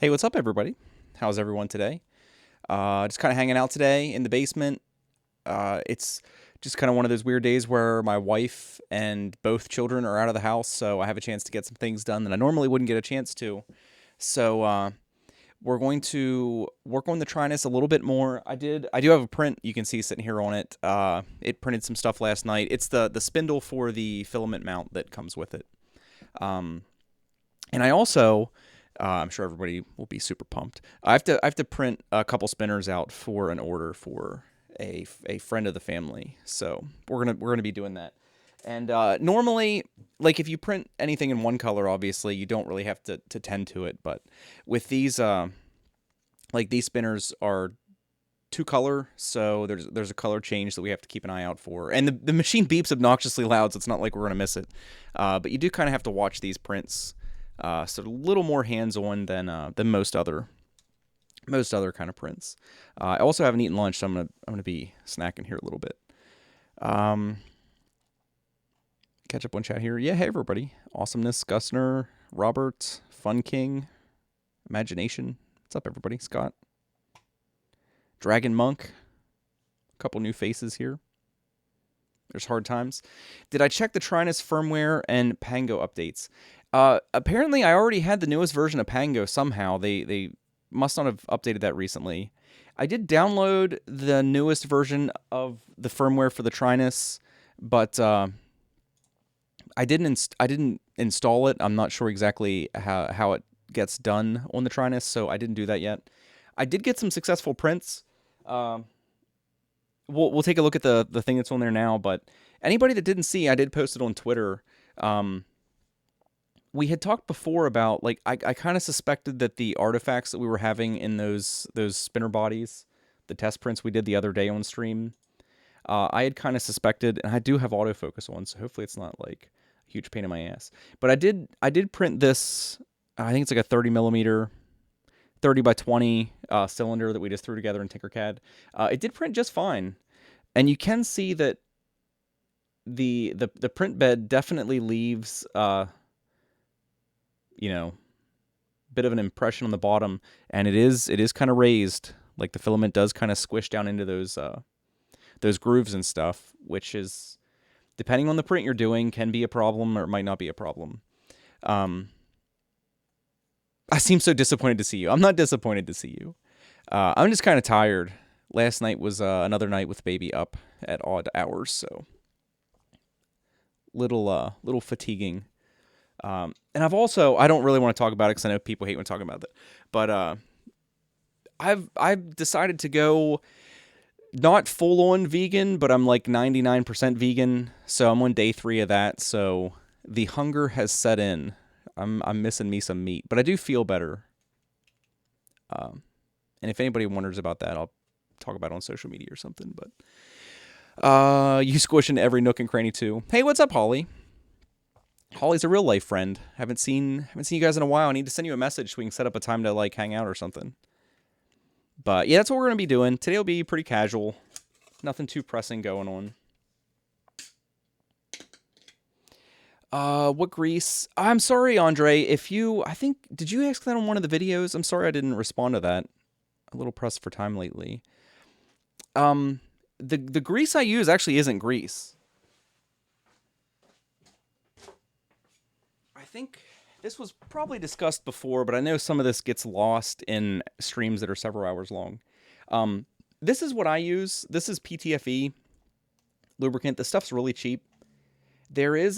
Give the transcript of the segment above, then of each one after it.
Hey, what's up, everybody? How's everyone today? Just kind of hanging out today in the basement. It's just kind of one of those weird days where my wife and both children are out of the house, so I have a chance to get some things done that I normally wouldn't get a chance to. So we're going to work on the Trinus a little bit more. I do have a print you can see sitting here on it. It printed some stuff last night. It's the spindle for the filament mount that comes with it. Um, and I also, I'm sure everybody will be super pumped. I have to print a couple spinners out for an order for a friend of the family. So we're gonna be doing that. And normally, like if you print anything in one color, obviously you don't really have to tend to it. But with these, like these spinners are two color, so there's a color change that we have to keep an eye out for. And the machine beeps obnoxiously loud, so it's not like we're gonna miss it. But you do kind of have to watch these prints. So a little more hands-on than most other kind of prints. I also haven't eaten lunch, so I'm gonna be snacking here a little bit. Um, Catch up on chat here. Yeah, hey everybody. Awesomeness, Gusner, Robert, Fun King, Imagination. What's up, everybody? Scott, Dragon Monk. A couple new faces here. There's hard times. Did I check the Trinus firmware and Pango updates? Apparently, I already had the newest version of Pango somehow. They must not have updated that recently. I did download the newest version of the firmware for the Trinus, but I didn't install it. I'm not sure exactly how it gets done on the Trinus, so I didn't do that yet. I did get some successful prints. Um, we'll take a look at the thing that's on there now, but anybody that didn't see, I did post it on Twitter. Um, we had talked before about, like, I kind of suspected that the artifacts that we were having in those spinner bodies, the test prints we did the other day on stream, I had kind of suspected, and I do have autofocus on, so hopefully it's not like a huge pain in my ass. But I did print this. I think it's like a 30 millimeter, 30 by 20 cylinder that we just threw together in Tinkercad. It did print just fine, and you can see that the print bed definitely leaves you know, bit of an impression on the bottom, and it is kind of raised. Like the filament does kind of squish down into those grooves and stuff, which is, depending on the print you're doing, can be a problem or it might not be a problem. Um, I seem so disappointed to see you. I'm not disappointed to see you. I'm just kind of tired. Last night was another night with baby up at odd hours, so little fatiguing. And I don't really want to talk about it because I know people hate when talking about it, but I've decided to go not full on vegan, but I'm like 99% vegan. So I'm on day 3 of that. So the hunger has set in. I'm missing me some meat, but I do feel better. And if anybody wonders about that, I'll talk about it on social media or something. But you squish into every nook and cranny too. Hey, what's up, Holly? Holly's a real life friend. Haven't seen you guys in a while. I need to send you a message so we can set up a time to like hang out or something. But yeah, that's what we're gonna be doing. Today will be pretty casual. Nothing too pressing going on. What grease? I'm sorry, Andre. Did you ask that on one of the videos? I'm sorry I didn't respond to that. A little pressed for time lately. The grease I use actually isn't grease. I think this was probably discussed before, but I know some of this gets lost in streams that are several hours long. This is what I use. This is PTFE lubricant. This stuff's really cheap. There is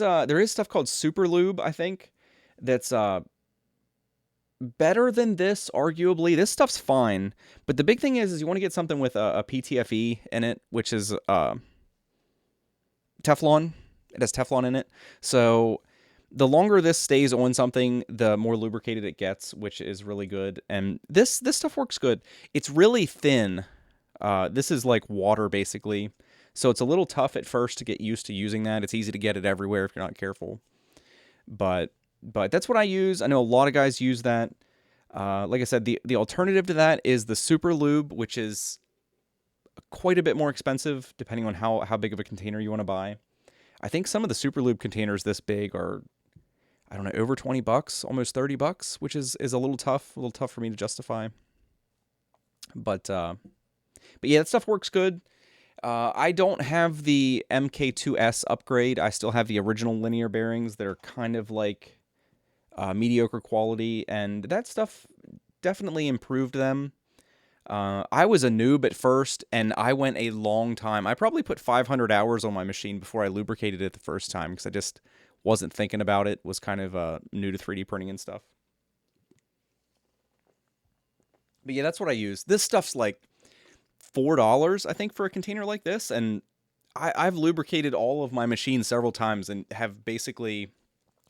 stuff called Super Lube, I think, that's better than this, arguably. This stuff's fine, but the big thing is you want to get something with a PTFE in it, which is Teflon. It has Teflon in it, so the longer this stays on something, the more lubricated it gets, which is really good. And this stuff works good. It's really thin. This is like water, basically. So it's a little tough at first to get used to using that. It's easy to get it everywhere if you're not careful. But that's what I use. I know a lot of guys use that. Like I said, the alternative to that is the Super Lube, which is quite a bit more expensive, depending on how big of a container you want to buy. I think some of the Super Lube containers this big are, I don't know, over 20 bucks, almost 30 bucks, which is a little tough for me to justify. But yeah, that stuff works good. I don't have the MK2S upgrade. I still have the original linear bearings that are kind of like mediocre quality, and that stuff definitely improved them. I was a noob at first, and I went a long time. I probably put 500 hours on my machine before I lubricated it the first time because I just wasn't thinking about it, was kind of new to 3D printing and stuff. But yeah, that's what I use. This stuff's like $4, I think, for a container like this, and I've lubricated all of my machines several times and have basically...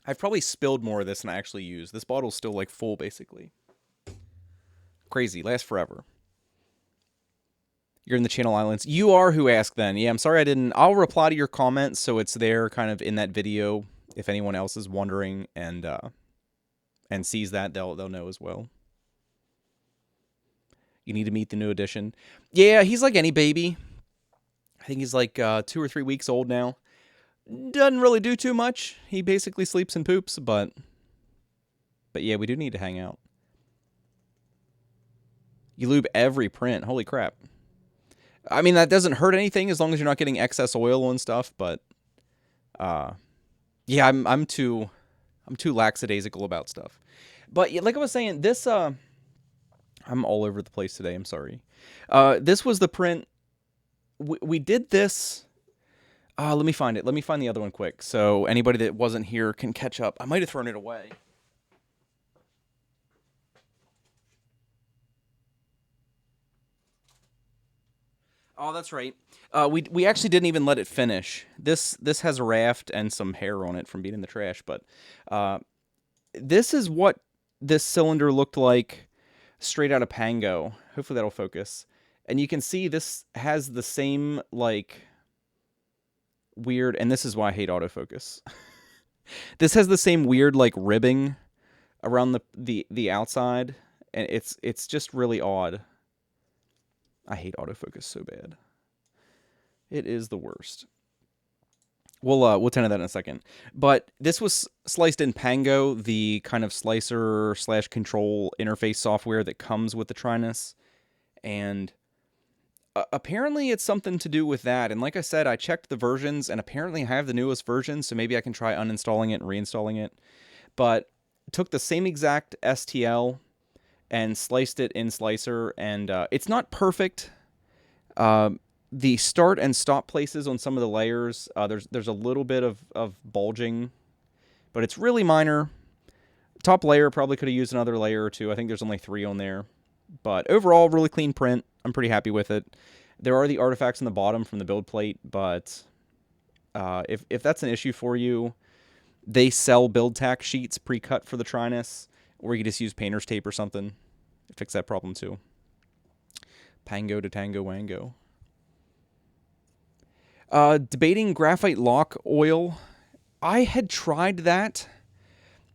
I've probably spilled more of this than I actually use. This bottle's still like full, basically. Crazy. Lasts forever. You're in the Channel Islands. You are who asked then. Yeah, I'm sorry I didn't... I'll reply to your comments so it's there kind of in that video if anyone else is wondering and sees that, they'll know as well. You need to meet the new edition. Yeah, he's like any baby. I think he's like 2 or 3 weeks old now. Doesn't really do too much. He basically sleeps and poops, but yeah, we do need to hang out. You lube every print. Holy crap. I mean, that doesn't hurt anything as long as you're not getting excess oil and stuff, but yeah, I'm too lackadaisical about stuff. But yeah, like I was saying, this I'm all over the place today. I'm sorry. This was the print. We did this. Let me find it. Let me find the other one quick, so anybody that wasn't here can catch up. I might have thrown it away. Oh, that's right. We actually didn't even let it finish. This has a raft and some hair on it from being in the trash, but this is what this cylinder looked like straight out of Pango. Hopefully that'll focus. And you can see this has the same, like, weird, and this is why I hate autofocus. This has the same weird, like, ribbing around the outside, and it's just really odd. I hate autofocus so bad. It is the worst. We'll tend to that in a second. But this was sliced in Pango, the kind of slicer / control interface software that comes with the Trinus, and apparently it's something to do with that. And like I said, I checked the versions, and apparently I have the newest version, so maybe I can try uninstalling it and reinstalling it. But took the same exact STL and sliced it in Slicer, and it's not perfect. The start and stop places on some of the layers, there's a little bit of bulging, but it's really minor. Top layer probably could have used another layer or two. I think there's only 3 on there. But overall, really clean print. I'm pretty happy with it. There are the artifacts on the bottom from the build plate, but if that's an issue for you, they sell build tack sheets pre-cut for the Trinus, or you can just use painter's tape or something. Fix that problem too. Pango to Tango Wango. Debating graphite lock oil. I had tried that,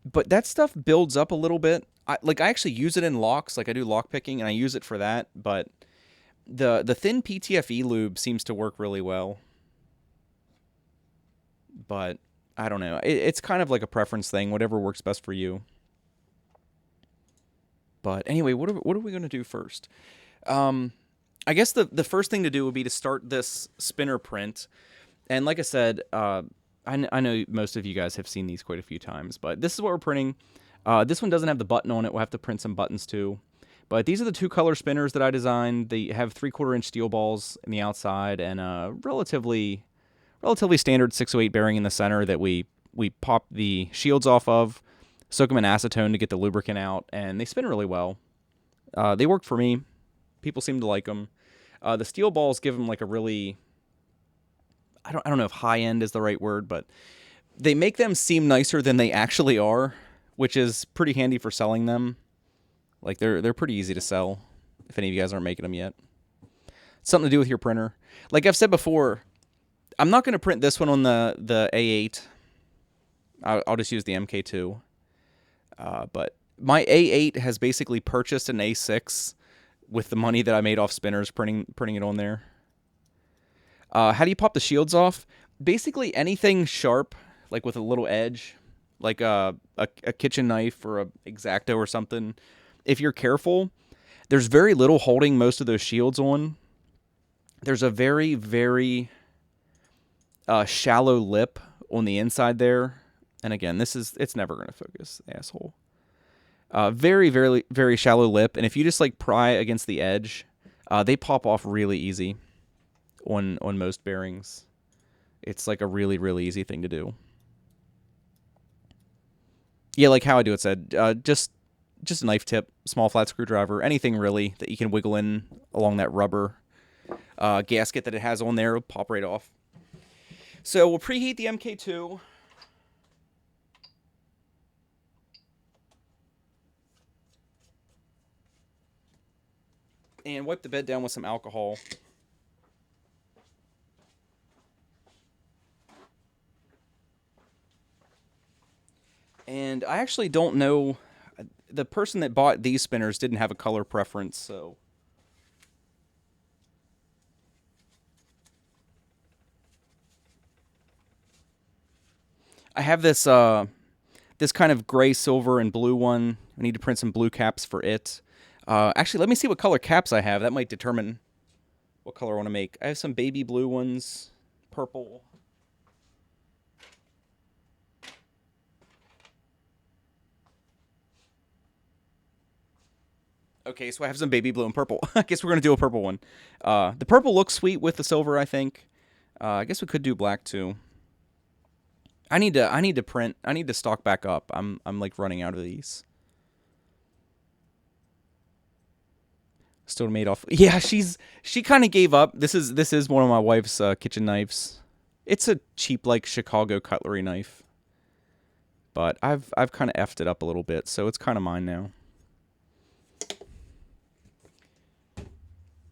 but that stuff builds up a little bit. I actually use it in locks, like I do lock picking, and I use it for that, but the thin PTFE lube seems to work really well. But I don't know. It's kind of like a preference thing, whatever works best for you. But anyway, what are we going to do first? I guess the first thing to do would be to start this spinner print. And like I said, I know most of you guys have seen these quite a few times, but this is what we're printing. This one doesn't have the button on it. We'll have to print some buttons too. But these are the 2 color spinners that I designed. They have 3/4 inch steel balls in the outside and a relatively standard 608 bearing in the center that we pop the shields off of, soak them in acetone to get the lubricant out, and they spin really well. They work for me. People seem to like them. The steel balls give them like a really... I don't know if high-end is the right word, but they make them seem nicer than they actually are, which is pretty handy for selling them. Like, they're pretty easy to sell, if any of you guys aren't making them yet. Something to do with your printer. Like I've said before, I'm not going to print this one on the A8. I'll just use the MK2. But my A8 has basically purchased an A6 with the money that I made off spinners, printing it on there. How do you pop the shields off? Basically anything sharp, like with a little edge, like a kitchen knife or a X-Acto or something, if you're careful, there's very little holding most of those shields on. There's a very, very shallow lip on the inside there. And again, it's never going to focus, asshole. Very, very, very shallow lip. And if you just like pry against the edge, they pop off really easy on most bearings. It's like a really, really easy thing to do. Yeah, like how I do it said, just a knife tip, small flat screwdriver, anything really that you can wiggle in along that rubber gasket that it has on there will pop right off. So we'll preheat the MK2. And wipe the bed down with some alcohol. And I actually don't know. The person that bought these spinners didn't have a color preference, so. I have this this kind of gray, silver, and blue one. I need to print some blue caps for it. Actually, let me see what color caps I have. That might determine what color I want to make. I have some baby blue ones, purple. Okay, so I have some baby blue and purple. I guess we're going to do a purple one. The purple looks sweet with the silver, I think. I guess we could do black too. I need to print. I need to stock back up. I'm like running out of these. Still made off. Yeah, she kind of gave up. This is one of my wife's kitchen knives. It's a cheap like Chicago cutlery knife. But I've kind of effed it up a little bit, so it's kind of mine now.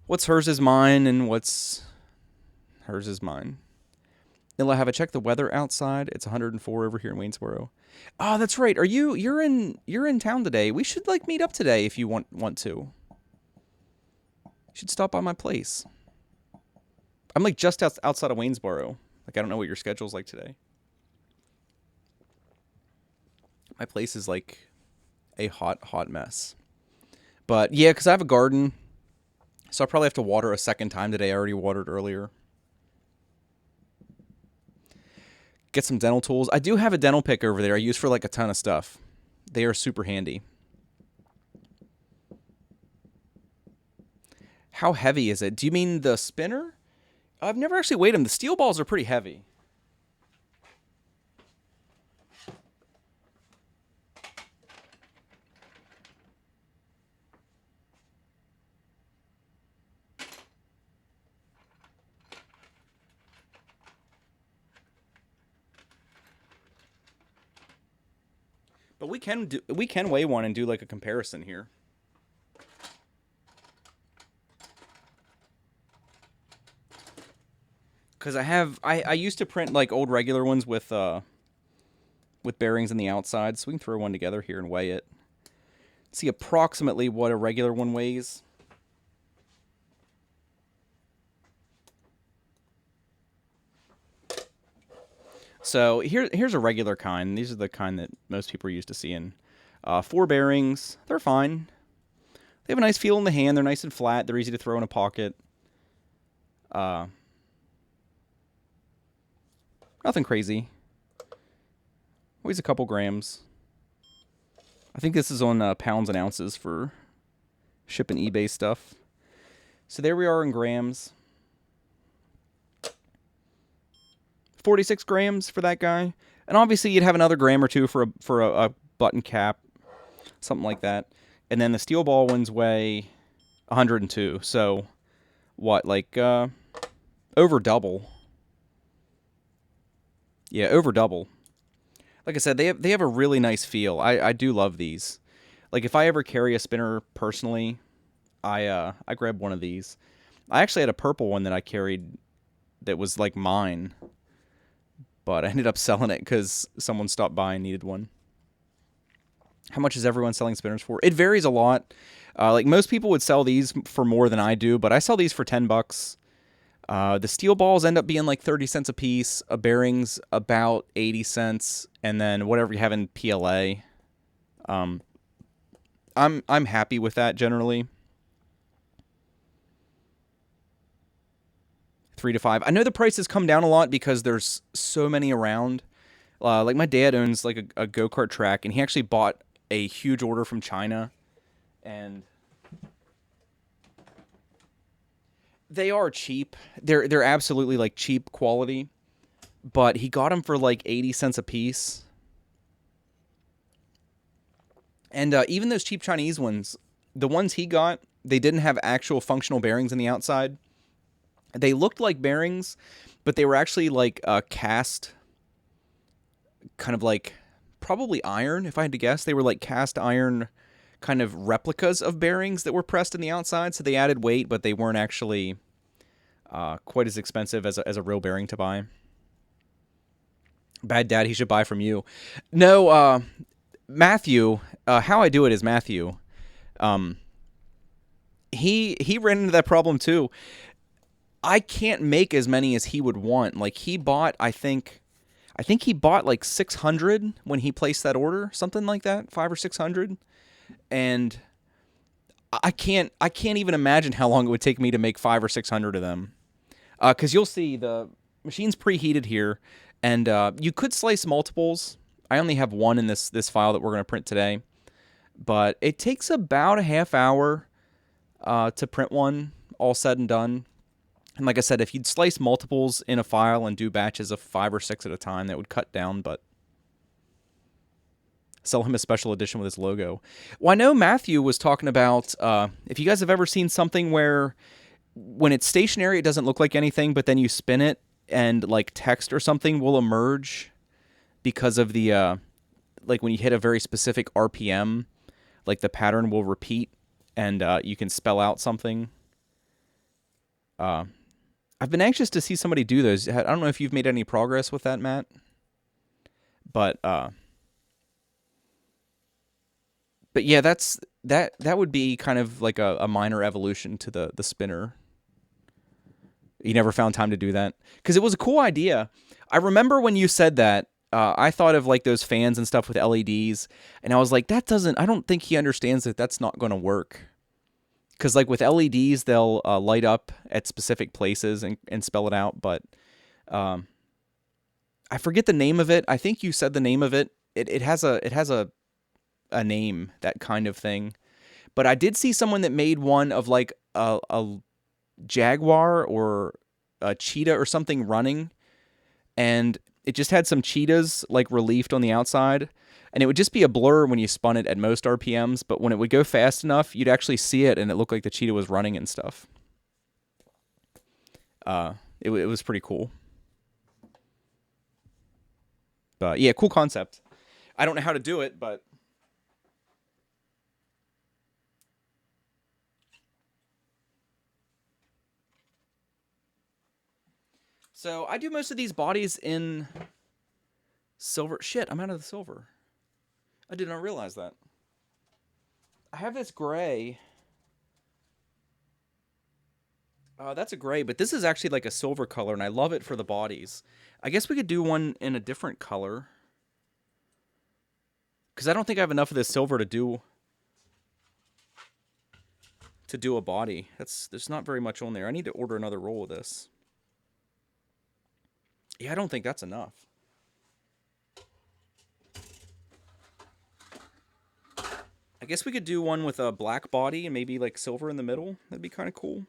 What's hers is mine, and what's hers is mine. Nilla, have I checked the weather outside? It's 104 over here in Waynesboro. Oh, that's right. You're in town today? We should like meet up today if you want to. You should stop by my place. I'm like just outside of Waynesboro. Like I don't know what your schedule's like today. My place is like a hot mess. But yeah, because I have a garden, so I'll probably have to water a second time today. I already watered earlier. Get some dental tools. I do have a dental pick over there I use for like a ton of stuff. They are super handy. How heavy is it? Do you mean the spinner? I've never actually weighed them. The steel balls are pretty heavy. But we can weigh one and do like a comparison here. Because I used to print like old regular ones with bearings in the outside, so we can throw one together here and weigh it. See approximately what a regular one weighs. So here's a regular kind. These are the kind that most people are used to seeing. 4 bearings. They're fine. They have a nice feel in the hand. They're nice and flat. They're easy to throw in a pocket. Nothing crazy. Weighs a couple grams. I think this is on pounds and ounces for shipping eBay stuff. So there we are in grams. 46 grams for that guy. And obviously you'd have another gram or two for a button cap. Something like that. And then the steel ball ones weigh 102. So what, like over double. Yeah, over double. Like I said, they have a really nice feel. I do love these. Like if I ever carry a spinner personally, I grab one of these. I actually had a purple one that I carried that was like mine, but I ended up selling it because someone stopped by and needed one. How much is everyone selling spinners for? It varies a lot. Like most people would sell these for more than I do, but I sell these for $10. The steel balls end up being like 30 cents a piece, a bearings about 80 cents, and then whatever you have in PLA. Um, I'm happy with that generally. 3 to 5. I know the prices come down a lot because there's so many around. Like my dad owns like a go-kart track, and he actually bought a huge order from China, and they are cheap. They're absolutely like cheap quality, but he got them for like 80 cents a piece. And even those cheap Chinese ones, the ones he got, they didn't have actual functional bearings in the outside. They looked like bearings, but they were actually like cast, kind of like probably iron, if I had to guess. They were like cast iron kind of replicas of bearings that were pressed in the outside. So they added weight, but they weren't actually quite as expensive as a real bearing to buy. Bad dad, he should buy from you. No, Matthew, how I do it is Matthew. He ran into that problem too. I can't make as many as he would want. Like he bought, I think he bought like 600 when he placed that order, something like that, 5 or 600, and I can't even imagine how long it would take me to make 5 or 600 of them. Because you'll see the machine's preheated here, and you could slice multiples. I only have one in this file that we're going to print today, but it takes about a half hour to print one, all said and done. And like I said, if you'd slice multiples in a file and do batches of 5 or 6 at a time, that would cut down, but sell him a special edition with his logo. Well, I know Matthew was talking about, if you guys have ever seen something where when it's stationary, it doesn't look like anything, but then you spin it and like text or something will emerge because of the, like when you hit a very specific RPM, like the pattern will repeat and you can spell out something. I've been anxious to see somebody do those. I don't know if you've made any progress with that, Matt. But yeah, that would be kind of like a minor evolution to the spinner. You never found time to do that? Because it was a cool idea. I remember when you said that, I thought of like those fans and stuff with LEDs, and I was like, I don't think he understands that that's not going to work. Because like with LEDs, they'll light up at specific places and spell it out. But I forget the name of it. I think you said the name of it. It has a name, that kind of thing. But I did see someone that made one of like a jaguar or a cheetah or something running, and it just had some cheetahs like reliefed on the outside. And it would just be a blur when you spun it at most RPMs, but when it would go fast enough, you'd actually see it, and it looked like the cheetah was running and stuff. It was pretty cool. But yeah, cool concept. I don't know how to do it, but so I do most of these bodies in silver. Shit, I'm out of the silver. I did not realize that. I have this gray. That's a gray, but this is actually like a silver color, and I love it for the bodies. I guess we could do one in a different color. Because I don't think I have enough of this silver to do a body. There's not very much on there. I need to order another roll of this. Yeah, I don't think that's enough. I guess we could do one with a black body and maybe like silver in the middle. That'd be kind of cool. We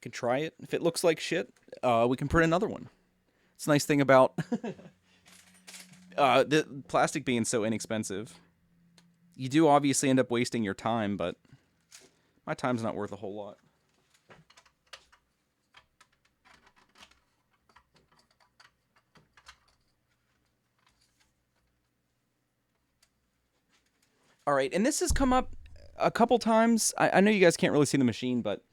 can try it. If it looks like shit, we can print another one. It's a nice thing about the plastic being so inexpensive. You do obviously end up wasting your time, but my time's not worth a whole lot. All right, and this has come up a couple times. I know you guys can't really see the machine, but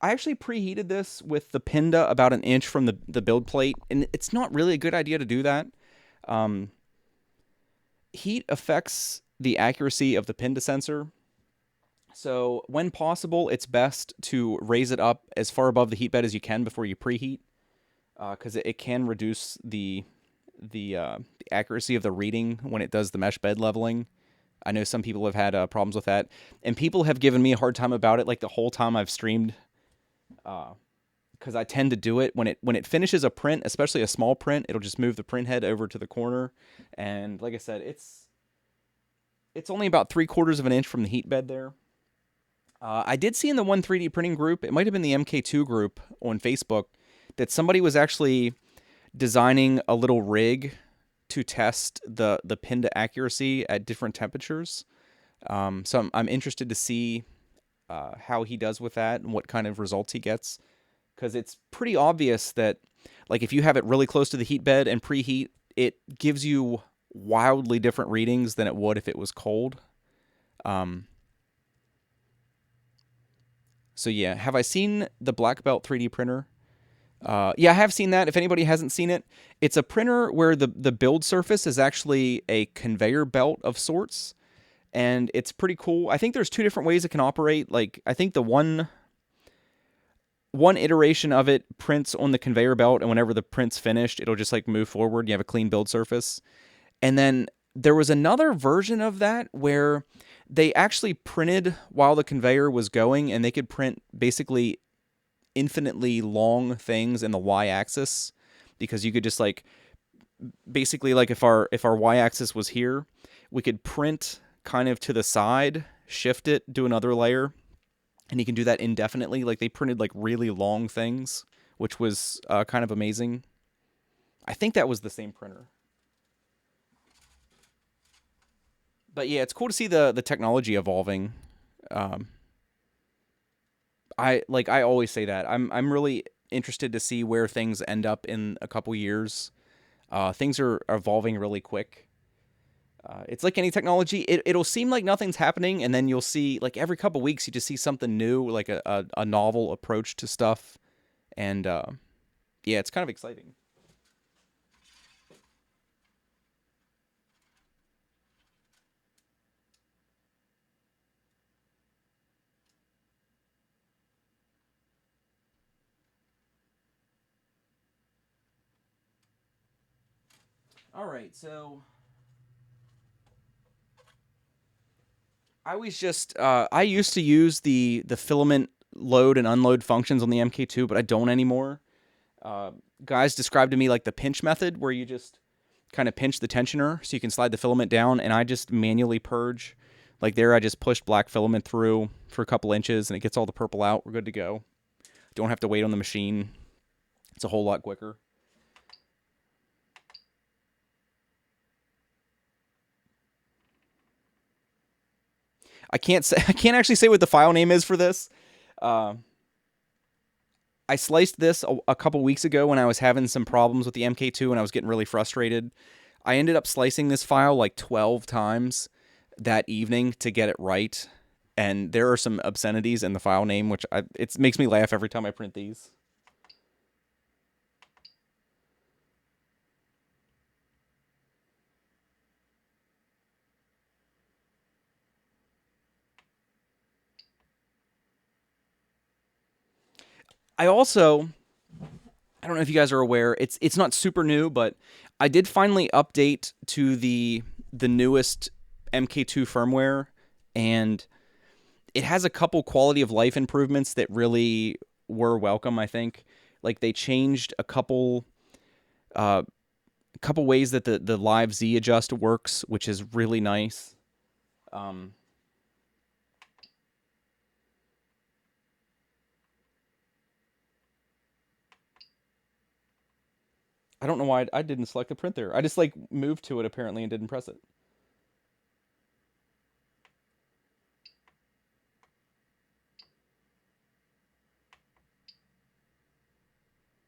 I actually preheated this with the Pinda about an inch from the build plate, and it's not really a good idea to do that. Heat affects the accuracy of the Pinda sensor, So when possible, it's best to raise it up as far above the heat bed as you can before you preheat, because it can reduce the accuracy of the reading when it does the mesh bed leveling. I know some people have had problems with that, and people have given me a hard time about it. Like the whole time I've streamed, because I tend to do it when it finishes a print, especially a small print. It'll just move the print head over to the corner, and like I said, it's only about 3/4 of an inch from the heat bed there. I did see in the one 3D printing group, it might have been the MK2 group on Facebook, that somebody was actually designing a little rig to test the pin to accuracy at different temperatures. So I'm interested to see how he does with that and what kind of results he gets, because it's pretty obvious that, like, if you have it really close to the heat bed and preheat, it gives you wildly different readings than it would if it was cold. Um, so yeah, have I seen the Black Belt 3D printer? Yeah, I have seen that. If anybody hasn't seen it, it's a printer where the build surface is actually a conveyor belt of sorts, and it's pretty cool. I think there's two different ways it can operate. Like, I think the one iteration of it prints on the conveyor belt, and whenever the print's finished, it'll just like move forward. You have a clean build surface. And then there was another version of that where they actually printed while the conveyor was going, and they could print basically infinitely long things in the y-axis, because you could just like basically, like, if our y-axis was here, we could print kind of to the side, shift it, do another layer, and you can do that indefinitely. Like, they printed like really long things, which was kind of amazing. I think that was the same printer. But yeah, it's cool to see the technology evolving. Um, I always say that I'm really interested to see where things end up in a couple years. Things are evolving really quick. It's like any technology; it'll seem like nothing's happening, and then you'll see, like, every couple weeks you just see something new, like a novel approach to stuff, and yeah, it's kind of exciting. All right, so I used to use the filament load and unload functions on the MK2, but I don't anymore. Uh, Guys described to me like the pinch method, where you just kind of pinch the tensioner so you can slide the filament down, and I just manually purge. Like there, I just pushed black filament through for a couple inches, and it gets all the purple out. We're good to go. Don't have to wait on the machine. It's a whole lot quicker. I can't say I can't actually say what the file name is for this. Uh, I sliced this a couple weeks ago when I was having some problems with the MK2 and I was getting really frustrated. I ended up slicing this file like 12 times that evening to get it right. And there are some obscenities in the file name, which it makes me laugh every time I print these. I also, I don't know if you guys are aware, it's not super new, but I did finally update to the newest MK2 firmware, and it has a couple quality of life improvements that really were welcome, I think. Like, they changed uh, a couple ways that the live Z adjust works, which is really nice. Um, I don't know why I didn't select the print there. I just like moved to it apparently and didn't press it.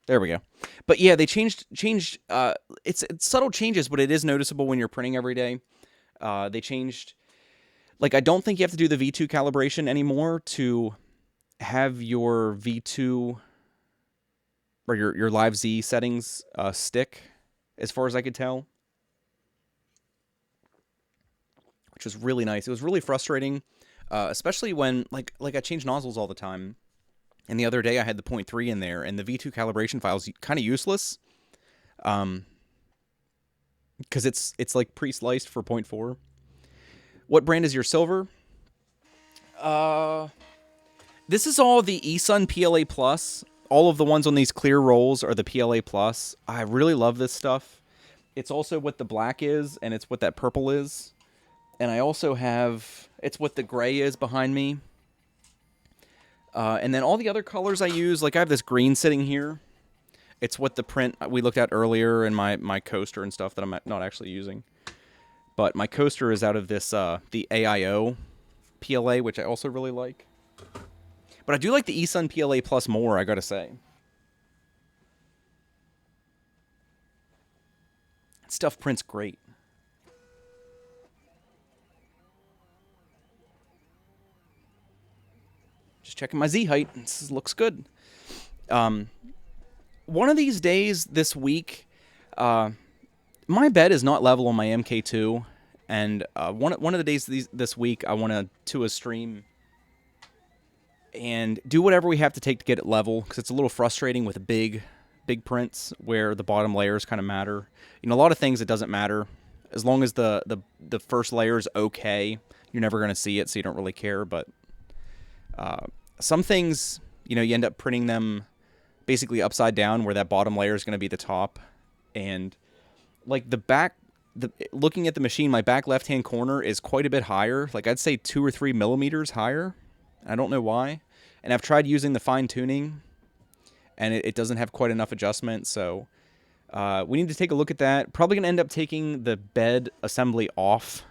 There we go. But yeah, they changed. It's subtle changes, but it is noticeable when you're printing every day. They changed. Like, I don't think you have to do the V2 calibration anymore to have your V2 or your live Z settings stick, as far as I could tell, which was really nice. It was really frustrating especially when like I change nozzles all the time. And the other day I had the point 0.3 in there, and the V2 calibration file's kind of useless, because it's like pre-sliced for point 0.4. What brand is your silver? This is all the eSun PLA Plus. All of the ones on these clear rolls are the PLA Plus. I really love this stuff. It's also what the black is, and it's what that purple is. And I also have, it's what the gray is behind me. And then all the other colors I use, like I have this green sitting here. It's what the print we looked at earlier in my coaster and stuff that I'm not actually using. But my coaster is out of this, the AIO PLA, which I also really like. But I do like the eSun PLA Plus more, I gotta say. Stuff prints great. Just checking my Z height. This looks good. One of these days this week, my bed is not level on my MK2, and one of the days this week I want to do a stream and do whatever we have to take to get it level, because it's a little frustrating with big prints where the bottom layers kind of matter. You know, a lot of things it doesn't matter. As long as the first layer is okay, you're never going to see it, so you don't really care. But some things, you know, you end up printing them basically upside down, where that bottom layer is going to be the top. And like looking at the machine, my back left-hand corner is quite a bit higher. Like I'd say 2 or 3 millimeters higher. I don't know why. And I've tried using the fine tuning, and it doesn't have quite enough adjustment. So we need to take a look at that. Probably going to end up taking the bed assembly off,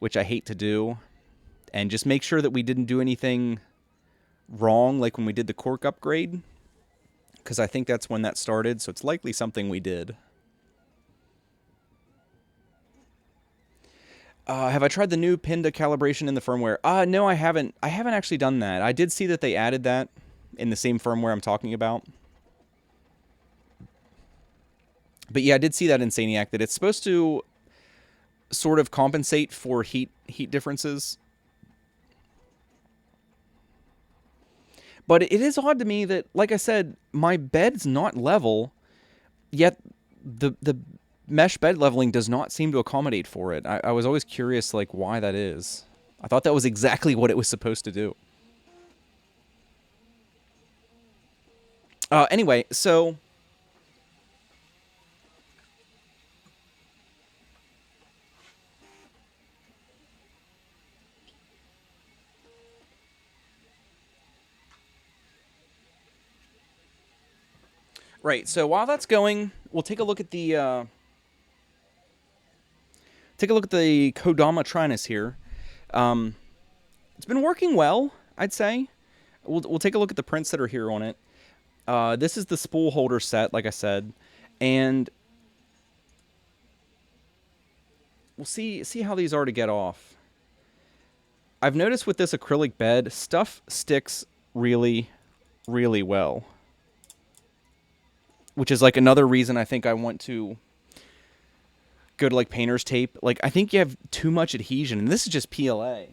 which I hate to do, and just make sure that we didn't do anything wrong, like when we did the cork upgrade, because I think that's when that started. So it's likely something we did. Have I tried the new Pinda calibration in the firmware? No, I haven't. I haven't actually done that. I did see that they added that in the same firmware I'm talking about. But yeah, I did see that in Saniac, that it's supposed to sort of compensate for heat differences. But it is odd to me that, like I said, my bed's not level, yet the mesh bed leveling does not seem to accommodate for it. I was always curious, like, why that is. I thought that was exactly what it was supposed to do. Anyway, so right, so while that's going, we'll take a look at the Kodama Trinus here. It's been working well, I'd say. We'll take a look at the prints that are here on it. This is the spool holder set, like I said, and we'll see how these are to get off. I've noticed with this acrylic bed, stuff sticks really, really well, which is like another reason I think I want to go to like painter's tape. Like, I think you have too much adhesion, and this is just PLA.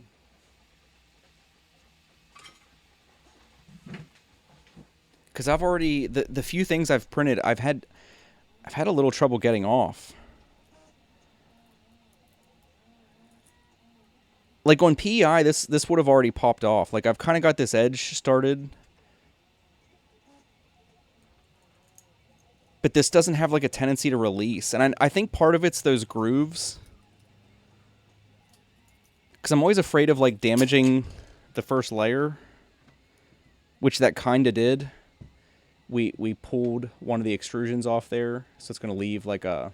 Because I've already, the few things I've printed, I've had a little trouble getting off. Like on PEI, this would have already popped off. Like, I've kind of got this edge started, but this doesn't have like a tendency to release. And I think part of it's those grooves, because I'm always afraid of like damaging the first layer, which that kind of did. We pulled one of the extrusions off there, so it's going to leave like a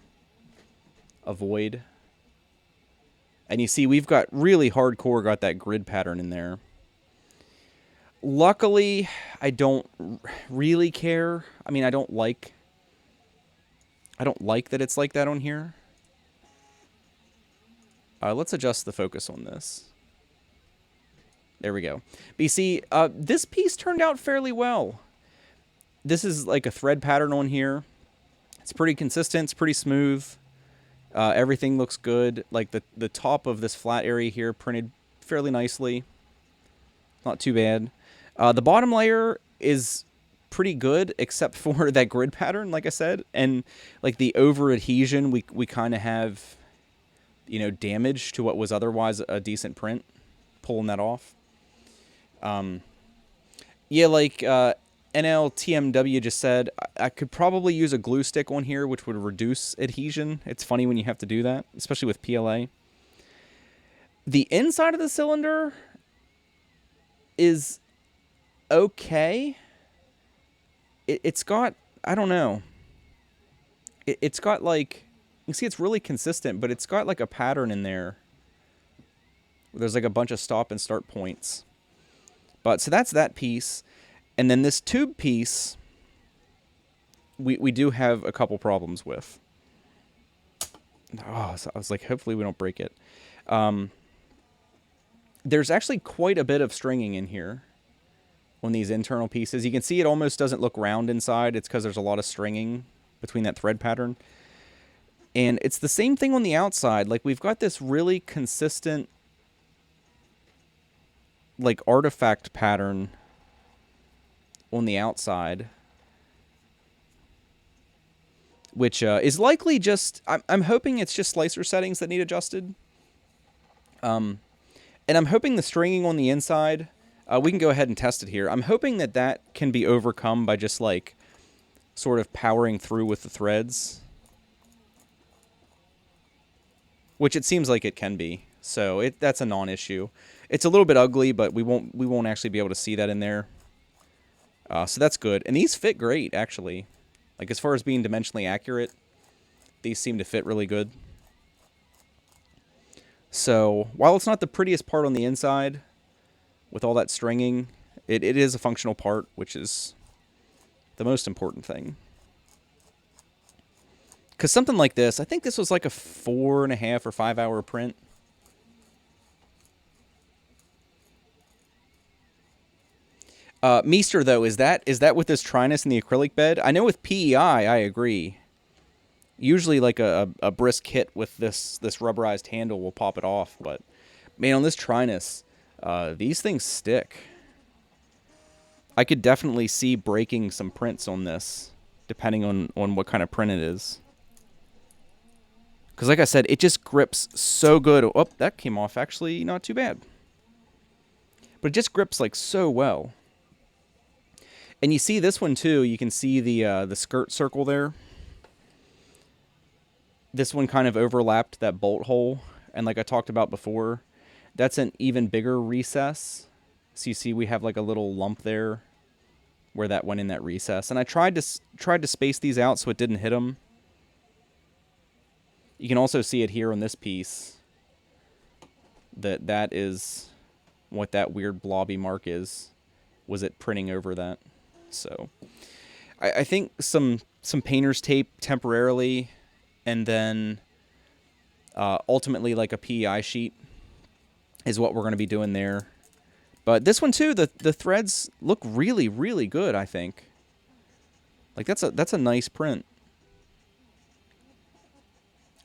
void. And you see, we've got really hardcore got that grid pattern in there. Luckily, I don't really care. I mean, I don't like that it's like that on here. Let's adjust the focus on this. There we go. But you see, this piece turned out fairly well. This is like a thread pattern on here. It's pretty consistent. It's pretty smooth. Everything looks good. Like the top of this flat area here printed fairly nicely. Not too bad. The bottom layer is pretty good, except for that grid pattern, like I said, and like the over adhesion. We kind of have, damage to what was otherwise a decent print, pulling that off. Yeah, like NLTMW just said, I could probably use a glue stick on here, which would reduce adhesion. It's funny when you have to do that, especially with PLA. The inside of the cylinder is okay. It's got, I don't know. It's got like, you can see it's really consistent, but it's got like a pattern in there. There's like a bunch of stop and start points. But so that's that piece. And then this tube piece, we do have a couple problems with. Oh, so I was like, hopefully we don't break it. There's actually quite a bit of stringing in here on these internal pieces. You can see it almost doesn't look round inside. It's because there's a lot of stringing between that thread pattern. And it's the same thing on the outside. Like, we've got this really consistent, like, artifact pattern on the outside, which is likely just, I'm hoping it's just slicer settings that need adjusted. And I'm hoping the stringing on the inside, we can go ahead and test it here. I'm hoping that that can be overcome by just like sort of powering through with the threads, which it seems like it can be. So that's a non-issue. It's a little bit ugly, but we won't actually be able to see that in there. So that's good. And these fit great, actually. Like, as far as being dimensionally accurate, these seem to fit really good. So, while it's not the prettiest part on the inside, with all that stringing, it is a functional part, which is the most important thing. Because something like this, I think this was like a 4.5 or 5 hour print. Meester, though, is that with this Trinus and the acrylic bed? I know with PEI, I agree. Usually, like a brisk hit with this rubberized handle will pop it off. But, man, on this Trinus, these things stick. I could definitely see breaking some prints on this, depending on what kind of print it is. Because, like I said, it just grips so good. Oh, that came off actually not too bad. But it just grips, like, so well. And you see this one, too. You can see the skirt circle there. This one kind of overlapped that bolt hole. And like I talked about before, that's an even bigger recess. So you see we have like a little lump there where that went in that recess. And I tried to space these out so it didn't hit them. You can also see it here on this piece. That is what that weird blobby mark is. Was it printing over that? So I think some painter's tape temporarily, and then ultimately like a PEI sheet is what we're going to be doing there. But this one too, the threads look really, really good, I think. Like that's a nice print.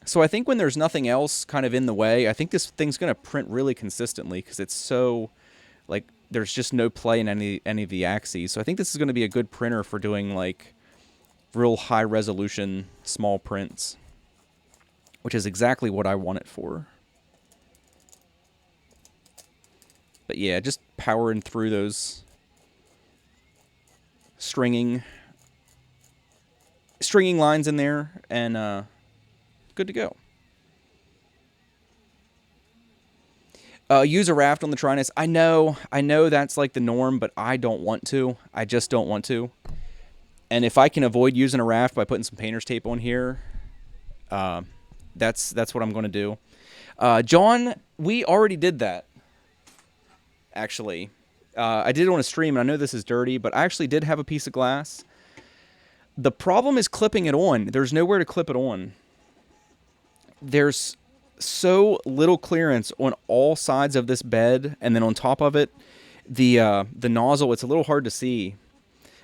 So I think when there's nothing else kind of in the way, I think this thing's going to print really consistently because it's so, like, there's just no play in any of the axes. So I think this is going to be a good printer for doing, like, real high-resolution small prints, which is exactly what I want it for. But yeah, just powering through those stringing lines in there, and good to go. Use a raft on the Trinus. I know that's like the norm, but I don't want to. I just don't want to. And if I can avoid using a raft by putting some painter's tape on here, that's what I'm going to do. John, we already did that, actually. I did it on a stream, and I know this is dirty, but I actually did have a piece of glass. The problem is clipping it on. There's nowhere to clip it on. There's so little clearance on all sides of this bed, and then on top of it, the nozzle, it's a little hard to see,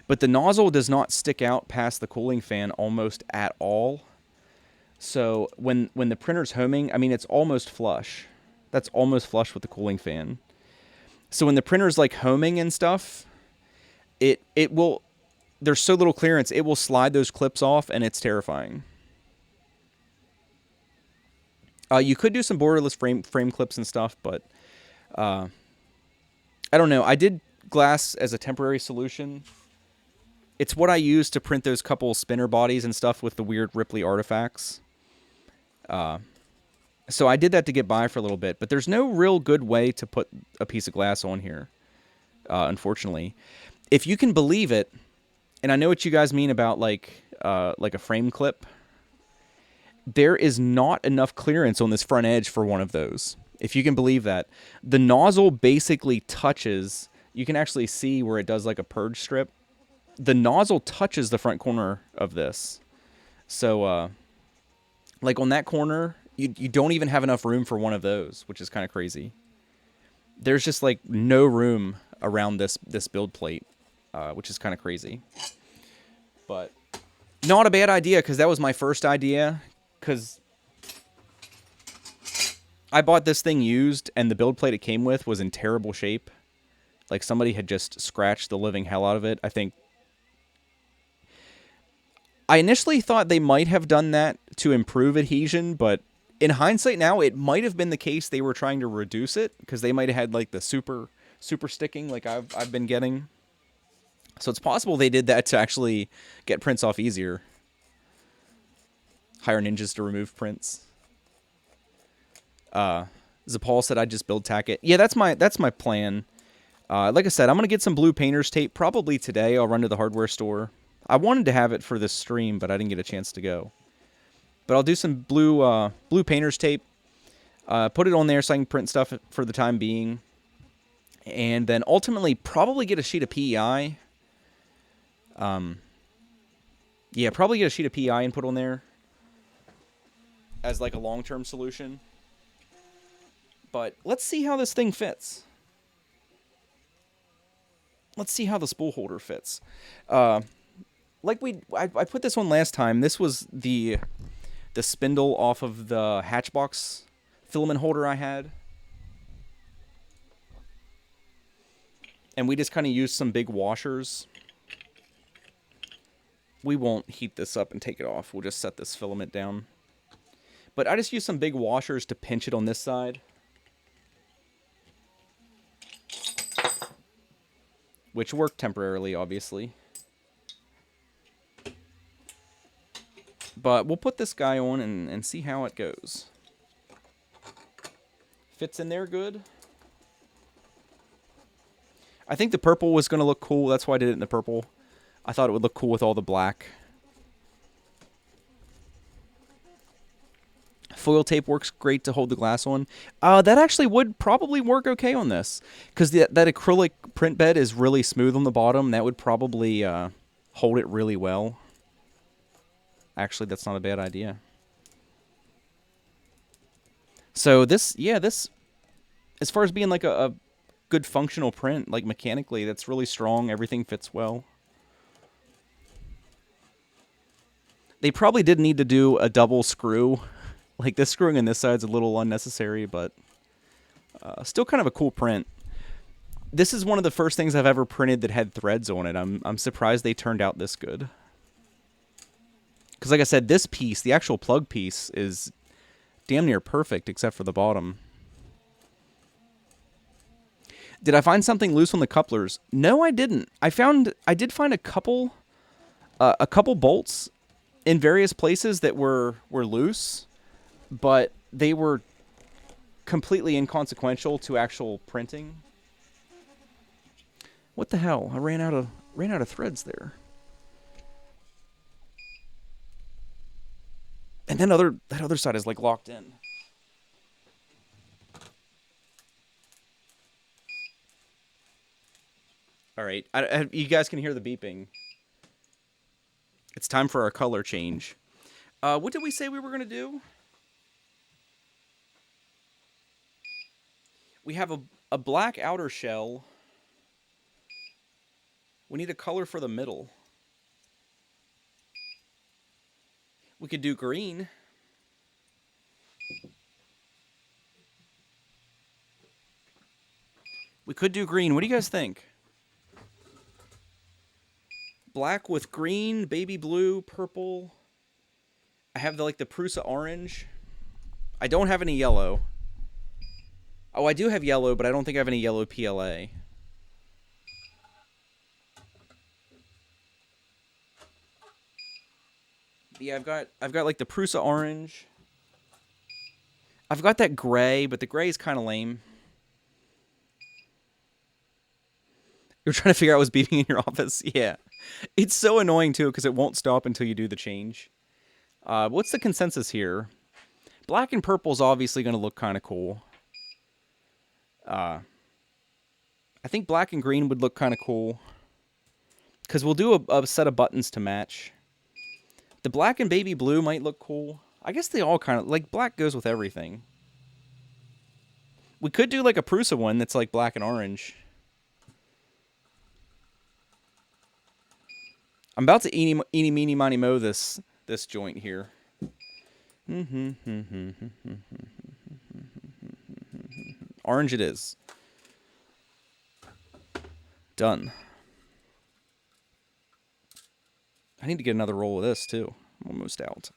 but the nozzle does not stick out past the cooling fan almost at all. So when the printer's homing, I mean, it's almost flush. That's almost flush with the cooling fan. So when the printer's like homing and stuff, it will, there's so little clearance, it will slide those clips off, and it's terrifying. You could do some borderless frame clips and stuff, but I don't know. I did glass as a temporary solution. It's what I use to print those couple spinner bodies and stuff with the weird Ripley artifacts. So I did that to get by for a little bit, but there's no real good way to put a piece of glass on here, unfortunately. If you can believe it, and I know what you guys mean about like a frame clip, there is not enough clearance on this front edge for one of those. If you can believe that. The nozzle basically touches, you can actually see where it does like a purge strip. The nozzle touches the front corner of this. So, like on that corner, you don't even have enough room for one of those, which is kind of crazy. There's just like no room around this build plate, which is kind of crazy. But not a bad idea, because that was my first idea, because I bought this thing used, and the build plate it came with was in terrible shape. Like somebody had just scratched the living hell out of it. I think I initially thought they might have done that to improve adhesion, but in hindsight now, it might have been the case they were trying to reduce it, because they might have had like the super sticking like I've been getting. So it's possible they did that to actually get prints off easier. Hire ninjas to remove prints. Zapal said I'd just build tack it. Yeah, that's my plan. Like I said, I'm gonna get some blue painter's tape probably today. I'll run to the hardware store. I wanted to have it for this stream, but I didn't get a chance to go. But I'll do some blue painter's tape. Put it on there so I can print stuff for the time being, and then ultimately probably get a sheet of PEI. Yeah, probably get a sheet of PEI and put on there as like a long-term solution. But let's see how this thing fits. Let's see how the spool holder fits. Like I put this on last time. This was the spindle off of the Hatchbox filament holder I had. And we just kind of used some big washers. We won't heat this up and take it off. We'll just set this filament down. But I just used some big washers to pinch it on this side. Which worked temporarily, obviously. But we'll put this guy on and see how it goes. Fits in there good. I think the purple was going to look cool. That's why I did it in the purple. I thought it would look cool with all the black. Foil tape works great to hold the glass on. That actually would probably work okay on this, because that acrylic print bed is really smooth on the bottom. That would probably hold it really well. Actually, that's not a bad idea. So this, as far as being like a good functional print, like mechanically, that's really strong. Everything fits well. They probably did need to do a double screw. Like this screwing on this side's a little unnecessary, but still kind of a cool print. This is one of the first things I've ever printed that had threads on it. I'm surprised they turned out this good. Because like I said, this piece, the actual plug piece, is damn near perfect except for the bottom. Did I find something loose on the couplers? No, I didn't. I did find a couple bolts in various places that were loose, but they were completely inconsequential to actual printing. What the hell? I ran out of threads there. And then that other side is like locked in. All right, you guys can hear the beeping. It's time for our color change. What did we say we were going to do? We have a black outer shell. We need a color for the middle. We could do green. We could do green. What do you guys think? Black with green, baby blue, purple. I have the Prusa orange. I don't have any yellow. Oh, I do have yellow, but I don't think I have any yellow PLA. Yeah, I've got like the Prusa orange. I've got that gray, but the gray is kind of lame. You're trying to figure out what's beeping in your office? Yeah. It's so annoying, too, because it won't stop until you do the change. What's the consensus here? Black and purple is obviously going to look kind of cool. I think black and green would look kind of cool. Because we'll do a set of buttons to match. The black and baby blue might look cool. I guess they all kind of... Like, black goes with everything. We could do, like, a Prusa one that's, like, black and orange. I'm about to eeny, meeny, miny, moe this joint here. Orange it is. Done. I need to get another roll of this, too. I'm almost out.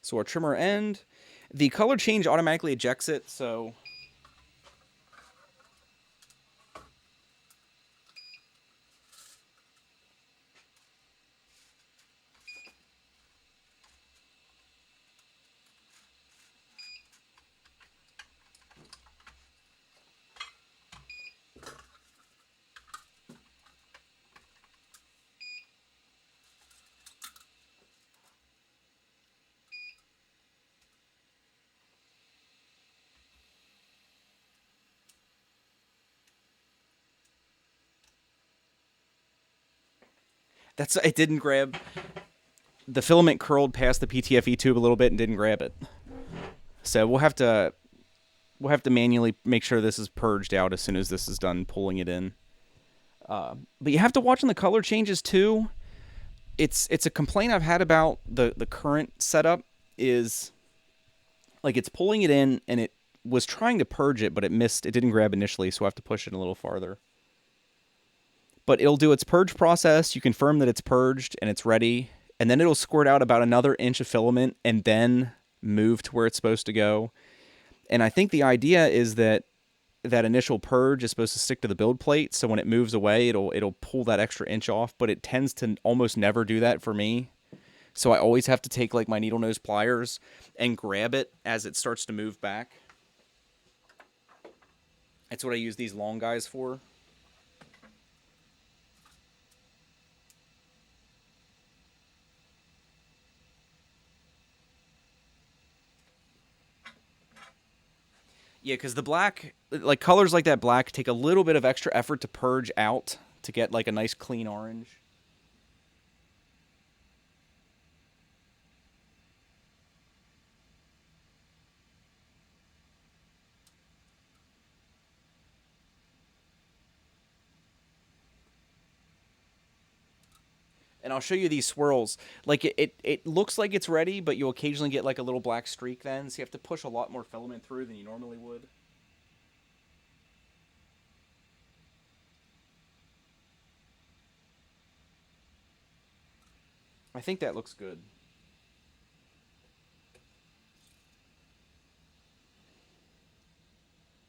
So our trimmer end. The color change automatically ejects it, so... It didn't grab. The filament curled past the PTFE tube a little bit and didn't grab it. So we'll have to manually make sure this is purged out as soon as this is done pulling it in. But you have to watch on the color changes too. It's a complaint I've had about the current setup is like it's pulling it in and it was trying to purge it, but it missed. It didn't grab initially, so I have to push it a little farther. But it'll do its purge process. You confirm that it's purged and it's ready. And then it'll squirt out about another inch of filament and then move to where it's supposed to go. And I think the idea is that that initial purge is supposed to stick to the build plate. So when it moves away, it'll pull that extra inch off. But it tends to almost never do that for me. So I always have to take like my needle nose pliers and grab it as it starts to move back. That's what I use these long guys for. Yeah, because the black, like colors like that black, take a little bit of extra effort to purge out to get like a nice clean orange. And I'll show you these swirls. Like it looks like it's ready, but you'll occasionally get like a little black streak then, so you have to push a lot more filament through than you normally would. I think that looks good.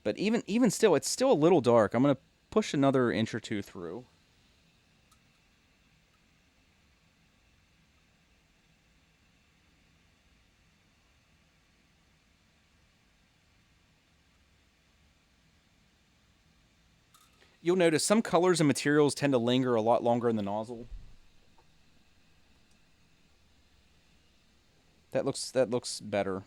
But even still, it's still a little dark. I'm going to push another inch or two through. You'll notice some colors and materials tend to linger a lot longer in the nozzle. That looks better.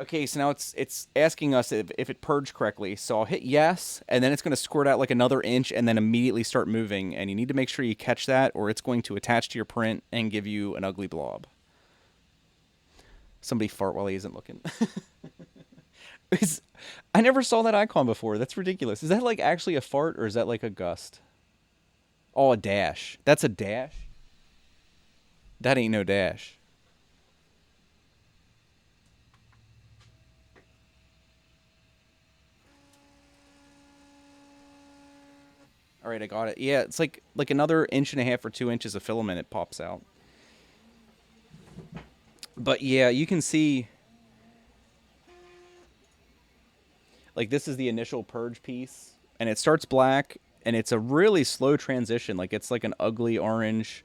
Okay, so now it's asking us if it purged correctly. So I'll hit yes, and then it's going to squirt out like another inch and then immediately start moving. And you need to make sure you catch that or it's going to attach to your print and give you an ugly blob. Somebody fart while he isn't looking. I never saw that icon before. That's ridiculous. Is that like actually a fart or is that like a gust? Oh, a dash. That's a dash? That ain't no dash. All right, I got it. Yeah, it's like another inch and a half or 2 inches of filament it pops out. But yeah, you can see like this is the initial purge piece, and it starts black, and it's a really slow transition. Like it's like an ugly orange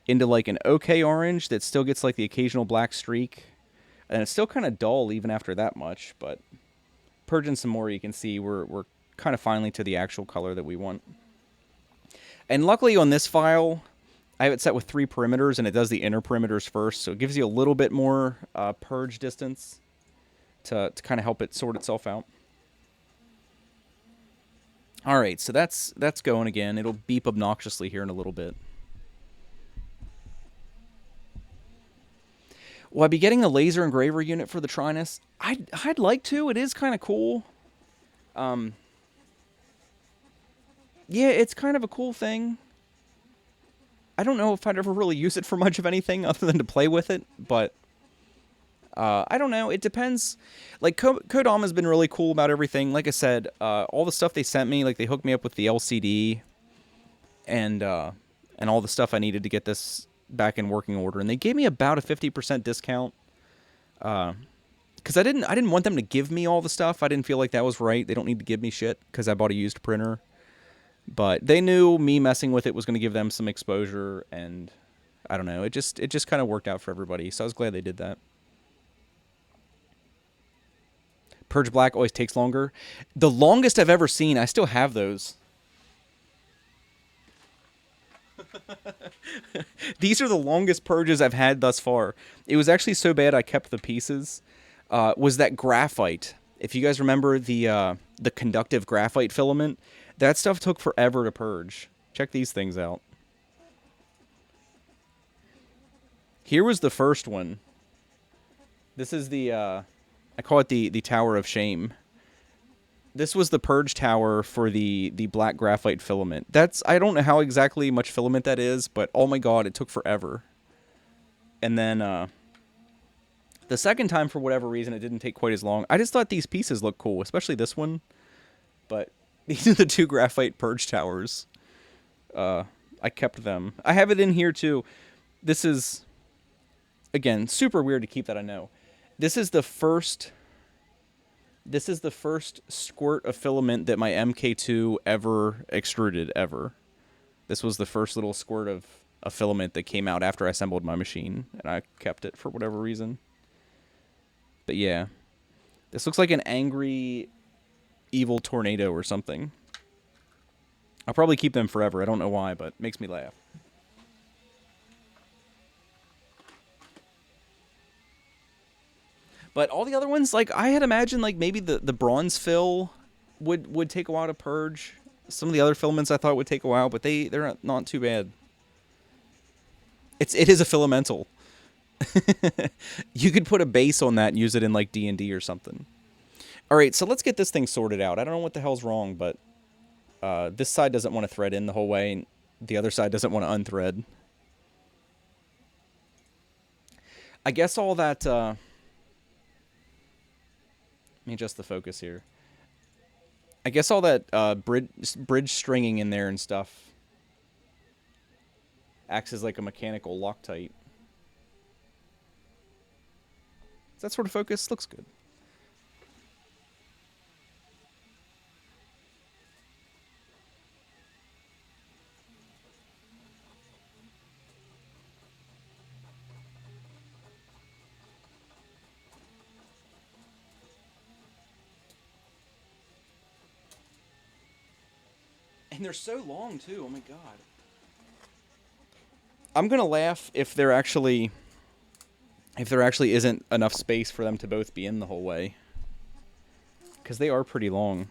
into like an okay orange that still gets like the occasional black streak, and it's still kind of dull even after that much. But purging some more, you can see we're kind of finally to the actual color that we want. And luckily on this file, I have it set with 3 perimeters, and it does the inner perimeters first, so it gives you a little bit more purge distance to kind of help it sort itself out. All right, so that's going again. It'll beep obnoxiously here in a little bit. Will I be getting the laser engraver unit for the Trinus? I'd like to. It is kind of cool. Yeah, it's kind of a cool thing. I don't know if I'd ever really use it for much of anything other than to play with it, but I don't know. It depends. Like, Kodama's been really cool about everything. Like I said, all the stuff they sent me, like they hooked me up with the LCD and all the stuff I needed to get this back in working order, and they gave me about a 50% discount. Because I didn't want them to give me all the stuff. I didn't feel like that was right. They don't need to give me shit because I bought a used printer. But they knew me messing with it was going to give them some exposure, and I don't know. It just kind of worked out for everybody, so I was glad they did that. Purge Black always takes longer. The longest I've ever seen, I still have those. These are the longest purges I've had thus far. It was actually so bad I kept the pieces. Was that graphite? If you guys remember the conductive graphite filament, that stuff took forever to purge. Check these things out. Here was the first one. This is the, I call it the Tower of Shame. This was the purge tower for the black graphite filament. I don't know how exactly much filament that is, but oh my god, it took forever. And then, the second time, for whatever reason, it didn't take quite as long. I just thought these pieces looked cool, especially this one. But these are the 2 graphite purge towers. I kept them. I have it in here, too. This is, again, super weird to keep that, I know. This is the first squirt of filament that my MK2 ever extruded, ever. This was the first little squirt of a filament that came out after I assembled my machine, and I kept it for whatever reason. But yeah, this looks like an angry, evil tornado or something. I'll probably keep them forever. I don't know why, but it makes me laugh. But all the other ones, like, I had imagined, like, maybe the bronze fill would take a while to purge. Some of the other filaments I thought would take a while, but they're not too bad. It is a filamental. You could put a base on that and use it in, like, D&D or something. Alright, so let's get this thing sorted out. I don't know what the hell's wrong, but this side doesn't want to thread in the whole way, and the other side doesn't want to unthread. I guess all that... let me adjust the focus here. I guess all that bridge stringing in there and stuff acts as like a mechanical Loctite. Does that sort of focus? Looks good. And they're so long, too. Oh, my God. I'm going to laugh if there actually isn't enough space for them to both be in the whole way. Because they are pretty long.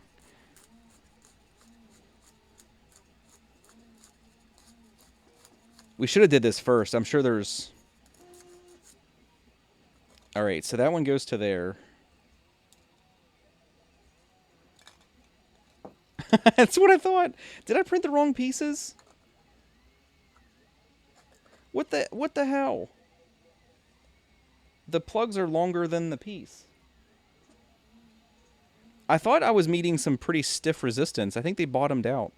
We should have did this first. I'm sure there's... Alright, so that one goes to there. That's what I thought. Did I print the wrong pieces? What the hell? The plugs are longer than the piece. I thought I was meeting some pretty stiff resistance. I think they bottomed out.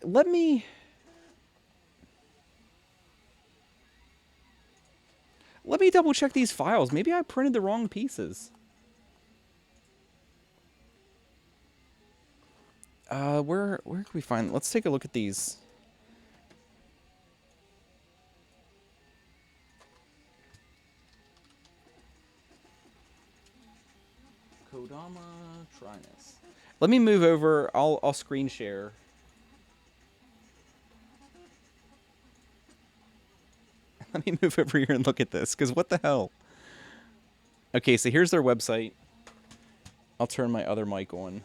Let me double check these files. Maybe I printed the wrong pieces. Where can we find? Let's take a look at these. Kodama Trinus. Let me move over. I'll screen share. Let me move over here and look at this, because what the hell? Okay, so here's their website. I'll turn my other mic on.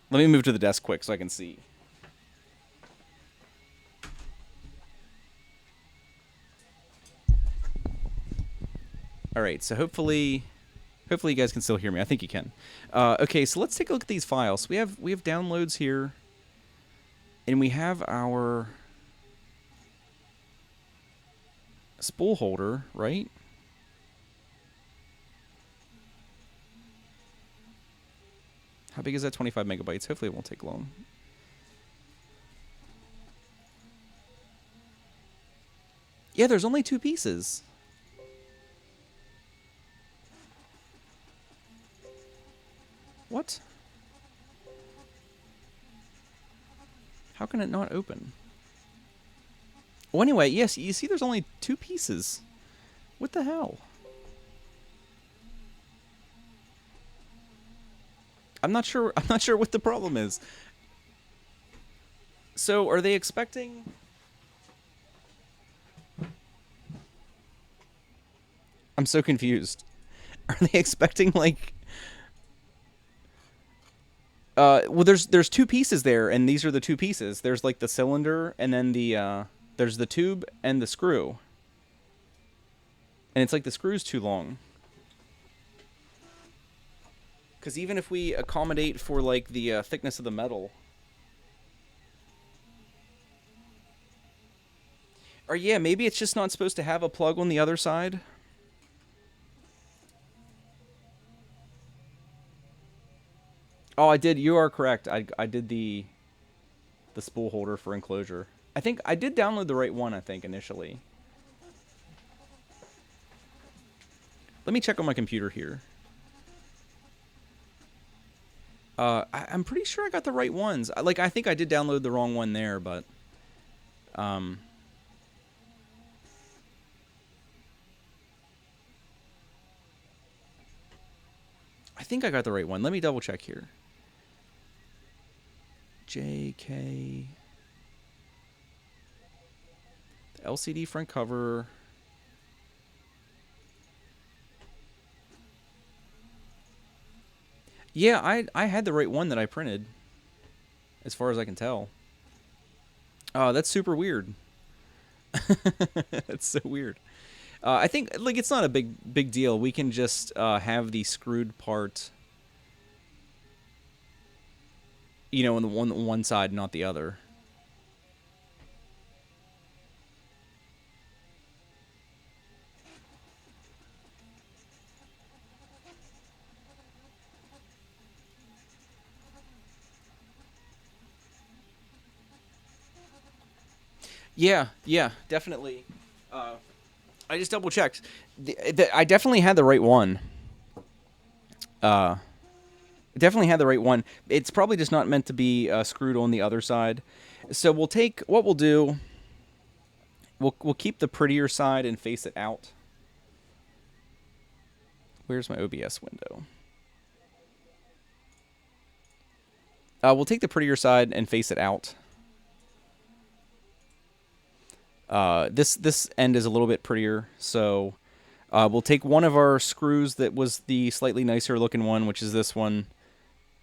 Let me move to the desk quick so I can see. All right, so hopefully you guys can still hear me. I think you can. Okay, so let's take a look at these files. We have downloads here, and we have our spool holder, right? How big is that? 25 megabytes. Hopefully it won't take long. Yeah, there's only 2 pieces. What? How can it not open? Well, anyway, yes, you see there's only 2 pieces. What the hell? I'm not sure what the problem is. So, are they expecting... I'm so confused. Are they expecting, like... well, there's 2 pieces there, and these are the 2 pieces. There's, like, the cylinder, and then the, there's the tube and the screw. And it's like the screw's too long. Because even if we accommodate for, like, the thickness of the metal... Or, yeah, maybe it's just not supposed to have a plug on the other side. Oh, I did. You are correct. I did the spool holder for enclosure. I think I did download the right one, I think, initially. Let me check on my computer here. I'm pretty sure I got the right ones. Like, I think I did download the wrong one there, but... I think I got the right one. Let me double check here. JK... The LCD front cover... Yeah, I had the right one that I printed, as far as I can tell. Oh, that's super weird. That's so weird. I think, like, it's not a big deal. We can just have the screwed part, you know, on the one side, not the other. Yeah, definitely. I just double checked. I definitely had the right one. Definitely had the right one. It's probably just not meant to be screwed on the other side. So we'll take what we'll do. We'll keep the prettier side and face it out. Where's my OBS window? We'll take the prettier side and face it out. This end is a little bit prettier, so we'll take one of our screws that was the slightly nicer looking one, which is this one,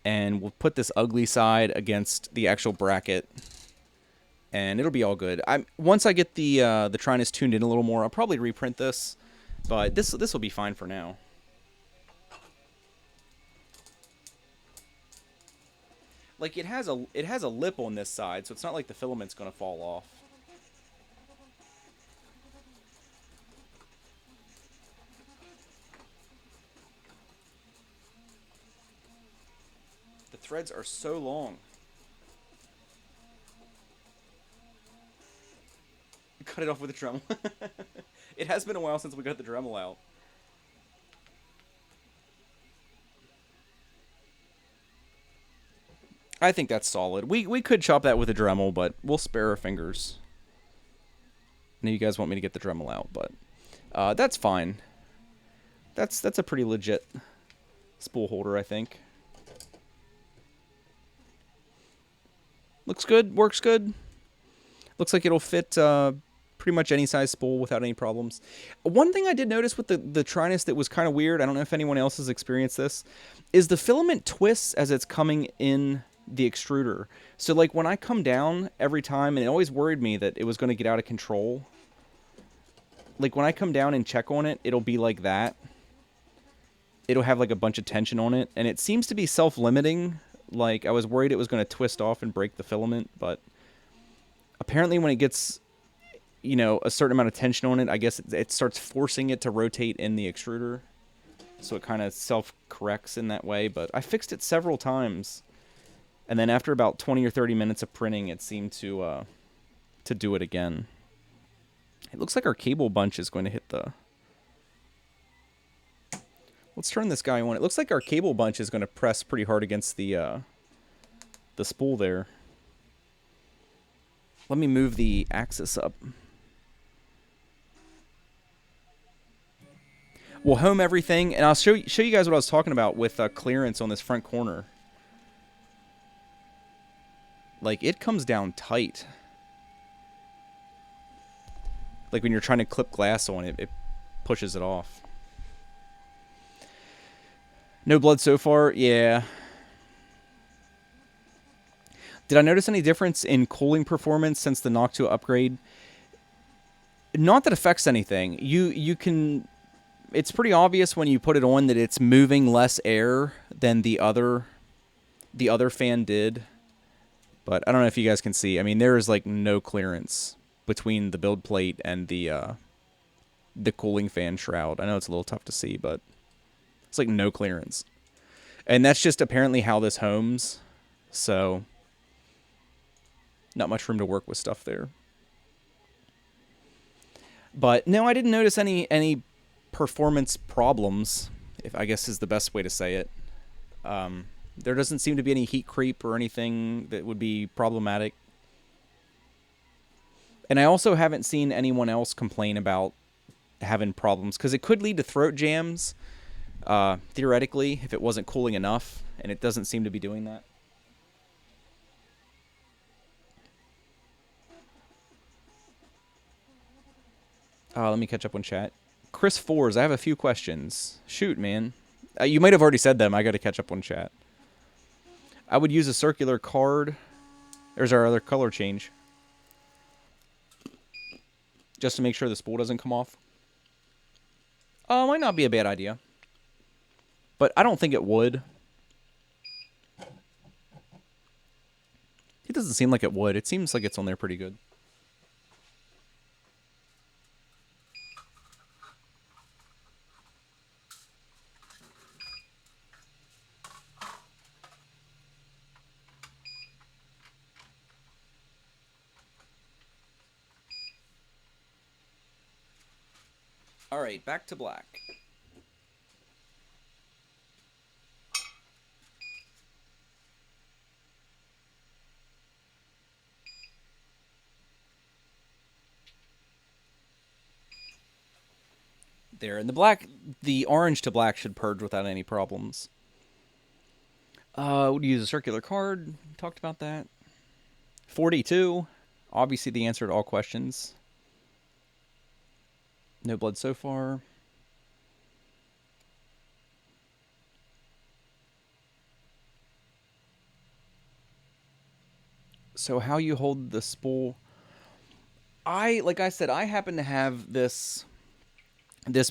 and we'll put this ugly side against the actual bracket, and it'll be all good. Once I get the Trinus tuned in a little more, I'll probably reprint this, but this will be fine for now. Like, it has a lip on this side, so it's not like the filament's gonna fall off. threads are so long. Cut it off with a Dremel. It has been a while since we got the Dremel out. I think that's solid. We could chop that with a Dremel, but we'll spare our fingers. I know you guys want me to get the Dremel out, but that's fine. That's a pretty legit spool holder, I think. Looks good, works good. Looks like it'll fit pretty much any size spool without any problems. One thing I did notice with the Trinus that was kind of weird, I don't know if anyone else has experienced this, is the filament twists as it's coming in the extruder. So like when I come down every time, and it always worried me that it was going to get out of control. Like when I come down and check on it, it'll be like that. It'll have like a bunch of tension on it, and it seems to be self-limiting. Like I was worried it was going to twist off and break the filament, but apparently when it gets, you know, a certain amount of tension on it, I guess it starts forcing it to rotate in the extruder. So it kind of self-corrects in that way, but I fixed it several times. And then after about 20 or 30 minutes of printing, it seemed to do it again. It looks like our cable bunch is going to hit the... Let's turn this guy on. It looks like our cable bunch is going to press pretty hard against the spool there. Let me move the axis up. We'll home everything, and I'll show you guys what I was talking about with clearance on this front corner. Like, it comes down tight. Like, when you're trying to clip glass on it, it pushes it off. No blood so far? Yeah. Did I notice any difference in cooling performance since the Noctua upgrade? Not that affects anything. You can... It's pretty obvious when you put it on that it's moving less air than the other fan did. But I don't know if you guys can see. I mean, there is like no clearance between the build plate and the cooling fan shroud. I know it's a little tough to see, but it's like no clearance. And that's just apparently how this homes. So not much room to work with stuff there. But no, I didn't notice any performance problems, if I guess is the best way to say it. There doesn't seem to be any heat creep or anything that would be problematic. And I also haven't seen anyone else complain about having problems, because it could lead to throat jams, theoretically, if it wasn't cooling enough, and it doesn't seem to be doing that. Let me catch up on chat. Chris Fours, I have a few questions. Shoot, man. You might have already said them. I got to catch up on chat. I would use a circular card. There's our other color change. Just to make sure the spool doesn't come off. Might not be a bad idea. But I don't think it would. It doesn't seem like it would. It seems like it's on there pretty good. All right, back to black. There, and the orange to black should purge without any problems. Would you use a circular card? Talked about that. 42, obviously the answer to all questions. No blood so far. So how you hold the spool? Like I said, I happen to have this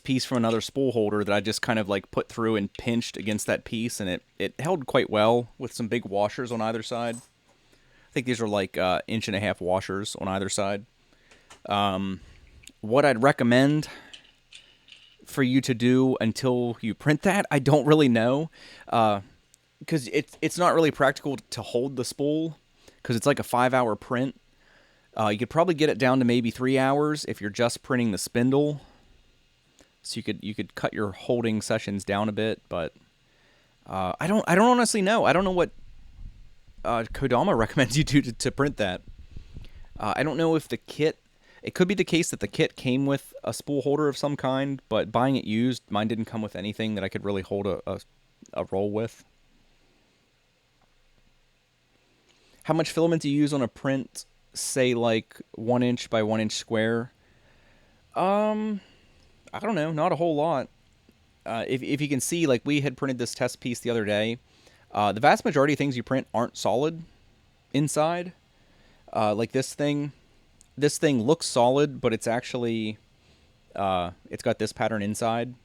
piece from another spool holder that I just kind of like put through and pinched against that piece, and it held quite well with some big washers on either side. I think these are like 1.5 inch washers on either side. What I'd recommend for you to do until you print that, I don't really know. because it's not really practical to hold the spool because it's like a 5-hour print. You could probably get it down to maybe 3 hours if you're just printing the spindle. So you could cut your holding sessions down a bit, but I don't honestly know. I don't know what Kodama recommends you do to print that. I don't know if the kit. It could be the case that the kit came with a spool holder of some kind, but buying it used, mine didn't come with anything that I could really hold a roll with. How much filament do you use on a print, say like 1 inch by 1 inch square? I don't know, not a whole lot. If you can see, like we had printed this test piece the other day, the vast majority of things you print aren't solid inside. Like this thing looks solid, but it's actually, it's got this pattern inside.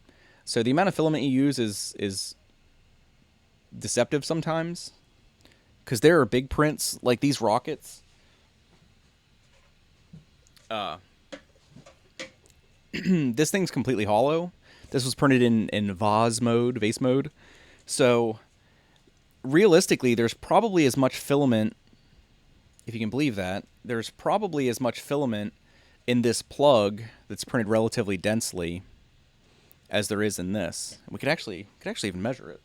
So the amount of filament you use is deceptive sometimes. Because there are big prints, like these rockets. This thing's completely hollow. This was printed in vase mode. So realistically, there's probably as much filament, if you can believe that, there's probably as much filament in this plug that's printed relatively densely as there is in this. We could actually even measure it.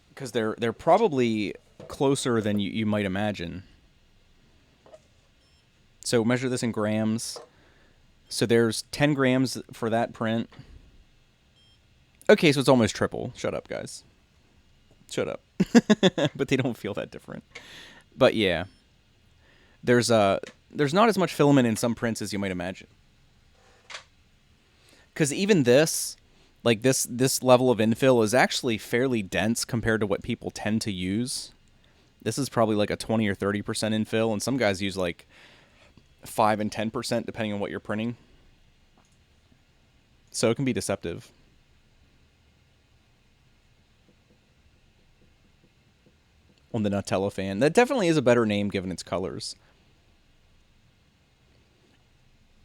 Because they're probably closer than you might imagine. So measure this in grams. So there's 10 grams for that print. Okay, so it's almost triple. Shut up, guys. Shut up. But they don't feel that different. But yeah. There's not as much filament in some prints as you might imagine. Because even this, like this level of infill is actually fairly dense compared to what people tend to use. This is probably like a 20 or 30% infill, and some guys use like 5 and 10% depending on what you're printing. So it can be deceptive. On the Nutella fan. That definitely is a better name given its colors.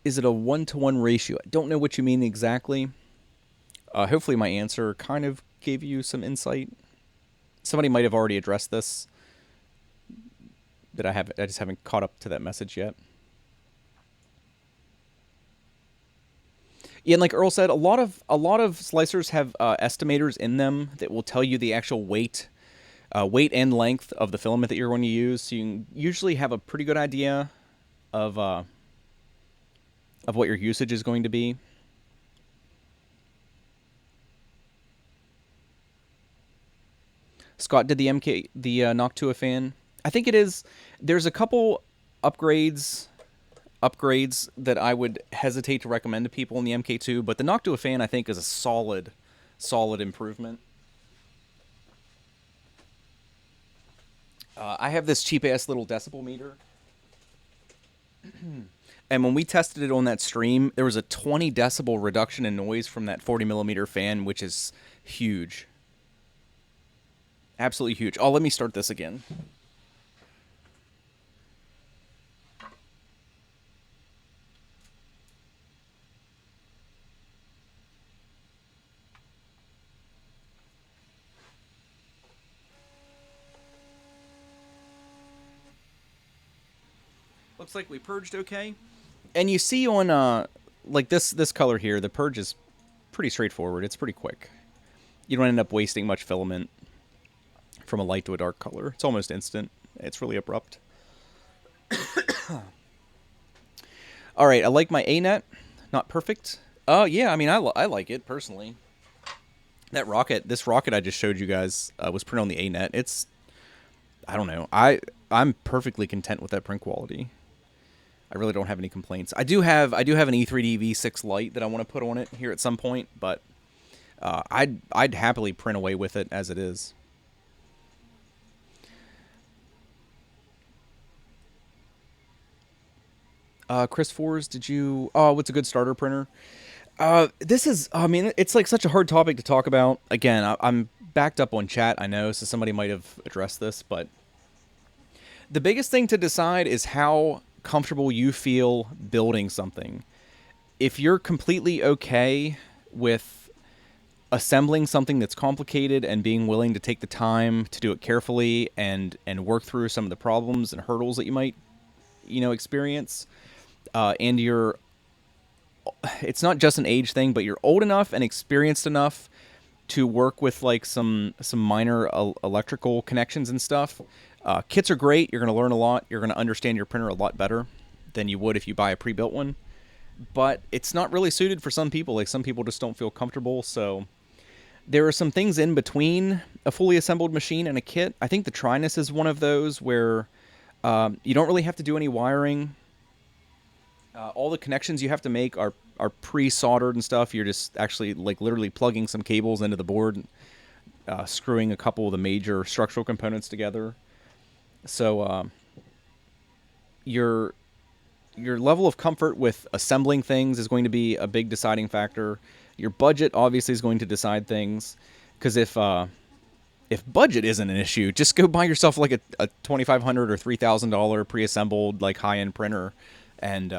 Is it a 1-to-1 ratio? I don't know what you mean exactly. Hopefully my answer kind of gave you some insight. Somebody might have already addressed this. That I just haven't caught up to that message yet. Yeah, and like Earl said, a lot of slicers have estimators in them that will tell you the actual weight and length of the filament that you're going to use. So you can usually have a pretty good idea of what your usage is going to be. Scott did the Noctua fan. I think it is. There's a couple upgrades that I would hesitate to recommend to people in the MK2, but the Noctua fan I think is a solid improvement. I have this cheap ass little decibel meter. And when we tested it on that stream, there was a 20 decibel reduction in noise from that 40 millimeter fan, which is huge. Absolutely huge. Oh, let me start this again. Looks like we purged okay. And you see on like this color here, the purge is pretty straightforward. It's pretty quick. You don't end up wasting much filament from a light to a dark color. It's almost instant. It's really abrupt. All right, I like my A-net. Not perfect. Oh, yeah, I mean, I like it, personally. This rocket I just showed you guys was printed on the A-net. It's, I don't know. I'm perfectly content with that print quality. I really don't have any complaints. I do have an E3D V6 light that I want to put on it here at some point, but I'd happily print away with it as it is. Chris Fors, did you... Oh, what's a good starter printer? This is... I mean, it's like such a hard topic to talk about. Again, I'm backed up on chat, I know, so somebody might have addressed this, but... The biggest thing to decide is how comfortable you feel building something. If you're completely okay with assembling something that's complicated and being willing to take the time to do it carefully and work through some of the problems and hurdles that you might experience, and you're it's not just an age thing, but you're old enough and experienced enough to work with like some minor electrical connections and stuff. Kits are great. You're going to learn a lot. You're going to understand your printer a lot better than you would if you buy a pre-built one. But it's not really suited for some people. Like, some people just don't feel comfortable. So there are some things in between a fully assembled machine and a kit. I think the Trinus is one of those where you don't really have to do any wiring. All the connections you have to make are pre-soldered and stuff. You're just actually like literally plugging some cables into the board, screwing a couple of the major structural components together. So your level of comfort with assembling things is going to be a big deciding factor. Your budget obviously is going to decide things, because if budget isn't an issue, just go buy yourself like a $2,500 or $3,000 pre-assembled like high-end printer, and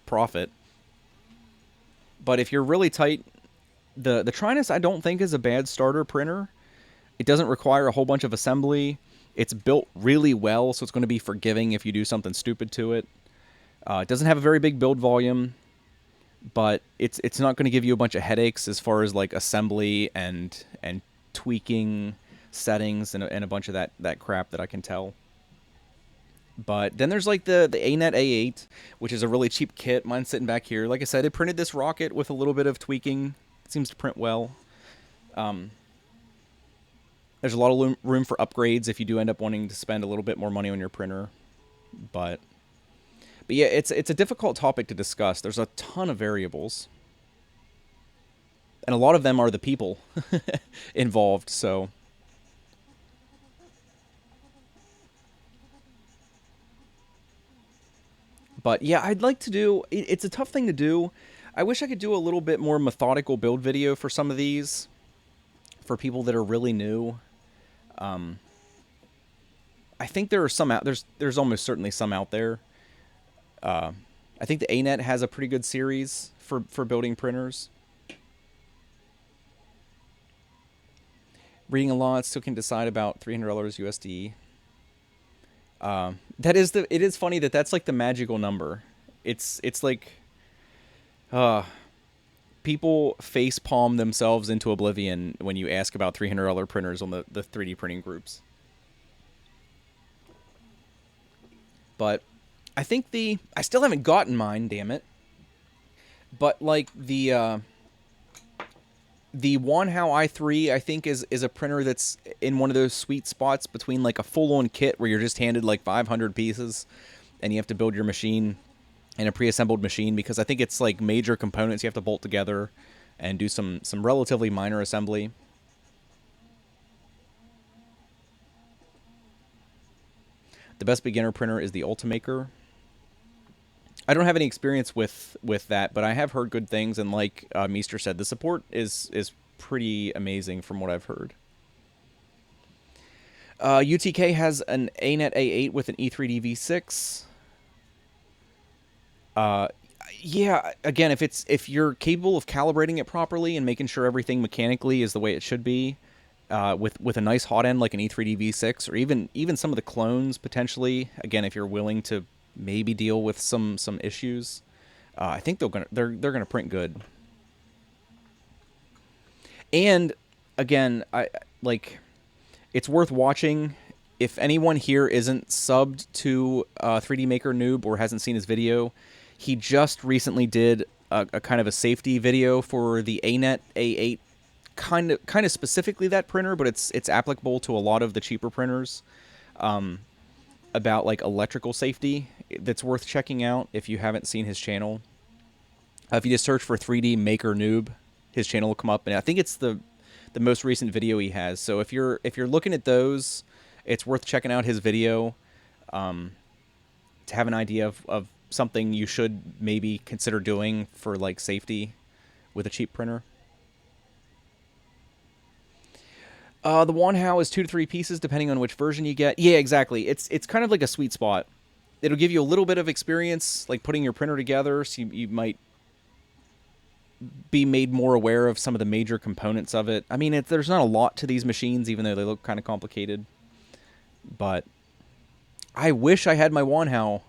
profit. But if you're really tight, the Trinus I don't think is a bad starter printer. It doesn't require a whole bunch of assembly. It's built really well, so it's going to be forgiving if you do something stupid to it. It doesn't have a very big build volume, but it's not going to give you a bunch of headaches as far as like assembly and tweaking settings and a bunch of that crap that I can tell. But then there's like the ANET A8, which is a really cheap kit. Mine's sitting back here. Like I said, it printed this rocket with a little bit of tweaking. It seems to print well. There's a lot of room for upgrades if you do end up wanting to spend a little bit more money on your printer. But yeah, it's a difficult topic to discuss. There's a ton of variables, and a lot of them are the people involved. So. But yeah, I'd like to do... It's a tough thing to do. I wish I could do a little bit more methodical build video for some of these, for people that are really new. I think there are some out... There's almost certainly some out there. I think the ANET has a pretty good series for building printers. Reading a lot, still can decide about $300 USD. It is funny that's like the magical number. It's like, people face palm themselves into oblivion when you ask about $300 printers on the 3D printing groups. But I think I still haven't gotten mine, damn it. But like the Wanhao i3, I think, is a printer that's in one of those sweet spots between like a full-on kit where you're just handed like 500 pieces and you have to build your machine in a pre-assembled machine, because I think it's like major components you have to bolt together and do some relatively minor assembly. The best beginner printer is the Ultimaker. I don't have any experience with that, but I have heard good things, and like Meester said, the support is pretty amazing from what I've heard. UTK has an ANET A8 with an E3D V6. Yeah, again, if you're capable of calibrating it properly and making sure everything mechanically is the way it should be, with a nice hot end like an E3D V6, or even some of the clones potentially. Again, if you're willing to maybe deal with some issues, I think they're gonna print good. And again, it's worth watching. If anyone here isn't subbed to 3D Maker Noob or hasn't seen his video, he just recently did a kind of a safety video for the ANET A8, kind of specifically that printer, but it's applicable to a lot of the cheaper printers, about like electrical safety. That's worth checking out if you haven't seen his channel. If you just search for 3D Maker Noob, his channel will come up, and I think it's the most recent video he has. So if you're looking at those, it's worth checking out his video, to have an idea of something you should maybe consider doing for like safety with a cheap printer. The Wanhao is 2 to 3 pieces depending on which version you get. Yeah, exactly. It's kind of like a sweet spot. It'll give you a little bit of experience, like putting your printer together, so you might be made more aware of some of the major components of it. I mean, there's not a lot to these machines, even though they look kind of complicated. But I wish I had my Wanhao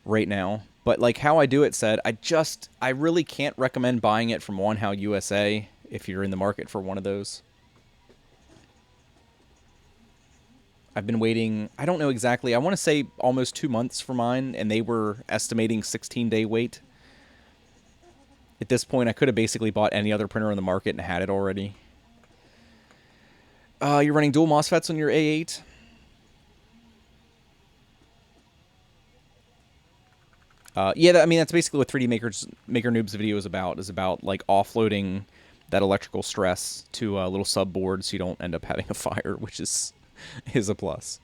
right now. But like how I do it said, I really can't recommend buying it from Wanhao USA if you're in the market for one of those. I've been waiting, I don't know exactly, I want to say almost 2 months for mine, and they were estimating 16-day wait. At this point, I could have basically bought any other printer on the market and had it already. You're running dual MOSFETs on your A8? Yeah, I mean, that's basically what 3D Maker Noob's video is about like offloading that electrical stress to a little subboard so you don't end up having a fire, which is a plus.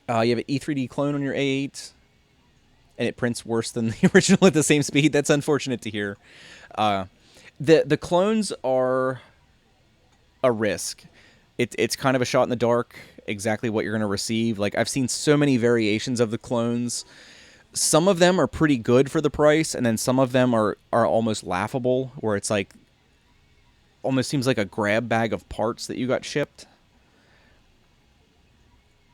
You have an E3D clone on your A8, and it prints worse than the original at the same speed. That's unfortunate to hear. The clones are a risk. It's kind of a shot in the dark exactly what you're going to receive. Like, I've seen so many variations of the clones. Some of them are pretty good for the price, and then some of them are almost laughable, where it's like almost seems like a grab bag of parts that you got shipped.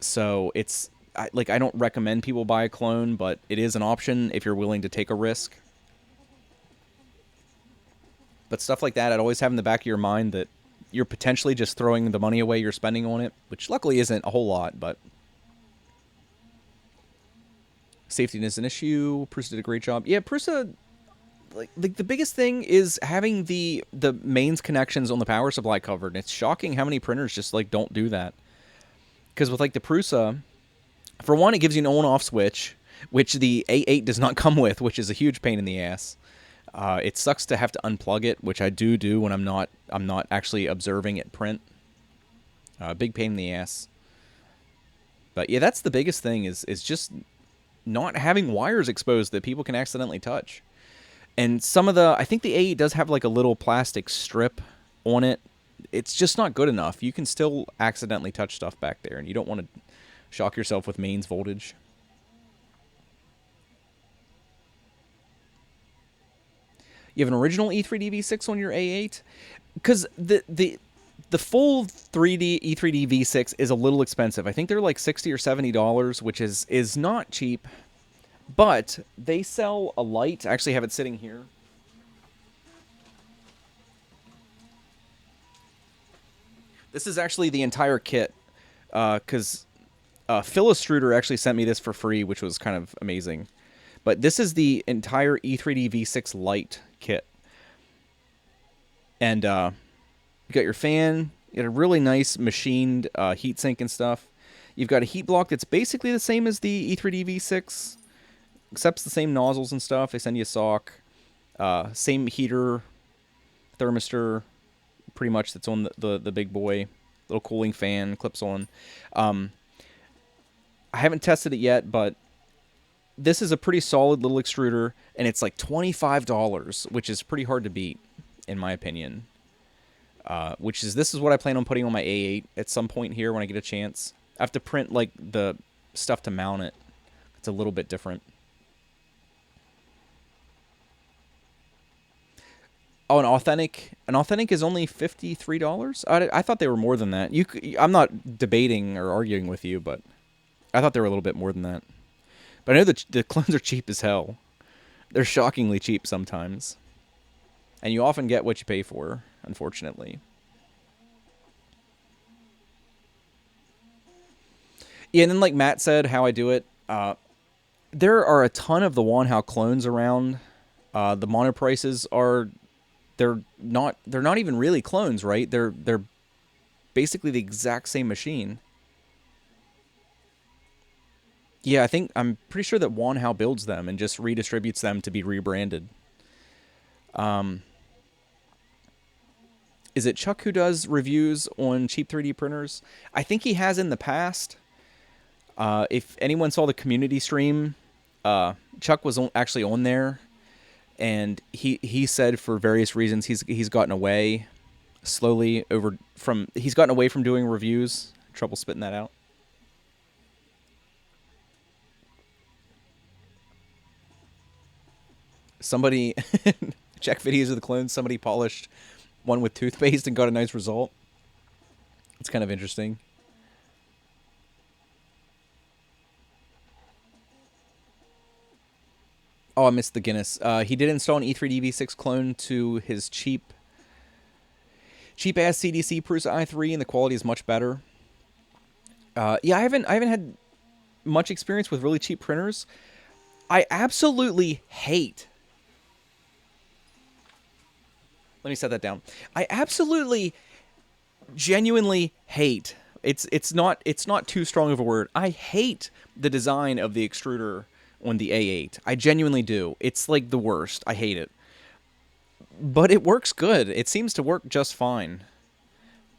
So it's I don't recommend people buy a clone, but it is an option if you're willing to take a risk. But stuff like that, I'd always have in the back of your mind that you're potentially just throwing the money away you're spending on it, which luckily isn't a whole lot, but safety is an issue. Prusa did a great job. Yeah, Prusa, like the biggest thing is having the mains connections on the power supply covered. And it's shocking how many printers just like don't do that. Because with like the Prusa, for one, it gives you an on-off switch, which the A8 does not come with, which is a huge pain in the ass. It sucks to have to unplug it, which I do when I'm not actually observing it print. Big pain in the ass. But yeah, that's the biggest thing is just not having wires exposed that people can accidentally touch. And some of I think the A8 does have like a little plastic strip on it. It's just not good enough. You can still accidentally touch stuff back there, and you don't want to shock yourself with mains voltage. You have an original E3D V6 on your A8? Because the full 3D E3D V6 is a little expensive. I think they're like $60 or $70, which is not cheap. But they sell a light. I actually have it sitting here. This is actually the entire kit. Because Philistruder actually sent me this for free, which was kind of amazing. But this is the entire E3D V6 light kit. And you got your fan. You got a really nice machined heatsink and stuff. You've got a heat block that's basically the same as the E3D V6, except the same nozzles and stuff. They send you a sock. Same heater, thermistor, pretty much that's on the big boy. Little cooling fan, clips on. I haven't tested it yet, but this is a pretty solid little extruder, and it's like $25, which is pretty hard to beat, in my opinion. This is what I plan on putting on my A8 at some point here when I get a chance. I have to print like the stuff to mount it. It's a little bit different. Oh, an authentic is only $53. I thought they were more than that. I'm not debating or arguing with you, but I thought they were a little bit more than that. But I know the clones are cheap as hell. They're shockingly cheap sometimes. And you often get what you pay for, unfortunately. Yeah, and then like Matt said, how I do it, there are a ton of the Wanhao clones around. The mono prices are they're not even really clones, right? They're basically the exact same machine. Yeah, I'm pretty sure that Wanhao builds them and just redistributes them to be rebranded. Is it Chuck who does reviews on cheap 3D printers? I think he has in the past. If anyone saw the community stream, Chuck was actually on there, and he said for various reasons he's gotten away slowly he's gotten away from doing reviews. Trouble spitting that out. Somebody check videos of the clones. Somebody polished one with toothpaste and got a nice result. It's kind of interesting. Oh, I missed the Guinness. He did install an E3DV6 clone to his cheap ass CDC Prusa i3, and the quality is much better. Yeah, I haven't had much experience with really cheap printers. I absolutely hate. Let me set that down. I absolutely, genuinely hate. It's not too strong of a word. I hate the design of the extruder on the A8. I genuinely do. It's like the worst. I hate it. But it works good. It seems to work just fine.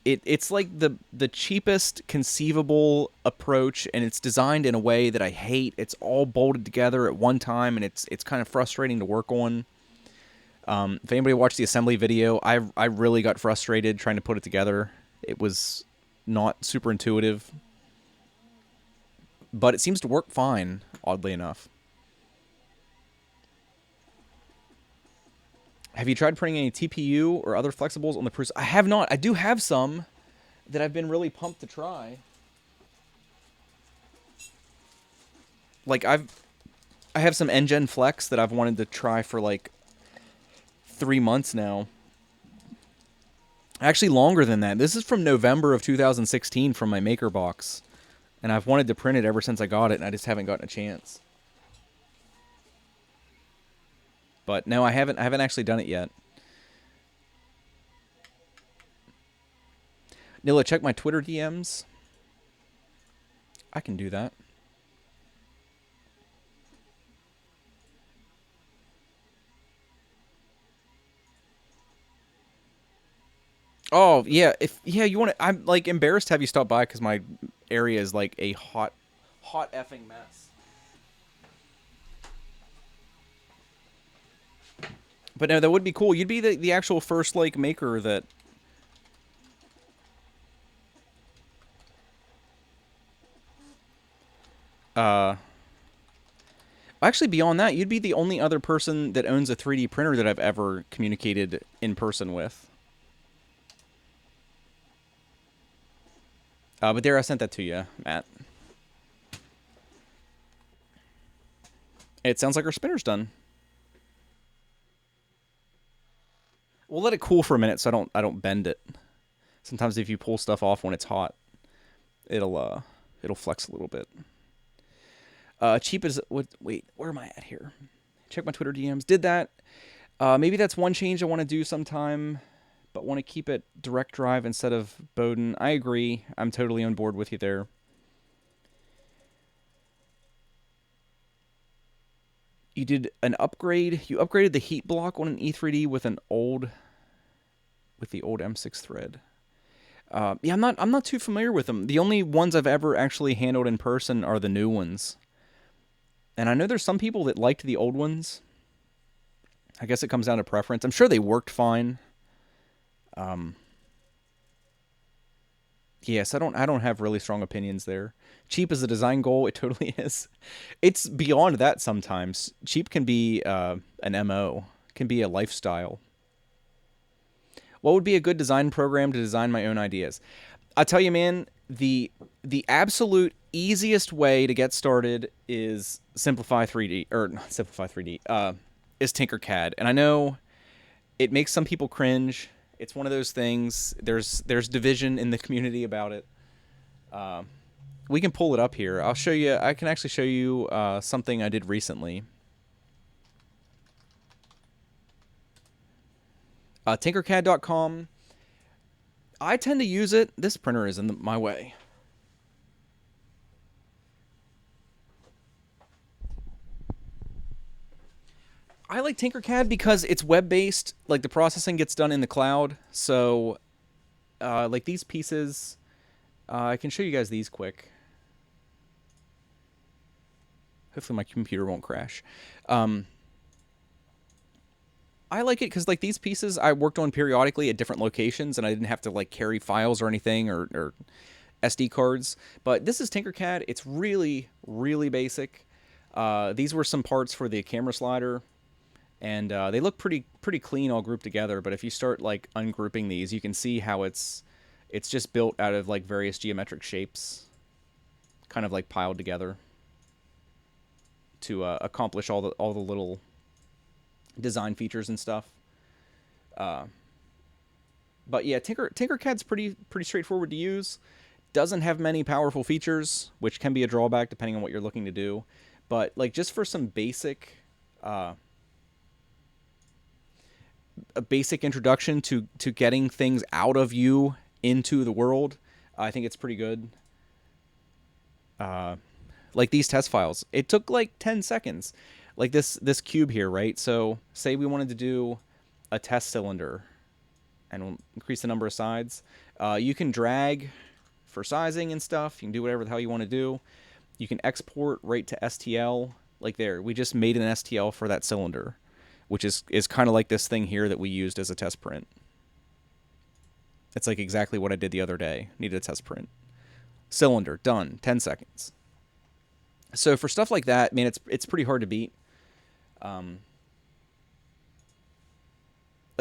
It's like the cheapest conceivable approach, and it's designed in a way that I hate. It's all bolted together at one time, and it's kind of frustrating to work on. If anybody watched the assembly video, I really got frustrated trying to put it together. It was not super intuitive, but it seems to work fine, oddly enough. Have you tried printing any TPU or other flexibles on the Prusa? I have not. I do have some that I've been really pumped to try. Like I have some Engine Flex that I've wanted to try for like 3 months now. Actually, longer than that. This is from November of 2016 from my maker box, and I've wanted to print it ever since I got it, and I just haven't gotten a chance. But no, I haven't actually done it yet. Nilla, check my Twitter DMs. I can do that. Oh, yeah, you want to, I'm like embarrassed to have you stop by because my area is like a hot effing mess. But no, that would be cool. You'd be the actual first like maker that actually, beyond that, you'd be the only other person that owns a 3D printer that I've ever communicated in person with. But there, I sent that to you, Matt. It sounds like our spinner's done. We'll let it cool for a minute so I don't bend it. Sometimes if you pull stuff off when it's hot, it'll flex a little bit. Cheap as what? Wait, where am I at here? Check my Twitter DMs. Did that. Maybe that's one change I want to do sometime, but want to keep it direct drive instead of Bowden. I agree. I'm totally on board with you there. You did an upgrade. You upgraded the heat block on an E3D with the old M6 thread. Yeah, I'm not too familiar with them. The only ones I've ever actually handled in person are the new ones. And I know there's some people that liked the old ones. I guess it comes down to preference. I'm sure they worked fine. Yes, I don't have really strong opinions there. Cheap is a design goal. It totally is. It's beyond that sometimes. Cheap can be an MO. Can be a lifestyle. What would be a good design program to design my own ideas? I'll tell you, man, the absolute easiest way to get started is Simplify 3D, or not Simplify 3D, is Tinkercad. And I know it makes some people cringe. It's one of those things. There's division in the community about it. We can pull it up here. I'll show you. I can actually show you something I did recently. Tinkercad.com. I tend to use it. This printer is in my way. I like Tinkercad because it's web-based. Like, the processing gets done in the cloud. So, like, these pieces... I can show you guys these quick. Hopefully my computer won't crash. I like it because, like, these pieces I worked on periodically at different locations, and I didn't have to, like, carry files or anything or SD cards. But this is Tinkercad. It's really, really basic. These were some parts for the camera slider. and they look pretty clean all grouped together. But if you start like ungrouping these, you can see how it's just built out of like various geometric shapes, kind of like piled together to accomplish all the little design features and stuff. Uh, but yeah, Tinkercad's pretty straightforward to use. Doesn't have many powerful features, which can be a drawback depending on what you're looking to do. But like just for some uh, a basic introduction to getting things out of you into the world, I think it's pretty good. Uh, like these test files, it took like 10 seconds. Like this cube here, right? So say we wanted to do a test cylinder and we'll increase the number of sides. You can drag for sizing and stuff. You can do whatever the hell you want to do. You can export right to STL. Like there, we just made an STL for that cylinder, which is kind of like this thing here that we used as a test print. It's like exactly what I did the other day. Needed a test print. Cylinder, done, 10 seconds. So for stuff like that, I mean, it's pretty hard to beat. Like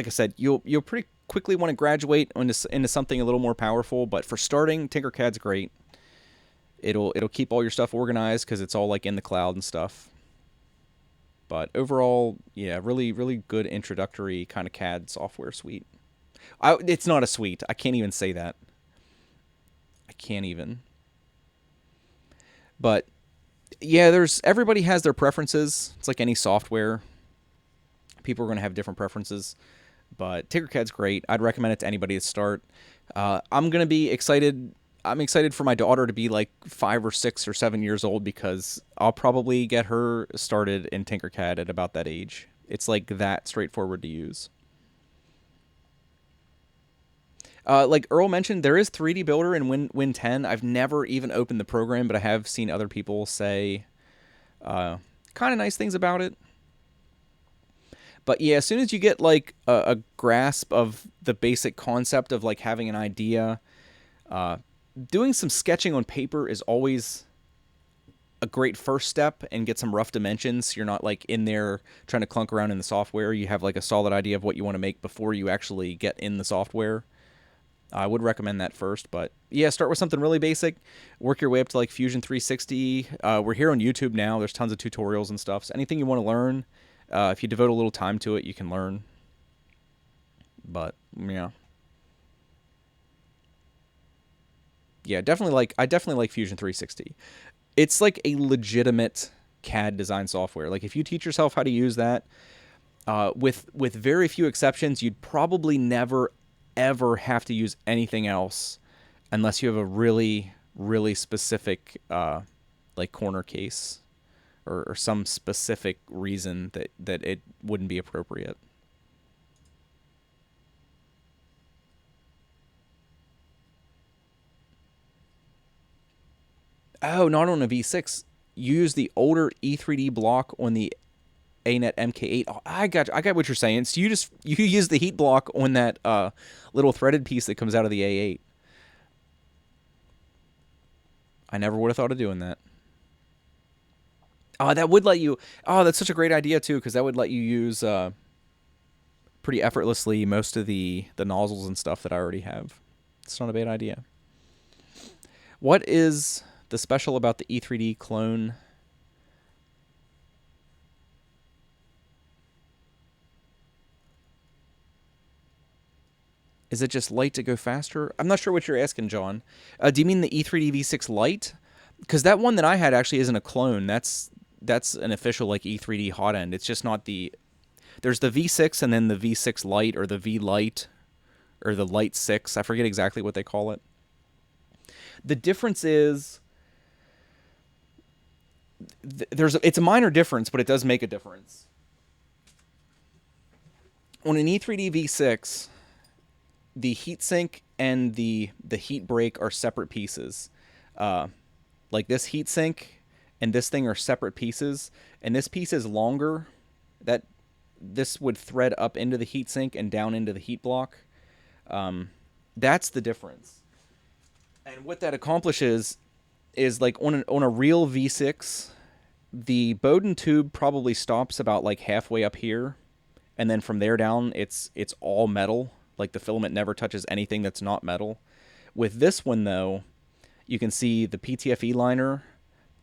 I said, you'll pretty quickly want to graduate into something a little more powerful. But for starting, Tinkercad's great. It'll keep all your stuff organized because it's all like in the cloud and stuff. But overall, yeah, really good introductory kind of CAD software suite. It's not a suite. I can't even say that. I can't even. But yeah, everybody has their preferences. It's like any software. People are going to have different preferences. But Tinkercad's great. I'd recommend it to anybody to start. I'm going to be excited. I'm excited for my daughter to be like 5 or 6 or 7 years old because I'll probably get her started in Tinkercad at about that age. It's like that straightforward to use. Like Earl mentioned, there is 3D Builder in Win 10. I've never even opened the program, but I have seen other people say kind of nice things about it. But yeah, as soon as you get like a grasp of the basic concept of like having an idea, doing some sketching on paper is always a great first step and get some rough dimensions. You're not like in there trying to clunk around in the software. You have like a solid idea of what you want to make before you actually get in the software. I would recommend that first, but yeah, start with something really basic. Work your way up to like Fusion 360. We're here on YouTube now. There's tons of tutorials and stuff. So anything you want to learn, if you devote a little time to it, you can learn. But yeah, I definitely like Fusion 360. It's like a legitimate CAD design software. Like if you teach yourself how to use that, with very few exceptions, you'd probably never ever have to use anything else unless you have a really specific like corner case or some specific reason that it wouldn't be appropriate. Oh, not on a V6. You use the older E3D block on the ANET MK8. Oh, I got what you're saying. So you use the heat block on that little threaded piece that comes out of the A8. I never would have thought of doing that. Oh, that would let you. Oh, that's such a great idea too, because that would let you use pretty effortlessly most of the nozzles and stuff that I already have. It's not a bad idea. What is the special about the E3D clone? Is it just light to go faster? I'm not sure what you're asking, John. Do you mean the E3D V6 Lite? Because that one that I had actually isn't a clone. That's an official like E3D hot end. It's just not the. There's the V6 and then the V6 Lite or the V Lite or the Lite 6. I forget exactly what they call it. The difference is it's a minor difference, but it does make a difference. On an E3D V6, the heatsink and the heat break are separate pieces. Like this heatsink and this thing are separate pieces, and this piece is longer. That this would thread up into the heatsink and down into the heat block. That's the difference. And what that accomplishes is like on a real V6, the Bowden tube probably stops about like halfway up here, and then from there down, it's all metal. Like the filament never touches anything that's not metal. With this one though, you can see the PTFE liner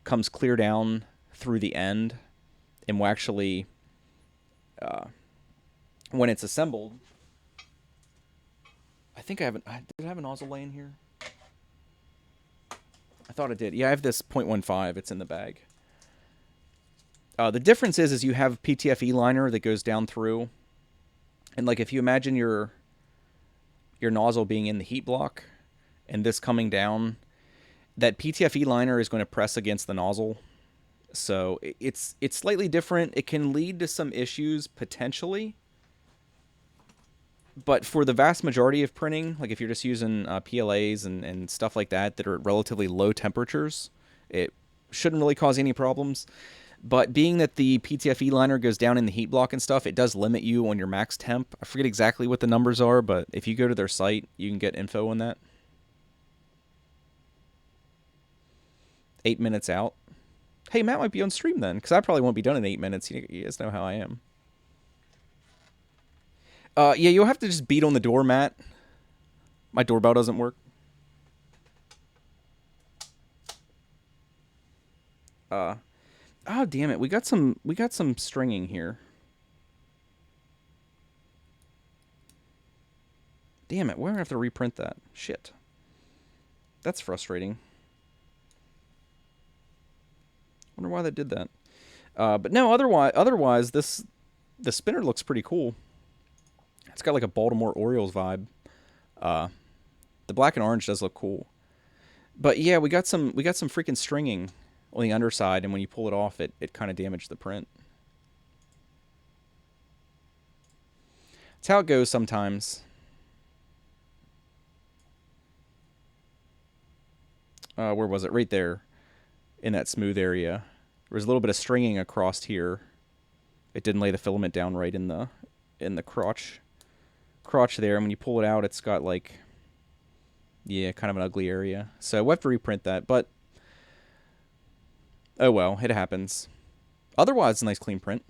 comes clear down through the end, and will actually, when it's assembled, I think I haven't. Did I have a nozzle laying here? I thought I did. Yeah, I have this .15. It's in the bag. The difference is you have PTFE liner that goes down through, and like if you imagine your nozzle being in the heat block, and this coming down, that PTFE liner is going to press against the nozzle. So it's slightly different. It can lead to some issues potentially, but for the vast majority of printing, like if you're just using PLAs and stuff like that that are at relatively low temperatures, it shouldn't really cause any problems. But being that the PTFE liner goes down in the heat block and stuff, it does limit you on your max temp. I forget exactly what the numbers are, but if you go to their site, you can get info on that. 8 minutes out. Hey, Matt might be on stream then, because I probably won't be done in 8 minutes. You guys know how I am. Yeah, you'll have to just beat on the door, Matt. My doorbell doesn't work. Oh damn it, we got some stringing here. Damn it, we're gonna have to reprint that. Shit. That's frustrating. Wonder why they did that. But no, otherwise the spinner looks pretty cool. It's got like a Baltimore Orioles vibe. The black and orange does look cool. But yeah, we got some freaking stringing on the underside, and when you pull it off, it kind of damaged the print. It's how it goes sometimes. Where was it? Right there, in that smooth area. There was a little bit of stringing across here. It didn't lay the filament down right in the crotch there, and when you pull it out, it's got like, yeah, kind of an ugly area. So we'll have to reprint that, but oh well, it happens. Otherwise, nice clean print.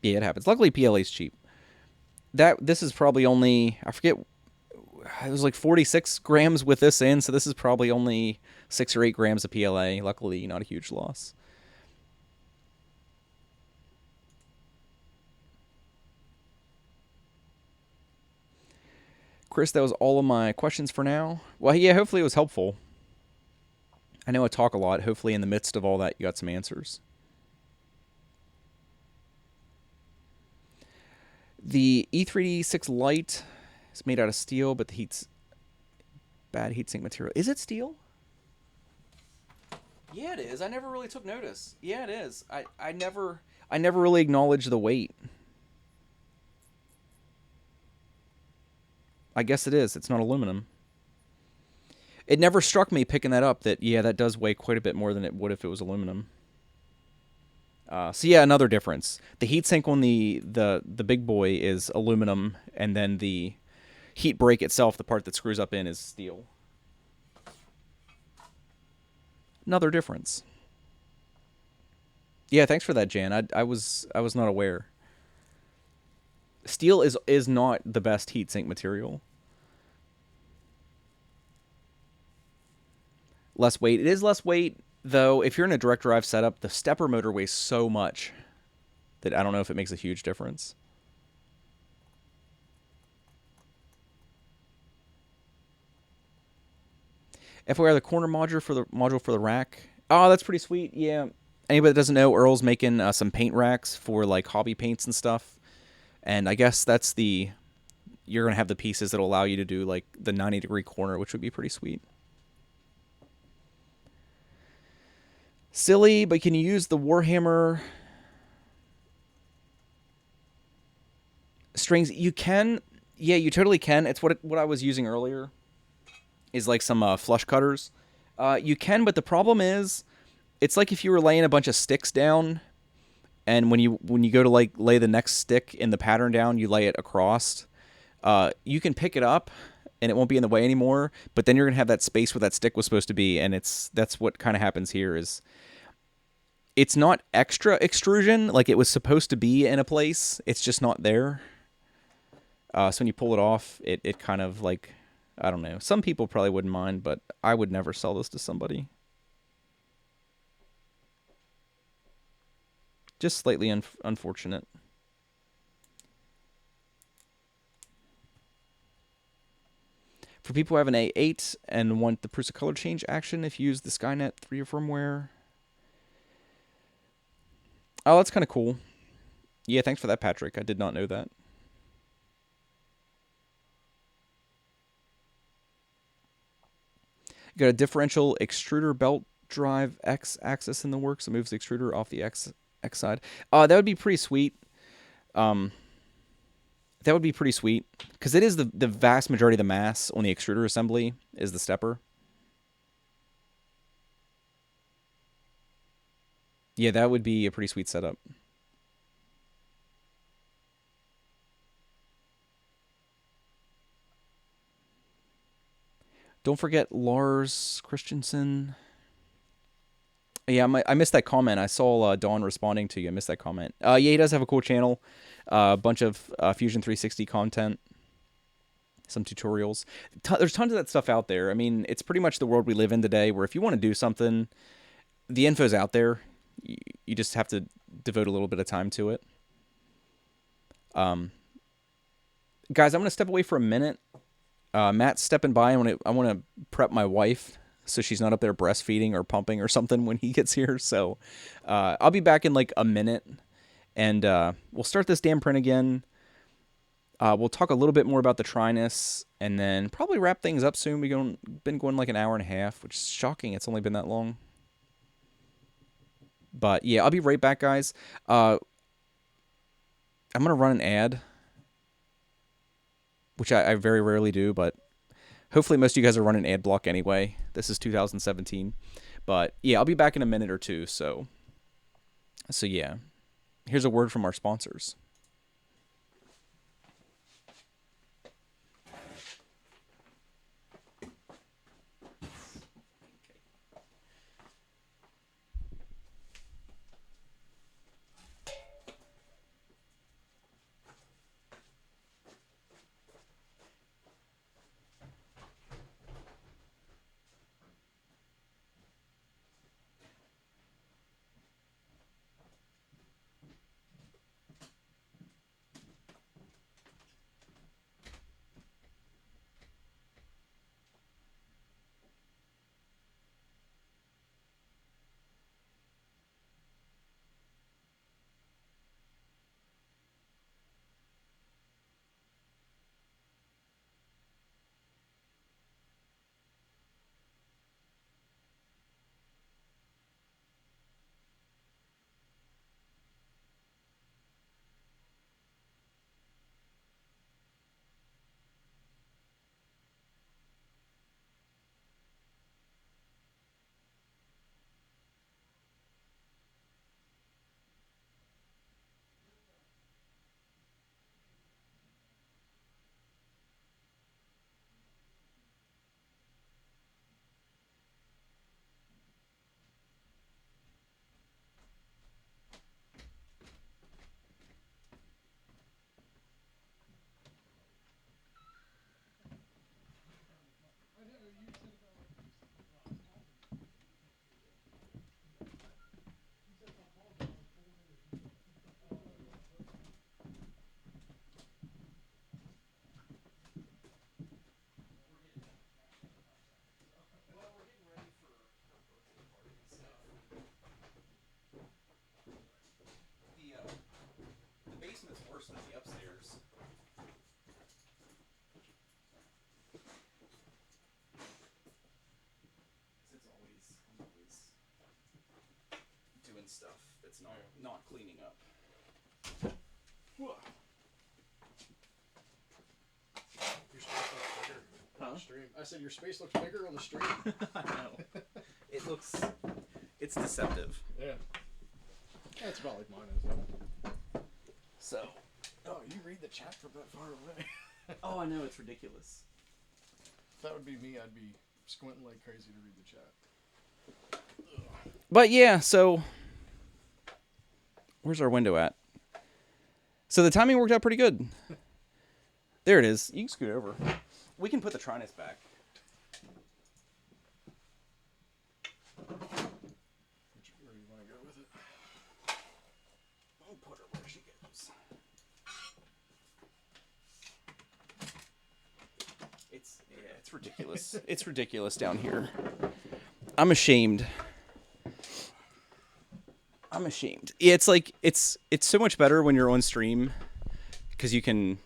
Yeah, it happens. Luckily, PLA's cheap. This is probably only, I forget, it was like 46 grams with this in, so this is probably only 6 or 8 grams of PLA. Luckily, not a huge loss. Chris, that was all of my questions for now. Well, yeah, hopefully it was helpful. I know I talk a lot. Hopefully in the midst of all that, you got some answers. The E3D6 Lite is made out of steel, but the heat's bad heatsink material. Is it steel? Yeah, it is. I never really took notice. Yeah, it is. I never really acknowledged the weight. I guess it is. It's not aluminum. It never struck me picking that up that, yeah, that does weigh quite a bit more than it would if it was aluminum. So yeah, another difference. The heatsink on the big boy is aluminum, and then the heat break itself, the part that screws up in, is steel. Another difference. Yeah, thanks for that, Jan. I was not aware. Steel is not the best heatsink material. Less weight. It is less weight, though. If you're in a direct drive setup, the stepper motor weighs so much that I don't know if it makes a huge difference. FYI, the corner module for the rack. Oh, that's pretty sweet. Yeah. Anybody that doesn't know, Earl's making some paint racks for like hobby paints and stuff. And I guess that's you're going to have the pieces that will allow you to do like the 90-degree corner, which would be pretty sweet. Silly, but can you use the Warhammer strings? You can. Yeah, you totally can. It's what I was using earlier is like some flush cutters. You can, but the problem is it's like if you were laying a bunch of sticks down, and when you go to like lay the next stick in the pattern down, you lay it across. You can pick it up and it won't be in the way anymore, but then you're going to have that space where that stick was supposed to be, and that's what kind of happens here is it's not extra extrusion. Like it was supposed to be in a place. It's just not there. So when you pull it off, it kind of like, I don't know. Some people probably wouldn't mind, but I would never sell this to somebody. Just slightly unfortunate. For people who have an A8 and want the Prusa color change action, if you use the Skynet 3 firmware. Oh, that's kind of cool. Yeah, thanks for that, Patrick. I did not know that. You got a differential extruder belt drive X axis in the works. It moves the extruder off the X side. That would be pretty sweet. That would be pretty sweet because it is the vast majority of the mass on the extruder assembly is the stepper. Yeah, that would be a pretty sweet setup. Don't forget Lars Christensen. Yeah, I missed that comment. I saw Dawn responding to you. I missed that comment. Yeah, he does have a cool channel. A bunch of Fusion 360 content. Some tutorials. There's tons of that stuff out there. I mean, it's pretty much the world we live in today where if you want to do something, the info's out there. You just have to devote a little bit of time to it. Guys, I'm going to step away for a minute. Matt's stepping by. I want to prep my wife so she's not up there breastfeeding or pumping or something when he gets here. So I'll be back in like a minute, and we'll start this damn print again. We'll talk a little bit more about the Trinus, and then probably wrap things up soon. We've been going like an hour and a half, which is shocking. It's only been that long. But yeah, I'll be right back, guys. I'm going to run an ad, which I very rarely do, but hopefully most of you guys are running ad block anyway. This is 2017. But yeah, I'll be back in a minute or two. So yeah, here's a word from our sponsors. The basement's worse than the upstairs. It's always doing stuff that's not cleaning up. Your space looks bigger on the stream. I said your space looks bigger on the stream. I know. It's deceptive. Yeah. That's about like mine is. So. Oh, you read the chat from that far away. Oh, I know, it's ridiculous. If that would be me, I'd be squinting like crazy to read the chat. But yeah, so Where's our window at? So the timing worked out pretty good. There it is. You can scoot over. We can put the Trinus back. Where do you want to go with it? I'll put her where she goes. It's ridiculous. It's ridiculous down here. I'm ashamed. Yeah, it's like it's so much better when you're on stream because you can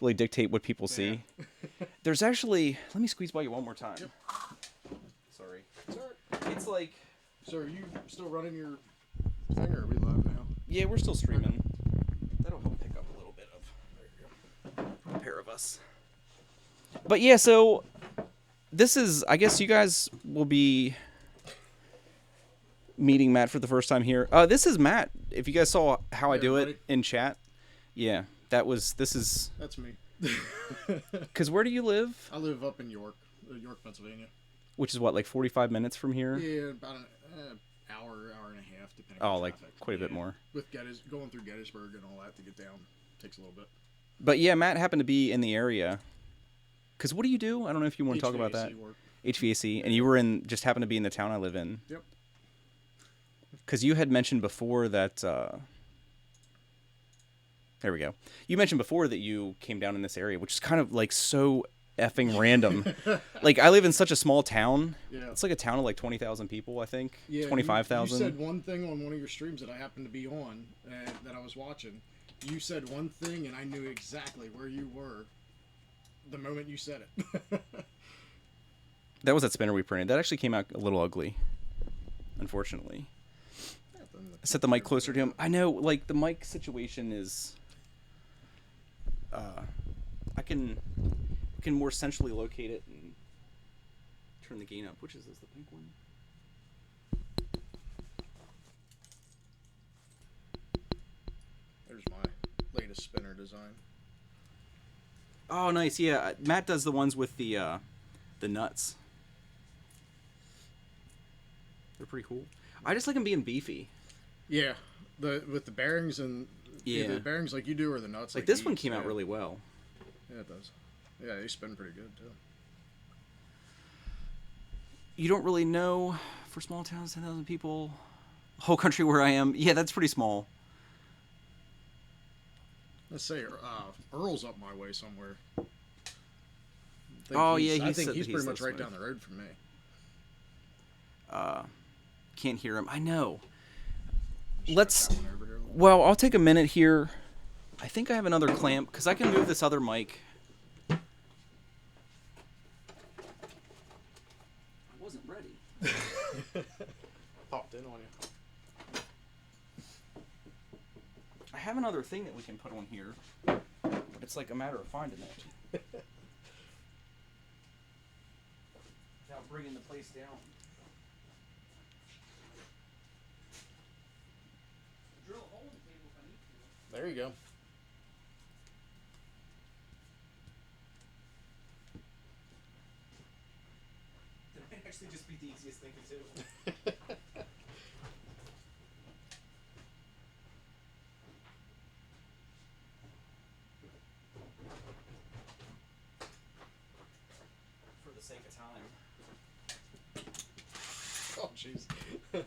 really dictate what people see. There's actually, let me squeeze by you one more time. Yep. Sorry. It's alright. It's like, So are you still running your thing, or are we live now? yeah, we're still streaming. That'll help pick up a little bit of a pair of us. But yeah, so this is, I guess you guys will be meeting Matt for the first time here. This is Matt. If you guys saw how I do it in chat, yeah, this is. That's me. Because where do you live? I live up in York, Pennsylvania. Which is what, like 45 minutes from here? Yeah, about an hour and a half, depending Oh, on like traffic. quite a bit more. With going through Gettysburg and all that to get down takes a little bit. But yeah, Matt happened to be in the area. Because what do you do? I don't know if you want to talk about that. Work. HVAC. And you just happened to be in the town I live in. Yep. Because you had mentioned before that... there we go. You mentioned before that you came down in this area, which is kind of like so effing random. Like, I live in such a small town. Yeah. It's like a town of like 20,000 people, I think. Yeah, 25,000. You said one thing on one of your streams that I happened to be on, that I was watching. You said one thing, and I knew exactly where you were the moment you said it. That was that spinner we printed. That actually came out a little ugly, unfortunately. Set the mic closer to him. I know, like, the mic situation is... I can more centrally locate it and turn the gain up. Which is this, the pink one? There's my latest spinner design. Oh, nice. Yeah, Matt does the ones with the nuts. They're pretty cool. I just like them being beefy. Yeah, with the bearings and yeah, the bearings like you do, or the nuts. Like this one came out really well. Yeah, it does. Yeah, they spin pretty good too. You don't really know for small towns, 10,000 people, whole country where I am. Yeah, that's pretty small. Let's say Earl's up my way somewhere. I think he's pretty much right down the road from me. Can't hear him. I know. Well, I'll take a minute here. I think I have another clamp because I can move this other mic. I wasn't ready. Popped in on you. I have another thing that we can put on here, but it's like a matter of finding it. Without bringing the place down. Drill a hole in the table if I need to. There you go. That might actually just be the easiest thing to do. For the sake of time. Oh, jeez. What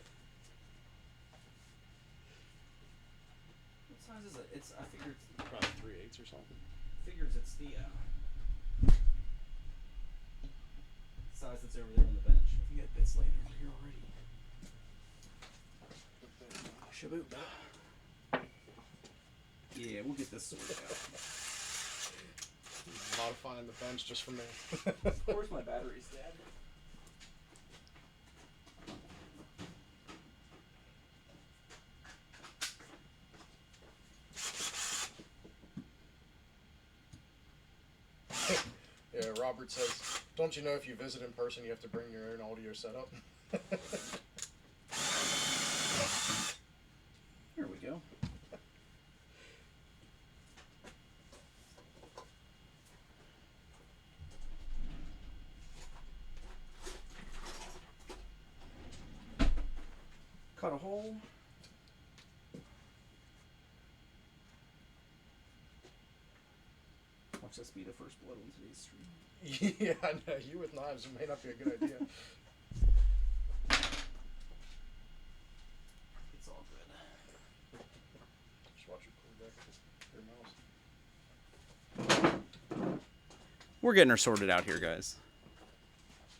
size is it? I figured it's Probably 3/8 or something. figures it's the size that's over there on the bench. We got bits laying over here already. Shaboot. Yeah, we'll get this sorted out. Modifying the bench just for me. Of course my battery's dead. Yeah, Robert says, don't you know if you visit in person you have to bring your own audio setup? Here we go. Cut a hole. watch this be the first blood on today's stream. Yeah, I know. You with knives, it may not be a good idea. It's all good. Just watch your mouse. We're getting her sorted out here, guys.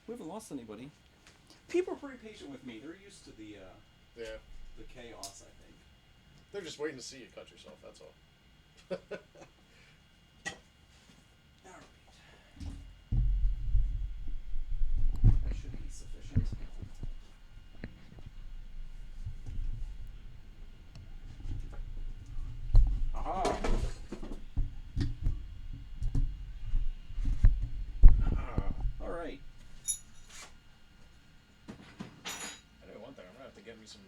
We haven't lost anybody. People are pretty patient with me. They're used to the chaos, I think. They're just waiting to see you cut yourself, that's all. Alright. That should be sufficient. Aha! Alright. I know one thing, I'm gonna have to get me some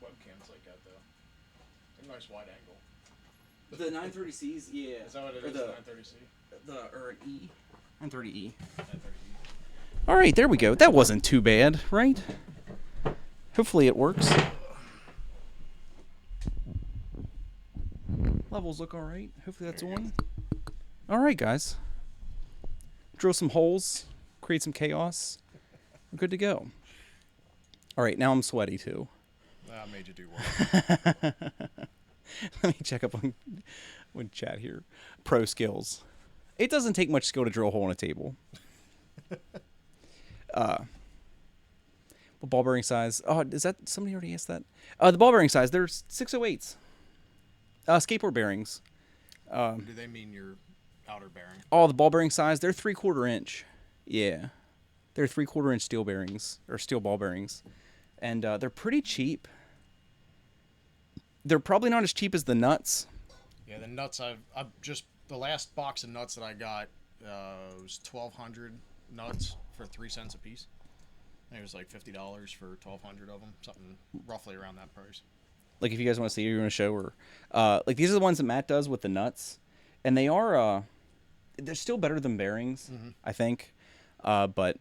webcams like that, though. A nice wide angle. The 930Cs, yeah. Is that what it or is, the 930C? or an E. 930E. 930E. Alright, there we go. That wasn't too bad, right? Hopefully it works. Levels look alright. Hopefully that's on. Alright, guys. Drill some holes. Create some chaos. We're good to go. Alright, now I'm sweaty too. I made you do work. Let me check up on chat here. Pro skills. It doesn't take much skill to drill a hole in a table. What ball bearing size? Oh, is that somebody already asked that? The ball bearing size. There's 608s. Skateboard bearings. Do they mean your outer bearing? Oh, the ball bearing size. They're 3/4 inch. Yeah, they're 3/4 inch steel bearings or steel ball bearings, and they're pretty cheap. They're probably not as cheap as the nuts. Yeah, the nuts I've just the last box of nuts that I got was 1,200 nuts for 3 cents a piece. I think it was like $50 for 1,200 of them, something roughly around that price. Like if you guys want to see, you're going to show her. Like these are the ones that Matt does with the nuts, and they are they're still better than bearings, I think. But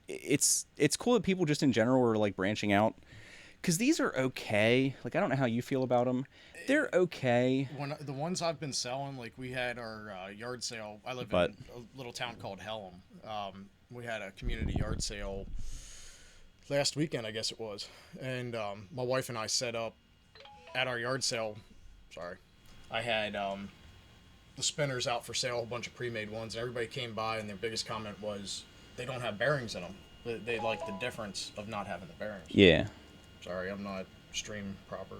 it's cool that people just in general are like branching out. Because these are okay. Like, I don't know how you feel about them. They're okay. When the ones I've been selling, like we had our yard sale. I live in a little town called Helm. We had a community yard sale last weekend, I guess it was. And my wife and I set up at our yard sale. Sorry. I had the spinners out for sale, a bunch of pre-made ones. And everybody came by, and their biggest comment was they don't have bearings in them. They like the difference of not having the bearings. Yeah. Sorry, I'm not stream proper.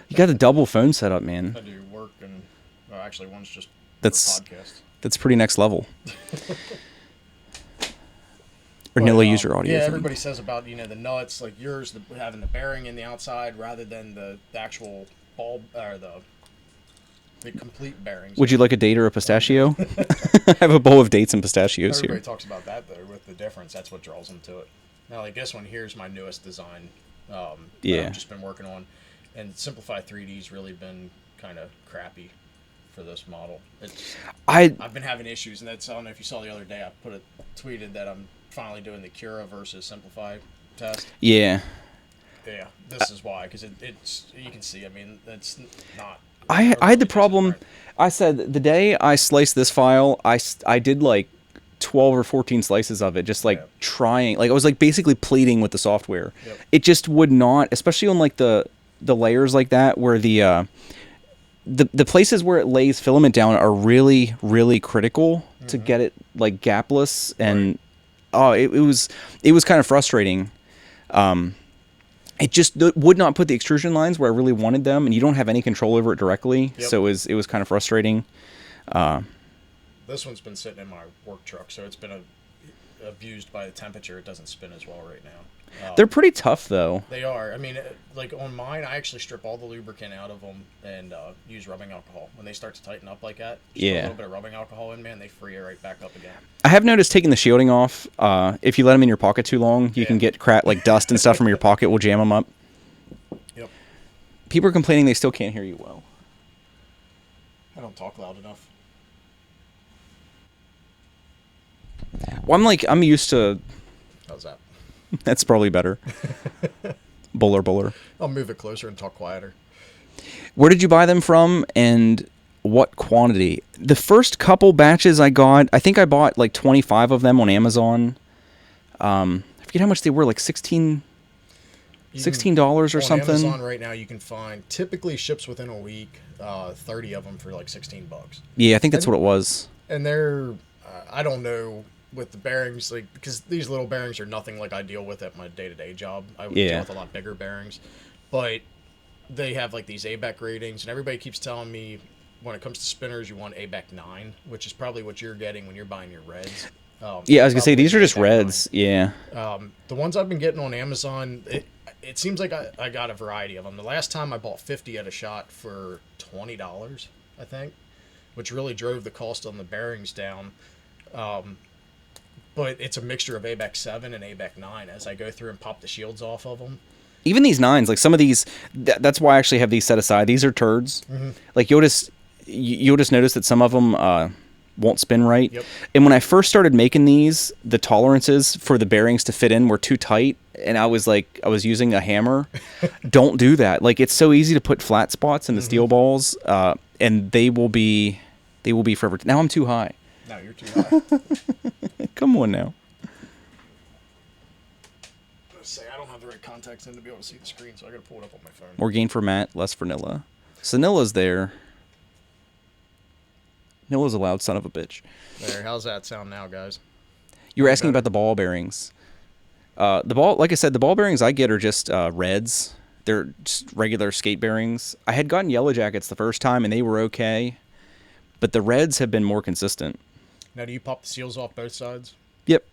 You got the double phone set up, man. I do work and actually one's just That's for podcast. That's pretty next level. Or Nilla user audio. Yeah, thing. everybody says about the nuts like yours having the bearing in the outside rather than the actual bulb or the complete bearings. Would you like a date or a pistachio? I have a bowl of dates and pistachios Everybody here. talks about that though with the difference. That's what draws them to it. Now, like this one here's my newest design. That I've just been working on, and Simplify 3D's really been kind of crappy for this model. I've been having issues, and I don't know if you saw the other day. I tweeted that I'm finally doing the Cura versus Simplify test. Yeah. Yeah, this is why, because it's you can see. I mean, it's not. I had the problem. I said the day I sliced this file, I did like 12 or 14 slices of it, just like trying, like I was like basically pleading with the software. It just would not, especially on like the layers like that where the places where it lays filament down are really, really critical to get it like gapless, and it was kind of frustrating. It just would not put the extrusion lines where I really wanted them, and you don't have any control over it directly, so it was kind of frustrating. This one's been sitting in my work truck, so it's been abused by the temperature. It doesn't spin as well right now. They're pretty tough, though. They are. I mean, like on mine, I actually strip all the lubricant out of them and use rubbing alcohol. When they start to tighten up like that, just put a little bit of rubbing alcohol in, man, they free it right back up again. I have noticed taking the shielding off, if you let them in your pocket too long, you can get like dust and stuff from your pocket will jam them up. Yep. People are complaining they still can't hear you well. I don't talk loud enough. Well, I'm used to... How's that? That's probably better. Buller. I'll move it closer and talk quieter. Where did you buy them from? And what quantity. The first couple batches I got, I think I bought like 25 of them on Amazon. I forget how much they were, like $16 or On something. Amazon right now, you can find typically ships within a week, 30 of them for like $16. Yeah, I think that's what it was. And they're, I don't know with the bearings, like because these little bearings are nothing like I deal with at my day-to-day job. I would deal with a lot bigger bearings, but they have like these ABEC ratings, and everybody keeps telling me when it comes to spinners, you want ABEC 9, which is probably what you're getting when you're buying your reds. Yeah, I was gonna say these are just ABEC reds. 9. Yeah. The ones I've been getting on Amazon, it seems like I got a variety of them. The last time I bought 50 at a shot for $20, I think, which really drove the cost on the bearings down. But it's a mixture of ABEC 7 and ABEC 9 as I go through and pop the shields off of them. Even these 9s, like some of these, that's why I actually have these set aside. These are turds. Mm-hmm. Like you'll just notice that some of them won't spin right. Yep. And when I first started making these, the tolerances for the bearings to fit in were too tight, and I was using a hammer. Don't do that. Like it's so easy to put flat spots in the steel balls, and they will be forever. Now I'm too high. No, you're too high. Come on now. Let's say I don't have the right contacts in to be able to see the screen, so I gotta pull it up on my phone. More gain for Matt, less for Nilla. So Nilla's there. Nilla's a loud son of a bitch. There, how's that sound now, guys? You were asking about the ball bearings. Like I said, the ball bearings I get are just reds. They're just regular skate bearings. I had gotten yellow jackets the first time, and they were okay. But the reds have been more consistent. Now, do you pop the seals off both sides? Yep.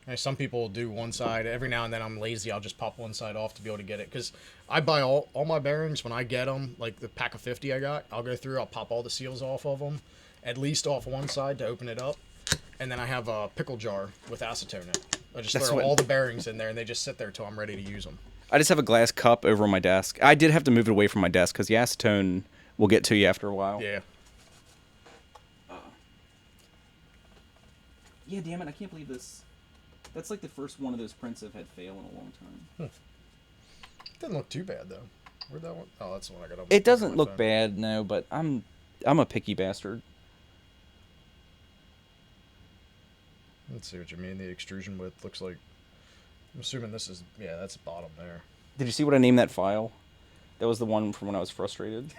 Now, some people do one side. Every now and then I'm lazy. I'll just pop one side off to be able to get it. Because I buy all my bearings when I get them, like the pack of 50 I got. I'll go through, I'll pop all the seals off of them, at least off one side to open it up. And then I have a pickle jar with acetone in it. I just throw all the bearings in there, and they just sit there till I'm ready to use them. I just have a glass cup over on my desk. I did have to move it away from my desk because the acetone will get to you after a while. Yeah. Yeah, damn it, I can't believe this. That's like the first one of those prints I've had fail in a long time. Doesn't look too bad, though. Where'd that one? Oh, that's the one I got up. It doesn't look bad, no, but I'm a picky bastard. Let's see what you mean. The extrusion width looks like... I'm assuming this is... Yeah, that's the bottom there. Did you see what I named that file? That was the one from when I was frustrated.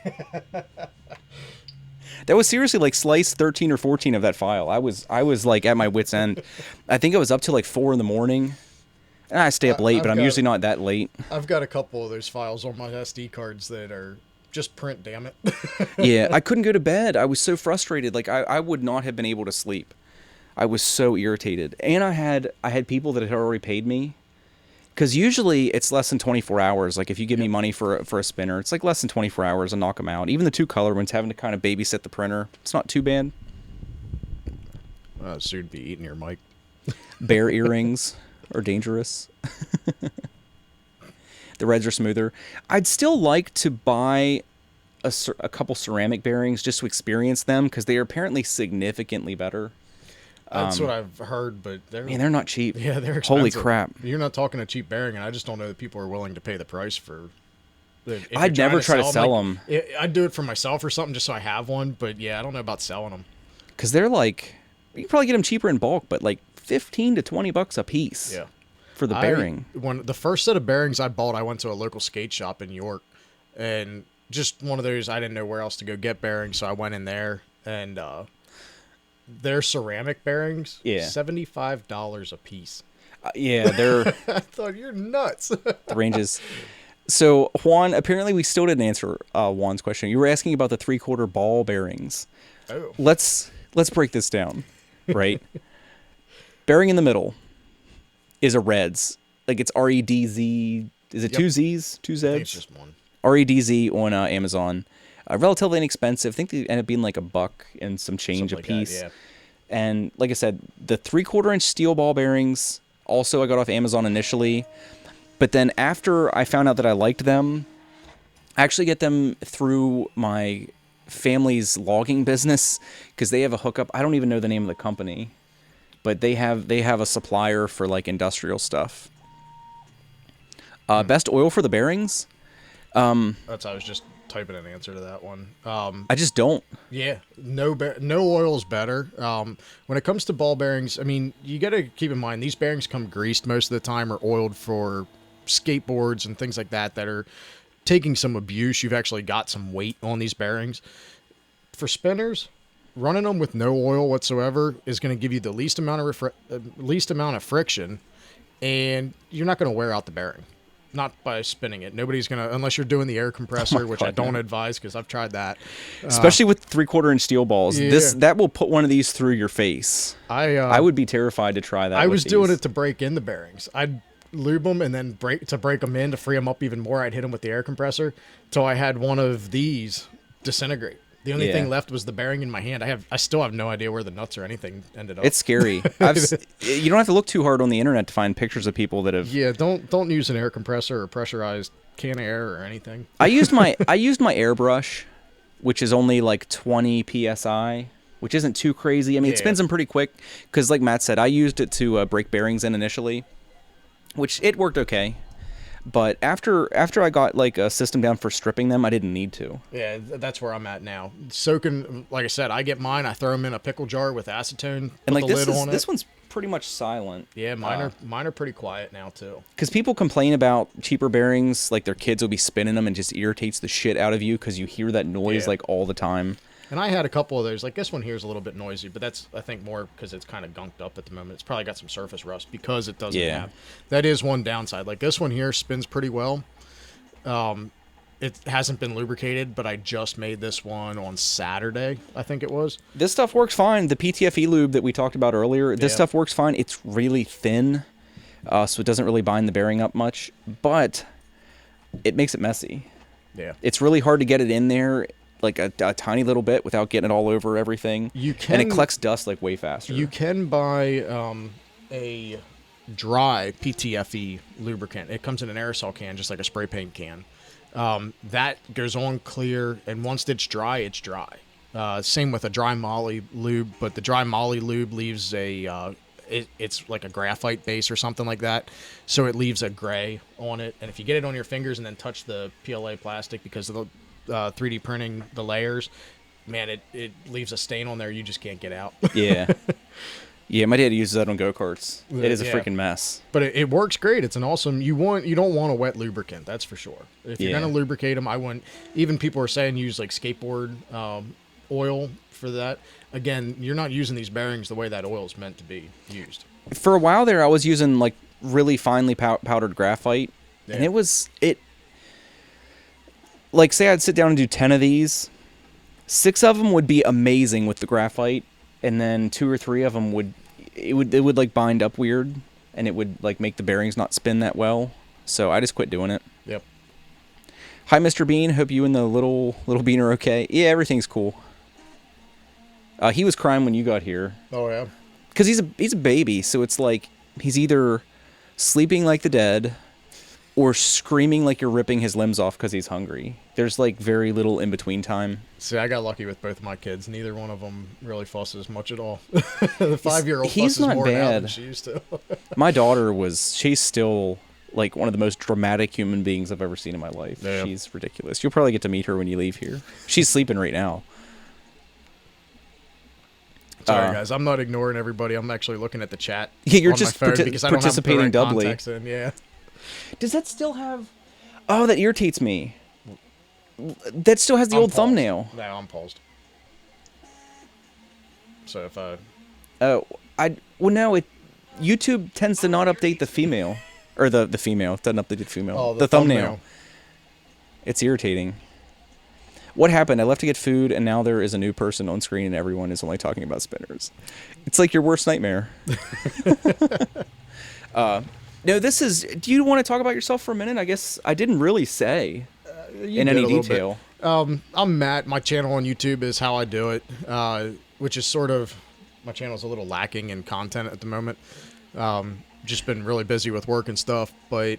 That was seriously like slice 13 or 14 of that file. I was like at my wit's end. I think I was up till like 4 in the morning. And I stay up late, but I'm usually not that late. I've got a couple of those files on my SD cards that are just print, damn it. Yeah, I couldn't go to bed. I was so frustrated. Like I would not have been able to sleep. I was so irritated. And I had people that had already paid me. Because usually it's less than 24 hours. Like if you give me money for a spinner, it's like less than 24 hours. I'll knock them out. Even the 2-color ones, having to kind of babysit the printer, it's not too bad. Soon be eating your mic. Bear earrings are dangerous. The reds are smoother. I'd still like to buy a couple ceramic bearings just to experience them because they are apparently significantly better. That's what I've heard, but they're not cheap. Yeah, they're expensive. Holy crap. You're not talking a cheap bearing, and I just don't know that people are willing to pay the price for... I'd never try to sell them. I'd do it for myself or something just so I have one, but yeah, I don't know about selling them. Because they're like... You can probably get them cheaper in bulk, but like 15 to 20 bucks a piece. Yeah. For the bearing. When the first set of bearings I bought, I went to a local skate shop in York, and just one of those, I didn't know where else to go get bearings, so I went in there, and their ceramic bearings, $75 a piece. Yeah, they're... I thought, you're nuts. The ranges. So, Juan, apparently we still didn't answer Juan's question. You were asking about the 3/4 ball bearings. Oh. Let's break this down, right? Bearing in the middle is a reds. Like it's REDZ. Is it 2 Z's? 2 Z's? I think it's just one. REDZ on Amazon. Relatively inexpensive. I think they end up being like $1 and some change Something a like piece. that, yeah. And like I said, the 3/4 inch steel ball bearings, also I got off Amazon initially. But then after I found out that I liked them, I actually get them through my family's logging business because they have a hookup. I don't even know the name of the company, but they have a supplier for like industrial stuff. Best oil for the bearings. That's what I was just type in an answer to that one. I just don't. Yeah, no oil is better. When it comes to ball bearings, I mean, you got to keep in mind these bearings come greased most of the time or oiled for skateboards and things like that are taking some abuse. You've actually got some weight on these bearings. For spinners, running them with no oil whatsoever is going to give you the least amount of friction, and you're not going to wear out the bearing. Not by spinning it. Nobody's going to, unless you're doing the air compressor, which I don't advise because I've tried that. Especially with 3/4-inch steel balls. Yeah. That will put one of these through your face. I would be terrified to try that. I was doing it to break in the bearings. I'd lube them and then break them in to free them up even more. I'd hit them with the air compressor till I had one of these disintegrate. The only thing left was the bearing in my hand. I still have no idea where the nuts or anything ended up. It's scary. You don't have to look too hard on the internet to find pictures of people that have. Yeah, don't use an air compressor or pressurized can of air or anything. I used my airbrush, which is only like 20 psi, which isn't too crazy. I mean, it spins them pretty quick because, like Matt said, I used it to break bearings in initially, which it worked okay. But after I got like a system down for stripping them, I didn't need to. Yeah, that's where I'm at now. Soaking, like I said, I get mine. I throw them in a pickle jar with acetone. And like this one's pretty much silent. Yeah, mine are pretty quiet now too. Because people complain about cheaper bearings, like their kids will be spinning them and just irritates the shit out of you because you hear that noise like all the time. And I had a couple of those. Like this one here is a little bit noisy, but that's, I think, more because it's kind of gunked up at the moment. It's probably got some surface rust because it doesn't have. That is one downside. Like this one here spins pretty well. It hasn't been lubricated, but I just made this one on Saturday, I think it was. This stuff works fine. The PTFE lube that we talked about earlier, this stuff works fine. It's really thin, so it doesn't really bind the bearing up much, but it makes it messy. Yeah. It's really hard to get it in there like a tiny little bit without getting it all over everything. And it collects dust like way faster. You can buy a dry PTFE lubricant. It comes in an aerosol can, just like a spray paint can. That goes on clear, and once it's dry, it's dry. Same with a dry moly lube, but the dry moly lube leaves it's like a graphite base or something like that, so it leaves a gray on it. And if you get it on your fingers and then touch the PLA plastic because of the 3D printing the layers, man, it leaves a stain on there you just can't get out. Yeah, my dad uses that on go-karts. It is a freaking mess. But it works great. It's an awesome... You don't want a wet lubricant, that's for sure. If you're going to lubricate them, I wouldn't... Even people are saying use like skateboard oil for that. Again, you're not using these bearings the way that oil is meant to be used. For a while there, I was using like really finely powdered graphite. And like, say I'd sit down and do 10 of these. 6 of them would be amazing with the graphite. And then 2 or 3 of them would like bind up weird, and it would like make the bearings not spin that well. So I just quit doing it. Yep. Hi, Mr. Bean. Hope you and the little Bean are okay. Yeah, everything's cool. He was crying when you got here. Oh yeah. Because he's a baby, so it's like he's either sleeping like the dead, or screaming like you're ripping his limbs off because he's hungry. There's like very little in between time. See, I got lucky with both of my kids. Neither one of them really fusses much at all. The 5-year-old fusses more now than she used to. My daughter she's still like one of the most dramatic human beings I've ever seen in my life. Yeah. She's ridiculous. You'll probably get to meet her when you leave here. She's sleeping right now. Sorry, guys. I'm not ignoring everybody. I'm actually looking at the chat. Yeah, you're just participating doubly. Yeah. Does that still have... Oh, that irritates me. That still has the old thumbnail. No, I'm paused. So if I... Oh, well, no, YouTube tends to not update the female. Or the female. It doesn't update the female. Oh, the thumbnail. It's irritating. What happened? I left to get food, and now there is a new person on screen, and everyone is only talking about spinners. It's like your worst nightmare. No, this is... Do you want to talk about yourself for a minute? I guess I didn't really say in any detail. I'm Matt. My channel on YouTube is How I Do It, which is sort of... My channel's a little lacking in content at the moment. Just been really busy with work and stuff, but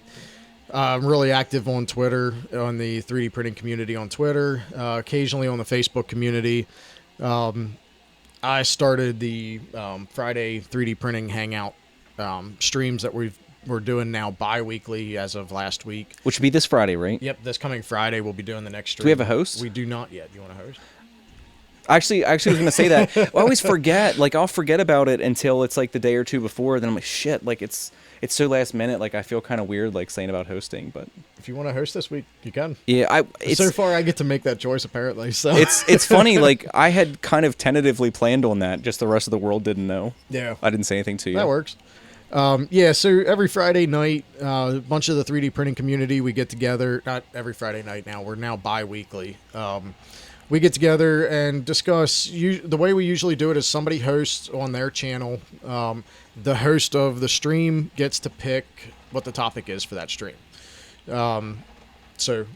I'm really active on Twitter, on the 3D printing community on Twitter, occasionally on the Facebook community. I started the Friday 3D printing Hangout streams that we've We're doing now bi-weekly as of last week. Which would be this Friday, right? Yep, this coming Friday we'll be doing the next stream. Do we have a host? We do not yet. You want to host? Actually, I was going to say that. I always forget. Like, I'll forget about it until it's like the day or two before. Then I'm like, shit. Like, it's so last minute. Like, I feel kind of weird, like, saying about hosting. But if you want to host this week, you can. Yeah, so far I get to make that choice apparently. So it's funny. Like, I had kind of tentatively planned on that. Just the rest of the world didn't know. Yeah, I didn't say anything to you. That works. Yeah, so every Friday night, a bunch of the 3D printing community, we get together. Not every Friday night now. We're now bi-weekly. We get together and discuss. The way we usually do it is somebody hosts on their channel. The host of the stream gets to pick what the topic is for that stream. So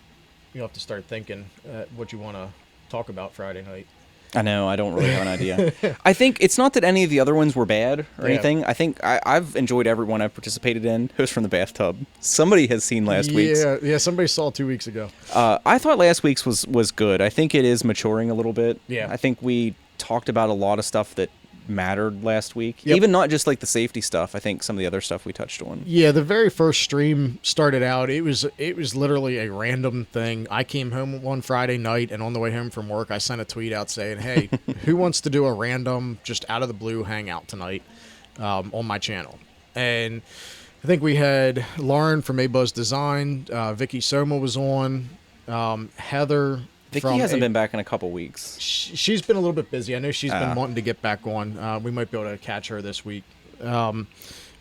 you have to start thinking what you want to talk about Friday night. I know. I don't really have an idea. I think it's not that any of the other ones were bad or anything. I think I've enjoyed every one I've participated in. Host from the bathtub. Somebody has seen last week's. Yeah. Somebody saw 2 weeks ago. I thought last week's was good. I think it is maturing a little bit. Yeah. I think we talked about a lot of stuff that mattered last week. Yep. Even not just like the safety stuff. I think some of the other stuff we touched on. Yeah, the very first stream started out, it was literally a random thing. I came home one Friday night, and on the way home from work, I sent a tweet out saying, hey, who wants to do a random, just out of the blue hangout tonight on my channel? And I think we had Lauren from A-Buzz Design, Vicky Soma was on, Heather. Vicky hasn't been back in a couple weeks. She's been a little bit busy. I know she's been wanting to get back on. We might be able to catch her this week.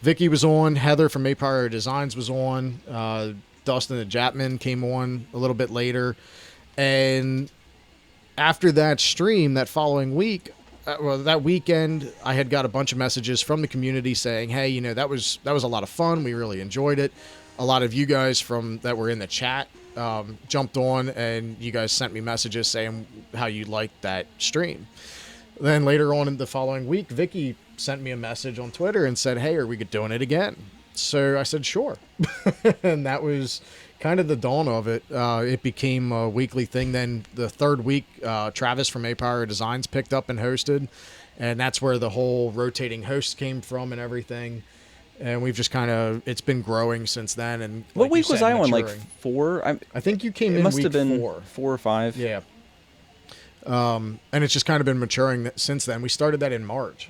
Vicky was on. Heather from Maypower Designs was on. Dustin and Japman came on a little bit later. And after that stream, that following week, that weekend, I had got a bunch of messages from the community saying, hey, that was a lot of fun. We really enjoyed it. A lot of you guys that were in the chat jumped on, and you guys sent me messages saying how you liked that stream. Then later on in the following week, Vicky sent me a message on Twitter and said, hey, are we doing it again? So I said, sure. And that was kind of the dawn of it. It became a weekly thing. Then the third week, Travis from A-Power Designs picked up and hosted, and that's where the whole rotating host came from and everything. And we've just it's been growing since then. And what week was I on? Like 4? I think you came in must week have been 4 or 5. Yeah. And it's just kind of been maturing since then. We started that in March.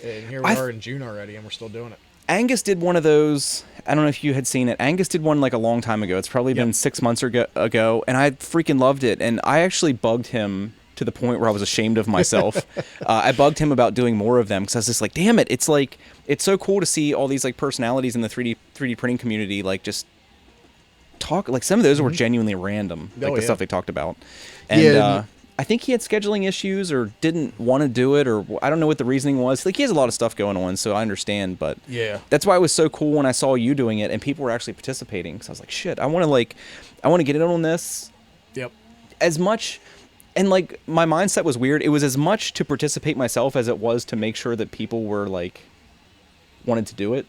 And here we are in June already, and we're still doing it. Angus did one of those. I don't know if you had seen it. Angus did one like a long time ago. It's probably been 6 months ago, and I freaking loved it. And I actually bugged him to the point where I was ashamed of myself. I bugged him about doing more of them because I was just like, damn it. It's like, it's so cool to see all these like personalities in the 3D printing community, like just talk. Like some of those were genuinely random, like the stuff they talked about. And I think he had scheduling issues or didn't want to do it, or I don't know what the reasoning was. Like he has a lot of stuff going on, so I understand. But that's why it was so cool when I saw you doing it and people were actually participating. Because I was like, shit, I want to get in on this. Yep. As much. And, like, my mindset was weird. It was as much to participate myself as it was to make sure that people were, like, wanted to do it.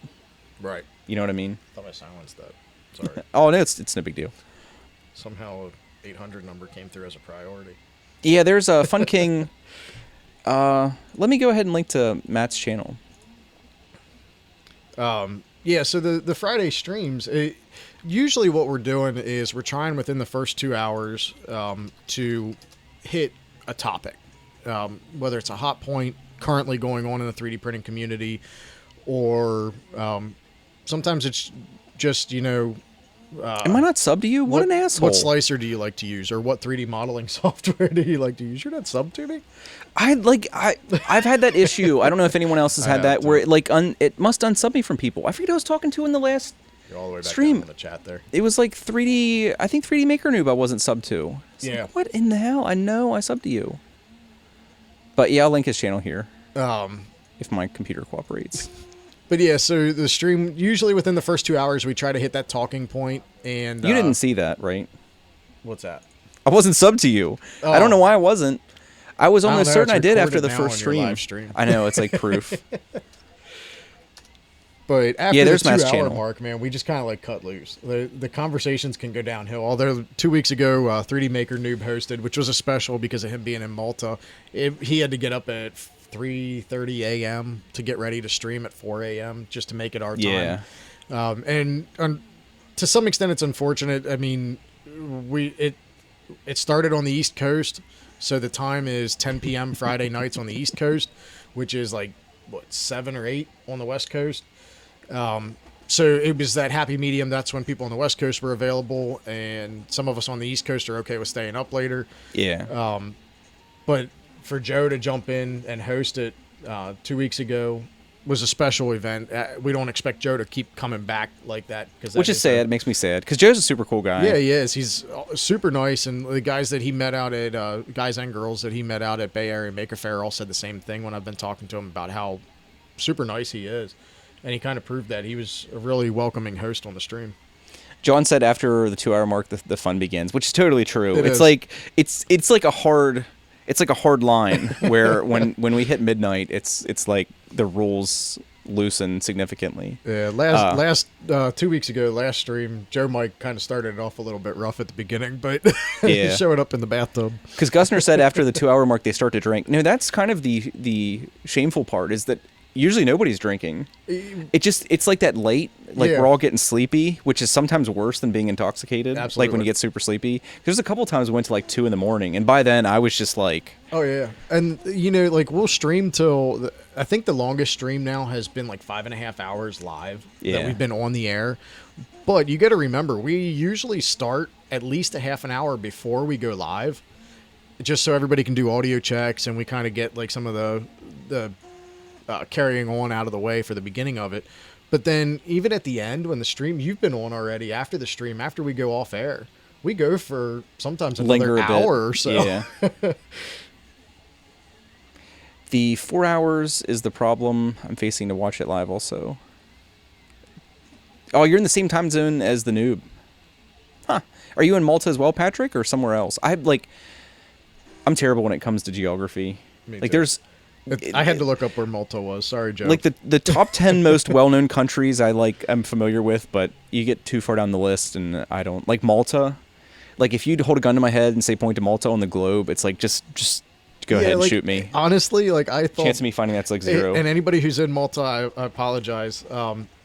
Right. You know what I mean? I thought I silenced that. Sorry. Oh, no, it's no big deal. Somehow a 800 number came through as a priority. Yeah, there's a Fun King. Let me go ahead and link to Matt's channel. Yeah, so the Friday streams, usually what we're doing is we're trying within the first 2 hours to hit a topic, whether it's a hot point currently going on in the 3D printing community, or sometimes it's just, am I not sub to you? What an asshole. What slicer do you like to use, or what 3D modeling software do you like to use? You're not sub to me? I've had that issue. I don't know if anyone else has had that, where it must unsub me from people. I forget who I was talking to in the last You're all the way back stream. down in the chat there. It was like 3D, I think 3D Maker Noob I wasn't sub to. Yeah. Like, what in the hell? I know I subbed to you. But yeah, I'll link his channel here. If my computer cooperates. But yeah, so the stream, usually within the first 2 hours, we try to hit that talking point. And you didn't see that, right? What's that? I wasn't subbed to you. Oh. I don't know why I wasn't. I was almost certain I did recorded after the now first on your stream. live stream. I know, it's like proof. But after there's the Matt's 2 hour channel. mark, man, we just kind of like cut loose. The conversations can go downhill. Although 2 weeks ago, 3D Maker Noob hosted, which was a special because of him being in Malta. He had to get up at 3:30 a.m. to get ready to stream at 4 a.m. just to make it our time. And to some extent, it's unfortunate. I mean, it started on the East Coast, so the time is 10 p.m. Friday nights on the East Coast, which is like what 7 or 8 on the West Coast. So it was that happy medium. That's when people on the West Coast were available, and some of us on the East Coast are okay with staying up later. Yeah. But for Joe to jump in and host it 2 weeks ago was a special event. We don't expect Joe to keep coming back like that. Which is sad. It makes me sad because Joe's a super cool guy. Yeah, he is. He's super nice, and the guys that he met out at guys and girls that he met out at Bay Area Maker Faire all said the same thing when I've been talking to him about how super nice he is. And he kind of proved that. He was a really welcoming host on the stream. John said after the 2-hour mark, the fun begins, which is totally true. It's like a hard line where when we hit midnight, it's like the rules loosen significantly. Yeah, last 2 weeks ago, last stream, Joe Mike kind of started it off a little bit rough at the beginning, but yeah. he showed up in the bathtub. Because Gusner said after the 2-hour mark, they start to drink. No, that's kind of the shameful part is that usually nobody's drinking. It's like that late, like we're all getting sleepy, which is sometimes worse than being intoxicated. Absolutely. Like when you get super sleepy. There's a couple times we went to like 2 a.m, and by then I was just like, oh yeah. And like we'll stream till I think the longest stream now has been like 5.5 hours live that we've been on the air. But you got to remember, we usually start at least a half an hour before we go live, just so everybody can do audio checks and we kind of get like some of the carrying on out of the way for the beginning of it. But then even at the end, when the stream, you've been on already, after the stream, after we go off air, we go for sometimes another hour or so. Yeah. The 4 hours is the problem I'm facing to watch it live also. Oh, you're in the same time zone as the noob. Huh. Are you in Malta as well, Patrick, or somewhere else? I'm terrible when it comes to geography. Me too. I had to look up where Malta was. Sorry, Joe. Like the top 10 most well-known countries I'm familiar with, but you get too far down the list and I don't. Like Malta. Like if you'd hold a gun to my head and say point to Malta on the globe, it's like just go ahead and shoot me. Honestly, like I thought chance of me finding that's like 0. And anybody who's in Malta, I apologize.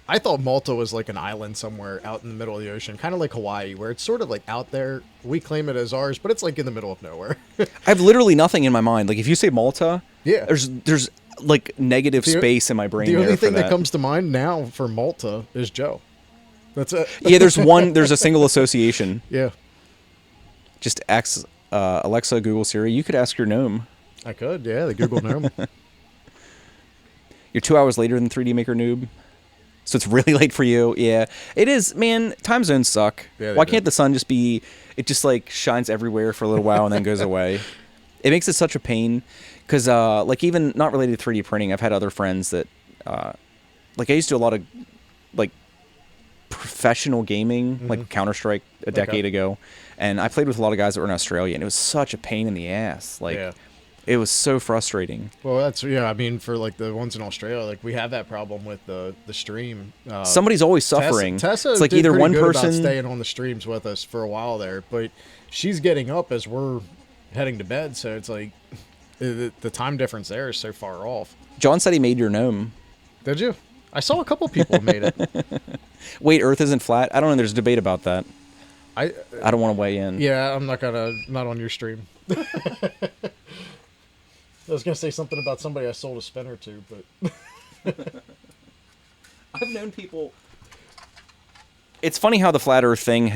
I thought Malta was like an island somewhere out in the middle of the ocean, kind of like Hawaii, where it's sort of like out there. We claim it as ours, but it's like in the middle of nowhere. I have literally nothing in my mind. Like if you say Malta, yeah, there's like negative space in my brain. The only thing that comes to mind now for Malta is Joe. That's it. Yeah, there's a single association. Yeah. Just ask Alexa, Google, Siri. You could ask your gnome. I could, yeah, the Google gnome. You're 2 hours later than 3D Maker Noob. So it's really late for you. Yeah, it is, man. Time zones suck. Yeah, why can't the sun just be, it just like shines everywhere for a little while and then goes away? It makes it such a pain. Because, like, even not related to 3D printing, I've had other friends that, like, I used to do a lot of, like, professional gaming, like Counter-Strike a decade ago. And I played with a lot of guys that were in Australia, and it was such a pain in the ass. Like, it was so frustrating. Well, I mean, for, like, the ones in Australia, like, we have that problem with the stream. Somebody's always suffering. Tessa it's like did either pretty one good person about staying on the streams with us for a while there, but she's getting up as we're heading to bed, so it's like the time difference there is so far off. John said he made your gnome. Did you? I saw a couple people made it. Wait, Earth isn't flat? I don't know. There's a debate about that. I don't want to weigh in. Yeah, I'm not on your stream. I was gonna say something about somebody I sold a spinner to, but I've known people. It's funny how the flat Earth thing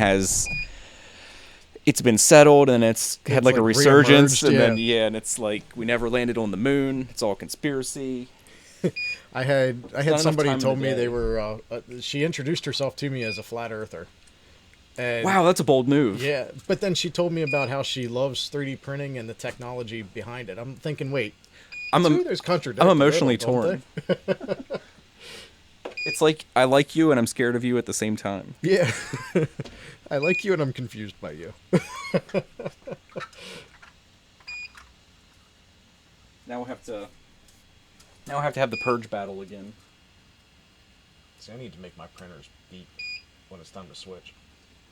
it's been settled and it's had like a resurgence, and then and it's like we never landed on the moon. It's all conspiracy. I had somebody told me they were. She introduced herself to me as a flat earther. And, wow, that's a bold move. Yeah, but then she told me about how she loves 3D printing and the technology behind it. I'm thinking, wait, there's contradiction. I'm emotionally torn. It's like I like you and I'm scared of you at the same time. Yeah, I like you and I'm confused by you. Now I have to have the purge battle again. See, I need to make my printers beep when it's time to switch.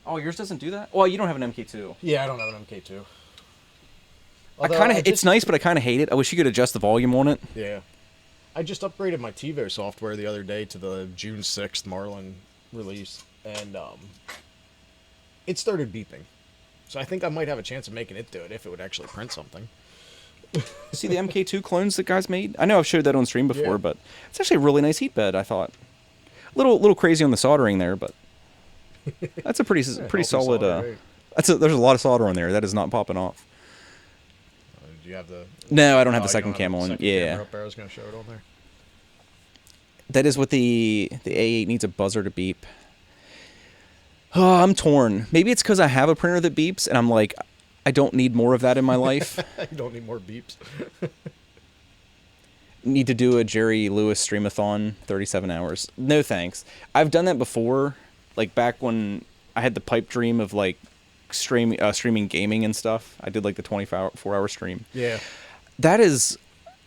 Oh, yours doesn't do that? Well, you don't have an MK2. Yeah, I don't have an MK2. It's nice, but I kind of hate it. I wish you could adjust the volume on it. Yeah. I just upgraded my TiVo software the other day to the June 6th Marlin release, and it started beeping. So I think I might have a chance of making it do it if it would actually print something. See the MK2 clones that guys made? I know I've showed that on stream before, Yeah. but it's actually a really nice heat bed, I thought. Little crazy on the soldering there, but that's a pretty solid. Solder, right? There's a lot of solder on there. That is not popping off. Do you have the? No, I don't have the You second don't have cam the on. second Yeah, camera up there. I was gonna show it on there. that is what the A8 needs, a buzzer to beep. Oh, I'm torn. Maybe it's because I have a printer that beeps, and I'm like, I don't need more of that in my life. You don't need more beeps. Need to do a Jerry Lewis streamathon, 37 hours. No thanks. I've done that before, like back when I had the pipe dream of like streaming gaming and stuff. I did like the 24-hour stream. Yeah. That is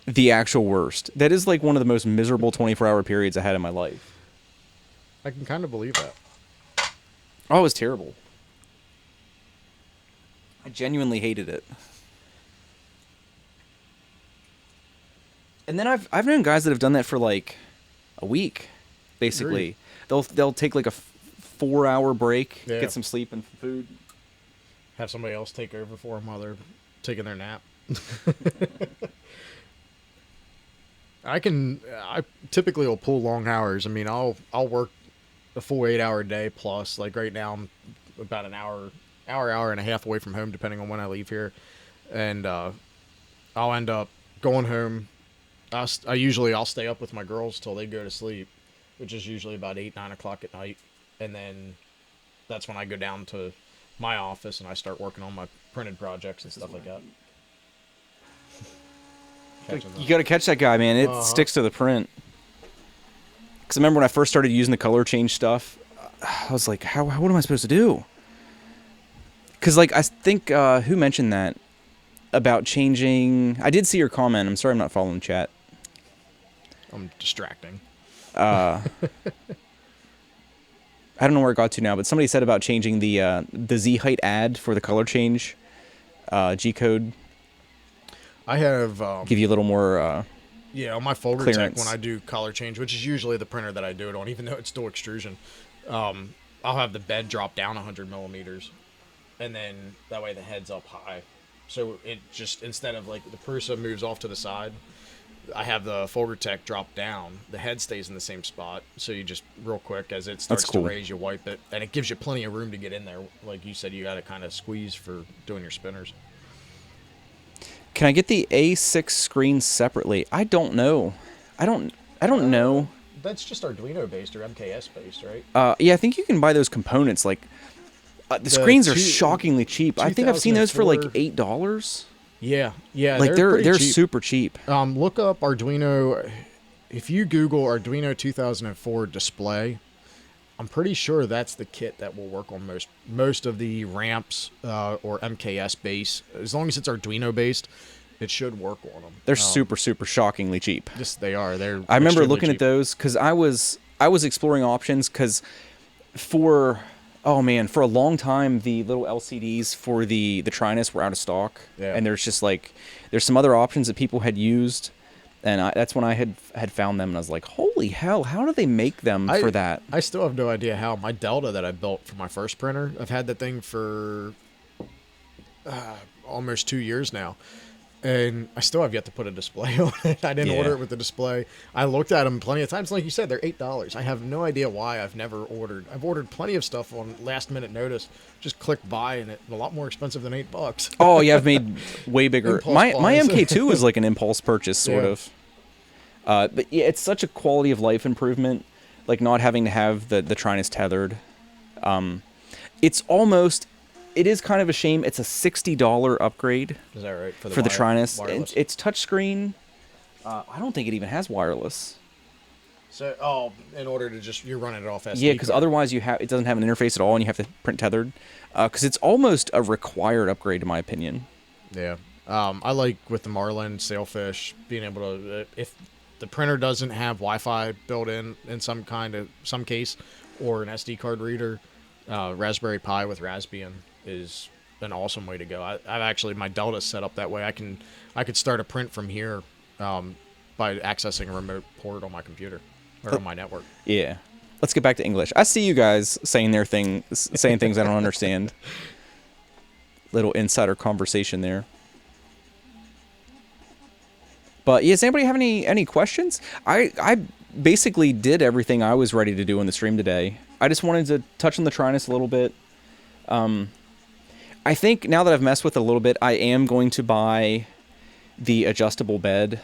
the actual worst. That is like one of the most miserable 24-hour periods I had in my life. I can kind of believe that. Oh, it was terrible. I genuinely hated it. And then I've known guys that have done that for like a week, basically. They'll take like a 4-hour break, Yeah. get some sleep and food. Have somebody else take over for them while they're taking their nap. I typically will pull long hours. I mean, I'll work a full 8-hour day plus. Like right now, I'm about an hour and a half away from home, depending on when I leave here, and I'll end up going home. I'll stay up with my girls till they go to sleep, which is usually about 8-9 o'clock at night, and then that's when I go down to my office and I start working on my printed projects and stuff like that. You got to catch that guy, man. It sticks to the print. Because I remember when I first started using the color change stuff, I was like, what am I supposed to do? Because, like, I think, who mentioned that? About changing... I did see your comment. I'm sorry I'm not following chat. I'm distracting. I don't know where it got to now, but somebody said about changing the Z height add for the color change G code. I have... give you a little more... yeah, on my folder tech, clearance. when I do color change, which is usually the printer that I do it on, even though it's still extrusion, I'll have the bed drop down 100 millimeters, and then that way the head's up high. So it just, instead of like the Prusa moves off to the side, I have the folder tech drop down. The head stays in the same spot, so you just real quick as it starts cool. to raise, you wipe it, and it gives you plenty of room to get in there. Like you said, you got to kind of squeeze for doing your spinners. Can I get the A6 screen separately? I don't know. I don't know. That's just Arduino based or MKS based, right? Yeah, I think you can buy those components. Like, the screens are shockingly cheap. I think I've seen those for like $8. Yeah, Like they're cheap. super cheap. Look up Arduino. If you Google Arduino 2004 display, I'm pretty sure that's the kit that will work on most of the ramps or MKS base. As long as it's Arduino based, it should work on them. They're super shockingly cheap. Just they are. I remember extremely looking cheap. at those because I was exploring options because for a long time the little LCDs for the Trinus were out of stock. Yeah. And there's some other options that people had used. And that's when I had found them, and I was like, holy hell, how do they make them for that? I still have no idea how. My Delta that I built for my first printer, I've had that thing for almost 2 years now. And I still have yet to put a display on it. I didn't order it with the display. I looked at them plenty of times. Like you said, they're $8. I have no idea why I've never ordered. I've ordered plenty of stuff on last minute notice. Just click buy, and it's a lot more expensive than $8. Oh, yeah, I've made way bigger. Impulse My buys. MK2 was like an impulse purchase, sort Yeah. of. But yeah, it's such a quality of life improvement, like not having to have the Trinus tethered. It is kind of a shame. It's a $60 upgrade. Is that right? For the Trinus. Wireless. It's touchscreen. I don't think it even has wireless. So, in order to you're running it off SD Yeah, because card. otherwise it doesn't have an interface at all, and you have to print tethered. Because it's almost a required upgrade, in my opinion. Yeah. I like with the Marlin, Sailfish, being able to, if the printer doesn't have Wi-Fi built in some case, or an SD card reader, Raspberry Pi with Raspbian is an awesome way to go. I've actually, my Delta's set up that way. I could start a print from here by accessing a remote port on my computer or on my network. Yeah. let's get back to English. I see you guys saying saying things I don't understand. Little insider conversation there. But yeah, does anybody have any questions? I basically did everything I was ready to do in the stream today. I just wanted to touch on the Trinus a little bit. I think now that I've messed with it a little bit, I am going to buy the adjustable bed.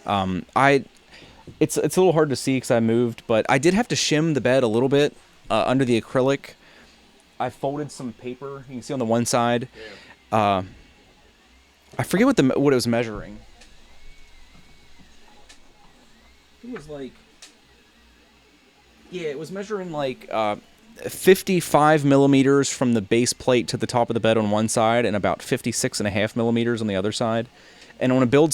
It's a little hard to see because I moved, but I did have to shim the bed a little bit under the acrylic. I folded some paper. You can see on the one side. I forget what it was measuring. It was like, yeah, it was measuring like 55 millimeters from the base plate to the top of the bed on one side, and about 56.5 millimeters on the other side. And on a build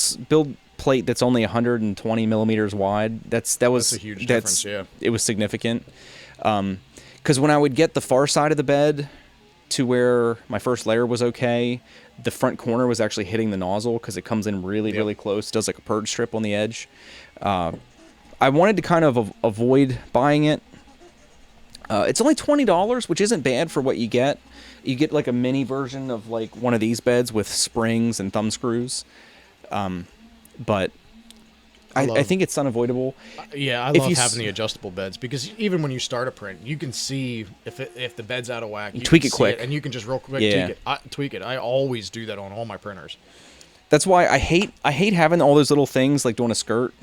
plate that's only 120 millimeters wide, that's a huge difference. Yeah, it was significant. Because when I would get the far side of the bed to where my first layer was okay, the front corner was actually hitting the nozzle because it comes in really close. It does like a purge strip on the edge. I wanted to kind of avoid buying it. It's only $20, which isn't bad for what you get. You get like a mini version of like one of these beds with springs and thumb screws. But I think it's unavoidable. Yeah, I love having the adjustable beds because even when you start a print, you can see if the bed's out of whack. You tweak it quick, and you can just real quick tweak it. I always do that on all my printers. That's why I hate having all those little things like doing a skirt.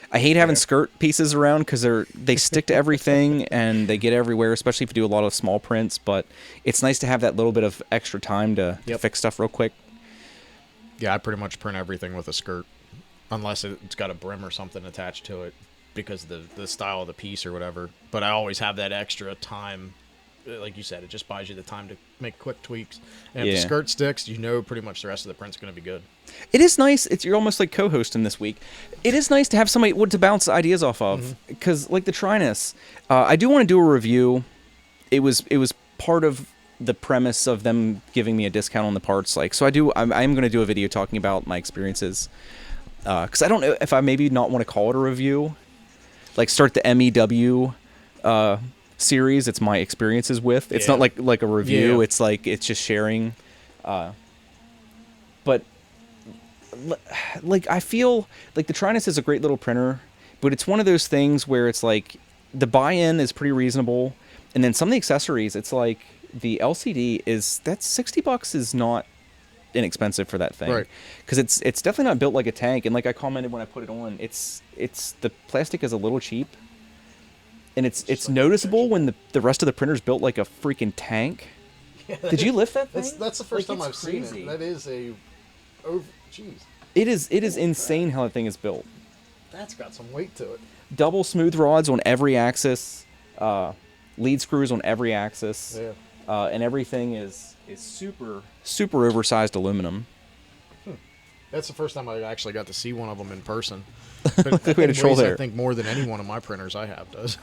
I hate having skirt pieces around because they stick to everything and they get everywhere, especially if you do a lot of small prints. But it's nice to have that little bit of extra time to fix stuff real quick. Yeah, I pretty much print everything with a skirt, unless it's got a brim or something attached to it because of the style of the piece or whatever. But I always have that extra time. Like you said, it just buys you the time to make quick tweaks. And if the skirt sticks, you know pretty much the rest of the print's going to be good. It is nice. You're almost like co-hosting this week. It is nice to have somebody to bounce ideas off of. Because like the Trinus, I do want to do a review. It was part of the premise of them giving me a discount on the parts. Like, so I'm going to do a video talking about my experiences. Because I don't know if I maybe not want to call it a review. Like start the MEW series. It's my experiences with. It's not like a review. It's like it's just sharing. But like I feel like the Trinus is a great little printer, but it's one of those things where it's like the buy-in is pretty reasonable, and then some of the accessories, it's like the LCD that's $60 is not inexpensive for that thing, right? Because it's definitely not built like a tank, and like I commented when I put it on, it's the plastic is a little cheap. And it's noticeable when the rest of the printer's built like a freaking tank. Yeah, did you lift that thing? That's the first time I've seen it. That is jeez. It is insane how that thing is built. That's got some weight to it. Double smooth rods on every axis, lead screws on every axis, and everything is super oversized aluminum. That's the first time I actually got to see one of them in person. But we had a troll there. I think more than any one of my printers I have does.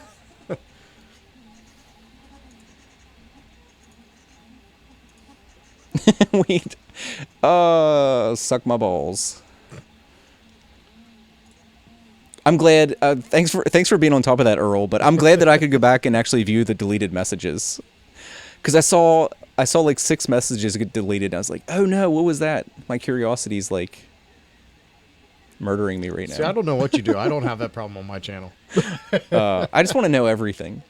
Wait. Suck my balls. I'm glad. Thanks for being on top of that, Earl. But I'm glad that I could go back and actually view the deleted messages, because I saw like 6 messages get deleted. And I was like, oh no, what was that? My curiosity's like murdering me right now. See, I don't know what you do. I don't have that problem on my channel. I just want to know everything.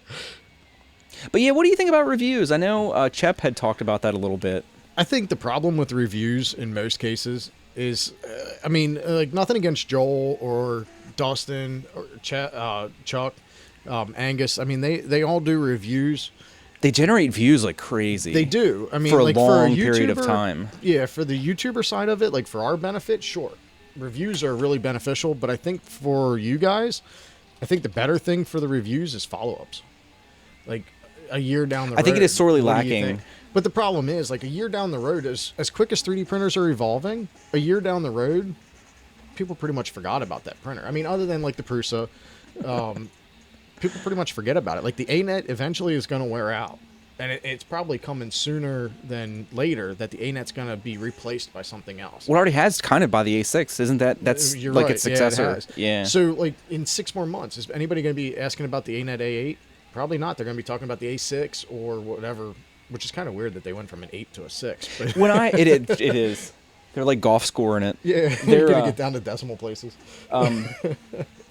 But yeah, what do you think about reviews? I know Chep had talked about that a little bit. I think the problem with reviews in most cases is, I mean, like nothing against Joel or Dustin or Chuck, Angus. I mean, they all do reviews. They generate views like crazy. They do. I mean, for a like long for a period of time. Yeah, for the YouTuber side of it, like for our benefit, sure. Reviews are really beneficial, but I think for you guys, I think the better thing for the reviews is follow-ups. Like a year down the road. I think it is sorely lacking. But the problem is, like a year down the road, as quick as 3D printers are evolving, a year down the road, people pretty much forgot about that printer. I mean, other than like the Prusa, people pretty much forget about it. Like the ANET eventually is going to wear out. and it's probably coming sooner than later that the ANET's going to be replaced by something else. Well, it already has kind of by the A6, isn't that's You're like right. its successor? Yeah, it has. Yeah. So, like, in 6 more months, is anybody going to be asking about the ANET A8? Probably not. They're going to be talking about the A6 or whatever, which is kind of weird that they went from an 8 to a 6. But It is. They're like golf scoring it. yeah, They're going to get down to decimal places.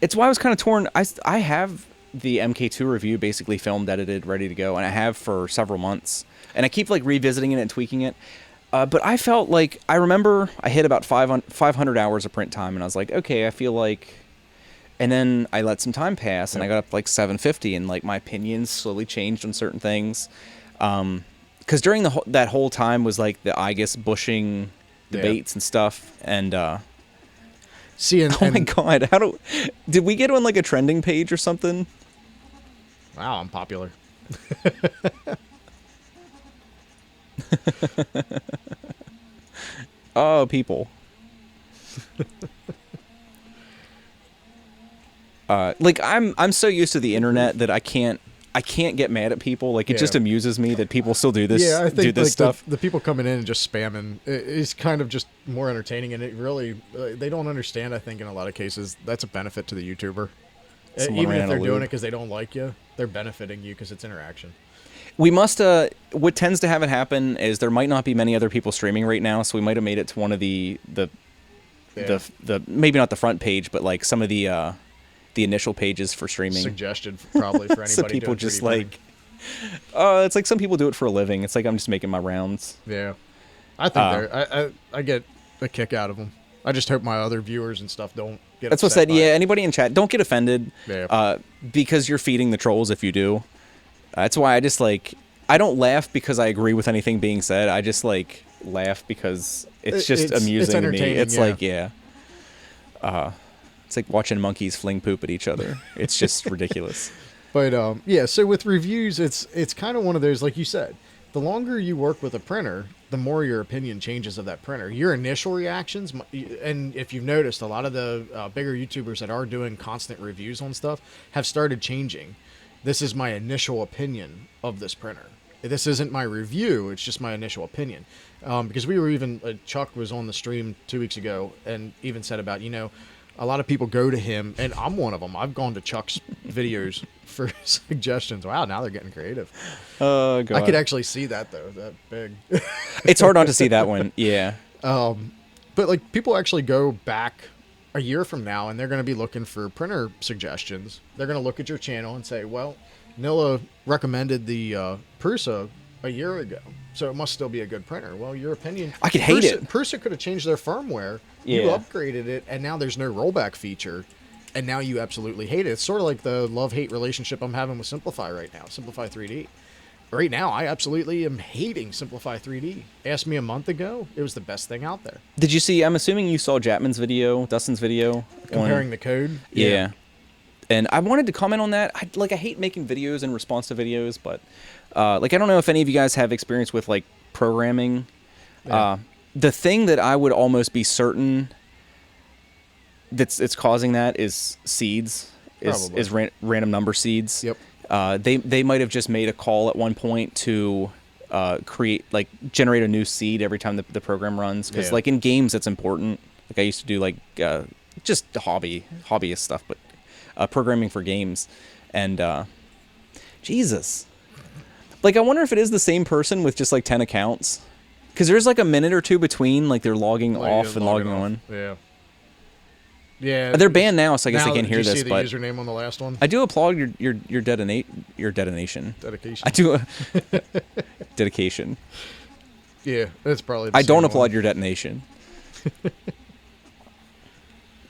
It's why I was kind of torn. I have the MK2 review basically filmed, edited, ready to go, and I have for several months. And I keep like revisiting it and tweaking it. But I felt like, I remember I hit about 500 hours of print time, and I was like, okay, I feel like... And then I let some time pass, and I got up to like 750, and like my opinions slowly changed on certain things. Because during that whole time was like the IGUS bushing debates and stuff, and See, oh my god, did we get on like a trending page or something? Wow, I'm popular. Oh, people. Like I'm so used to the internet that I can't get mad at people. Like it just amuses me that people still do this. Yeah, I think like stuff. The people coming in and just spamming is kind of just more entertaining, and it really they don't understand. I think in a lot of cases that's a benefit to the YouTuber. Even if they're doing it because they don't like you, they're benefiting you because it's interaction. We must. What tends to have it happen is there might not be many other people streaming right now, so we might have made it to one of the maybe not the front page, but like some of the initial pages for streaming. Suggested probably for anybody. Some people just 3D like. It's like some people do it for a living. It's like I'm just making my rounds. Yeah, I think I get a kick out of them. I just hope my other viewers and stuff don't get. That's what I said. Yeah, anybody in chat, don't get offended. Yeah. Because you're feeding the trolls if you do. That's why I just like I don't laugh because I agree with anything being said. I just like laugh because it's just amusing to me. It's like it's like watching monkeys fling poop at each other. It's just ridiculous. But yeah, so with reviews, it's kind of one of those, like you said, the longer you work with a printer, the more your opinion changes of that printer. Your initial reactions, and if you've noticed, a lot of the bigger YouTubers that are doing constant reviews on stuff have started changing. This is my initial opinion of this printer. This isn't my review, it's just my initial opinion. Because we were even, Chuck was on the stream 2 weeks ago and even said about, a lot of people go to him, and I'm one of them. I've gone to Chuck's videos for suggestions. Wow, now they're getting creative. Oh, God. I could actually see that, though, that big. It's hard not to see that one, yeah. But, like, people actually go back a year from now, and they're going to be looking for printer suggestions. They're going to look at your channel and say, well, Nilla recommended the Prusa a year ago, so it must still be a good printer. Well, your opinion... I could hate it. Prusa could have changed their firmware. Yeah. You upgraded it, and now there's no rollback feature, and now you absolutely hate it. It's sort of like the love-hate relationship I'm having with Simplify right now, Simplify 3D. Right now, I absolutely am hating Simplify 3D. Asked me a month ago, it was the best thing out there. Did you see, I'm assuming you saw Japman's video, Dustin's video? Comparing the code? Yeah. And I wanted to comment on that. I hate making videos and response to videos, but I don't know if any of you guys have experience with like programming. Yeah. The thing that I would almost be certain it's causing that is seeds, is random number seeds. Yep. They might have just made a call at one point to generate a new seed every time the program runs, because like in games it's important. Like I used to do like just hobbyist stuff, but programming for games, and Jesus, like I wonder if it is the same person with just like 10 accounts, because there's like a minute or two between like they're logging off and logging on. Yeah. Yeah. They're banned now, so I guess they can't hear this. this. See the but username on the last one? I do applaud your detonation. Dedication. I do dedication. Yeah, that's probably. The I don't same applaud one. your detonation.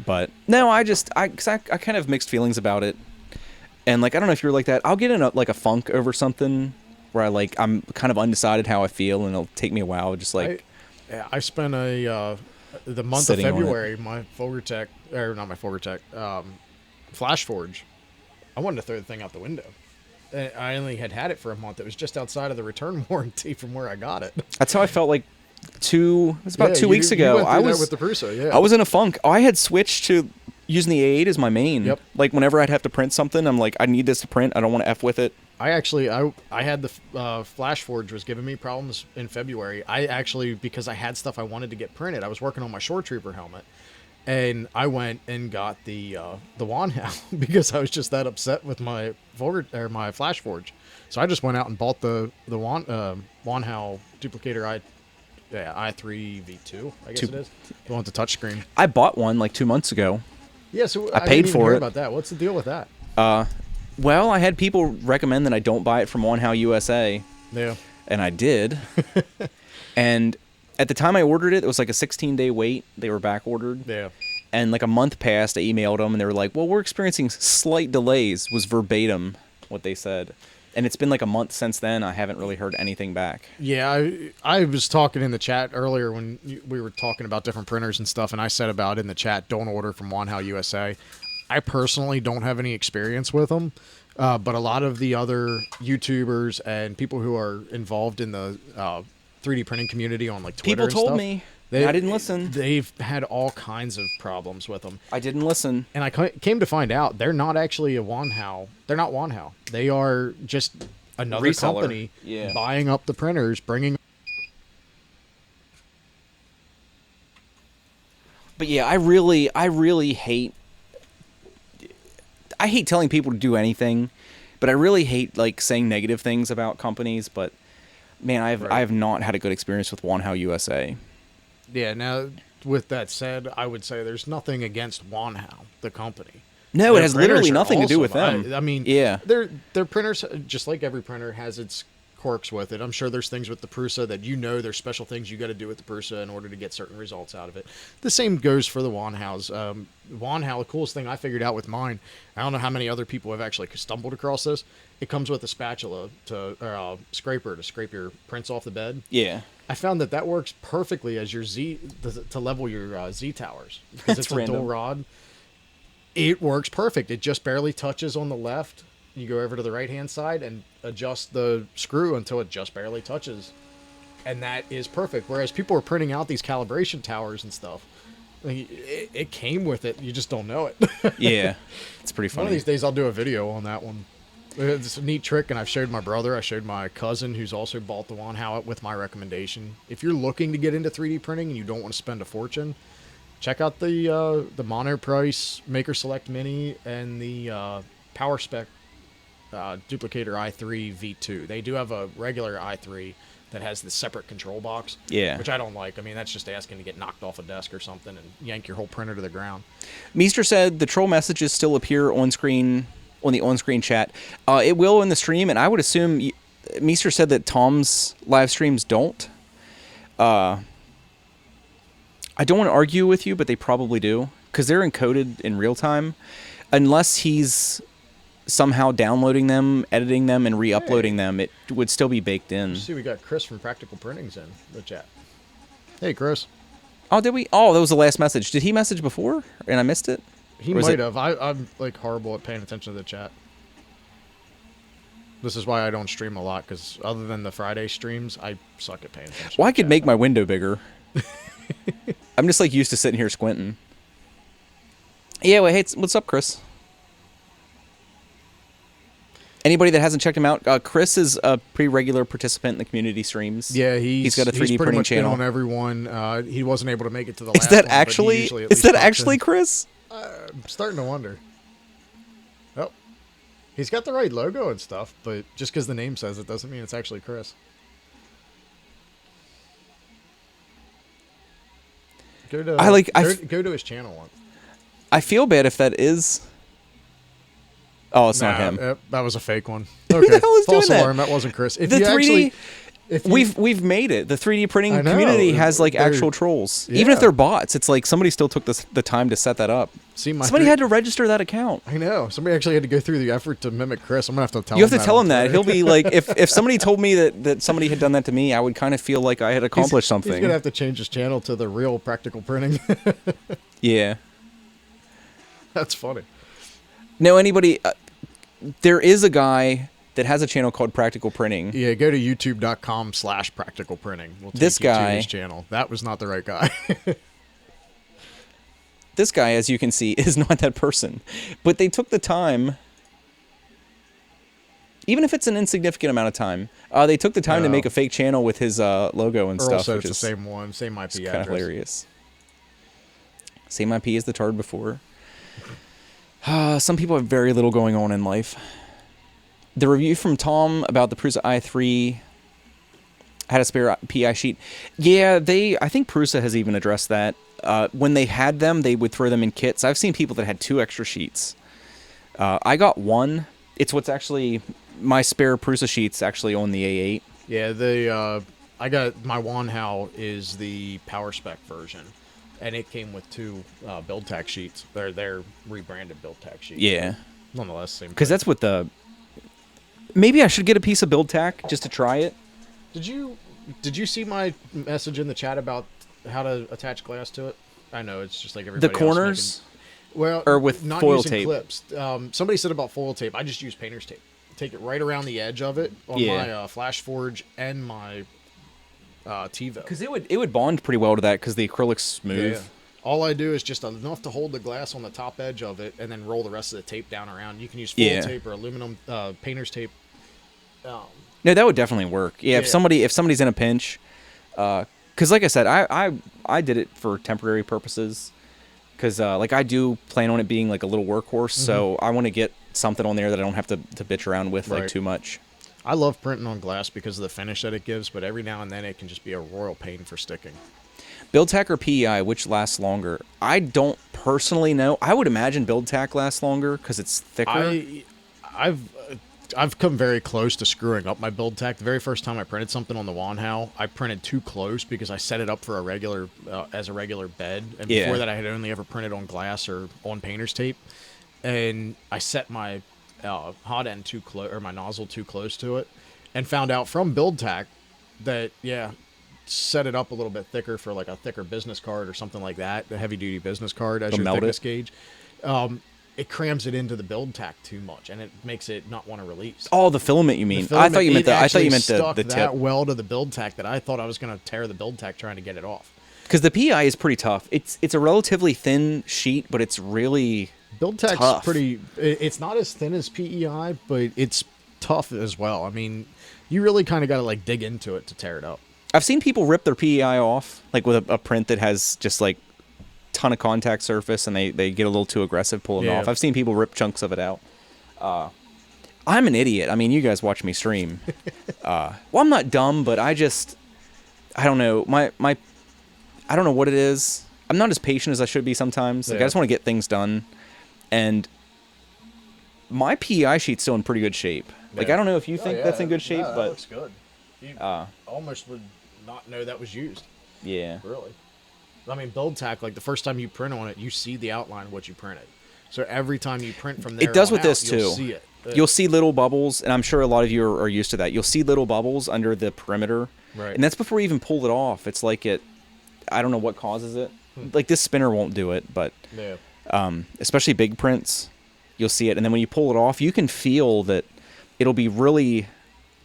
But no, I kind of mixed feelings about it, and like I don't know if you're like that. I'll get in a funk over something where I'm kind of undecided how I feel, and it'll take me a while. Just like I spent the month of February, my Fulgertech, or not my Fulgertech, FlashForge. I wanted to throw the thing out the window. I only had it for a month. It was just outside of the return warranty from where I got it. That's how I felt like it was about 2 weeks ago. I was with the Prusa, yeah. I was in a funk. I had switched to using the A8 as my main. Yep. Like whenever I'd have to print something, I'm like, I need this to print. I don't want to F with it. I had the Flash Forge was giving me problems in February. I actually, because I had stuff I wanted to get printed, I was working on my Shore Trooper helmet, and I went and got the Wanhao because I was just that upset with my my Flash Forge. So I just went out and bought the Wanhao duplicator i3 v2, I guess it is. The one with the touchscreen. I bought one like 2 months ago. Yeah, so I didn't paid even for hear it. about that. What's the deal with that? Well, I had people recommend that I don't buy it from Wanhao USA, Yeah. and I did. And at the time I ordered it, it was like a 16-day wait. They were back ordered. Yeah. And like a month passed, I emailed them, and they were like, well, we're experiencing slight delays, was verbatim what they said. And it's been like a month since then. I haven't really heard anything back. Yeah, I was talking in the chat earlier when we were talking about different printers and stuff, and I said about in the chat, don't order from Wanhao USA. I personally don't have any experience with them, but a lot of the other YouTubers and people who are involved in the 3D printing community on like Twitter People told and stuff, me. I didn't listen. They've had all kinds of problems with them. I didn't listen. And I came to find out they're not actually a Wanhao. They're not Wanhao. They are just another Reseller. company Yeah. buying up the printers, bringing. But yeah, I really hate. I hate telling people to do anything, but I really hate like saying negative things about companies. But man, I have not had a good experience with Wanhao USA. Yeah. Now, with that said, I would say there's nothing against Wanhao, the company. No, it Their has printers literally are nothing to do with awesome. them. I mean, yeah, their printers, just like every printer, has its quirks with it. I'm sure there's things with the Prusa that there's special things you got to do with the Prusa in order to get certain results out of it. The same goes for the Wanhaos. Wanhao, the coolest thing I figured out with mine, I don't know how many other people have actually stumbled across this. It comes with a spatula scraper to scrape your prints off the bed. yeah. I found that works perfectly as your to level your Z towers because it's a random. dual rod. It works perfect. It just barely touches on the left. You go over to the right hand side and adjust the screw until it just barely touches, and that is perfect. Whereas people are printing out these calibration towers and stuff, like, it came with it. You just don't know it. Yeah, it's pretty funny. One of these days I'll do a video on that one. It's a neat trick, and I've showed my brother. I showed my cousin, who's also bought the Wanhao with my recommendation. If you're looking to get into 3D printing and you don't want to spend a fortune, check out the Monoprice Maker Select Mini and the Power Spec Duplicator i3 V2. They do have a regular i3 that has the separate control box, Yeah. which I don't like. I mean, that's just asking to get knocked off a desk or something and yank your whole printer to the ground. Meester said the troll messages still appear on screen on the on-screen chat. It will in the stream, and I would assume Meester said that Tom's live streams don't. I don't want to argue with you, but they probably do because they're encoded in real time, unless he's somehow downloading them, editing them, and re-uploading them. It would still be baked in. See, we got Chris from Practical Printing's in the chat. Hey, Chris. Oh, did we? Oh, that was the last message. Did he message before and I missed it? He Or is might it- have. I'm like horrible at paying attention to the chat. This is why I don't stream a lot, because other than the Friday streams, I suck at paying attention. Well, I to could chat. make my window bigger. I'm just like used to sitting here squinting. Yeah, well, hey, what's up, Chris? Anybody that hasn't checked him out, Chris is a pretty regular participant in the community streams. Yeah, he's got a 3D pretty printing much been channel. on everyone. He wasn't able to make it to the last Is that one, but he actually? usually at Is least that pops actually in. Chris? I'm starting to wonder. Oh, he's got the right logo and stuff, but just because the name says it doesn't mean it's actually Chris. Go to his channel once. I feel bad if that is. Oh, it's not Nah, him. That was a fake one. Who Okay. the hell is False doing that? alarm. That wasn't Chris. If The you 3D. actually, if you, We've made it. The 3D printing I know. community has like They're- actual trolls. Even if yeah. they're bots, it's like somebody still took the time to set that up. see my Somebody three- had to register that account. I know. Somebody actually had to go through the effort to mimic Chris. I'm gonna have to tell You him have to tell on him that. Twitter. He'll be like, if somebody told me that somebody had done that to me, I would kind of feel like I had accomplished something. He's gonna have to change his channel to the real Practical Printing. Yeah. That's funny. No, anybody. There is a guy that has a channel called Practical Printing. Yeah, go to youtube.com/Practical Printing. We'll take This you to guy- his channel. That was not the right guy. This guy, as you can see, is not that person. But they took the time even if it's an insignificant amount of time. They took the time to make a fake channel with his logo and Earl stuff, said which it's is the same one, same IP kind address. of hilarious. Same IP as the Tard before. Some people have very little going on in life. The review from Tom about the Prusa i3 had a spare PI sheet. Yeah, I think Prusa has even addressed that. When they had them, they would throw them in kits. I've seen people that had 2 extra sheets. I got 1. It's what's actually my spare Prusa sheets actually on the A8. Yeah, I got my Wanhao is the power spec version, and it came with 2 build tack sheets. They're rebranded build tack sheets. Yeah, Nonetheless, same. Because that's what the. Maybe I should get a piece of build tack just to try it. Did you see my message in the chat about how to attach glass to it? I know it's just like everybody The corners. else making, well, or with not foil using tape. clips. Somebody said about foil tape. I just use painter's tape. Take it right around the edge of it on my Flash Forge and my TiVo. Because it would bond pretty well to that because the acrylic's smooth. Yeah. All I do is just enough to hold the glass on the top edge of it, and then roll the rest of the tape down around. You can use foil tape or aluminum painter's tape. No, that would definitely work. Yeah, if somebody's in a pinch, because like I said, I did it for temporary purposes, because like I do plan on it being like a little workhorse, so I want to get something on there that I don't have to bitch around with like too much. I love printing on glass because of the finish that it gives, but every now and then it can just be a royal pain for sticking. Build tack or PEI, which lasts longer? I don't personally know. I would imagine build tack lasts longer because it's thicker. I've come very close to screwing up my build tack. The very first time I printed something on the Wanhao, I printed too close because I set it up for a regular as a regular bed, and before that I had only ever printed on glass or on painter's tape, and I set my hot end too close, or my nozzle too close to it, and found out from build tack that set it up a little bit thicker for like a thicker business card or something like that, the heavy duty business card as your thickness gauge. It crams it into the build tack too much, and it makes it not want to release. Oh, the filament you mean? I thought you meant the tip. That well to the build tack that I thought I was going to tear the build tack trying to get it off. Because the PI is pretty tough. It's a relatively thin sheet, but it's really build tack's tough. Pretty. It's not as thin as PEI, but it's tough as well. I mean, you really kind of got to like dig into it to tear it up. I've seen people rip their PEI off, like with a print that has just like ton of contact surface, and they get a little too aggressive pulling it off. I've seen people rip chunks of it out. I'm an idiot. I mean, you guys watch me stream. Well, I'm not dumb, but I don't know. I don't know what it is. I'm not as patient as I should be sometimes. Like I just want to get things done, and my PEI sheet's still in pretty good shape. Like I don't know if you think that's in good shape, but that looks good. You almost would not know that was used. Yeah. Really. I mean, build tack, like the first time you print on it, you see the outline of what you printed. So every time you print from there, it does with out, this too. You'll see it. You'll see little bubbles, and I'm sure a lot of you are used to that. You'll see little bubbles under the perimeter, right? And that's before you even pull it off. It's like I don't know what causes it. Like this spinner won't do it, but especially big prints, you'll see it. And then when you pull it off, you can feel that it'll be really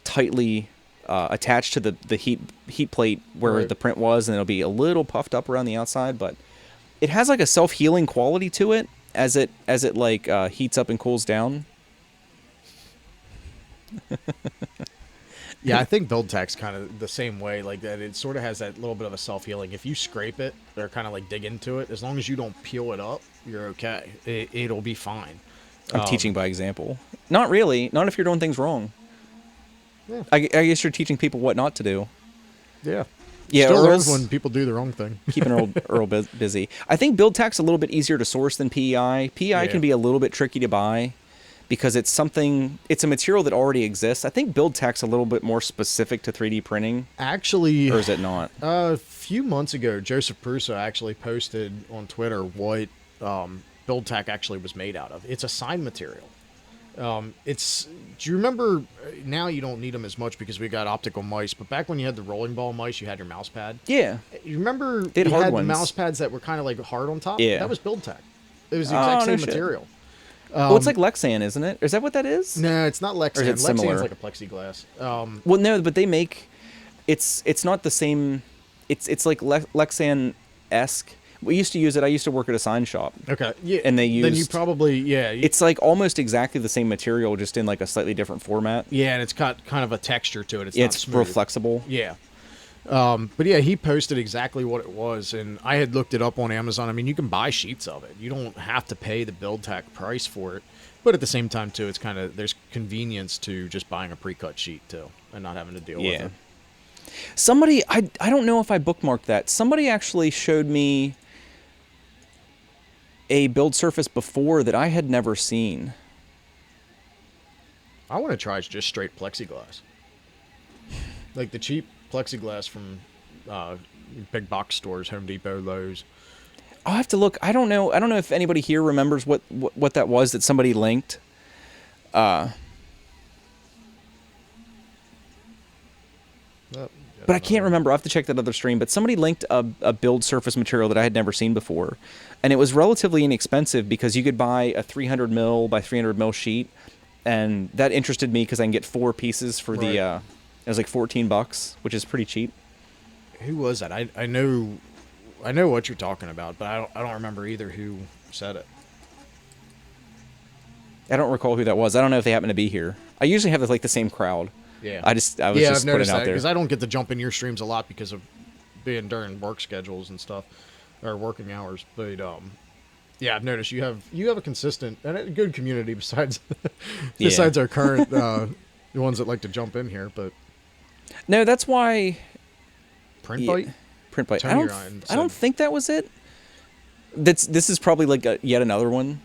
tightly attached to the heat plate where the print was, and it'll be a little puffed up around the outside, but it has like a self-healing quality to it as it like heats up and cools down. Yeah, I think build tack's kind of the same way, like that. It sort of has that little bit of a self-healing. If you scrape it or kind of like dig into it, as long as you don't peel it up, you're okay. It'll be fine. I'm teaching by example. Not really. Not if you're doing things wrong. Yeah. I guess you're teaching people what not to do. Yeah. Yeah. Still learns when people do the wrong thing. Keeping Earl busy. I think build tack's a little bit easier to source than PEI. PEI can be a little bit tricky to buy because it's a material that already exists. I think build tack's a little bit more specific to 3D printing. Actually, or is it not? A few months ago, Joseph Prusa actually posted on Twitter what build tack actually was made out of. It's a sign material. Do you remember, now you don't need them as much because we got optical mice, but back when you had the rolling ball mice, you had your mouse pad. Yeah. You remember you had the mouse pads that were kind of like hard on top? Yeah. That was build tack. It was the exact same material. Well, it's like Lexan, isn't it? Is that what that is? No, it's not Lexan. Or is it similar? Lexan's like a plexiglass. Well, no, but they make, it's not the same, it's like Lexan-esque. We used to use it. I used to work at a sign shop. Okay. Yeah. And they Then you used. probably It's like almost exactly the same material, just in like a slightly different format. yeah, and it's got kind of a texture to it. It's Yeah, not it's smooth. real flexible. Yeah. But yeah, he posted exactly what it was, and I had looked it up on Amazon. I mean, you can buy sheets of it. You don't have to pay the build tack price for it. But at the same time, too, it's kind of there's convenience to just buying a pre-cut sheet too, and not having to deal with it. Somebody, I don't know if I bookmarked that. Somebody actually showed me a build surface before that I had never seen. I want to try just straight plexiglass, like the cheap plexiglass from big box stores, Home Depot, Lowe's. I'll have to look. I don't know. I don't know if anybody here remembers what that was that somebody linked. But I can't remember. I have to check that other stream. But somebody linked a build surface material that I had never seen before. And it was relatively inexpensive because you could buy a 300 mil by 300 mil sheet. And that interested me because I can get 4 pieces for the, it was like $14, which is pretty cheap. Who was that? I know what you're talking about, but I don't remember either who said it. I don't recall who that was. I don't know if they happen to be here. I usually have like the same crowd. Yeah. I was I've just putting noticed it out that there. because I don't get to jump in your streams a lot because of being during work schedules and stuff, or working hours. But yeah, I've noticed you have a consistent and a good community besides our current the ones that like to jump in here. But no, that's why Print Bite. Print Bite. Tony I don't think that was it. This is probably like yet another one.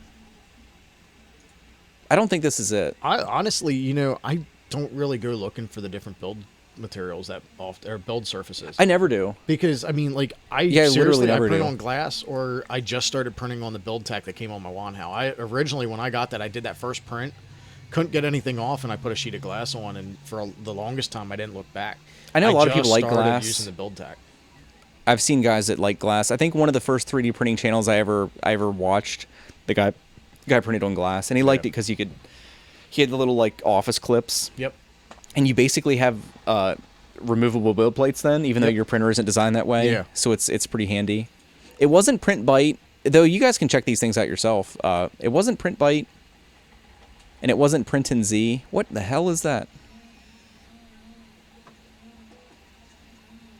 I don't think this is it. I honestly, I don't really go looking for the different build materials that often or build surfaces. I never do. Because I mean, like I literally never print do. on glass, or I just started printing on the build tack that came on my Wanhao. I originally, when I got that, I did that first print, couldn't get anything off, and I put a sheet of glass on, and for the longest time, I didn't look back. I know a lot of people like started glass. using the build tack. I've seen guys that like glass. I think one of the first 3D printing channels I ever watched, the guy printed on glass, and he liked it because he had the little like office clips. Yep. And you basically have removable build plates then, even though your printer isn't designed that way. Yeah. So it's pretty handy. It wasn't Print Bite, though. You guys can check these things out yourself. It wasn't Print Bite, and it wasn't Print and Z. What the hell is that?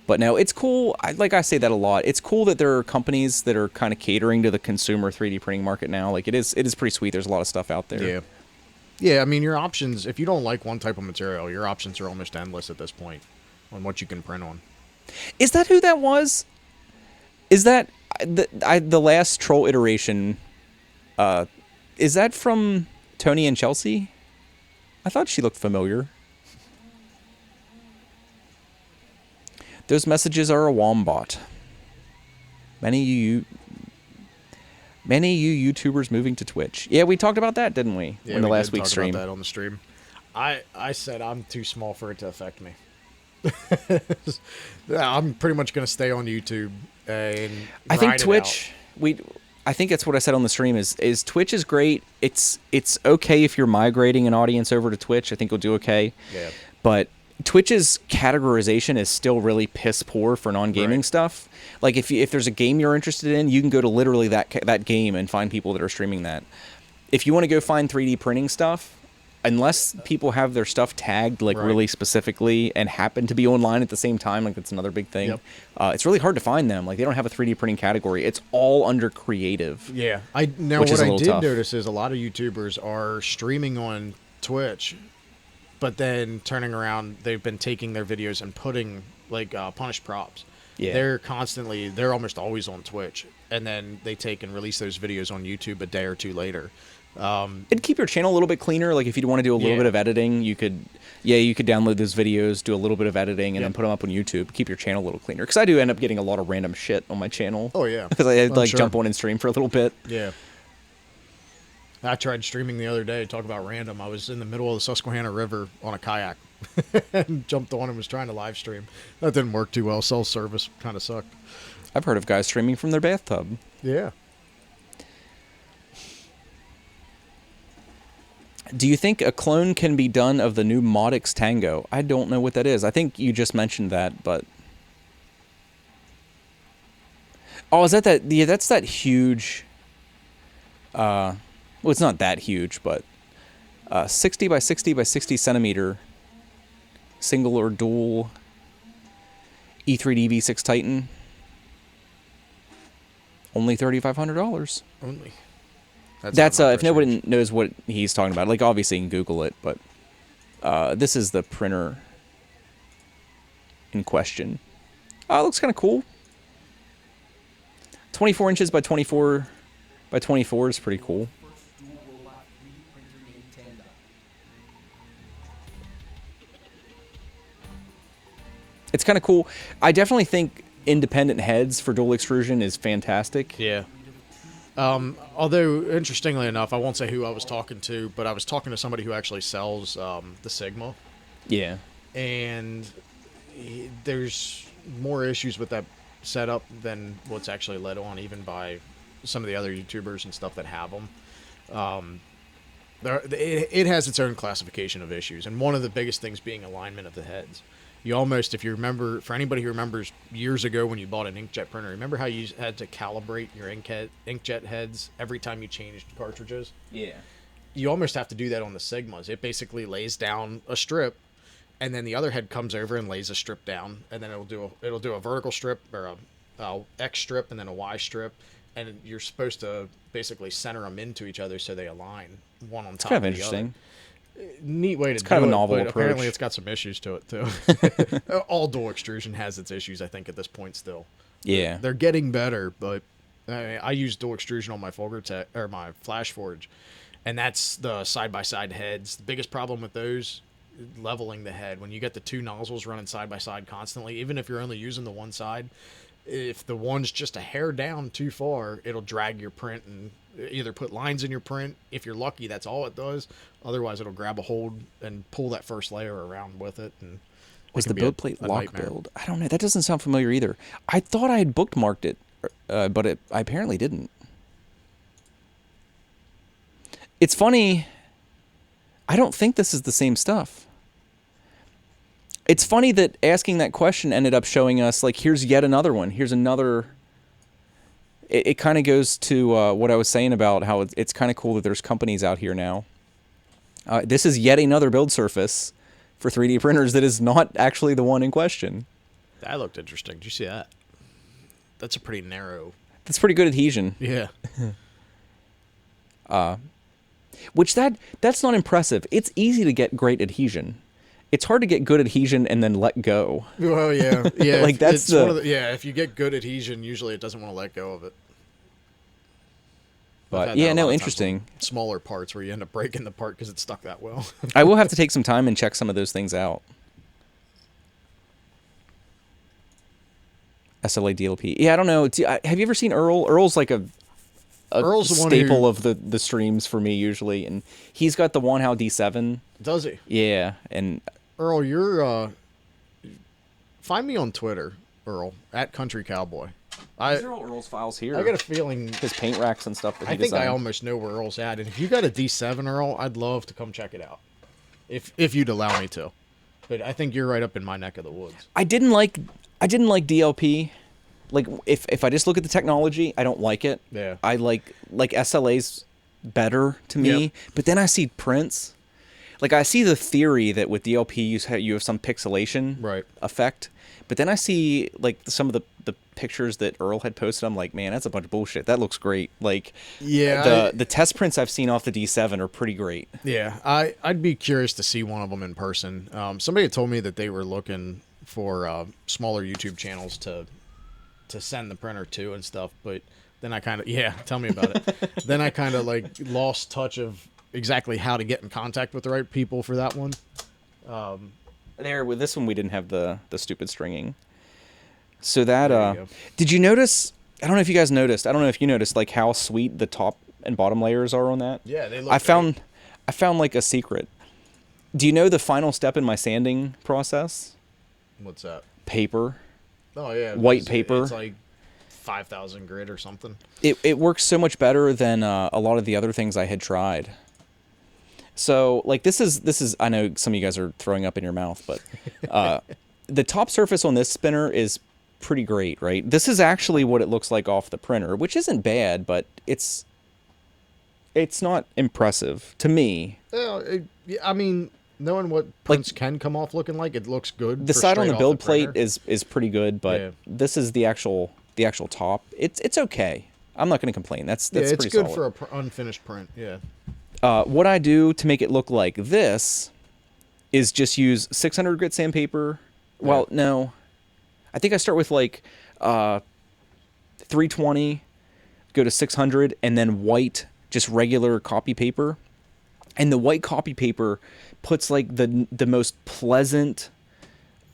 But no, it's cool. Like I say that a lot. It's cool that there are companies that are kind of catering to the consumer 3D printing market now. Like it is pretty sweet. There's a lot of stuff out there. Yeah. Yeah, I mean, your options, if you don't like one type of material, your options are almost endless at this point on what you can print on. Is that who that was? Is that the last troll iteration? Is that from Tony and Chelsea? I thought she looked familiar. Those messages are a wombat. Many you YouTubers moving to Twitch. Yeah, we talked about that, didn't we? Yeah, in the we last did week's talk stream. about that on the stream. I said I'm too small for it to affect me. I'm pretty much going to stay on YouTube and I think ride it Twitch. I think that's what I said on the stream. Is Twitch is great. It's okay if you're migrating an audience over to Twitch. I think you'll do okay. Yeah. But Twitch's categorization is still really piss poor for non-gaming stuff. Like if there's a game you're interested in, you can go to literally that game and find people that are streaming that. If you want to go find 3D printing stuff, unless people have their stuff tagged like really specifically and happen to be online at the same time, like that's another big thing. Yep. It's really hard to find them. Like they don't have a 3D printing category. It's all under creative. Yeah. Which What is a I little did tough. notice is a lot of YouTubers are streaming on Twitch, but then turning around, they've been taking their videos and putting like punished props. Yeah. They're almost always on Twitch, and then they take and release those videos on YouTube a day or two later. It'd keep your channel a little bit cleaner. Like if you'd want to do a little bit of editing, you could download those videos, do a little bit of editing, and then put them up on YouTube. Keep your channel a little cleaner. Because I do end up getting a lot of random shit on my channel. Oh yeah, because I I'm sure. jump on and stream for a little bit. Yeah. I tried streaming the other day. Talk about random. I was in the middle of the Susquehanna River on a kayak and jumped on and was trying to live stream. That didn't work too well. Cell service kind of sucked. I've heard of guys streaming from their bathtub. Yeah. Do you think a clone can be done of the new Modix Tango? I don't know what that is. I think you just mentioned that, but... Oh, is that? Yeah, that's that huge. Well, it's not that huge, but 60 by 60 by 60 centimeter single or dual E3D V6 Titan. Only $3,500. Only. That's if nobody knows what he's talking about, like obviously you can Google it, but this is the printer in question. Oh, it looks kind of cool. 24 inches by 24 by 24 is pretty cool. It's kind of cool. I definitely think independent heads for dual extrusion is fantastic. Yeah. Although, interestingly enough, I won't say who I was talking to, but I was talking to somebody who actually sells the Sigma. Yeah. And there's more issues with that setup than what's actually led on, even by some of the other YouTubers and stuff that have them. It has its own classification of issues, and one of the biggest things being alignment of the heads. You almost, if you remember, for anybody who remembers years ago when you bought an inkjet printer, remember how you had to calibrate your inkjet heads every time you changed cartridges? Yeah. You almost have to do that on the Sigmas. It basically lays down a strip, and then the other head comes over and lays a strip down, and then it'll do a vertical strip or a X strip and then a Y strip, and you're supposed to basically center them into each other so they align one on top of the other. It's kind of interesting. Neat way to do it. It's kind of a novel but approach. Apparently, it's got some issues to it too. All dual extrusion has its issues, I think, at this point still. Yeah. They're getting better, but I use dual extrusion on my Folgertech or my Flash Forge, and that's the side-by-side heads. The biggest problem with those, leveling the head. When you get the two nozzles running side by side constantly, even if you're only using the one side, if the one's just a hair down too far, it'll drag your print and either put lines in your print. If you're lucky, that's all it does. Otherwise, it'll grab a hold and pull that first layer around with it. And was the build plate lock nightmare. build? I don't know. That doesn't sound familiar either. I thought I had bookmarked it, but I apparently didn't. It's funny. I don't think this is the same stuff. It's funny that asking that question ended up showing us, like, here's yet another one. Here's another. It kind of goes to what I was saying about how it's kind of cool that there's companies out here now. This is yet another build surface for 3D printers that is not actually the one in question. That looked interesting. Did you see that? That's a pretty narrow. That's pretty good adhesion. Yeah. That's not impressive. It's easy to get great adhesion. It's hard to get good adhesion and then let go. Well, yeah, yeah. Like that's yeah. If you get good adhesion, usually it doesn't want to let go of it. But yeah, no, interesting. Smaller parts where you end up breaking the part because it's stuck that well. I will have to take some time and check some of those things out. SLA DLP. Yeah, I don't know. Have you ever seen Earl? Earl's like a Earl's the staple one of the streams for me usually, and he's got the Wanhao D7. Does he? Yeah, and Earl, you're find me on Twitter, Earl, at Country Cowboy. These are all Earl's files here. I got a feeling his paint racks and stuff that he I think designed. I almost know where Earl's at, and if you got a D7, Earl, I'd love to come check it out, if you'd allow me to. But I think you're right up in my neck of the woods. I didn't like DLP. Like if I just look at the technology, I don't like it. Yeah. I like SLA's better to me, Yep. but then I see prints. Like I see the theory that with DLP you have some pixelation effect, but then I see like some of the pictures that Earl had posted. I'm like, man, that's a bunch of bullshit. That looks great. Like the test prints I've seen off the D7 are pretty great. Yeah, I'd be curious to see one of them in person. Somebody had told me that they were looking for smaller YouTube channels to send the printer to and stuff, but then I kind of tell me about it. Then I kind of like lost touch of exactly how to get in contact with the right people for that one. There with this one we didn't have the stupid stringing. So that There you go. did you notice? I don't know if you guys noticed. I don't know if you noticed like how sweet the top and bottom layers are on that. Yeah, they look. I found like a secret. Do you know the final step in my sanding process? What's that? Paper. Oh yeah, White paper. It's like 5,000 grit or something. It works so much better than a lot of the other things I had tried. So like this is I know some of you guys are throwing up in your mouth, but the top surface on this spinner is pretty great, right? This is actually what it looks like off the printer, which isn't bad, but it's not impressive to me. Yeah, I mean, knowing what prints can come off looking like, it looks good. The for side on straight the off build plate printer. is pretty good, but Yeah. this is the actual top. It's okay. I'm not going to complain. That's Yeah, it's pretty good solid. for a unfinished print. Yeah. What I do to make it look like this is just use 600 grit sandpaper. Well, no, I think I start with like 320, go to 600, and then white, just regular copy paper. And the white copy paper puts like the most pleasant,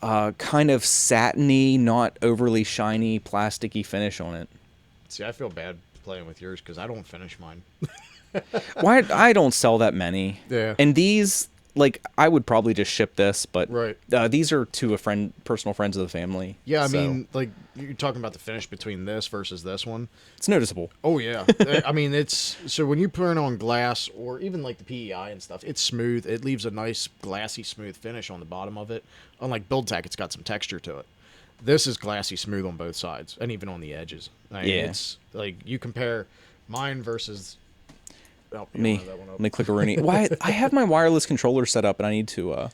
kind of satiny, not overly shiny, plasticky finish on it. See, I feel bad playing with yours because I don't finish mine. Why I don't sell that many. Yeah. And these, like, I would probably just ship this, but Right. These are to personal friends of the family. Yeah, I so mean, like, you're talking about the finish between this versus this one. it's noticeable. Oh, yeah. I mean, it's... So when you print on glass, or even, like, the PEI and stuff, it's smooth. It leaves a nice, glassy, smooth finish on the bottom of it. Unlike BuildTak, it's got some texture to it. This is glassy smooth on both sides, and even on the edges. I mean, Yeah. It's, like, you compare mine versus... Oh, Let me click a Rooney. Why I have my wireless controller set up, and I need to.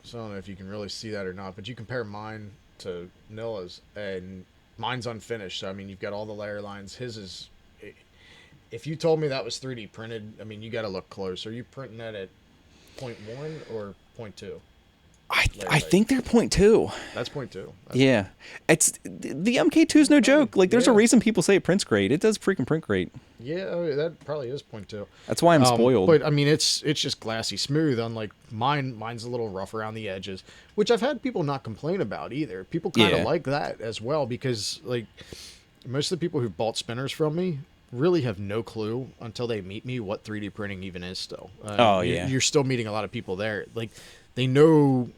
So I don't know if you can really see that or not, but you compare mine to Nilla's, and mine's unfinished. So I mean, you've got all the layer lines. His is. If you told me that was 3D printed, I mean, you got to look close. Are you printing that at 0.1 or 0.2? I think they're 0.2. That's 0.2. Yeah, it's the MK2 is no joke. Like, there's a Yeah. reason people say it prints great. It does freaking print great. Yeah, that probably is 0.2. That's why I'm spoiled. But I mean, it's just glassy smooth. Unlike mine, mine's a little rough around the edges, which I've had people not complain about either. People kind of Yeah. like that as well because like most of the people who bought spinners from me really have no clue until they meet me what 3D printing even is. Still, Oh, yeah. you're still meeting a lot of people there. Like they know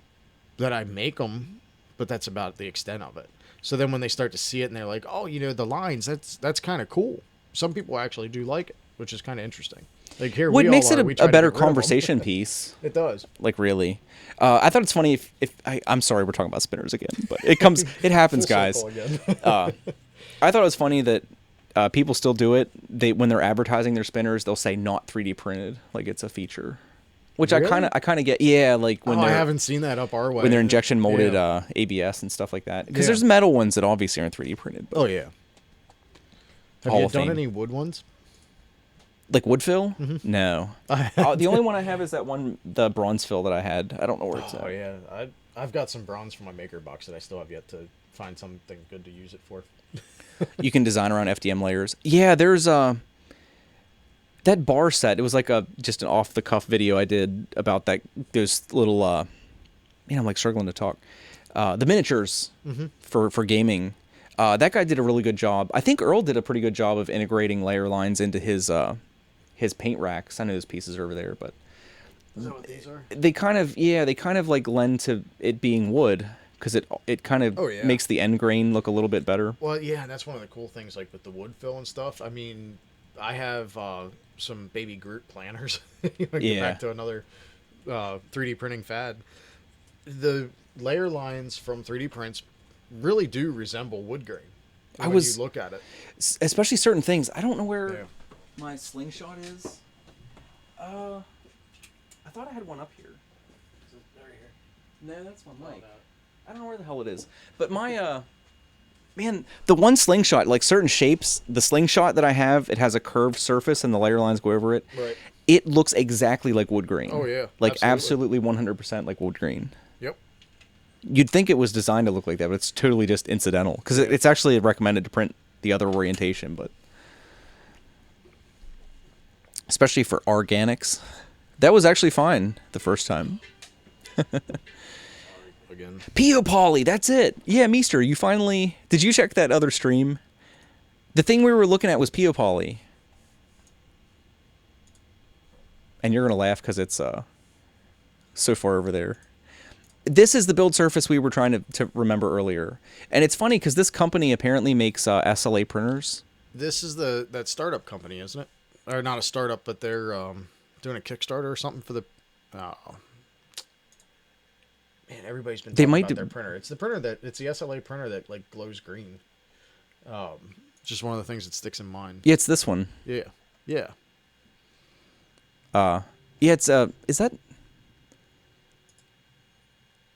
that I make them, but that's about the extent of it. So then when they start to see it and they're like, oh, you know, the lines, that's kind of cool. Some people actually do like it, which is kind of interesting. Like here, What we makes all it are. We a try to better get rid of 'em. conversation piece? It does. Like, really. I thought it's funny if I'm sorry, we're talking about spinners again, but it happens, Full guys. circle again. I thought it was funny that people still do it. When they're advertising their spinners, they'll say not 3D printed, like it's a feature, which Really? I kind of get. Yeah, like when I they're haven't seen that up our way. when they're injection molded Yeah. ABS and stuff like that. Because Yeah. there's metal ones that obviously aren't 3D printed, but Oh yeah. Have Hall you of done Fame. any wood ones? like wood fill. Mm-hmm. No, the only one I have is that one, the bronze fill that I had. I don't know where it's Oh at. yeah, I've got some bronze from my maker box that I still have yet to find something good to use it for. You can design around FDM layers. Yeah, there's that bar set. It was like just an off the cuff video I did about those little man, I'm like struggling to talk. The miniatures for gaming. That guy did a really good job. I think Earl did a pretty good job of integrating layer lines into his paint racks. I know those pieces are over there, but Is that what these are? they kind of like lend to it being wood because it kind of Oh, yeah. makes the end grain look a little bit better. Well, yeah, that's one of the cool things, like with the wood fill and stuff. I mean, I have some baby Groot planners. Go Yeah. back to another 3D printing fad. The layer lines from 3D prints really do resemble wood grain. When you look at it. Especially certain things. I don't know where Yeah. my slingshot is. I thought I had one up here. No, that's my mic. I don't know where the hell it is. But my man, the one slingshot, like certain shapes, the slingshot that I have, it has a curved surface and the layer lines go over it. Right. It looks exactly like wood grain. Oh, yeah. Like Absolutely. absolutely 100% like wood grain. Yep. You'd think it was designed to look like that, but it's totally just incidental because it's actually recommended to print the other orientation, but especially for organics, that was actually fine the first time. Again. Pio Poly, that's it. Yeah, Meester, you finally did you check that other stream? The thing we were looking at was Pio Poly, and you're gonna laugh because it's so far over there. This is the build surface we were trying to remember earlier. And it's funny because this company apparently makes SLA printers. This is that startup company, isn't it? Or not a startup, but they're doing a Kickstarter or something for the... Man, everybody's been They talking might about their printer. It's the SLA printer that like glows green. Just one of the things that sticks in mind. Yeah, it's this one. Yeah. Yeah. Yeah, it's is that?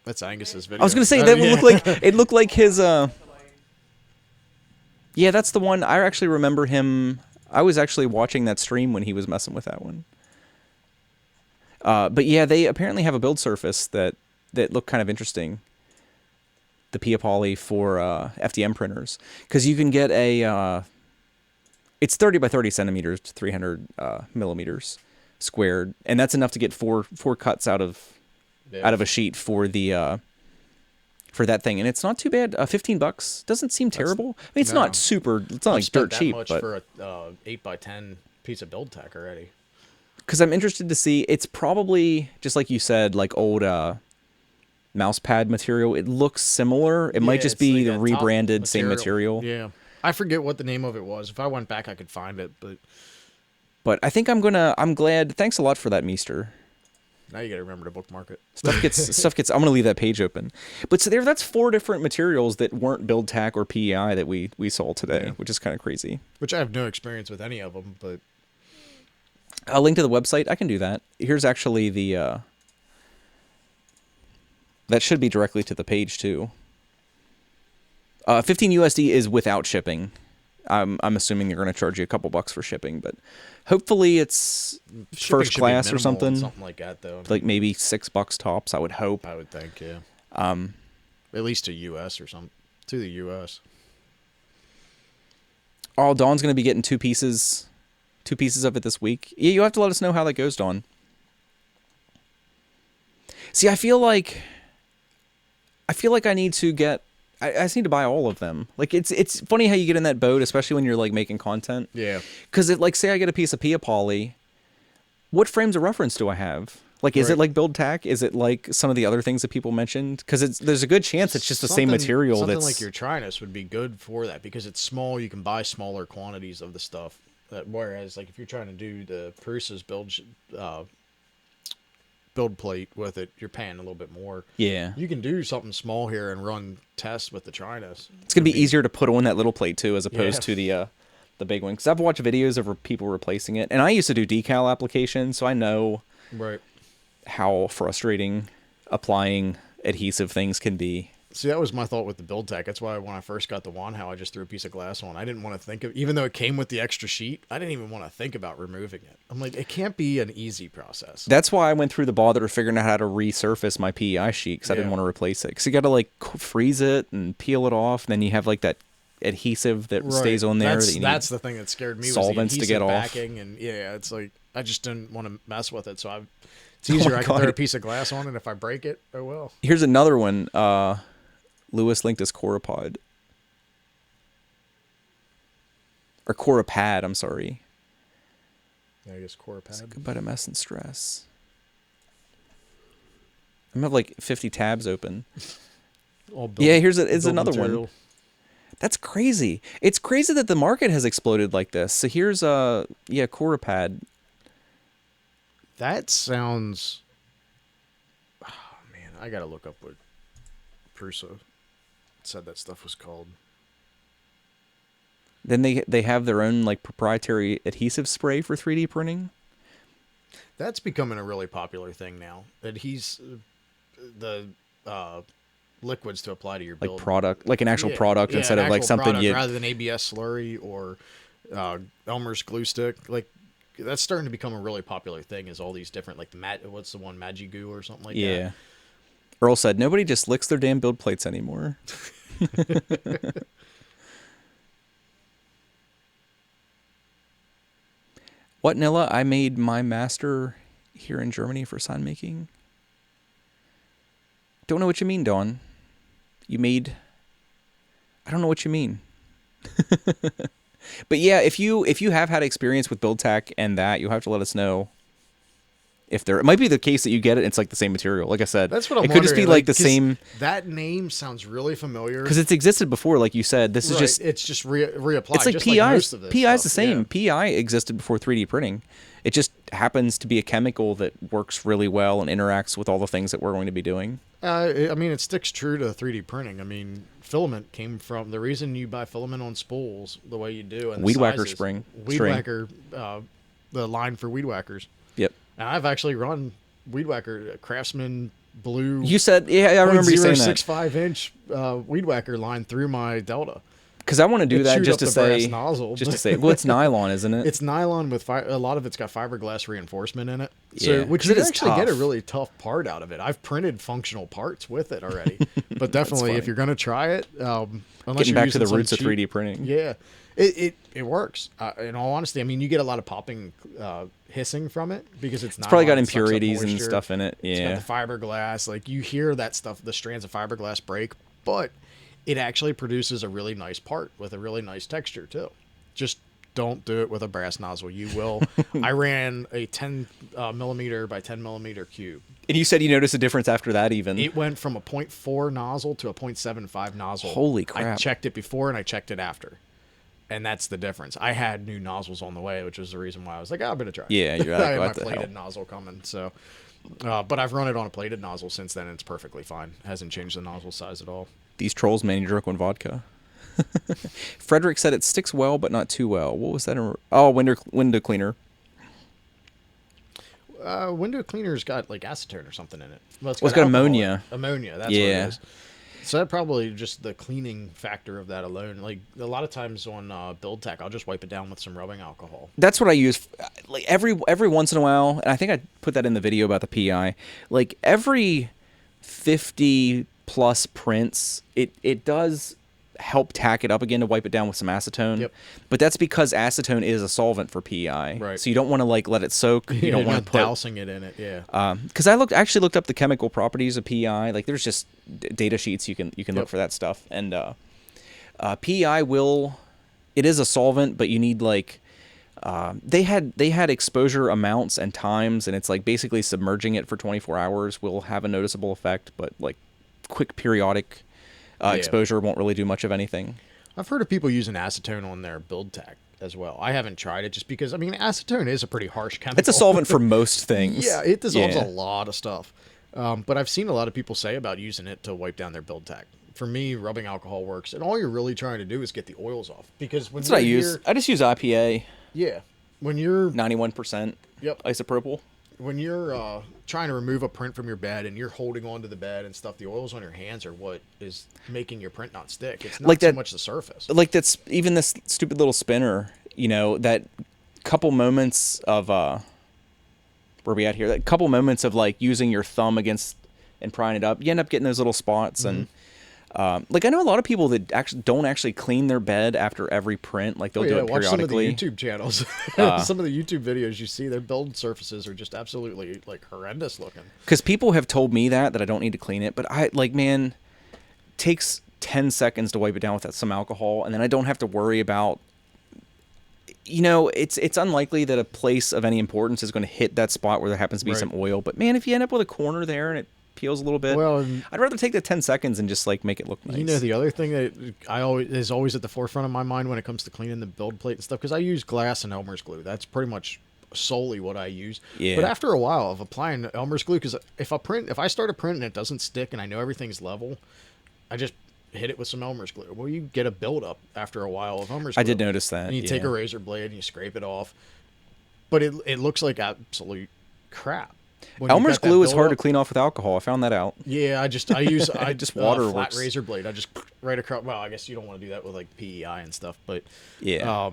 That's Angus's video. I was gonna say that one looked like it looked like his. Yeah, that's the one. I actually remember him. I was actually watching that stream when he was messing with that one. But yeah, they apparently have a build surface that looked kind of interesting. The Pia Poly for FDM printers, because you can get a. It's 30 by 30 centimeters to 300 millimeters squared, and that's enough to get four cuts out of a sheet for the for that thing, and it's not too bad. $15 doesn't seem terrible. I mean, it's not super. It's not like dirt cheap, much but for a 8x10 piece of build tech already. Because I'm interested to see. It's probably just like you said, like old mouse pad material. It looks similar. It might just be the rebranded same material. Yeah, I forget what the name of it was. If I went back, I could find it, But I think I'm glad. Thanks a lot for that, Meester. Now you gotta remember to bookmark it. Stuff gets. I'm gonna leave that page open. But so that's 4 different materials that weren't build tack or PEI that we saw today, which is kind of crazy. Which I have no experience with any of them, but a link to the website. I can do that. Here's actually the. That should be directly to the page too. 15 USD is without shipping. I'm assuming they're going to charge you a couple bucks for shipping, but hopefully it's first class or something. Something like that, though. Like maybe $6 tops. I would hope. I would think, yeah. At least to US or something. To the US. Oh, Dawn's going to be getting 2 pieces of it this week. Yeah, you have to let us know how that goes, Dawn. See, I feel like I need to get. I just need to buy all of them. Like it's funny how you get in that boat, especially when you're like making content. Yeah. Because like say I get a piece of Pia Poly, what frames of reference do I have? Like is it like build tack? Is it like some of the other things that people mentioned? Because there's a good chance it's just the same material. Something like your Trinus would be good for that because it's small. You can buy smaller quantities of the stuff. Whereas like if you're trying to do the Prusa's build plate with it, you're paying a little bit more. Yeah. You can do something small here and run tests with the Trinus. It's going to be easier to put on that little plate too, as opposed to the big one. Because I've watched videos of people replacing it, and I used to do decal applications, so I know how frustrating applying adhesive things can be. See, that was my thought with the build tech. That's why when I first got the Wanhao, I just threw a piece of glass on. I didn't want to think of, even though it came with the extra sheet, I didn't even want to think about removing it. I'm like, it can't be an easy process. That's why I went through the bother of figuring out how to resurface my PEI sheet, because I didn't want to replace it. Because you got to like freeze it and peel it off, and then you have like that adhesive that stays on there. That's the thing that scared me. Solvents was the to get backing, and it's like I just didn't want to mess with it. So it's easier. I can throw a piece of glass on it. If I break it, oh well. Here's another one. Lewis linked us Corapod. Or Corapad, I'm sorry. Yeah, I guess Corapad. Goodbye to mess and stress. I'm gonna have like 50 tabs open. Here's another one. That's crazy. It's crazy that the market has exploded like this. So here's Corapad. That sounds. Oh man, I gotta look up what Prusa said that stuff was called. Then they have their own like proprietary adhesive spray for 3D printing. That's becoming a really popular thing now. The liquids to apply to your build. Like product, like an actual product instead of like something rather than ABS slurry or Elmer's glue stick. Like that's starting to become a really popular thing. Is all these different like what's the one Magigoo or something like that. Yeah. Earl said nobody just licks their damn build plates anymore. What, Nilla? I made my master here in Germany for sign making. Don't know what you mean, Dawn. I don't know what you mean. But yeah, if you have had experience with build tack and that, you'll have to let us know. It might be the case that you get it, it's like the same material. Like I said, that's what I'm wondering. It could just be like the same. That name sounds really familiar because it's existed before. Like you said, this is just it's just reapplied. It's like just PI's. most of this PI's stuff. the same. PI existed before 3D printing. It just happens to be a chemical that works really well and interacts with all the things that we're going to be doing. I mean, it sticks true to 3D printing. I mean, filament came from the reason you buy filament on spools the way you do. And Weed Whacker string. Weed Whacker, the line for Weed Whackers. Yep. And I've actually run Weed Whacker, Craftsman blue. You said, yeah, I remember you saying that. 0.065-inch Weed Whacker line through my Delta. Because I want to do that just to say, nozzle, well, it's nylon, isn't it? It's nylon with a lot of it's got fiberglass reinforcement in it. Yeah, which you actually get a really tough part out of it. I've printed functional parts with it already, but definitely if you're gonna try it, unless getting you're back to the roots cheap, of 3D printing, yeah, it works. In all honesty, I mean, you get a lot of popping, hissing from it because it's probably got impurities and stuff in it. Yeah, it's got the fiberglass. Like you hear that stuff, the strands of fiberglass break, but it actually produces a really nice part with a really nice texture too. Just don't do it with a brass nozzle. You will. I ran a 10 millimeter by 10 millimeter cube. And you said you noticed a difference after that even. It went from a 0.4 nozzle to a 0.75 nozzle. Holy crap. I checked it before and I checked it after. And that's the difference. I had new nozzles on the way, which was the reason why I was like, I'm going to try it. Yeah, you're I had my what the plated hell? nozzle coming. So, but I've run it on a plated nozzle since then and it's perfectly fine. Hasn't changed the nozzle size at all. These trolls man you drunk on vodka. Frederick said it sticks well, but not too well. What was that? Window cleaner. Window cleaner's got like acetone or something in it. Well, it's got ammonia. Ammonia, that's what it is. So that probably just the cleaning factor of that alone. Like a lot of times on build tech, I'll just wipe it down with some rubbing alcohol. That's what I use. Like every once in a while, and I think I put that in the video about the PI. Like every 50 plus prints, it does help tack it up again to wipe it down with some acetone. Yep. But that's because acetone is a solvent for PEI. Right. So you don't want to like let it soak. You don't want to put dousing it in it. Yeah. Because I actually looked up the chemical properties of PEI. Like there's just data sheets you can look for that stuff. And PEI it is a solvent, but you need like they had exposure amounts and times, and it's like basically submerging it for 24 hours will have a noticeable effect, but like quick periodic exposure won't really do much of anything. I've heard of people using acetone on their build tech as well. I haven't tried it just because, I mean, acetone is a pretty harsh chemical. It's a solvent for most things. Yeah, it dissolves a lot of stuff. But I've seen a lot of people say about using it to wipe down their build tech. For me, rubbing alcohol works, and all you're really trying to do is get the oils off. Because when that's what I use. I just use IPA. Yeah. When you're 91% isopropyl. When you're trying to remove a print from your bed and you're holding onto the bed and stuff, the oils on your hands are what is making your print not stick. It's not like so much the surface. Like that's even this stupid little spinner, that couple moments of where are we at here? That couple moments of like using your thumb against and prying it up, you end up getting those little spots. And like I know a lot of people that don't actually clean their bed after every print. Like they'll do it periodically. Watch some of the YouTube channels. Some of the YouTube videos you see, their build surfaces are just absolutely like horrendous looking. Because people have told me that I don't need to clean it, but it takes 10 seconds to wipe it down with some alcohol, and then I don't have to worry about. It's unlikely that a place of any importance is going to hit that spot where there happens to be some oil. But man, if you end up with a corner there and it peels a little bit, well, I'd rather take the 10 seconds and just like make it look nice. The other thing that is always at the forefront of my mind when it comes to cleaning the build plate and stuff, because I use glass and Elmer's glue. That's pretty much solely what I use. Yeah. But after a while of applying Elmer's glue, because if I start a print and it doesn't stick and I know everything's level, I just hit it with some Elmer's glue. Well, you get a buildup after a while of Elmer's glue. I did notice that. And you take a razor blade and you scrape it off. But it looks like absolute crap. Elmer's glue is hard to clean off with alcohol. I found that out. Yeah, I use just water flat works. Razor blade. I just right across. Well, I guess you don't want to do that with like PEI and stuff, but yeah.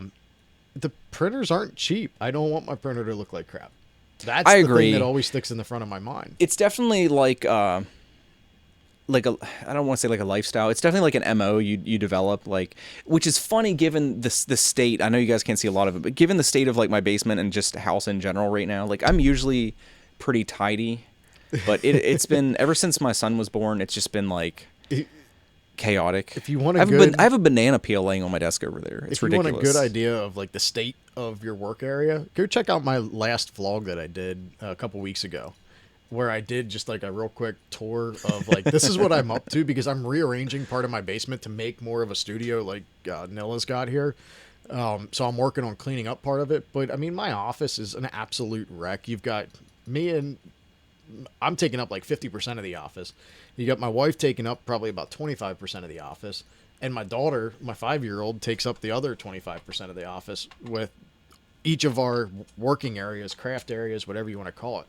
The printers aren't cheap. I don't want my printer to look like crap. That's the thing that always sticks in the front of my mind. It's definitely like I don't want to say like a lifestyle. It's definitely like an MO you develop, like, which is funny given the state. I know you guys can't see a lot of it, but given the state of like my basement and just house in general right now, like I'm usually pretty tidy, but it's been ever since my son was born. It's just been like chaotic. If you want I have a banana peel laying on my desk over there. It's ridiculous. If you want a good idea of like the state of your work area, go check out my last vlog that I did a couple weeks ago, where I did just like a real quick tour of like, this is what I'm up to, because I'm rearranging part of my basement to make more of a studio like Nilla's got here. So I'm working on cleaning up part of it. But I mean, my office is an absolute wreck. You've got me and I'm taking up like 50% of the office. You got my wife taking up probably about 25% of the office. And my daughter, my 5-year-old, takes up the other 25% of the office with each of our working areas, craft areas, whatever you want to call it.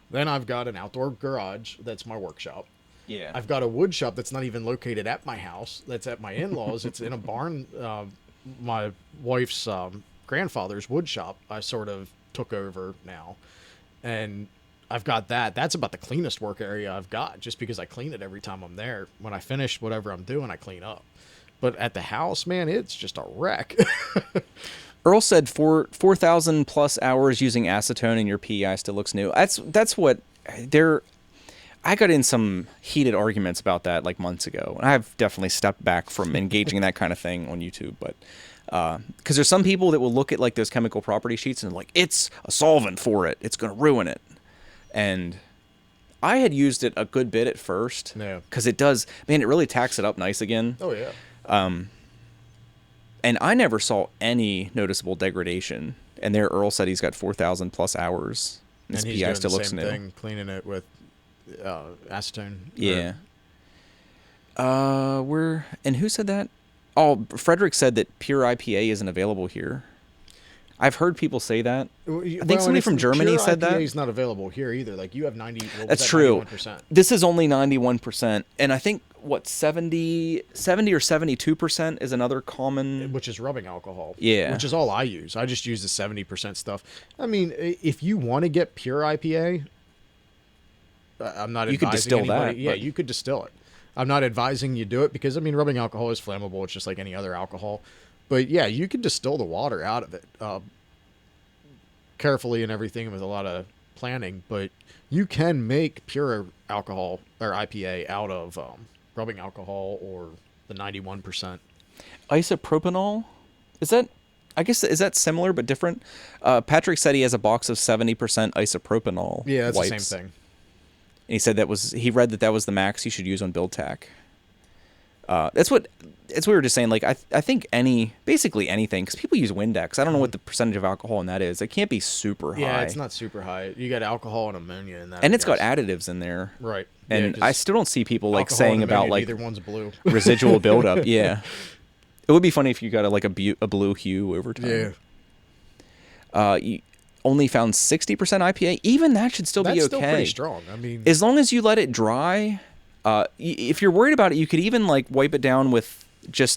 Then I've got an outdoor garage that's my workshop. Yeah. I've got a wood shop that's not even located at my house. That's at my in-laws. It's in a barn. My wife's grandfather's wood shop I sort of took over now. And I've got that. That's about the cleanest work area I've got just because I clean it every time I'm there. When I finish whatever I'm doing, I clean up. But at the house, man, it's just a wreck. Earl said 4,000 plus hours using acetone and your PEI still looks new. That's what they're. I got in some heated arguments about that like months ago, and I've definitely stepped back from engaging in that kind of thing on YouTube. But because there's some people that will look at like those chemical property sheets and like it's a solvent for it, it's going to ruin it. And I had used it a good bit at first, because it does, man, it really tacks it up nice again. Oh yeah. And I never saw any noticeable degradation. And there, Earl said he's got 4,000 plus hours. And his PI still looks new. Thing, cleaning it with acetone. Yeah. And who said that? Oh, Frederick said that pure IPA isn't available here. I've heard people say that. I think somebody from Germany said that. Pure IPA is not available here either. Like you have 90. That's true. 91%. This is only 91%, and I think what 70 or 72% is another common, which is rubbing alcohol. Yeah. Which is all I use. I just use the 70% stuff. I mean, if you want to get pure IPA, I'm not. You could distill anybody. that. Yeah, you could distill it. I'm not advising you do it because I mean, rubbing alcohol is flammable. It's just like any other alcohol. But yeah, you can distill the water out of it carefully and everything with a lot of planning. But you can make pure alcohol or IPA out of rubbing alcohol or the 91%. Isopropanol? Is that similar but different? Patrick said he has a box of 70% isopropanol. Yeah, it's wipes. the same thing. And he said he read that was the max you should use on BuildTak. That's what we were just saying. Like I think basically anything, because people use Windex. I don't know what the percentage of alcohol in that is. It can't be super high. Yeah, it's not super high. You got alcohol and ammonia in that. And it's got additives in there. Right. And I still don't see people like saying about like either one's blue. residual buildup. Yeah. It would be funny if you got a blue hue over time. Yeah. You only found 60% IPA. Even that should still be okay. That's still pretty strong. I mean, as long as you let it dry. If you're worried about it, you could even like wipe it down with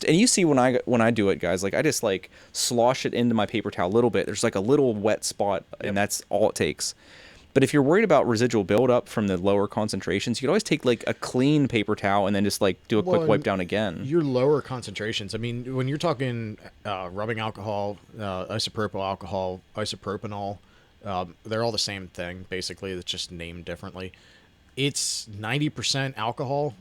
and you see when I do it, guys, like I just like slosh it into my paper towel a little bit. There's like a little wet spot, and that's all it takes. But if you're worried about residual buildup from the lower concentrations, you could always take like a clean paper towel and then just like do a quick wipe down again. Your lower concentrations. I mean, when you're talking rubbing alcohol, isopropyl alcohol, isopropanol, they're all the same thing basically. It's just named differently. It's 90% alcohol,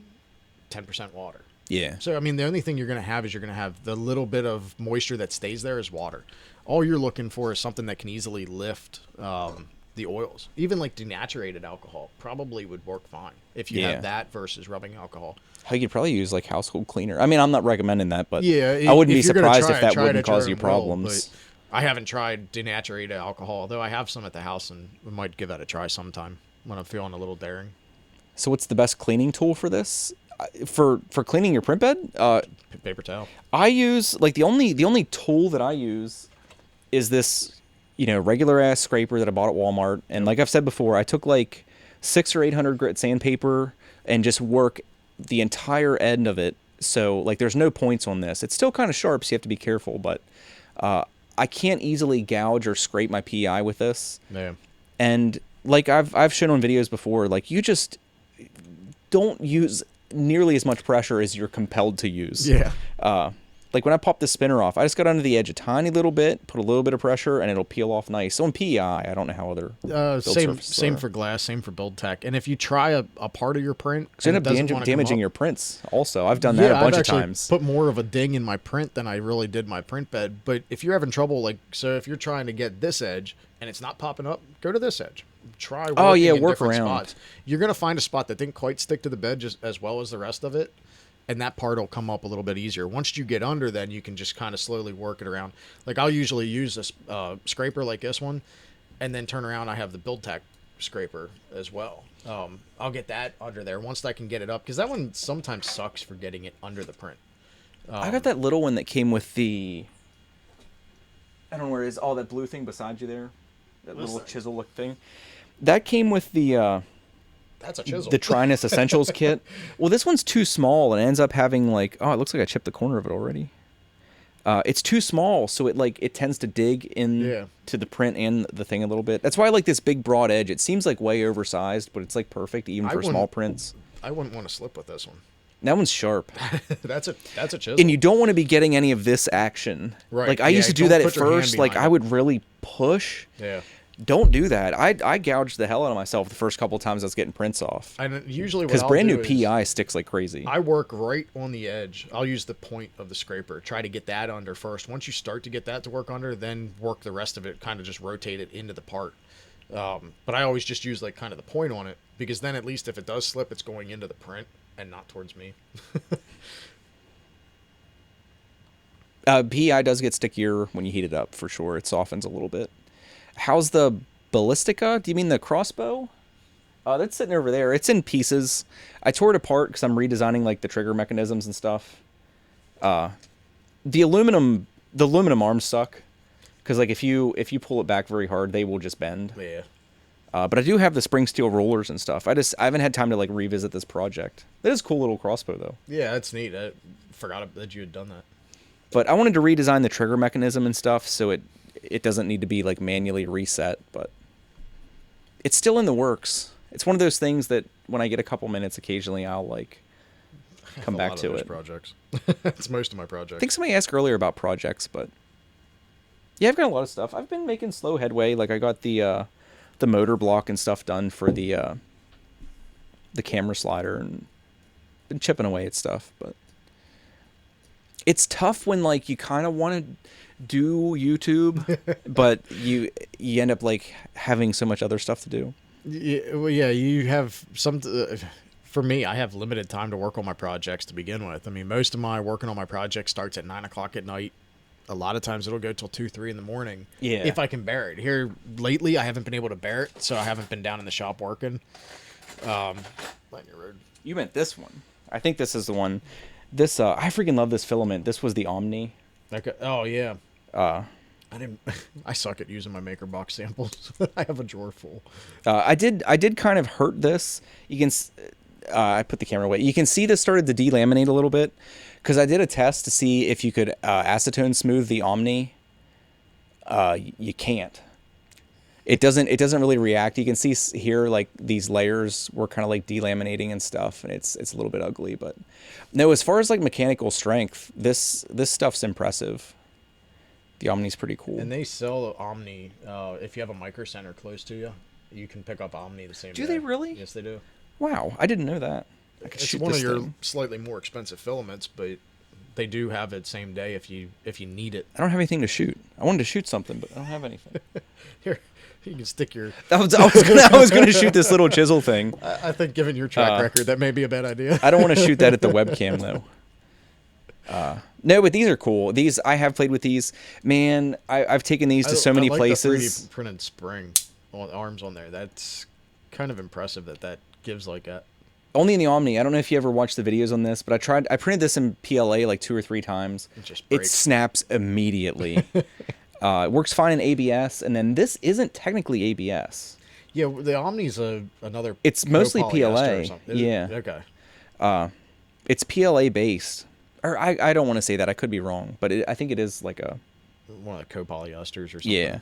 10% water. Yeah. So, I mean, the only thing you're going to have is you're going to have the little bit of moisture that stays there is water. All you're looking for is something that can easily lift the oils. Even like denaturated alcohol probably would work fine if you have that versus rubbing alcohol. You could probably use like household cleaner. I mean, I'm not recommending that, but yeah, I wouldn't be surprised if that wouldn't cause you problems. But I haven't tried denaturated alcohol, though I have some at the house, and we might give that a try sometime when I'm feeling a little daring. So what's the best cleaning tool for this? For cleaning your print bed? Paper towel. I use like the only tool that I use is this, regular ass scraper that I bought at Walmart. And like I've said before, I took like 600 or 800 grit sandpaper and just work the entire end of it. So like there's no points on this. It's still kind of sharp, so you have to be careful. But I can't easily gouge or scrape my PI with this. Yeah. And like I've shown on videos before, like you just don't use nearly as much pressure as you're compelled to use. Yeah. Like when I pop the spinner off, I just got under the edge a tiny little bit, put a little bit of pressure, and it'll peel off nice. So on PEI, I don't know how other same for glass, same for BuildTak. And if you try a part of your print, you end up damaging your prints. Also, I've done that a bunch of times. Put more of a ding in my print than I really did my print bed. But if you're having trouble, if you're trying to get this edge and it's not popping up, go to this edge. Try work around spots. You're gonna find a spot that didn't quite stick to the bed just as well as the rest of it. and that part will come up a little bit easier. Once you get under, then you can just kind of slowly work it around. Like I'll usually use a scraper like this one, and then turn around. I have the Build Tech scraper as well. I'll get that under there once I can get it up, because that one sometimes sucks for getting it under the print. I got that little one that came with the. I don't know where it is. Oh, that blue thing beside you there, that little chisel look thing. That came with the. That's a chisel. The Trinus Essentials kit. Well, this one's too small and it ends up having like. Oh, it looks like I chipped the corner of it already. It's too small, so it tends to dig in to the print and the thing a little bit. That's why I like this big broad edge. It seems like way oversized, but it's like perfect even for small prints. I wouldn't want to slip with this one. That one's sharp. That's a chisel. And you don't want to be getting any of this action. Right. Like I used to do that at first. Like I would really push. Yeah. Don't do that. I gouged the hell out of myself the first couple of times I was getting prints off. And usually because brand new PEI sticks like crazy. I work right on the edge. I'll use the point of the scraper. Try to get that under first. Once you start to get that to work under, then work the rest of it. Kind of just rotate it into the part. But I always just use like kind of the point on it, because then at least if it does slip, it's going into the print and not towards me. PEI does get stickier when you heat it up for sure. It softens a little bit. How's the Ballistica? Do you mean the crossbow? That's sitting over there. It's in pieces. I tore it apart because I'm redesigning like the trigger mechanisms and stuff. The aluminum arms suck because like if you pull it back very hard, they will just bend. Yeah. But I do have the spring steel rollers and stuff. I haven't had time to like revisit this project. That is a cool little crossbow though. Yeah, that's neat. I forgot that you had done that. But I wanted to redesign the trigger mechanism and stuff so it doesn't need to be like manually reset, but it's still in the works. It's one of those things that when I get a couple minutes occasionally I'll like come back to it. Projects. It's most of my projects. I think somebody asked earlier about projects, but yeah, I've got a lot of stuff. I've been making slow headway. Like I got the motor block and stuff done for the camera slider and been chipping away at stuff, but it's tough when like you kind of want to do YouTube, but you end up like having so much other stuff to do. Yeah, well, yeah, you have some. For me, I have limited time to work on my projects to begin with. I mean, most of my working on my project starts at 9 o'clock at night. A lot of times it'll go till 2, 3 in the morning. Yeah. If I can bear it. Here lately, I haven't been able to bear it, so I haven't been down in the shop working. Lighting your road. You meant this one. I think this is the one. This I freaking love this filament. This was the Omni. Okay. Oh yeah. I suck at using my maker box samples. I have a drawer full. I did kind of hurt this. You can I put the camera away. You can see this started to delaminate a little bit because I did a test to see if you could acetone smooth the Omni. You can't. It doesn't really react. You can see here like these layers were kind of like delaminating and stuff, and it's a little bit ugly. But no, as far as like mechanical strength, this stuff's impressive. The Omni's pretty cool. And they sell the Omni. If you have a micro center close to you, you can pick up Omni the same day. Do they really? Yes, they do. Wow, I didn't know that. I could It's shoot one this of your thing. slightly more expensive filaments, but they do have it same day if you need it. I don't have anything to shoot. I wanted to shoot something, but I don't have anything. Here, you can stick your. I was gonna shoot this little chisel thing. I think, given your track record, that may be a bad idea. I don't want to shoot that at the webcam though. No, but these are cool. These I have played with these. Man, I've taken these to so many places. The 3D printed spring on arms on there. That's kind of impressive that gives like that. Only in the Omni. I don't know if you ever watched the videos on this, but I printed this in PLA like 2 or 3 times. It snaps immediately. It works fine in ABS, and then this isn't technically ABS. Yeah, the Omni's another. It's mostly PLA. Yeah. Okay. It's PLA based. Or I don't want to say that. I could be wrong, but I think it is like a one of the copolyesters or something. Yeah.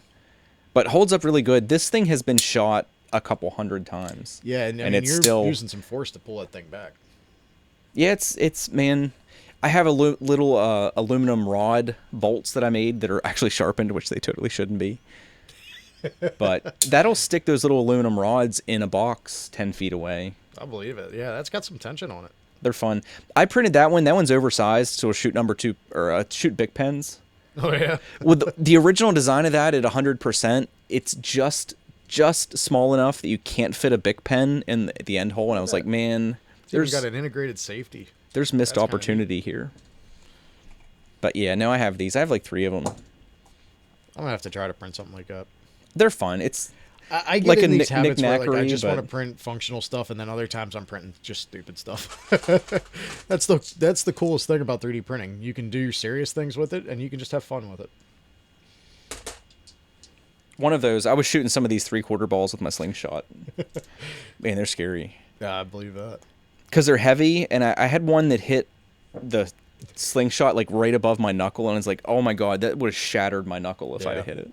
But holds up really good. This thing has been shot a couple hundred times. Yeah, and it's you're still using some force to pull that thing back. Yeah, it's man. I have a little aluminum rod bolts that I made that are actually sharpened, which they totally shouldn't be. But that'll stick those little aluminum rods in a box 10 feet away. I believe it. Yeah, that's got some tension on it. They're fun. I printed that one. That one's oversized, so it'll shoot number 2 or shoot Bic pens. Oh yeah. With the original design of that at 100%, it's just small enough that you can't fit a Bic pen in the end hole. And I was like, man, There's got an integrated safety. There's missed That's kinda opportunity here. But yeah, no, I have these. I have like 3 of them. I'm gonna have to try to print something like that. They're fun. It's I get like in a these habits where like I knick-knackery, just want to but print functional stuff, and then other times I'm printing just stupid stuff. That's the coolest thing about 3D printing. You can do serious things with it, and you can just have fun with it. one of those, I was shooting some of these 3/4 balls with my slingshot. Man, they're scary. Yeah, I believe that. Because they're heavy, and I had one that hit the slingshot like right above my knuckle, and I was like, oh my god, that would have shattered my knuckle if I had hit it.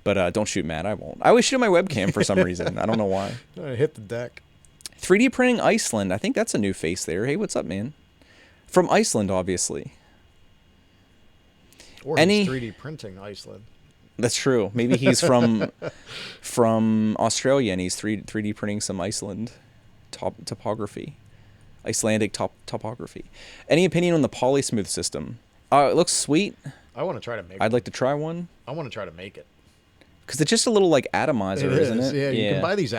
But don't shoot, Matt. I won't. I always shoot my webcam for some reason. I don't know why. I hit the deck. 3D printing Iceland. I think that's a new face there. Hey, what's up, man? From Iceland, obviously. Or he's 3D printing Iceland. That's true. Maybe he's from Australia, and he's 3D printing some Iceland topography. Icelandic topography. Any opinion on the polysmooth system? It looks sweet. I want to try to make it. I'd like to try one. I want to try to make it. Because it's just a little like atomizer, isn't it? Yeah, you can buy these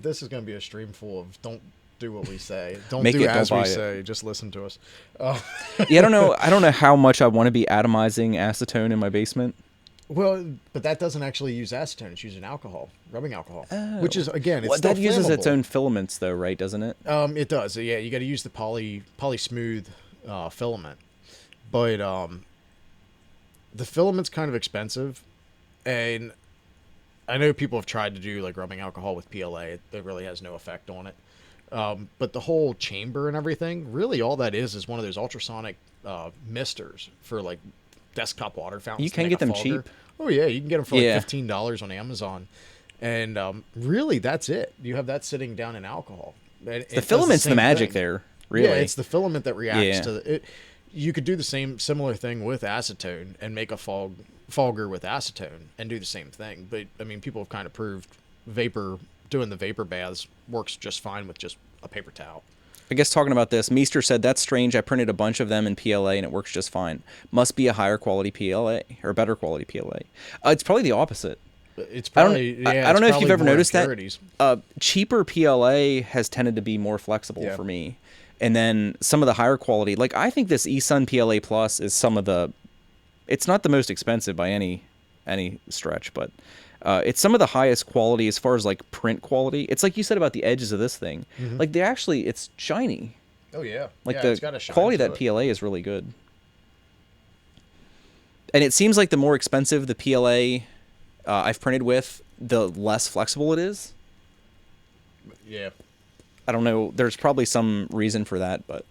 this is going to be a stream full of don't do what we say. Don't do as we say. Just listen to us. Yeah, I don't know how much I want to be atomizing acetone in my basement. Well, but that doesn't actually use acetone. It's using alcohol, rubbing alcohol, which is again, it's well, still that uses flammable. its own filaments, though, right? Doesn't it? It does. Yeah, you got to use the poly smooth filament, but the filament's kind of expensive, and I know people have tried to do like rubbing alcohol with PLA. It really has no effect on it. But the whole chamber and everything, really, all that is one of those ultrasonic misters for like desktop water fountains. You can get them cheap. Oh yeah, you can get them for like $15 on Amazon, and really that's it. You have that sitting down in alcohol. The filament's the magic there. Really, yeah, it's the filament that reacts to it. You could do the similar thing with acetone and make a fogger with acetone and do the same thing. But I mean, people have kind of proved doing the vapor baths works just fine with just a paper towel. I guess talking about this, Meester said, that's strange. I printed a bunch of them in PLA and it works just fine. Must be a higher quality PLA or better quality PLA. It's probably the opposite. It's probably, I don't know if you've ever noticed that. Cheaper PLA has tended to be more flexible for me. And then some of the higher quality, like I think this eSun PLA Plus is it's not the most expensive by any stretch, but it's some of the highest quality as far as like print quality. It's like you said about the edges of this thing. Mm-hmm. Like it's shiny. Oh yeah. Like it's got a shine quality to of that PLA is really good. And it seems like the more expensive the PLA I've printed with, the less flexible it is. Yeah. I don't know. There's probably some reason for that, but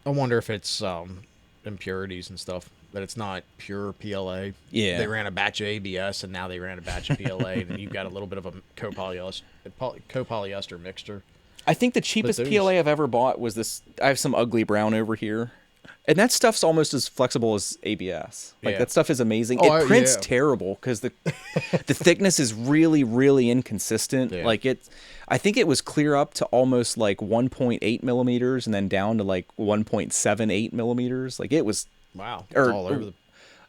I wonder if it's impurities and stuff. That it's not pure PLA. Yeah. They ran a batch of ABS and now they ran a batch of PLA, and you've got a little bit of a copolyester mixture. I think the cheapest PLA I've ever bought was this. I have some ugly brown over here. And that stuff's almost as flexible as ABS. Like that stuff is amazing. It prints terrible because the thickness is really, really inconsistent. Yeah. Like I think it was clear up to almost like 1.8 millimeters and then down to like 1.78 millimeters. Like it was all over the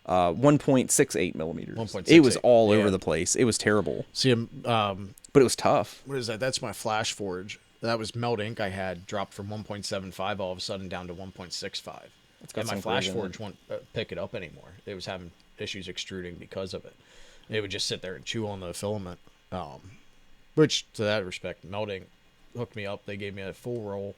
1.68 millimeters. 1.68. It was all over the place. It was terrible. See, but it was tough. What is that? That's my Flash Forge. That was melt ink I had dropped from 1.75 all of a sudden down to 1.65. And my Flash Forge won't pick it up anymore. It was having issues extruding because of it. It would just sit there and chew on the filament. Which, to that respect, melting hooked me up. They gave me a full roll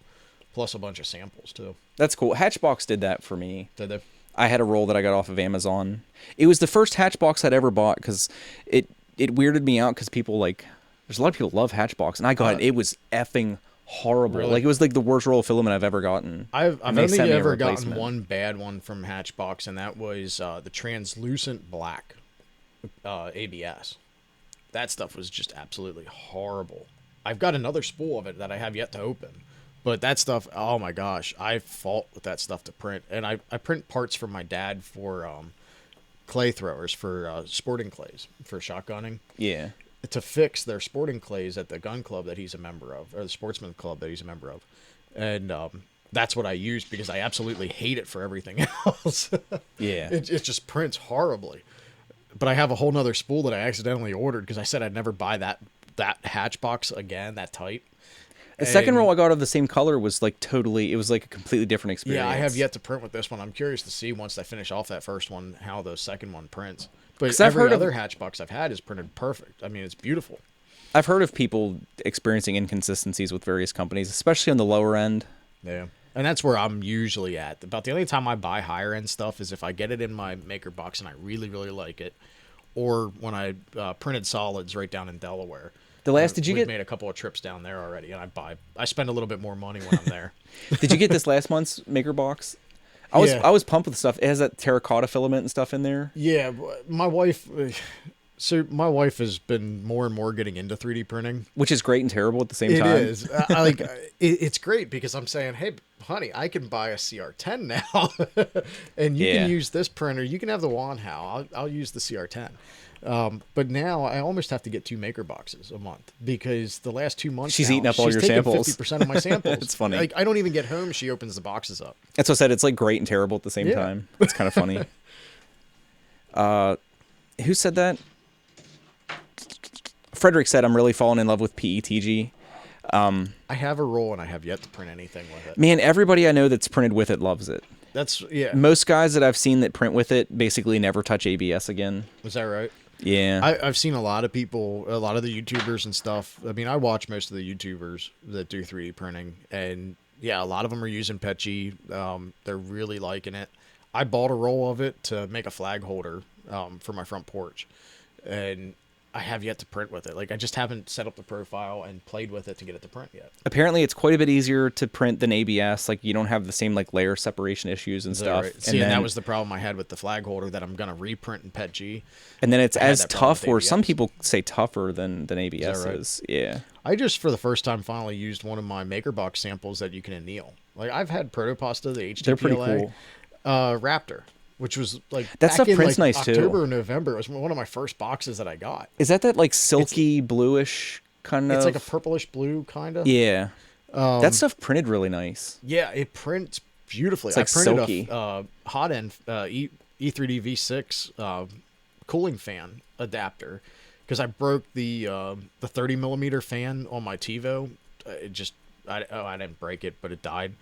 plus a bunch of samples too. That's cool. Hatchbox did that for me. Did they? I had a roll that I got off of Amazon. It was the first Hatchbox I'd ever bought because it weirded me out because people there's a lot of people love Hatchbox, and I got it. It was effing horrible. Really? Like it was like the worst roll of filament I've ever gotten. I've only ever gotten one bad one from Hatchbox, and that was the translucent black ABS. That stuff was just absolutely horrible. I've got another spool of it that I have yet to open, but that stuff, oh my gosh, I fought with that stuff to print. And I print parts from my dad for clay throwers, for sporting clays, for shotgunning. Yeah. To fix their sporting clays at the gun club that he's a member of, or the sportsman club that he's a member of. And that's what I used because I absolutely hate it for everything else. Yeah. It just prints horribly. But I have a whole nother spool that I accidentally ordered because I said I'd never buy that Hatchbox again, that type. The second roll I got of the same color was like totally, it was like a completely different experience. Yeah, I have yet to print with this one. I'm curious to see once I finish off that first one how the second one prints. But every other hatchbox I've had is printed perfect. I mean, it's beautiful. I've heard of people experiencing inconsistencies with various companies, especially on the lower end. Yeah. And that's where I'm usually at. About the only time I buy higher end stuff is if I get it in my maker box and I really, really like it, or when I printed solids right down in Delaware. We've made a couple of trips down there already, and I spend a little bit more money when I'm there. Did you get this last month's maker box? I was pumped with the stuff. It has that terracotta filament and stuff in there. Yeah, my wife. So my wife has been more and more getting into 3D printing, which is great and terrible at the same time. It is. I like it's great because I'm saying, hey, honey, I can buy a CR10 now, and you can use this printer. You can have the Wanhao. I'll use the CR10. But now I almost have to get 2 maker boxes a month because the last 2 months she's eating up all your samples. 50% of my samples. It's funny. Like I don't even get home. She opens the boxes up. That's what I said. It's like great and terrible at the same time. It's kind of funny. Who said that? Frederick said, I'm really falling in love with PETG. I have a roll and I have yet to print anything with it. Man, everybody I know that's printed with it loves it. Most guys that I've seen that print with it basically never touch ABS again. Is that right? Yeah. I've seen a lot of people, a lot of the YouTubers and stuff. I mean, I watch most of the YouTubers that do 3D printing, and yeah, a lot of them are using PETG. They're really liking it. I bought a roll of it to make a flag holder for my front porch, and I have yet to print with it. Like, I just haven't set up the profile and played with it to get it to print yet. Apparently, it's quite a bit easier to print than ABS. Like, you don't have the same, like, layer separation issues and stuff. Right? See, and that was the problem I had with the flag holder that I'm going to reprint in PETG. And then it's as tough, or some people say tougher than ABS is. Yeah. I just, for the first time, finally used one of my MakerBox samples that you can anneal. Like, I've had Protopasta, the HTPLA. They're pretty cool. Raptor. Which was like that stuff prints nice October too. October or November. It was one of my first boxes that I got. Is that like silky bluish kind of? It's like a purplish blue kind of. Yeah. That stuff printed really nice. Yeah, it prints beautifully. It's like I printed silky. A hot end E3D V6 cooling fan adapter because I broke the 30 millimeter fan on my TiVo. I didn't break it, but it died.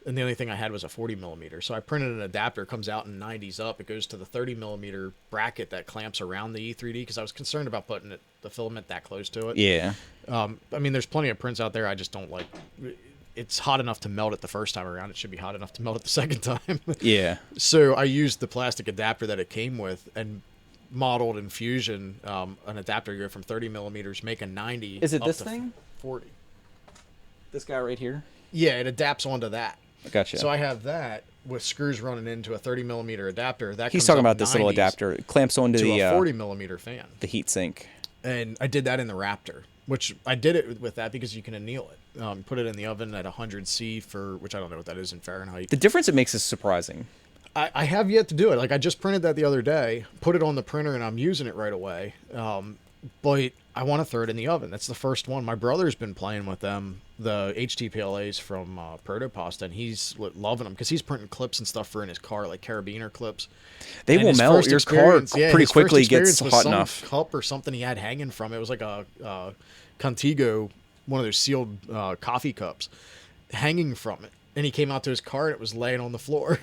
And the only thing I had was a 40 millimeter. So I printed an adapter, comes out in 90s up. It goes to the 30 millimeter bracket that clamps around the E3D because I was concerned about putting the filament that close to it. Yeah. I mean, there's plenty of prints out there. I just don't like. It's hot enough to melt it the first time around. It should be hot enough to melt it the second time. Yeah. So I used the plastic adapter that it came with and modeled in Fusion an adapter. You go from 30 millimeters, make a 90. Is it this thing? 40. This guy right here? Yeah, it adapts onto that. Gotcha. So I have that with screws running into a 30 millimeter adapter. He's talking about this little adapter. It clamps onto a 40 millimeter fan. The heat sink. And I did that in the Raptor, which I did it with that because you can anneal it. Put it in the oven at 100 C for, which I don't know what that is in Fahrenheit. The difference it makes is surprising. I have yet to do it. Like, I just printed that the other day, put it on the printer, and I'm using it right away. But I want to throw it in the oven. That's the first one. My brother's been playing with them, the HTPLAs from Protopasta, and he's loving them because he's printing clips and stuff for in his car, like carabiner clips. They will melt. Your car pretty quickly gets hot enough. Cup or something he had hanging from it was like a Contigo, one of those sealed coffee cups, hanging from it. And he came out to his car and it was laying on the floor.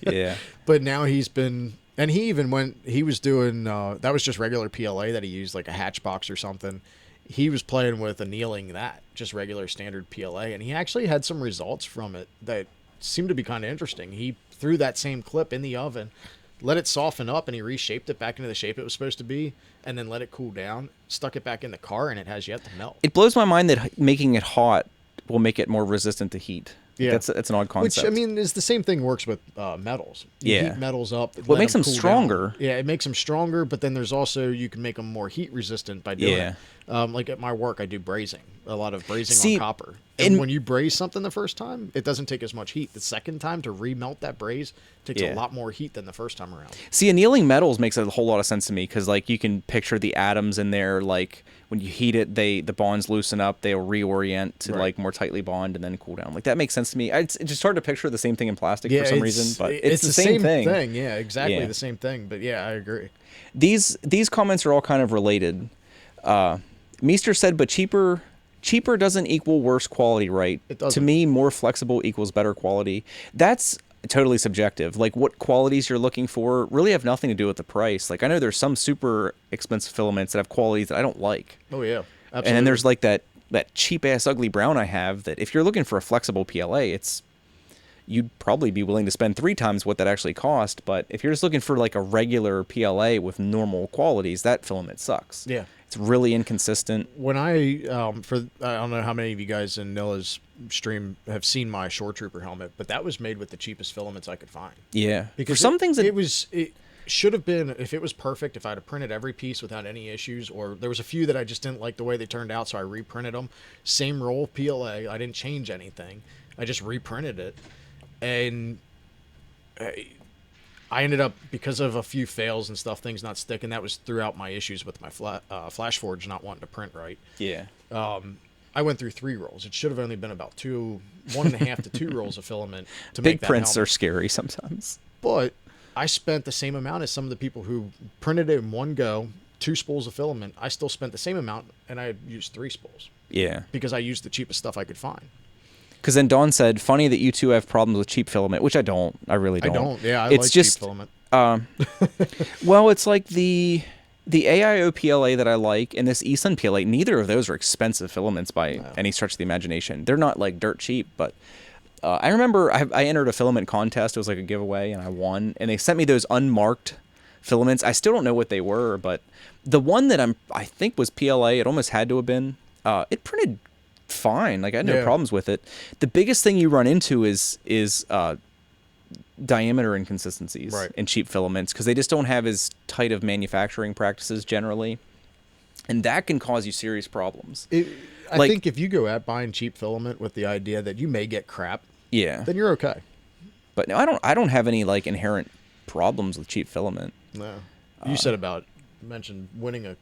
Yeah. But now he's been. And he even went, he was doing, that was just regular PLA that he used, like a Hatchbox or something. He was playing with annealing that, just regular standard PLA. And he actually had some results from it that seemed to be kind of interesting. He threw that same clip in the oven, let it soften up, and he reshaped it back into the shape it was supposed to be, and then let it cool down, stuck it back in the car, and it has yet to melt. It blows my mind that making it hot will make it more resistant to heat. Yeah, that's an odd concept. Which, I mean, is the same thing works with metals. You heat metals up. Well, it makes them stronger. Down. Yeah, it makes them stronger, but then there's also, you can make them more heat resistant by doing it. Like at my work, I do brazing. A lot of brazing on copper. And when you braze something the first time, it doesn't take as much heat. The second time to remelt that braze takes a lot more heat than the first time around. See, annealing metals makes a whole lot of sense to me because, like, you can picture the atoms in there. Like, when you heat it, the bonds loosen up. They'll reorient to like more tightly bond and then cool down. Like, that makes sense to me. It's just hard to picture the same thing in plastic for some reason, but it's the same thing. Yeah, exactly the same thing. But yeah, I agree. These comments are all kind of related. Meester said, but cheaper cheaper doesn't equal worse quality, right? It To doesn't. me, more flexible equals better quality. That's totally subjective. Like what qualities you're looking for really have nothing to do with the price. Like I know there's some super expensive filaments that have qualities that I don't like. Oh yeah, And then absolutely. there's like that cheap ass ugly brown I have that if you're looking for a flexible PLA, you'd probably be willing to spend 3 times what that actually cost. But if you're just looking for like a regular PLA with normal qualities, that filament sucks. Yeah. It's really inconsistent. When I don't know how many of you guys in Nilla's stream have seen my Shore Trooper helmet, but that was made with the cheapest filaments I could find. Yeah. Because For some things, it should have been, if it was perfect, if I'd have printed every piece without any issues, or there was a few that I just didn't like the way they turned out, so I reprinted them. Same roll PLA, I didn't change anything. I just reprinted it, and I ended up, because of a few fails and stuff, things not sticking. That was throughout my issues with my Flash Forge not wanting to print right. yeah. I went through 3 rolls. It should have only been about 1.5 to 2 rolls of filament to Big make that prints are helmet. scary sometimes. But I spent the same amount as some of the people who printed it in one go, 2 spools of filament. I still spent the same amount, and I used 3 spools Yeah. because I used the cheapest stuff I could find. Because then Dawn said, funny that you two have problems with cheap filament, which I don't. I really I don't. don't. Yeah, I It's like just, cheap filament. well, it's like the AIO PLA that I like and this eSun PLA, neither of those are expensive filaments by any stretch of the imagination. They're not like dirt cheap, but I remember I entered a filament contest. It was like a giveaway, and I won. And they sent me those unmarked filaments. I still don't know what they were, but the one that I think was PLA, it almost had to have been. It printed fine. Like I had no Yeah. problems with it. The biggest thing you run into is diameter inconsistencies Right. in cheap filaments because they just don't have as tight of manufacturing practices generally, and that can cause you serious problems. I Like- think if you go at buying cheap filament with the idea that you may get crap, Yeah, then you're okay. but no, I don't have any like inherent problems with cheap filament. No. You said mentioned winning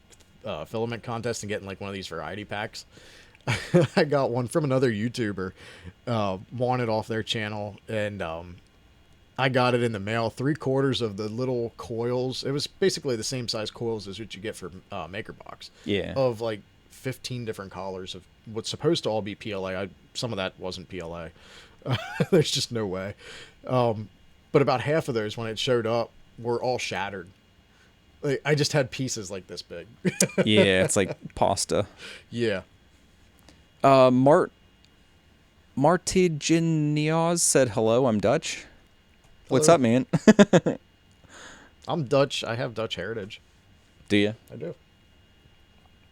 a filament contest and getting like one of these variety packs. I got one from another YouTuber, wanted off their channel, and I got it in the mail. 3/4 of the little coils. It was basically the same size coils as what you get for MakerBox. Yeah. Of like 15 different collars of what's supposed to all be PLA. Some of that wasn't PLA. There's just no way. But about half of those, when it showed up, were all shattered. Like, I just had pieces like this big. Yeah, it's like pasta. Yeah. Martiginiaz said hello. I'm Dutch. What's Hello. up, man? I'm Dutch. I have Dutch heritage. Do you? I do.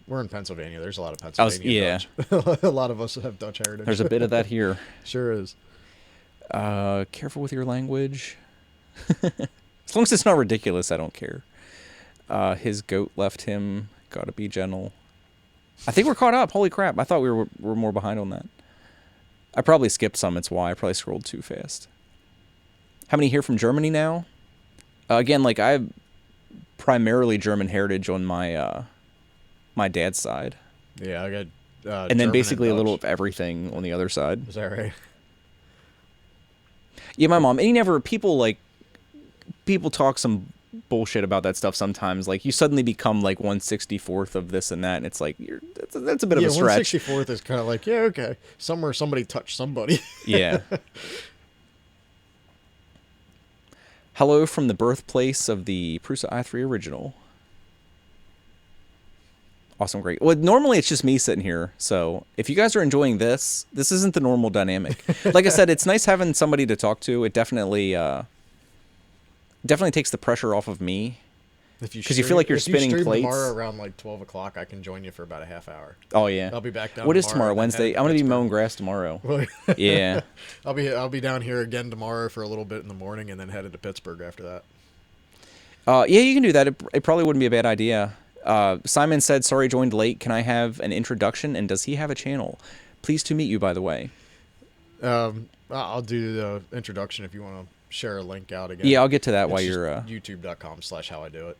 We're in Pennsylvania. There's a lot of was- Pennsylvania Dutch. A lot of us have Dutch heritage. There's a bit of that here. Sure is. Careful with your language. As long as it's not ridiculous, I don't care. His goat left him. Gotta be gentle. I think we're caught up. Holy crap. I thought we were more behind on that. I probably skipped some. It's why. I probably scrolled too fast. How many here from Germany now? Again, like I have primarily German heritage on my my dad's side. Yeah, I got. And then German basically a Dutch. little of everything on the other side. Is that right? Yeah, my mom. And you never people talk some bullshit about that stuff sometimes. Like you suddenly become like 1/64th of this and that, and it's like that's a bit of a stretch. 1/64th is kind of like, yeah, okay. Somewhere somebody touched somebody. Yeah. Hello from the birthplace of the Prusa i3 original. Awesome, great. Well, normally it's just me sitting here, so if you guys are enjoying this isn't the normal dynamic. Like I said, it's nice having somebody to talk to. It definitely takes the pressure off of me. If you 'Cause you feel like you're if spinning you stream plates. tomorrow around like 12 o'clock, I can join you for about a half hour. Oh yeah. I'll be back down. What is tomorrow? and then Wednesday? head to I'm gonna be Pittsburgh. mowing grass tomorrow. Yeah. I'll be down here again tomorrow for a little bit in the morning, and then headed to Pittsburgh after that. Yeah, you can do that. It probably wouldn't be a bad idea. Simon said, sorry, joined late. Can I have an introduction? And does he have a channel? Pleased to meet you, by the way. I'll do the introduction if you want to share a link out again. Yeah, I'll get to that It's while just you're... youtube.com/howiddoit.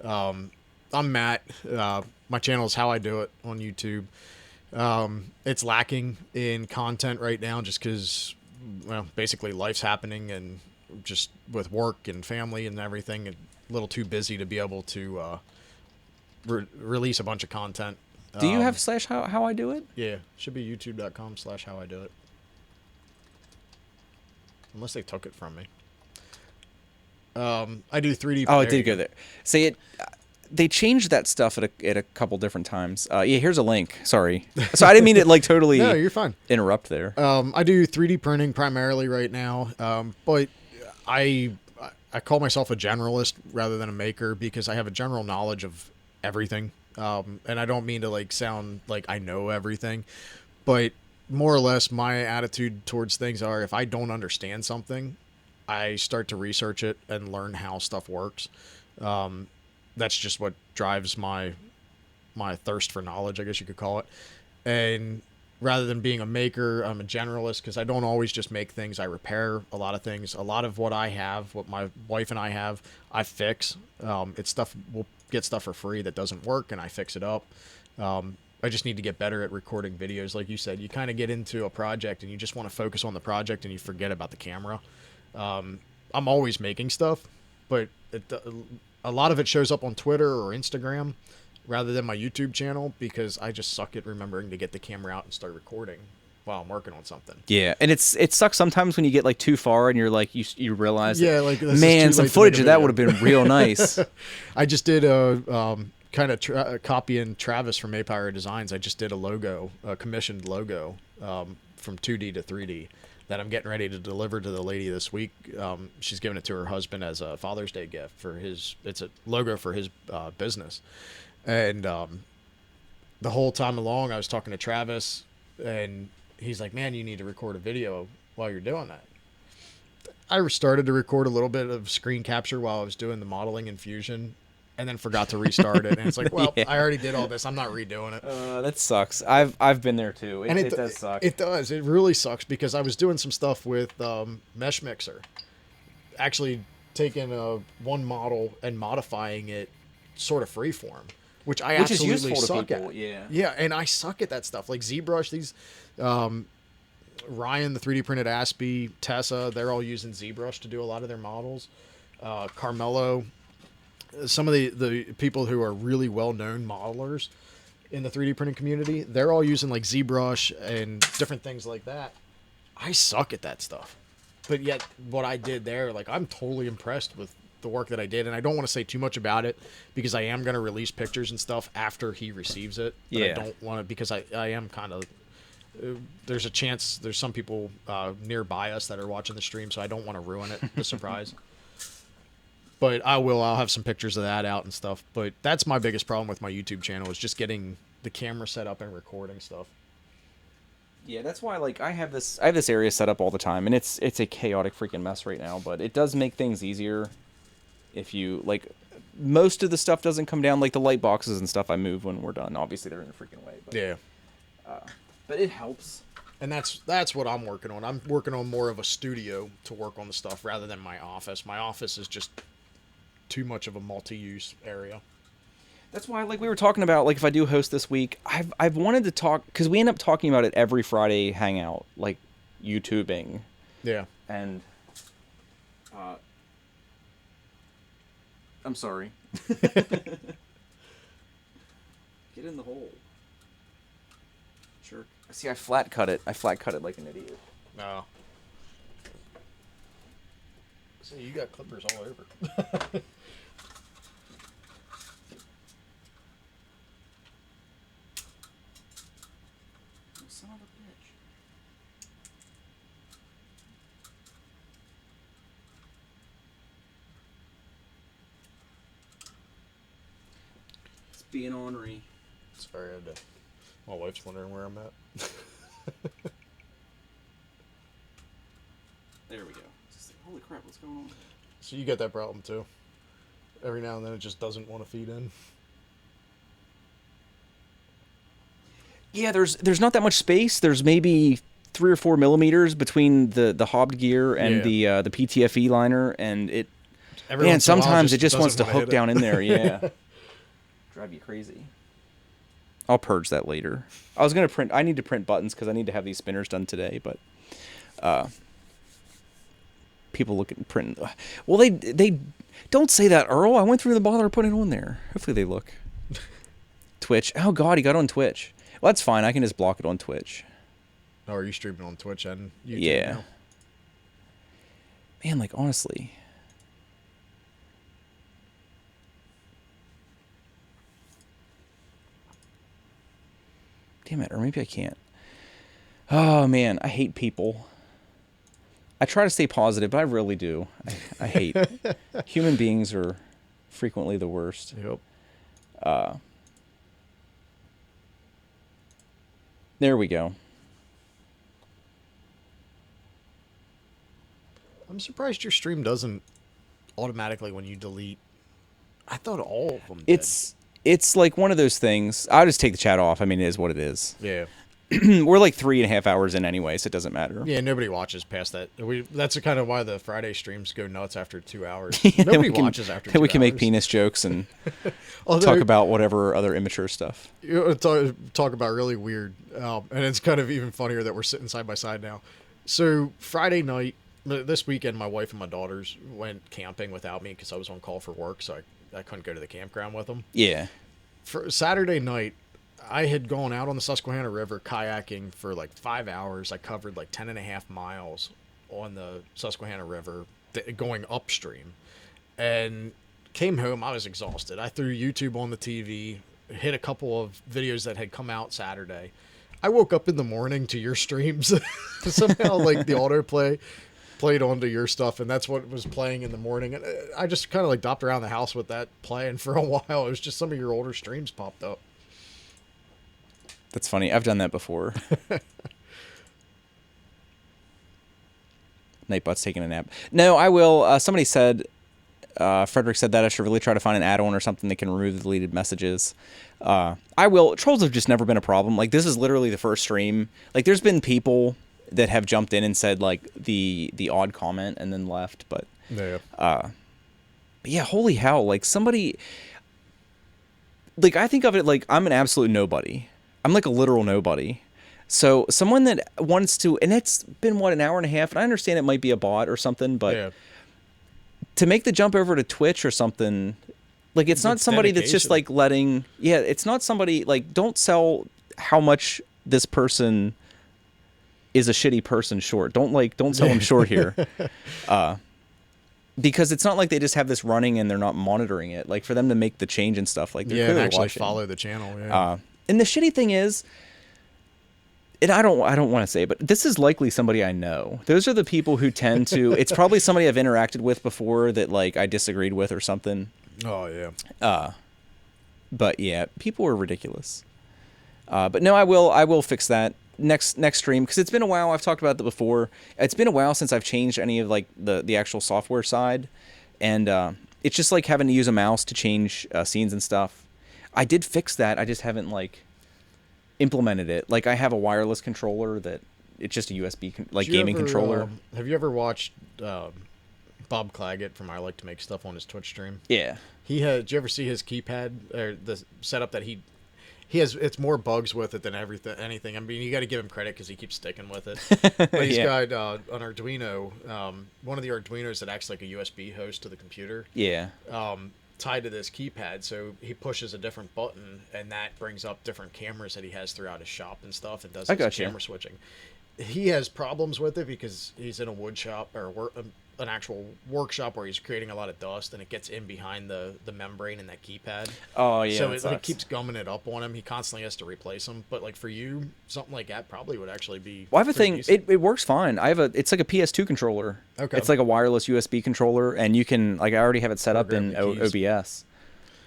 I'm Matt. My channel is How I Do It on YouTube. It's lacking in content right now just because, well, basically life's happening and just with work and family and everything, a little too busy to be able to release a bunch of content Do you have slash how I do it? Yeah, should be youtube.com/howIdoit. Unless they took it from me. I do 3D. Oh, it did go there. See it. They changed that stuff at a couple different times. Yeah, here's a link. Sorry. So I didn't mean to like totally. No, you're fine. Interrupt there. I do 3D printing primarily right now, but I call myself a generalist rather than a maker because I have a general knowledge of everything. And I don't mean to like sound like I know everything, but more or less my attitude towards things are if I don't understand something, I start to research it and learn how stuff works. That's just what drives my thirst for knowledge, I guess you could call it. And rather than being a maker, I'm a generalist because I don't always just make things. I repair a lot of things. A lot of what I have, what my wife and I have, I fix. It's stuff, we'll get stuff for free that doesn't work and I fix it up. I just need to get better at recording videos. Like you said, you kind of get into a project and you just want to focus on the project and you forget about the camera. I'm always making stuff, but a lot of it shows up on Twitter or Instagram rather than my YouTube channel because I just suck at remembering to get the camera out and start recording while I'm working on something. Yeah, and it sucks sometimes when you get like too far and you're like you realize like man, some footage of that would have been real nice. I just did a kind of copying Travis from Apire Designs. I just did a logo, a commissioned logo from 2D to 3D that I'm getting ready to deliver to the lady this week. She's giving it to her husband as a Father's Day gift for it's a logo for his business. And the whole time along, I was talking to Travis, and he's like, man, you need to record a video while you're doing that. I started to record a little bit of screen capture while I was doing the modeling in Fusion, and then forgot to restart it. And it's like, well, yeah. I already did all this. I'm not redoing it. That sucks. I've been there too. It does suck. It does. It really sucks because I was doing some stuff with Mesh Mixer. Actually taking one model and modifying it sort of freeform, which I absolutely suck at. Yeah, and I suck at that stuff. Like ZBrush, these Ryan, the 3D printed Aspie, Tessa, they're all using ZBrush to do a lot of their models. Carmelo, some of the people who are really well-known modelers in the 3D printing community, they're all using like ZBrush and different things like that. I suck at that stuff. But yet what I did there, like I'm totally impressed with the work that I did. And I don't want to say too much about it because I am going to release pictures and stuff after he receives it. But yeah. I don't want to, because I am kind of, there's a chance there's some people nearby us that are watching the stream, so I don't want to ruin it, the surprise. But I'll have some pictures of that out and stuff. But that's my biggest problem with my YouTube channel is just getting the camera set up and recording stuff. Yeah, that's why like I have this area set up all the time, and it's a chaotic freaking mess right now, but it does make things easier if you like most of the stuff doesn't come down, like the light boxes and stuff I move when we're done. Obviously they're in a freaking way, but yeah. But it helps. And that's what I'm working on. I'm working on more of a studio to work on the stuff rather than my office. My office is just too much of a multi-use area. That's why, like we were talking about, like if I do host this week, I've wanted to talk because we end up talking about it every Friday Hangout, like YouTubing. Yeah. And I'm sorry. Get in the hole. Sure. See, I flat cut it like an idiot. No. See, you got clippers all over. Son of a bitch. It's being ornery. Sorry, my wife's wondering where I'm at. There we go. Just like, holy crap, what's going on? So you got that problem too? Every now and then it just doesn't want to feed in. Yeah, there's not that much space. There's maybe 3 or 4 millimeters between the hobbed gear and the PTFE liner, and it. Man, sometimes it just wants to hook down in there. Yeah, drive you crazy. I'll purge that later. I was gonna print. I need to print buttons because I need to have these spinners done today. But people look at print. Well, they don't say that, Earl. I went through the bother of putting it on there. Hopefully they look. Twitch. Oh God, he got on Twitch. Well, that's fine. I can just block it on Twitch. Oh, are you streaming on Twitch and YouTube Yeah. now? Man, like honestly. Damn it, or maybe I can't. Oh man, I hate people. I try to stay positive, but I really do. I hate human beings are frequently the worst. Yep. There we go. I'm surprised your stream doesn't automatically when you delete. I thought all of them did. It's like one of those things. I'll just take the chat off. I mean, it is what it is. Yeah. We're like 3.5 hours in anyway, so it doesn't matter. Yeah, nobody watches past that. That's kind of why the Friday streams go nuts after 2 hours. Then Nobody we can- watches after 2 Then hours. we can make penis jokes and Although, talk about whatever other immature stuff. talk about really weird, and it's kind of even funnier that we're sitting side by side now. So Friday night, this weekend, my wife and my daughters went camping without me because I was on call for work, so I couldn't go to the campground with them. Yeah. For Saturday night, I had gone out on the Susquehanna River kayaking for like 5 hours. I covered like 10.5 miles on the Susquehanna River going upstream, and came home. I was exhausted. I threw YouTube on the TV, hit a couple of videos that had come out Saturday. I woke up in the morning to your streams. Somehow like the autoplay played onto your stuff, and that's what was playing in the morning. And I just kind of like dopped around the house with that playing for a while. It was just some of your older streams popped up. That's funny. I've done that before. Nightbot's taking a nap. No, I will. Somebody said, Frederick said that I should really try to find an add-on or something that can remove the deleted messages. I will. Trolls have just never been a problem. Like, this is literally the first stream. Like, there's been people that have jumped in and said, like, the odd comment and then left. But, Yeah. but yeah, holy hell. Like, somebody... Like, I think of it like I'm an absolute nobody. I'm like a literal nobody. So someone that wants to, and it's been what, an hour and a half, and I understand it might be a bot or something, but Yeah. to make the jump over to Twitch or something, like it's not somebody that's just like letting, yeah, it's not somebody like, don't sell how much this person is a shitty person short. Don't sell them short here. Because it's not like they just have this running and they're not monitoring it. Like for them to make the change and stuff, like they're Yeah, and clearly actually watching. follow the channel. Yeah. And the shitty thing is, and I don't want to say, but this is likely somebody I know. Those are the people who tend to. It's probably somebody I've interacted with before that like I disagreed with or something. Oh yeah. But yeah, people are ridiculous. But no, I will fix that next stream because it's been a while. I've talked about that before. It's been a while since I've changed any of like the actual software side, and it's just like having to use a mouse to change scenes and stuff. I did fix that. I just haven't like implemented it. Like I have a wireless controller that it's just a USB gaming controller. Have you ever watched Bob Claggett from I Like to Make Stuff on his Twitch stream? Yeah. Did you ever see his keypad or the setup that he has? It's more bugs with it than anything. I mean, you got to give him credit because he keeps sticking with it. But he's got an Arduino, one of the Arduinos that acts like a USB host to the computer. Yeah. Tied to this keypad, so he pushes a different button, and that brings up different cameras that he has throughout his shop and stuff, and does his camera switching. He has problems with it because he's in a wood shop or an actual workshop where he's creating a lot of dust, and it gets in behind the membrane in that keypad. Oh yeah. So it keeps gumming it up on him. He constantly has to replace them. But like for you, something like that probably would actually be. Well, I have a thing. It works fine. It's like a PS2 controller. Okay. It's like a wireless USB controller, and you can like I already have it set up in OBS.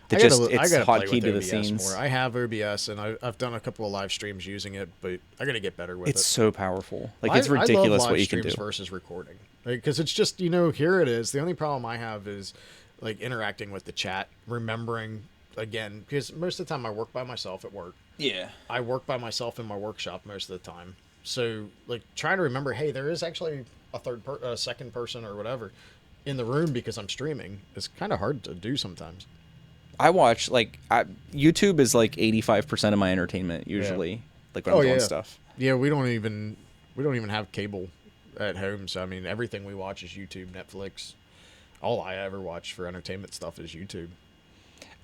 It's hotkeyed to the scenes. More. I have OBS, and I've done a couple of live streams using it, but I got to get better with it. It's so powerful. Like it's ridiculous what you can do versus recording. Because it's just here it is. The only problem I have is like interacting with the chat, remembering again because most of the time I work by myself at work. Yeah. I work by myself in my workshop most of the time. So like trying to remember, hey, there is actually a second person or whatever in the room because I'm streaming. It's kind of hard to do sometimes. I watch YouTube is like 85% of my entertainment usually. Like when I'm doing stuff. Yeah, we don't even have cable at home, so I mean everything we watch is YouTube, Netflix. All I ever watch for entertainment stuff is YouTube.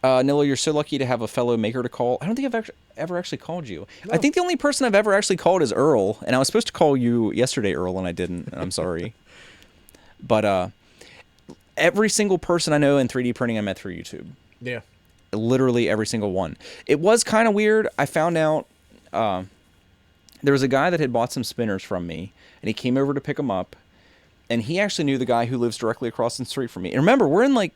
Nilla, you're so lucky to have a fellow maker to call. I don't think I've ever actually called you. No. I think the only person I've ever actually called is Earl, and I was supposed to call you yesterday, Earl, and I didn't. And I'm sorry. But every single person I know in 3D printing I met through YouTube. Yeah. Literally every single one. It was kind of weird. I found out there was a guy that had bought some spinners from me, and he came over to pick them up, and he actually knew the guy who lives directly across the street from me. And remember, we're in like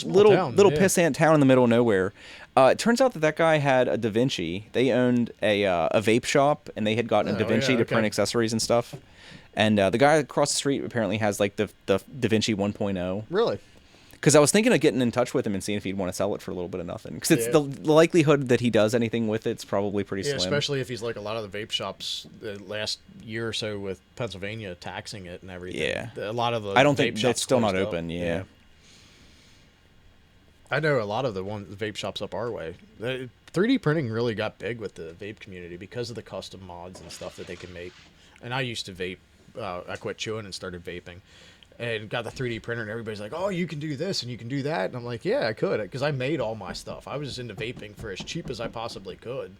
little pissant town in the middle of nowhere. It turns out that guy had a Da Vinci. They owned a vape shop, and they had gotten a Da Vinci to print accessories and stuff. And the guy across the street apparently has like the Da Vinci 1.0. Really? Because I was thinking of getting in touch with him and seeing if he'd want to sell it for a little bit of nothing. Because it's the likelihood that he does anything with it's probably pretty slim. Especially if he's like a lot of the vape shops the last year or so with Pennsylvania taxing it and everything. Yeah. A lot of the I don't vape think shops it's still not closed open. up. Yeah. I know a lot of the vape shops up our way. 3D printing really got big with the vape community because of the custom mods and stuff that they can make. And I used to vape. I quit chewing and started vaping. And got the 3D printer, and everybody's like, "Oh, you can do this and you can do that." And I'm like, "Yeah, I could," because I made all my stuff. I was just into vaping for as cheap as I possibly could,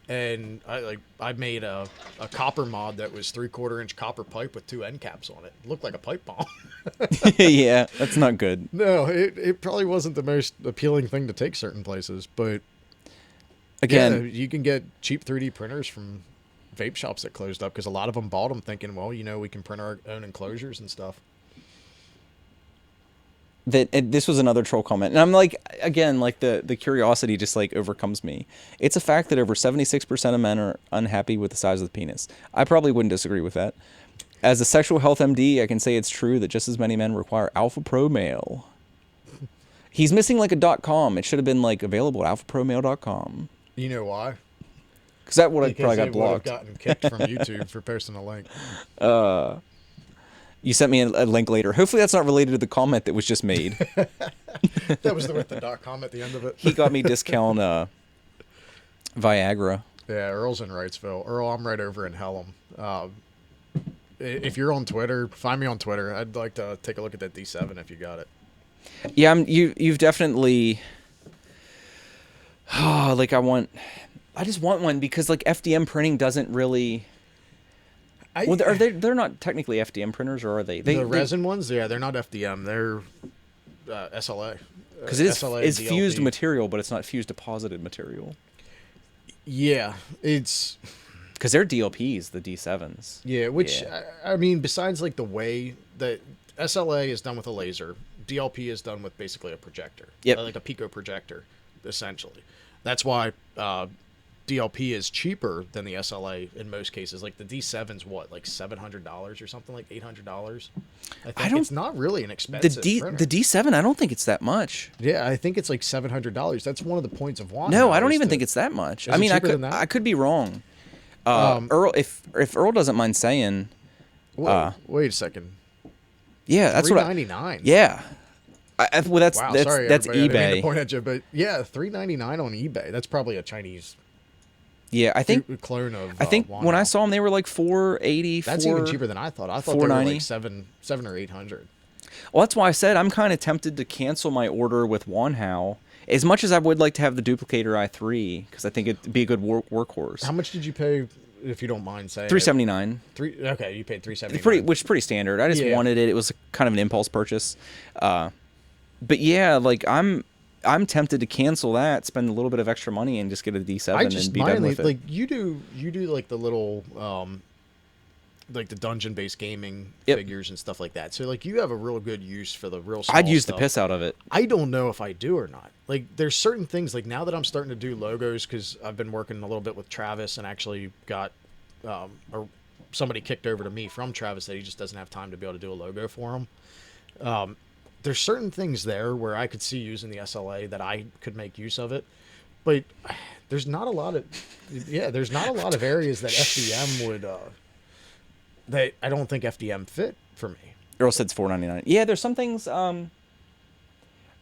and I made a copper mod that was 3/4 inch copper pipe with 2 end caps on it. It looked like a pipe bomb. Yeah, that's not good. No, it probably wasn't the most appealing thing to take certain places, but again, you can get cheap 3D printers from vape shops that closed up because a lot of them bought them thinking, well, we can print our own enclosures and stuff. This was another troll comment, and I'm like, again, like the curiosity just like overcomes me. It's a fact that over 76% of men are unhappy with the size of the penis. I probably wouldn't disagree with that. As a sexual health MD, I can say it's true that just as many men require Alpha Pro Male. He's missing like a .com. It should have been like available at alphapromale.com. You know why? Because that would have Because probably they got blocked. would have gotten kicked from YouTube for posting a link. You sent me a link later. Hopefully that's not related to the comment that was just made. That was with the .com at the end of it. He got me discount Viagra. Yeah, Earl's in Wrightsville. Earl, I'm right over in Helm. If you're on Twitter, find me on Twitter. I'd like to take a look at that D7 if you got it. Yeah, you've definitely. Like I just want one because like FDM printing doesn't really. They're not technically FDM printers, or are they? The resin ones, yeah, they're not FDM. They're SLA. Because it's fused material, but it's not fused deposited material. Yeah, it's because they're DLPs, the D7s. Yeah, which I mean, besides like the way that SLA is done with a laser, DLP is done with basically a projector. Yep. Like a pico projector, essentially. That's why DLP is cheaper than the SLA in most cases. Like the D7's what, like $700 or something, like $800. I think it's not really an expensive printer. The D7, I don't think it's that much. Yeah, I think it's like $700. That's one of the points of wanting. No, I don't even think it's that much. I mean, I could be wrong. Earl, if Earl doesn't mind saying, wait a second. Yeah, that's what. $399. Yeah. Well, that's sorry, that's eBay. I didn't mean eBay. to point at you, but yeah, $399 on eBay. That's probably a Chinese. Yeah, I think clone of. I think when I saw them, they were like $480. That's even cheaper than I thought. I thought they were like seven or $800. Well, that's why I said I'm kind of tempted to cancel my order with Wanhao. As much as I would like to have the Duplicator i3, because I think it'd be a good workhorse. How much did you pay, if you don't mind saying? $379. Okay, you paid $379. Which is pretty standard. I just wanted it. It was kind of an impulse purchase. But yeah, like I'm tempted to cancel that, spend a little bit of extra money, and just get a D7 and be done with it. Like you do like the little like the dungeon-based gaming figures and stuff like that. So like you have a real good use for the real small I'd use stuff. the piss out of it. I don't know if I do or not. Like there's certain things, like now that I'm starting to do logos, because I've been working a little bit with Travis and actually got or somebody kicked over to me from Travis that he just doesn't have time to be able to do a logo for him. There's certain things there where I could see using the SLA that I could make use of it, but there's not a lot of areas that FDM would that I don't think FDM fit for me. Earl said it's $499. Yeah, there's some things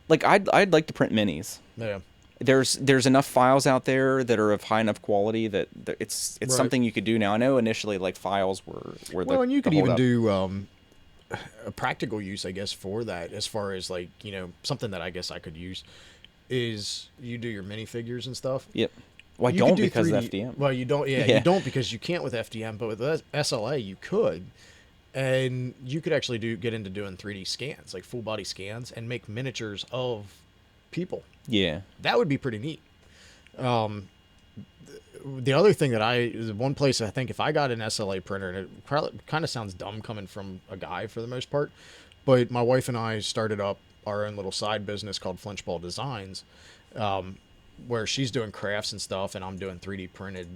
like I'd like to print minis. Yeah. There's enough files out there that are of high enough quality that it's something you could do now. I know initially like files were and you could even do a practical use, I guess, for that, as far as like, something that I guess I could use is you do your minifigures and stuff. Yep. Well, I You could don't do because 3D. of FDM. Well, you don't. Yeah, Yeah. you don't because you can't with FDM, but with SLA you could, and you could actually get into doing 3D scans, like full body scans, and make miniatures of people. Yeah. That would be pretty neat. The other thing the one place I think if I got an SLA printer, and it probably kind of sounds dumb coming from a guy for the most part, but my wife and I started up our own little side business called Flinchball Designs, where she's doing crafts and stuff, and I'm doing 3D printed,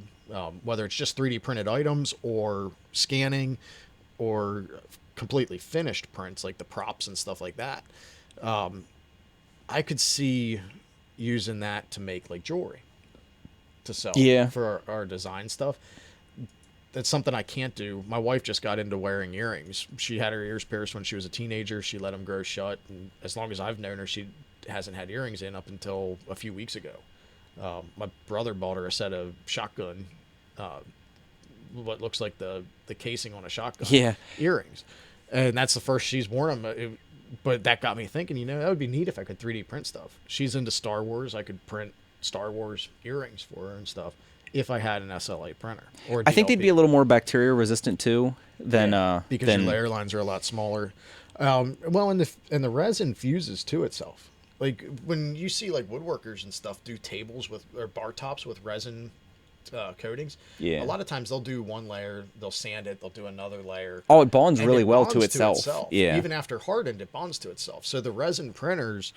whether it's just 3D printed items or scanning, or completely finished prints like the props and stuff like that. I could see using that to make like jewelry to sell for our design stuff. That's something I can't do. My wife just got into wearing earrings. She had her ears pierced when she was a teenager. She let them grow shut. And as long as I've known her, she hasn't had earrings in up until a few weeks ago. My brother bought her a set of shotgun, what looks like the casing on a shotgun earrings. And that's the first she's worn them. But that got me thinking, that would be neat if I could 3D print stuff. She's into Star Wars. I could print Star Wars earrings for her and stuff if I had an SLA printer. Or I think they'd be a little more bacteria resistant too than because your layer lines are a lot smaller. Well, and the resin fuses to itself. Like when you see like woodworkers and stuff do tables or bar tops with resin coatings. Yeah. A lot of times they'll do one layer, they'll sand it, they'll do another layer. Oh, it bonds really well to itself. Yeah. Even after hardened, it bonds to itself. So the resin printers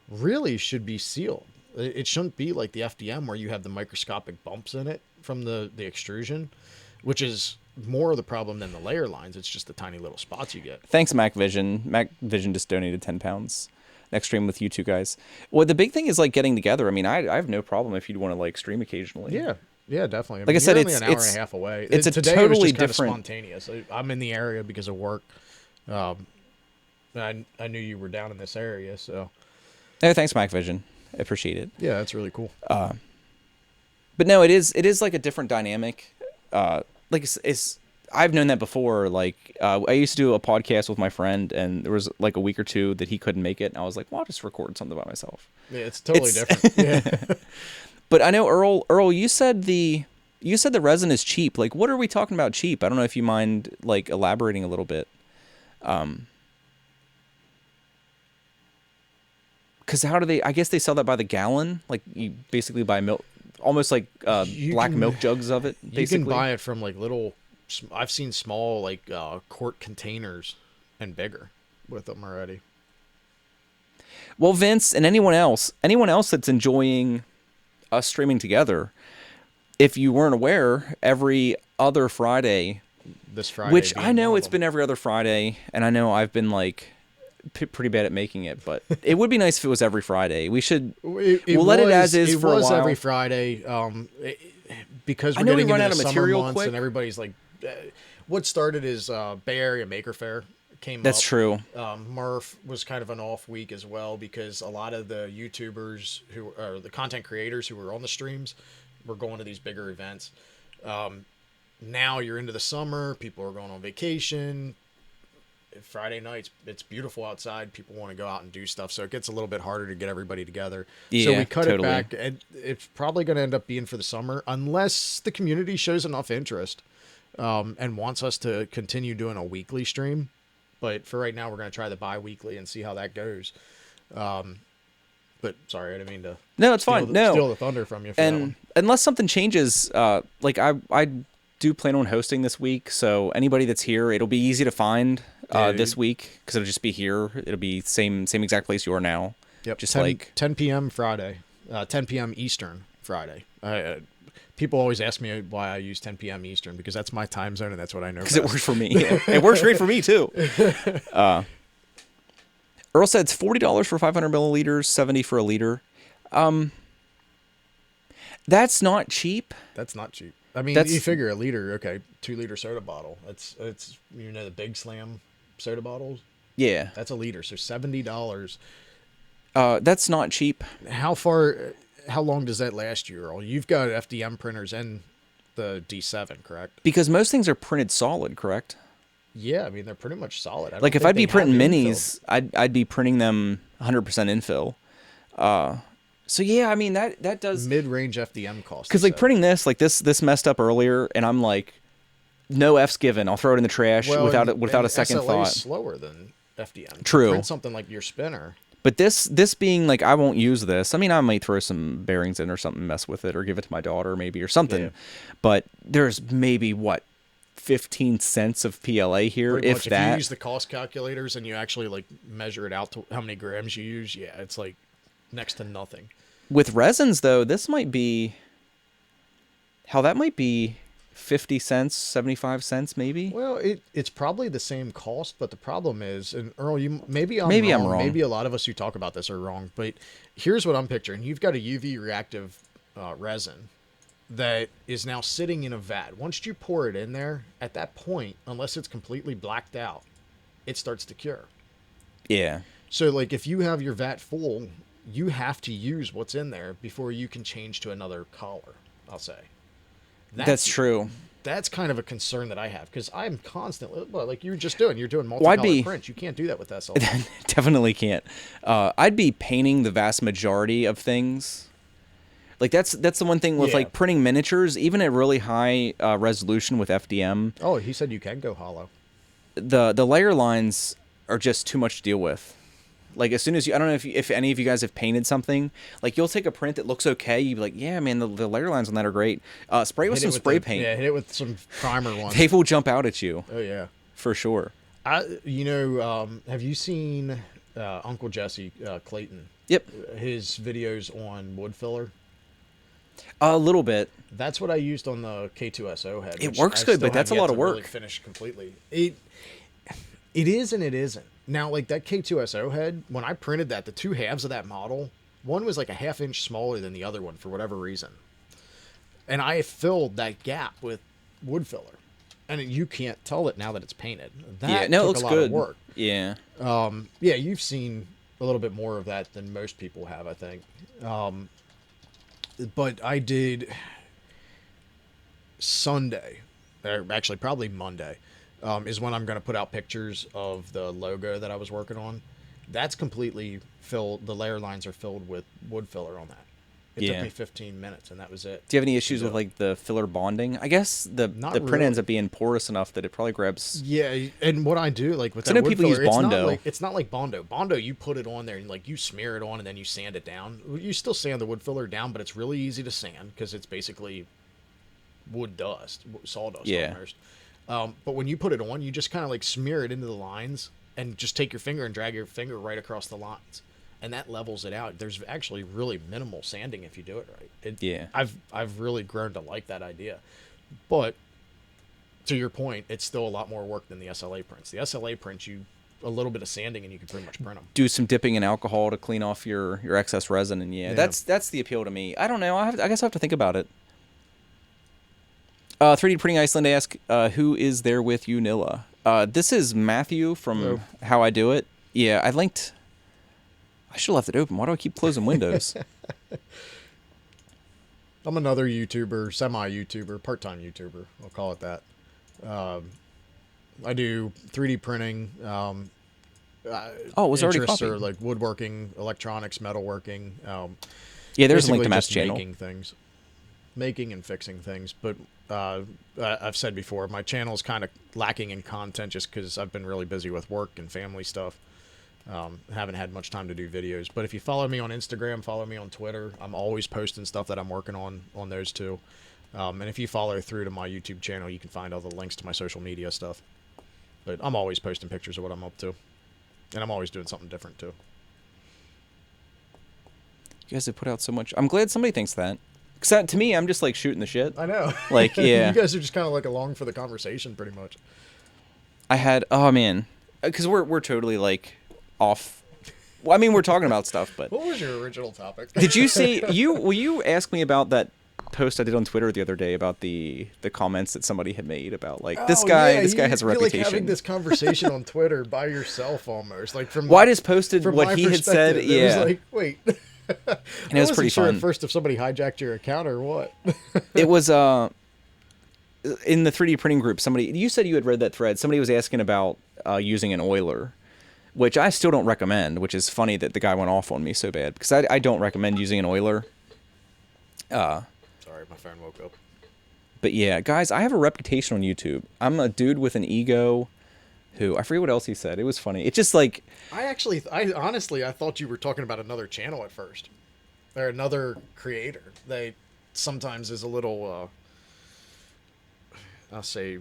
really should be sealed. It shouldn't be like the FDM where you have the microscopic bumps in it from the extrusion, which is more of the problem than the layer lines. It's just the tiny little spots you get. Thanks, MacVision. MacVision just donated 10 pounds. Next stream with you two guys. Well, the big thing is like getting together. I mean, I have no problem if you'd want to like stream occasionally. Yeah, definitely. Like I said, you're it's only an hour and a half away. It's Today totally it was just different. Kind of spontaneous. I'm in the area because of work. I knew you were down in this area, so. Oh, thanks, MacVision. I appreciate it. Yeah, that's really cool. But no, it is like a different dynamic. Like it's I've known that before. Like I used to do a podcast with my friend, and there was like a week or two that he couldn't make it, and I was like, well, I'll just record something by myself. Yeah, it's totally different. Yeah. But I know Earl, you said the resin is cheap. Like, what are we talking about cheap? I don't know if you mind like elaborating a little bit. Because how do they? I guess they sell that by the gallon. Like you basically buy milk, almost like black milk jugs of it. Basically, you can buy it from like little. I've seen small like quart containers and bigger with them already. Well, Vince and anyone else that's enjoying us streaming together, if you weren't aware, every other Friday, this Friday, which I know it's been every other Friday, and I know I've been like pretty bad at making it, but it would be nice if it was every Friday. We should we'll let it as is for a while. It was every Friday because we're getting into the summer months and everybody's like, what started is Bay Area Maker Faire came up. That's true. Murph was kind of an off week as well because a lot of the YouTubers or the content creators who were on the streams were going to these bigger events. Now you're into the summer, people are going on vacation. Friday nights, it's beautiful outside. People want to go out and do stuff, so it gets a little bit harder to get everybody together. Yeah, so we cut totally. it back, and it's probably going to end up being for the summer, unless the community shows enough interest and wants us to continue doing a weekly stream. But for right now, we're going to try the bi-weekly and see how that goes. But sorry, I didn't mean to. No, it's fine. Steal the thunder from you. For that one. Unless something changes, like I do plan on hosting this week, so anybody that's here, it'll be easy to find this week because it'll just be here. It'll be same exact place you are now. Yep. Just 10 p.m. Friday, 10 p.m. Eastern Friday. People always ask me why I use 10 p.m. Eastern because that's my time zone and that's what I know. Because it works for me. It works great for me too. Earl said it's $40 for 500 milliliters, $70 for a liter. That's not cheap. That's not cheap. I mean, you figure a liter, okay, 2-liter soda bottle. It's the Big Slam soda bottles. Yeah, that's a liter, so $70. That's not cheap. How long does that last you, Earl? You've got FDM printers and the D7, correct? Because most things are printed solid, correct? Yeah, I mean they're pretty much solid. I Like don't if think I'd be they have printing infill. minis, I'd be printing them 100% infill. So yeah, I mean that does, Mid-range FDM cost, he because like said. printing this messed up earlier, and I'm like, no F's given. I'll throw it in the trash Well, without and a second SLA is thought. slower than FDM. To True. print something like your spinner. But this being like, I won't use this. I mean, I might throw some bearings in or something, mess with it, or give it to my daughter maybe or something. Yeah. But there's maybe what, 15 cents of PLA here, Pretty if much, if that. you use the cost calculators and you actually like measure it out to how many grams you use, yeah, it's like next to nothing. With resins though, this might be, how that might be 50 cents, 75 cents maybe. Well, it's probably the same cost, but the problem is, and Earl, maybe Maybe I'm wrong. wrong. Maybe a lot of us who talk about this are wrong, but here's what I'm picturing. You've got a UV reactive resin that is now sitting in a vat. Once you pour it in there, at that point, unless it's completely blacked out, it starts to cure. Yeah. So, like, if you have your vat full, you have to use what's in there before you can change to another color, I'll say. That's true. That's kind of a concern that I have, because I'm constantly, well, like you're doing I'd multicolor be- prints. You can't do that with SLA. Definitely can't. I'd be painting the vast majority of things. Like that's the one thing with Yeah. like printing miniatures, even at really high resolution with FDM, Oh, he said you can go hollow. the layer lines are just too much to deal with. Like as soon as you, I don't know if any of you guys have painted something, like you'll take a print that looks okay, you'd be like, yeah, man, the layer lines on that are great. Spray with Hit it some spray the- paint. Yeah, hit it with some primer ones. They will jump out at you Oh yeah. for sure. Have you seen Uncle Jesse Clayton? Yep, His videos on wood filler. a little bit. That's what I used on the K2SO head. It which works I good, still but that's have a lot yet of to really work. finish completely. It is and it isn't. Now, like that K2SO head, when I printed that, the two halves of that model, one was like a ½ inch smaller than the other one for whatever reason, and I filled that gap with wood filler, and you can't tell it now that it's painted. That Yeah, no, it took looks a lot good. of work. Yeah. Yeah, you've seen a little bit more of that than most people have, I think. But I did Sunday, or actually probably Monday, is when I'm going to put out pictures of the logo that I was working on. That's completely filled. The layer lines are filled with wood filler on that. It Yeah. took me 15 minutes, and that was it. Do you have any issues with Yeah. like the filler bonding? I guess the Not print really. ends up being porous enough that it probably grabs. Yeah, and what I do, like with So I that know wood people use filler, Bondo. it's not like Bondo. Bondo, you put it on there and like you smear it on and then you sand it down. You still sand the wood filler down, but it's really easy to sand because it's basically wood dust, sawdust Yeah. almost. But when you put it on, you just kind of like smear it into the lines and just take your finger and drag your finger right across the lines, and that levels it out. There's actually really minimal sanding if you do it right. Yeah. I've really grown to like that idea, but to your point, it's still a lot more work than the SLA prints. The SLA prints, you a little bit of sanding and you can pretty much print them. Do some dipping in alcohol to clean off your excess resin, and yeah, that's the appeal to me. I don't know. I guess I have to think about it. 3D Printing Iceland ask, who is there with you, Nilla? This is Matthew from Hello. How I Do It. Yeah, I should have left it open. Why do I keep closing windows? I'm another YouTuber, semi-YouTuber, part-time YouTuber. I'll call it that. I do 3D printing. Oh, it was already interests copied. are like woodworking, electronics, metalworking. Yeah, there's a link to basically Matt's just channel. making and fixing things. But I've said before, my channel is kind of lacking in content just because I've been really busy with work and family stuff. Haven't had much time to do videos. But if you follow me on Instagram, follow me on Twitter, I'm always posting stuff that I'm working on those two. And if you follow through to my YouTube channel, you can find all the links to my social media stuff. But I'm always posting pictures of what I'm up to. And I'm always doing something different too. You guys have put out so much. I'm glad somebody thinks that. Because to me, I'm just like shooting the shit. I know. Like, yeah. You guys are just kind of like along for the conversation pretty much. I had, oh man, because we're totally like off. Well, I mean, we're talking about stuff, but What was your original topic? did you see will you ask me about that post I did on Twitter the other day about the comments that somebody had made about like this Oh, guy yeah, this guy has a you're reputation. like having this conversation on Twitter by yourself almost. Like from Well, I just posted from what my he had said. perspective, Yeah, It was like, wait. and it was wasn't pretty sure fun. at first if somebody hijacked your account or what. It was in the 3D printing group, you said you had read that thread. Somebody was asking about using an oiler, which I still don't recommend, which is funny that the guy went off on me so bad, because I don't recommend using an oiler. Sorry, my phone woke up. But yeah, guys, I have a reputation on YouTube. I'm a dude with an ego who, I forget what else he said. It was funny. It's just like... I honestly thought you were talking about another channel at first. Or another creator. They sometimes is a little, I'll say,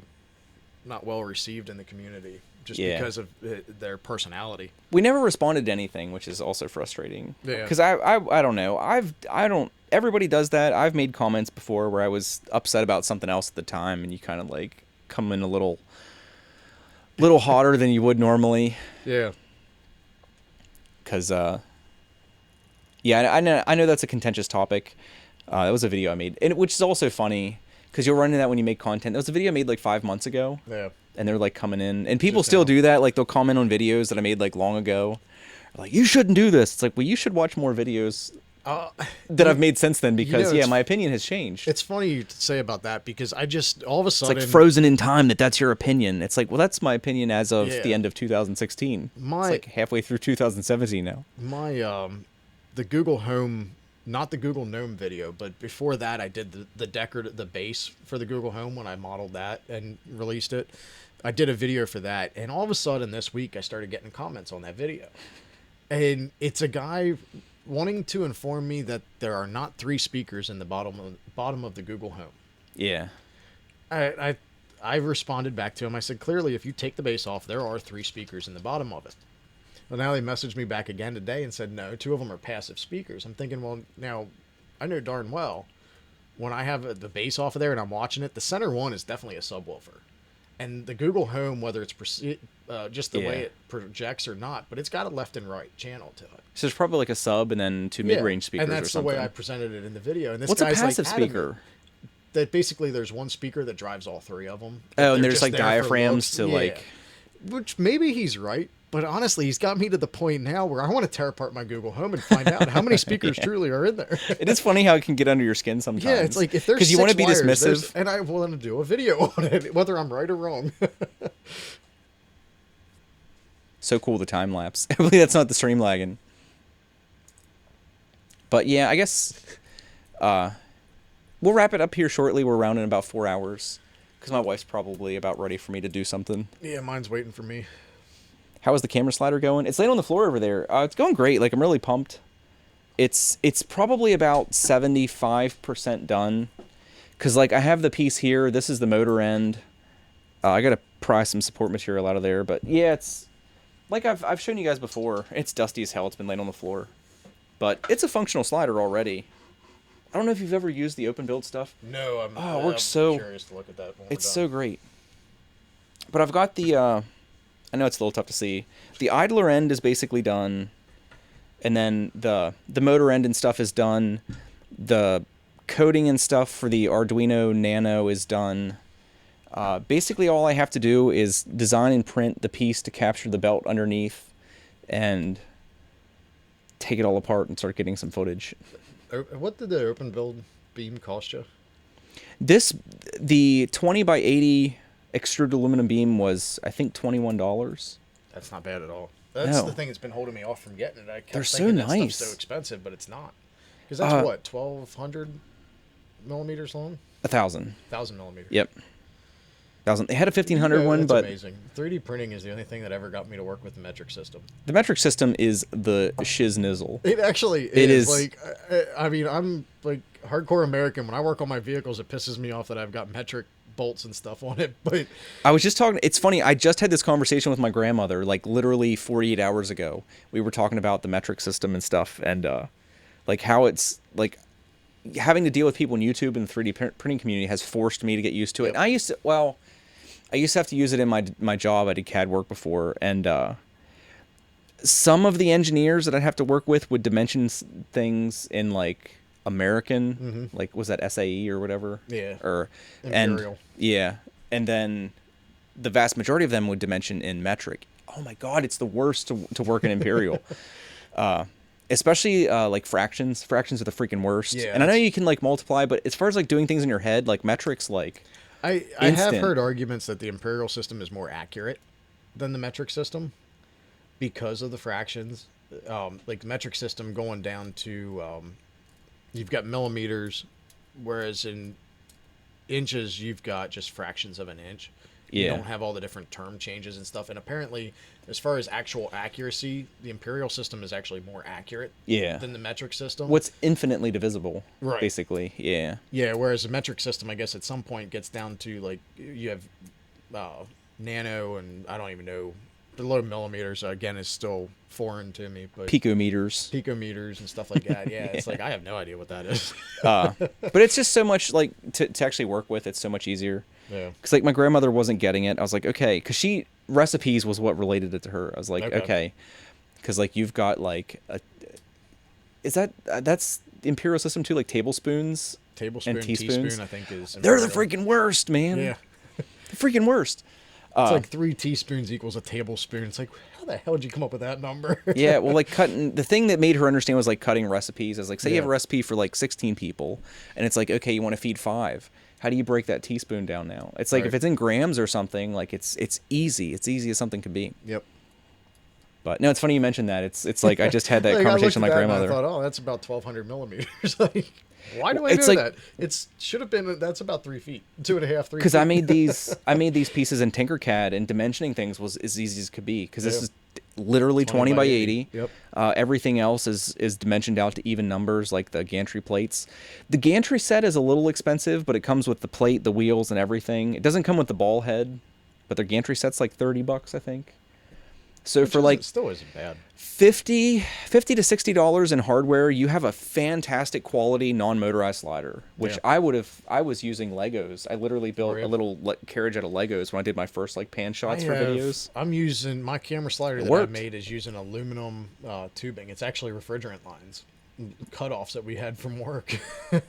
not well received in the community. Just because of their personality. We never responded to anything, which is also frustrating. Yeah. Because I don't know. Everybody does that. I've made comments before where I was upset about something else at the time, and you kind of like come in a little hotter than you would normally. Yeah. Because, I know that's a contentious topic. That was a video I made, which is also funny, because you'll run into that when you make content. That was a video I made like 5 months ago. Yeah. And they're like coming in, and people still do that. Like they'll comment on videos that I made like long ago. Like, you shouldn't do this. It's like, well, you should watch more videos that I've made since then, because my opinion has changed. It's funny to say about that, because I just all of a sudden, it's like frozen in time that's your opinion. It's like, well, that's my opinion as of the end of 2016. It's like halfway through 2017 now. My the Google Home, not the Google Gnome video, but before that I did the base for the Google Home when I modeled that and released it. I did a video for that, and all of a sudden this week I started getting comments on that video. And it's a guy wanting to inform me that there are not 3 speakers in the bottom of the Google Home. Yeah. I responded back to him. I said, clearly, if you take the base off, there are 3 speakers in the bottom of it. Well, now they messaged me back again today and said, no, 2 of them are passive speakers. I'm thinking, well, now, I know darn well, when I have the base off of there and I'm watching it, the center one is definitely a subwoofer. And the Google Home, whether it's just the way it projects or not, but it's got a left and right channel to it. So there's probably like a sub and then 2 mid-range speakers or something. And that's the way I presented it in the video. And this What's guy's a passive like speaker? That basically there's one speaker that drives all 3 of them. Oh, and there's like diaphragms to like... Which maybe he's right, but honestly, he's got me to the point now where I want to tear apart my Google Home and find out how many speakers truly are in there. It is funny how it can get under your skin sometimes. Yeah, it's like if there's 6 you want to be wires, dismissive, and I want to do a video on it, whether I'm right or wrong. So cool, the time lapse. Hopefully that's not the stream lagging. But yeah, I guess we'll wrap it up here shortly. We're around in about 4 hours, because my wife's probably about ready for me to do something. Yeah, mine's waiting for me. How is the camera slider going? It's laying on the floor over there. It's going great. Like, I'm really pumped. It's probably about 75% done, because like I have the piece here. This is the motor end. I gotta pry some support material out of there, but yeah, it's like I've shown you guys before. It's dusty as hell. It's been laying on the floor, but it's a functional slider already. I don't know if you've ever used the open build stuff. No, it works so. Curious to look at that. It's so great. But I've got the. I know it's a little tough to see. The idler end is basically done, and then the motor end and stuff is done. The coding and stuff for the Arduino Nano is done. Basically, all I have to do is design and print the piece to capture the belt underneath, and take it all apart and start getting some footage. What did the open build beam cost you? The 20 by 80 extruded aluminum beam was, I think, $21. That's not bad at all. That's the thing that's been holding me off from getting it. I kept They're so thinking that nice. stuff's so expensive, but it's not. Because that's what, 1,200 millimeters long? 1,000. 1,000 millimeters. Yep. 1,000. They had a 1,500 one, but amazing. 3D printing is the only thing that ever got me to work with the metric system. The metric system is the shiznizzle. It actually is. Like, I mean, I'm like hardcore American. When I work on my vehicles, it pisses me off that I've got metric bolts and stuff on it. But I was just talking. It's funny. I just had this conversation with my grandmother, like literally 48 hours ago. We were talking about the metric system and stuff, and like how it's like having to deal with people in YouTube and the 3D printing community has forced me to get used to it. Yep. And I used to have to use it in my job. I did CAD work before, and some of the engineers that I'd have to work with would dimension things in like American, like was that SAE or whatever? Yeah. Or Imperial. And then the vast majority of them would dimension in metric. Oh my God, it's the worst to work in Imperial. Especially like fractions. Fractions are the freaking worst. Yeah, and I know you can like multiply, but as far as like doing things in your head, like metrics, like I have heard arguments that the imperial system is more accurate than the metric system because of the fractions. Like the metric system going down to you've got millimeters, whereas in inches you've got just fractions of an inch. You don't have all the different term changes and stuff. And apparently, as far as actual accuracy, the imperial system is actually more accurate than the metric system. What's infinitely divisible, basically. Yeah. Yeah, whereas the metric system, I guess, at some point gets down to, like, you have nano and I don't even know. Below millimeters, again, is still foreign to me. But picometers and stuff like that. Yeah, it's like, I have no idea what that is. But it's just so much, like, to actually work with, it's so much easier. Yeah. Because, like, my grandmother wasn't getting it. I was like, okay. Because recipes was what related it to her. I was like, okay. Because, like, you've got, like, that's the imperial system too, like tablespoons and teaspoons? I think is imperial. They're the freaking worst, man. Yeah. The freaking worst. It's like 3 teaspoons equals a tablespoon. It's like, how the hell did you come up with that number? Yeah, well, like the thing that made her understand was like cutting recipes. Is like, say you have a recipe for like 16 people, and it's like, okay, you want to feed 5. How do you break that teaspoon down now? It's like if it's in grams or something, like it's easy. It's easy as something could be. Yep. But no, it's funny you mentioned that. It's like I just had that conversation with my grandmother. And I thought, oh, that's about 1,200 millimeters. Like, why do I do that? It should have been. That's about 3 feet, 2.5, 3. Because I made these pieces in Tinkercad, and dimensioning things was as easy as could be. Because this is literally 20 by 80. Yep. Everything else is dimensioned out to even numbers, like the gantry plates. The gantry set is a little expensive, but it comes with the plate, the wheels, and everything. It doesn't come with the ball head, but their gantry set's like $30, I think. So for like still isn't bad. $50 to $60 in hardware, you have a fantastic quality non-motorized slider, which I was using Legos. I literally built a little carriage out of Legos when I did my first like pan shots for videos. I'm using my camera slider that I made is using aluminum tubing. It's actually refrigerant lines, cutoffs that we had from work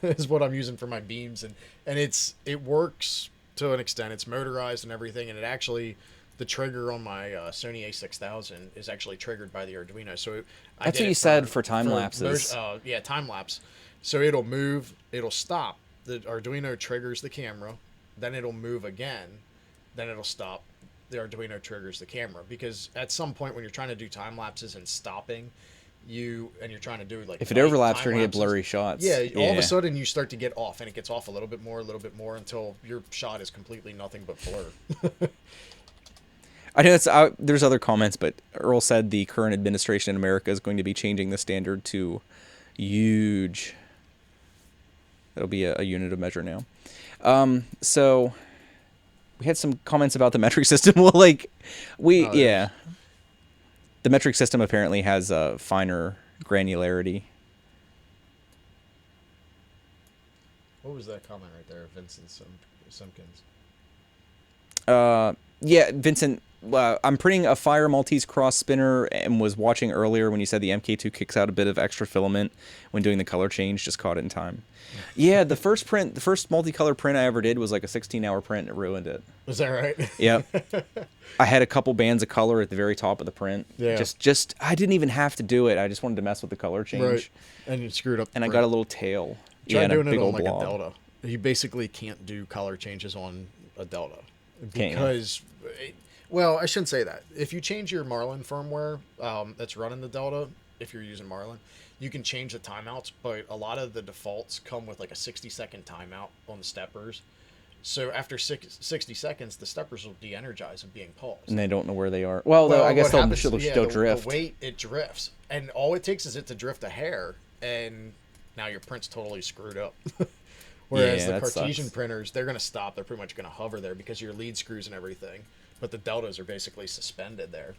is what I'm using for my beams, and it works to an extent. It's motorized and everything, and it actually. The trigger on my Sony A6000 is actually triggered by the Arduino. So that's what you said for time lapses. Yeah, time lapse. So it'll move, it'll stop. The Arduino triggers the camera, then it'll move again, then it'll stop. The Arduino triggers the camera, because at some point when you're trying to do time lapses and stopping, you're trying to do like if it overlaps, you're gonna get blurry shots. Yeah, all of a sudden you start to get off, and it gets off a little bit more, until your shot is completely nothing but blur. I know there's other comments, but Earl said the current administration in America is going to be changing the standard to huge. That'll be a unit of measure now. So we had some comments about the metric system. Well, like the metric system apparently has a finer granularity. What was that comment right there, Vincent Simpkins? Yeah, Vincent. I'm printing a Fire Maltese cross spinner and was watching earlier when you said the MK2 kicks out a bit of extra filament when doing the color change. Just caught it in time. Yeah, the first multicolor print I ever did was like a 16-hour print and it ruined it. Is that right? Yep. I had a couple bands of color at the very top of the print. Yeah. Just I didn't even have to do it. I just wanted to mess with the color change. Right. And you screwed up. And I got a little tail. Try doing it on like a Delta. You basically can't do color changes on a Delta because. Well, I shouldn't say that. If you change your Marlin firmware that's running the Delta, if you're using Marlin, you can change the timeouts, but a lot of the defaults come with like a 60-second timeout on the steppers. So after 60 seconds, the steppers will de-energize and being paused. And they don't know where they are. Well I guess they'll drift. The weight, it drifts. And all it takes is it to drift a hair, and now your print's totally screwed up. Whereas the Cartesian printers, they're going to stop. They're pretty much going to hover there because your lead screws and everything. But the deltas are basically suspended there.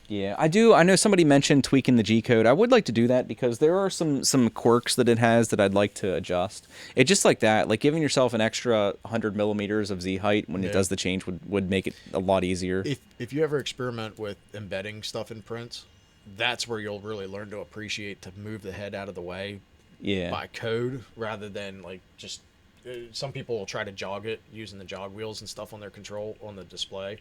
Yeah, I do. I know somebody mentioned tweaking the G code. I would like to do that because there are some quirks that it has that I'd like to adjust. It just like that, like giving yourself an extra 100 millimeters of Z height when it does the change would make it a lot easier. If you ever experiment with embedding stuff in prints, that's where you'll really learn to appreciate to move the head out of the way by code rather than like just. Some people will try to jog it using the jog wheels and stuff on their control on the display.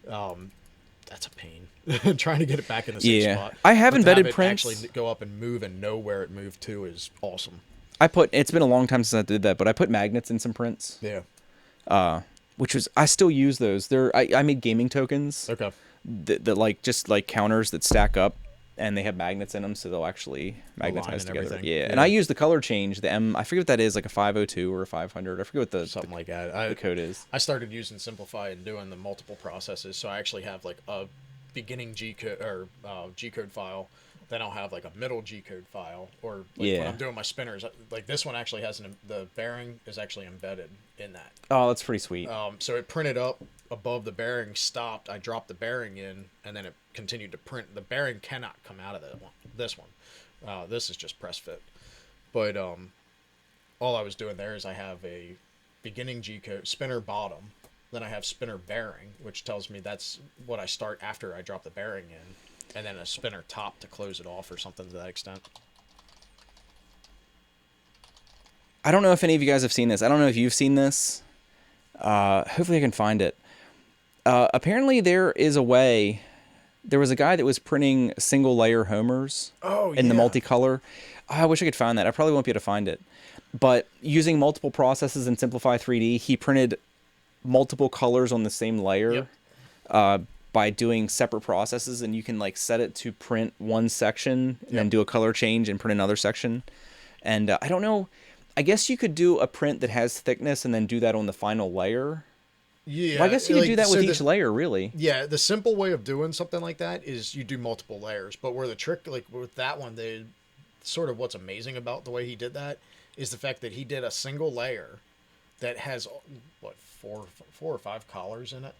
That's a pain. Trying to get it back in the same spot. I have embedded prints. Actually go up and move and know where it moved to is awesome. It's been a long time since I did that, but I put magnets in some prints. Yeah. which was I still use those. I made gaming tokens Okay. that like just like counters that stack up, and they have magnets in them, so they'll actually magnetize and together. everything. Yeah. Yeah. And I use the color change, the I forget what that is, like a 502 or a 500. I forget what Something like that. the code is. I started using Simplify and doing the multiple processes, so I actually have like a beginning G code or G code file. Then I'll have like a middle G code file, or like when I'm doing my spinners, like this one actually has the bearing is actually embedded in that. Oh, that's pretty sweet. So it printed up above the bearing, stopped. I dropped the bearing in, and then it continued to print. The bearing cannot come out of that one. This one, this is just press fit. But all I was doing there is I have a beginning G code spinner bottom, then I have spinner bearing, which tells me that's what I start after I drop the bearing in. And then a spinner top to close it off or something to that extent. I don't know if any of you guys have seen this. I don't know if you've seen this. Hopefully I can find it. Apparently there is a way. There was a guy that was printing single layer homers in the multicolor. I wish I could find that. I probably won't be able to find it. But using multiple processes in Simplify 3D, he printed multiple colors on the same layer. Yep. By doing separate processes, and you can like set it to print one section and then do a color change and print another section. And I don't know, I guess you could do a print that has thickness and then do that on the final layer. Yeah, well, I guess you could do that with each layer, really. Yeah, the simple way of doing something like that is you do multiple layers. But where the trick, like with that one, they sort of what's amazing about the way he did that is the fact that he did a single layer that has what four or five collars in it.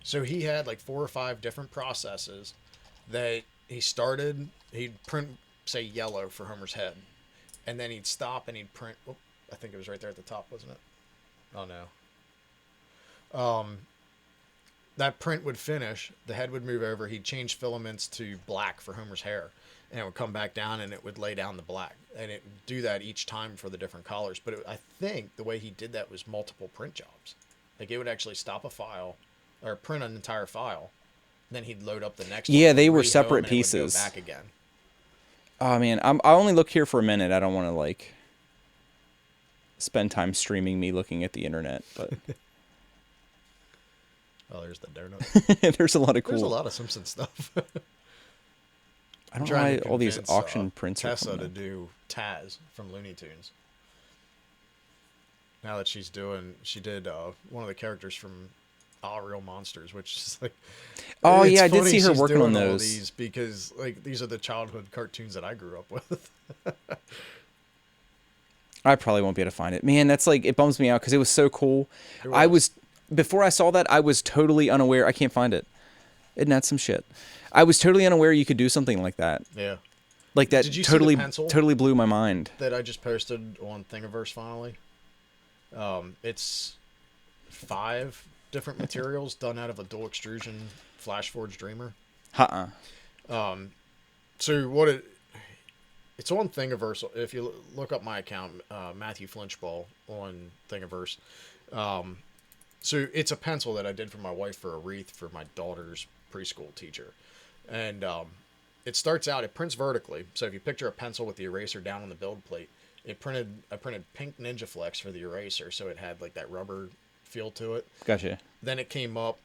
So he had like 4 or 5 different processes that he started. He'd print, say, yellow for Homer's head. And then he'd stop and he'd print. Oh, I think it was right there at the top, wasn't it? Oh, no. That print would finish. The head would move over. He'd change filaments to black for Homer's hair. And it would come back down and it would lay down the black. And it would do that each time for the different colors. But I think the way he did that was multiple print jobs. Like it would actually stop a file. Or print an entire file, then he'd load up the next one. Yeah, they were separate pieces. Back again. Oh man, I only look here for a minute. I don't want to like spend time streaming me looking at the internet, but oh, there's the donut. There's a lot of cool. There's a lot of Simpson stuff. I don't know why all these auction prints are Tessa to do Taz from Looney Tunes. Now that she did one of the characters from Real Monsters, which is like, oh yeah, I did see her working on those. These because like these are the childhood cartoons that I grew up with. I probably won't be able to find it, man. That's like it bums me out because it was so cool. I was before I saw that I was totally unaware. I can't find it. Isn't that some shit? I was totally unaware you could do something like that. Yeah, like that. Did you totally see the pencil totally blew my mind. That I just posted on Thingiverse finally. It's 5 different materials done out of a dual extrusion flash forged dreamer. So it's on Thingiverse. If you look up my account, Matthew Flinchball on Thingiverse. So it's a pencil that I did for my wife for a wreath for my daughter's preschool teacher. And it starts out, it prints vertically. So if you picture a pencil with the eraser down on the build plate, I printed pink Ninja Flex for the eraser, so it had like that rubber feel to it. Gotcha. Then it came up.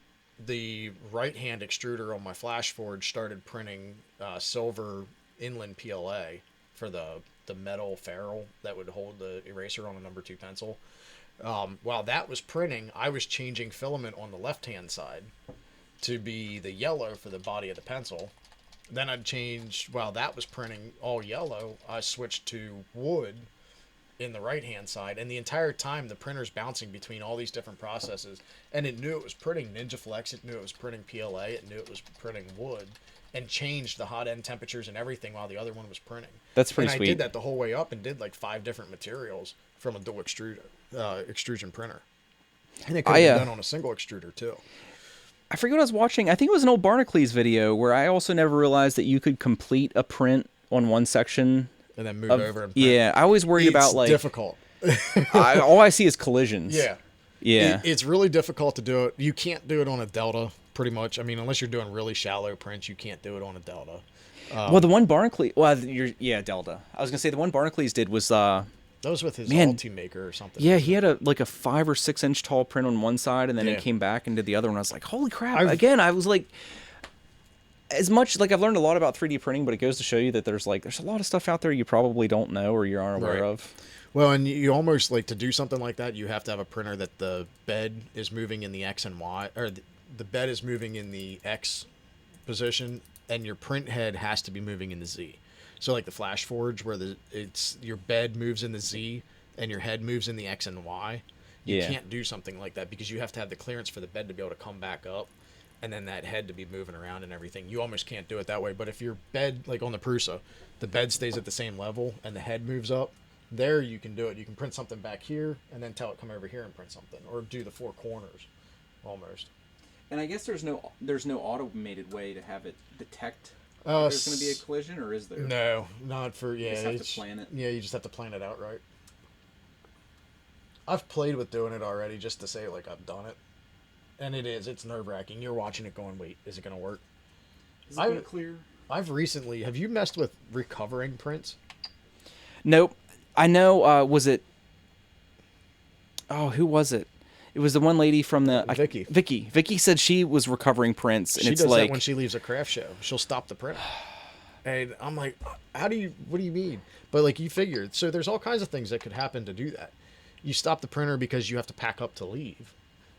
The right hand extruder on my Flash Forge started printing silver inland PLA for the metal ferrule that would hold the eraser on a number 2 pencil. While that was printing, I was changing filament on the left hand side to be the yellow for the body of the pencil. Then I'd change, while that was printing all yellow, I switched to wood in the right hand side, and the entire time the printer's bouncing between all these different processes, and it knew it was printing Ninja Flex, it knew it was printing PLA, it knew it was printing wood, and changed the hot end temperatures and everything while the other one was printing. That's pretty sweet. And I did that the whole way up and did like 5 different materials from a dual extrusion printer. And it could be done on a single extruder too. I forget what I was watching. I think it was an old Barnacles video where I also never realized that you could complete a print on one section and then move over and print. Yeah, I always worried about like difficult. All I see is collisions. Yeah. It's really difficult to do it. You can't do it on a Delta, pretty much. I mean, unless you're doing really shallow prints, you can't do it on a Delta. Well, the one Barnacles, Delta. I was gonna say the one Barnacles did was That was with his Man, Ultimaker or something. yeah, he had a 5 or 6 inch tall print on one side, and then Yeah. it came back and did the other one. I was like, holy crap! Again, I was like, as much like I've learned a lot about 3D printing, but it goes to show you that there's a lot of stuff out there you probably don't know or you aren't aware Right. of. Well, and you almost like to do something like that, you have to have a printer that the bed is moving in the X and Y, or the bed is moving in the X position, and your print head has to be moving in the Z. So like the Flash Forge, where it's your bed moves in the Z and your head moves in the X and Y. You can't do something like that because you have to have the clearance for the bed to be able to come back up, and then that head to be moving around and everything. You almost can't do it that way. But if your bed, like on the Prusa, the bed stays at the same level and the head moves up, there you can do it. You can print something back here and then tell it come over here and print something, or do the 4 corners, almost. And I guess there's no automated way to have it detect if Uh, there's going to be a collision, or is there? No, not for You just have to plan it. Yeah, you just have to plan it out right. I've played with doing it already just to say like I've done it, and it's nerve wracking. You're watching it going, wait, is it gonna work? Is it going to clear? Have you messed with recovering prints? Nope. I know. Was it? Oh, who was it? It was the one lady from the Vicky. Vicky said she was recovering prints, and She it's does like that when she leaves a craft show. She'll stop the print. And I'm like, what do you mean? But like you figured, so there's all kinds of things that could happen to do that. You stop the printer because you have to pack up to leave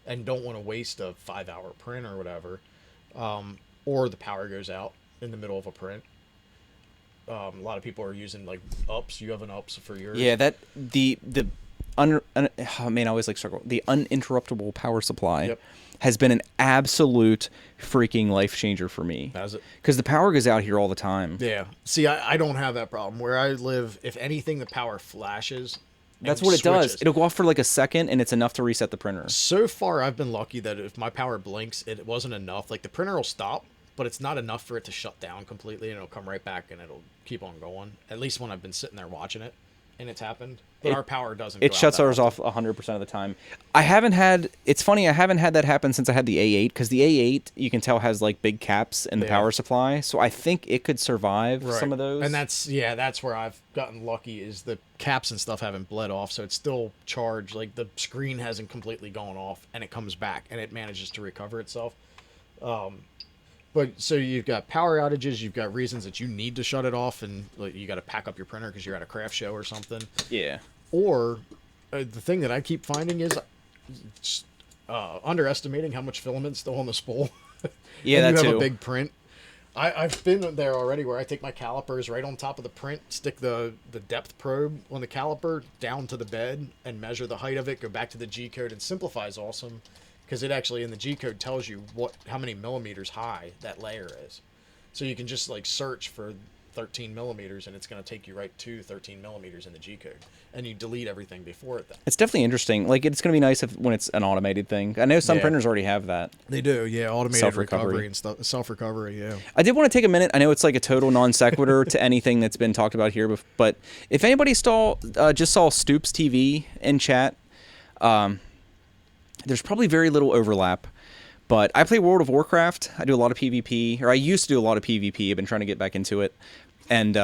and don't want to waste a 5-hour print or whatever. Or the power goes out in the middle of a print. A lot of people are using like UPS. You have an UPS for yours. yeah, that oh man, I always like struggle. The uninterruptible power supply Yep. has been an absolute freaking life changer for me. Has it? Because the power goes out here all the time. Yeah. See, I don't have that problem. Where I live, if anything, the power flashes. That's and what it does. switches. It'll go off for like a second, and it's enough to reset the printer. So far, I've been lucky that if my power blinks, it wasn't enough. Like the printer will stop, but it's not enough for it to shut down completely, and it'll come right back and it'll keep on going. At least when I've been sitting there watching it, and it's happened. But our power doesn't. It go shuts out that ours often. off 100% of the time. It's funny, I haven't had that happen since I had the A8, because the A8, you can tell, has like big caps in the Yeah. power supply. So I think it could survive Right. some of those. And that's where I've gotten lucky, is the caps and stuff haven't bled off, so it's still charged. Like the screen hasn't completely gone off, and it comes back and it manages to recover itself. But so you've got power outages, you've got reasons that you need to shut it off, and like, you got to pack up your printer because you're at a craft show or something. Yeah. Or the thing that I keep finding is underestimating how much filament's still on the spool. Yeah, and that you have too. a big print. I've been there already, where I take my calipers right on top of the print, stick the depth probe on the caliper down to the bed, and measure the height of it, go back to the G code, and Simplify is awesome because it actually in the G code tells you how many millimeters high that layer is. So you can just like search for 13 millimeters, and it's going to take you right to 13 millimeters in the G code, and you delete everything before it then. It's definitely interesting. Like, it's going to be nice when it's an automated thing. I know some Yeah. printers already have that. They do, yeah. Automated Self-recovery. recovery and stuff. Self-recovery, yeah. I did want to take a minute. I know it's like a total non sequitur to anything that's been talked about here, but if anybody just saw Stoops TV in chat, there's probably very little overlap. But I play World of Warcraft. I do a lot of PvP, or I used to do a lot of PvP. I've been trying to get back into it. And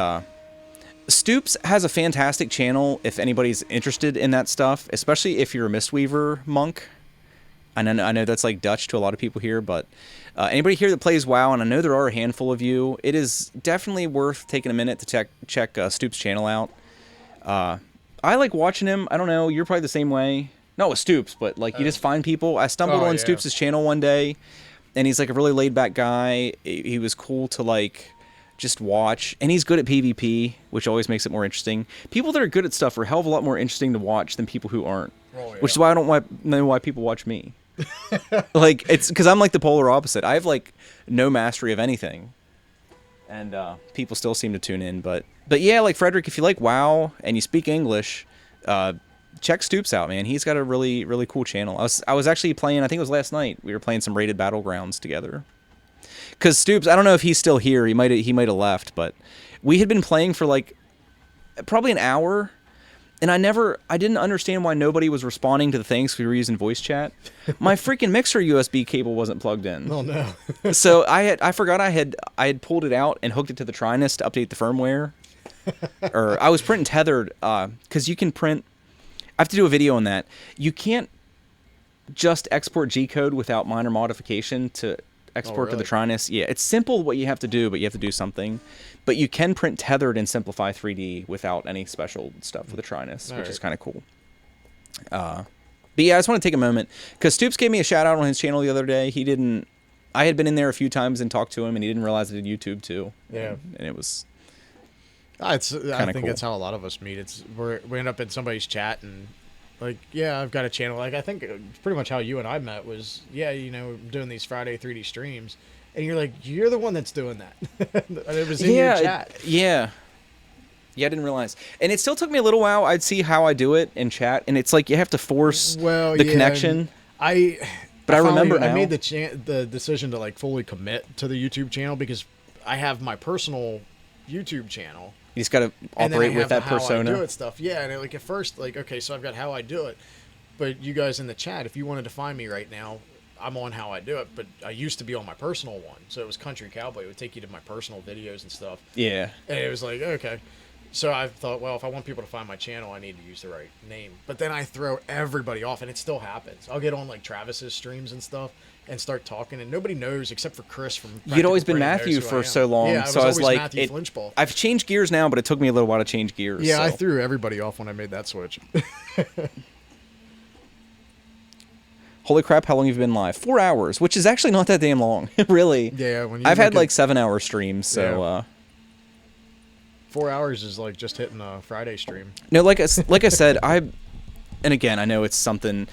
Stoops has a fantastic channel if anybody's interested in that stuff, especially if you're a Mistweaver monk. I know that's like Dutch to a lot of people here, but anybody here that plays WoW, and I know there are a handful of you, it is definitely worth taking a minute to check Stoops' channel out. I like watching him. I don't know, you're probably the same way. Not with Stoops, but like you just find people. I stumbled on yeah. Stoops' channel one day, and he's like a really laid back guy. He was cool to like just watch, and he's good at PvP, which always makes it more interesting. People that are good at stuff are a hell of a lot more interesting to watch than people who aren't. Oh, yeah. Which is why I don't know why people watch me. Like, it's because I'm like the polar opposite. I have like no mastery of anything, and people still seem to tune in. But yeah, like Frederick, if you like WoW and you speak English, check Stoops out, man. He's got a really, really cool channel. I was actually playing, I think it was last night, we were playing some rated Battlegrounds together. Because Stoops, I don't know if he's still here. He might have left, but we had been playing for like probably an hour, and I didn't understand why nobody was responding to the things, 'cause we were using voice chat. My freaking mixer USB cable wasn't plugged in. Oh no. So I forgot I had pulled it out and hooked it to the Trinus to update the firmware. or I was printing tethered, because you can print. I have to do a video on that. You can't just export G-code without minor modification to export to the Trinus. Yeah, it's simple what you have to do, but you have to do something. But you can print tethered and simplify 3D without any special stuff with the Trinus, which is kind of cool. But yeah, I just want to take a moment because Stoops gave me a shout out on his channel the other day. He didn't. I had been in there a few times and talked to him, and he didn't realize I did YouTube too. Yeah, and it was. I think cool. that's how a lot of us meet. We end up in somebody's chat and like, yeah, I've got a channel. Like, I think pretty much how you and I met was, yeah, you know, doing these Friday 3D streams, and you're like, you're the one that's doing that. And it was in your chat. Yeah, I didn't realize, and it still took me a little while. I'd see how I do it in chat, and it's like you have to force the connection. But I remember now. I made the decision to like fully commit to the YouTube channel because I have my personal YouTube channel. You just got to operate with that persona. How I do it stuff. Yeah, and like at first, like, okay, so I've got how I do it. But you guys in the chat, if you wanted to find me right now, I'm on how I do it. But I used to be on my personal one. So it was Country Cowboy. It would take you to my personal videos and stuff. Yeah. And it was like, okay. So I thought, well, if I want people to find my channel, I need to use the right name. But then I throw everybody off, and it still happens. I'll get on like Travis's streams and stuff and start talking, and nobody knows except for Chris from Practical You'd always been Brain Matthew for so long, yeah, so I was like, Matthew Flinchball. I've changed gears now, but it took me a little while to change gears. Yeah, so. I threw everybody off when I made that switch. Holy crap, how long have you been live? 4 hours, which is actually not that damn long, really. Yeah, when I've had like 7-hour streams, so... Yeah. 4 hours is like just hitting a Friday stream. No, like I said, and again, I know it's something...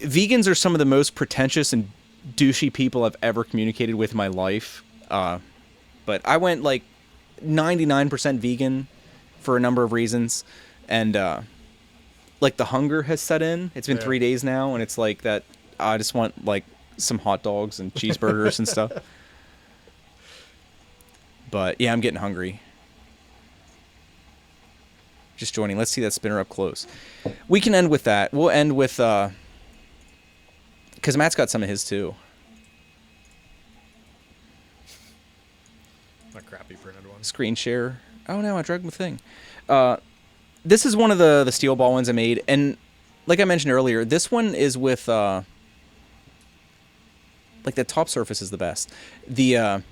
Vegans are some of the most pretentious and douchey people I've ever communicated with in my life. But I went like 99% vegan for a number of reasons. And like the hunger has set in. It's been 3 days now, and it's like that I just want like some hot dogs and cheeseburgers and stuff. But yeah, I'm getting hungry. Just joining. Let's see that spinner up close. We can end with that. We'll end with... because Matt's got some of his too. A crappy printed one. Screen share. Oh no, I dragged the thing. This is one of the steel ball ones I made, and like I mentioned earlier, this one is with like the top surface is the best. The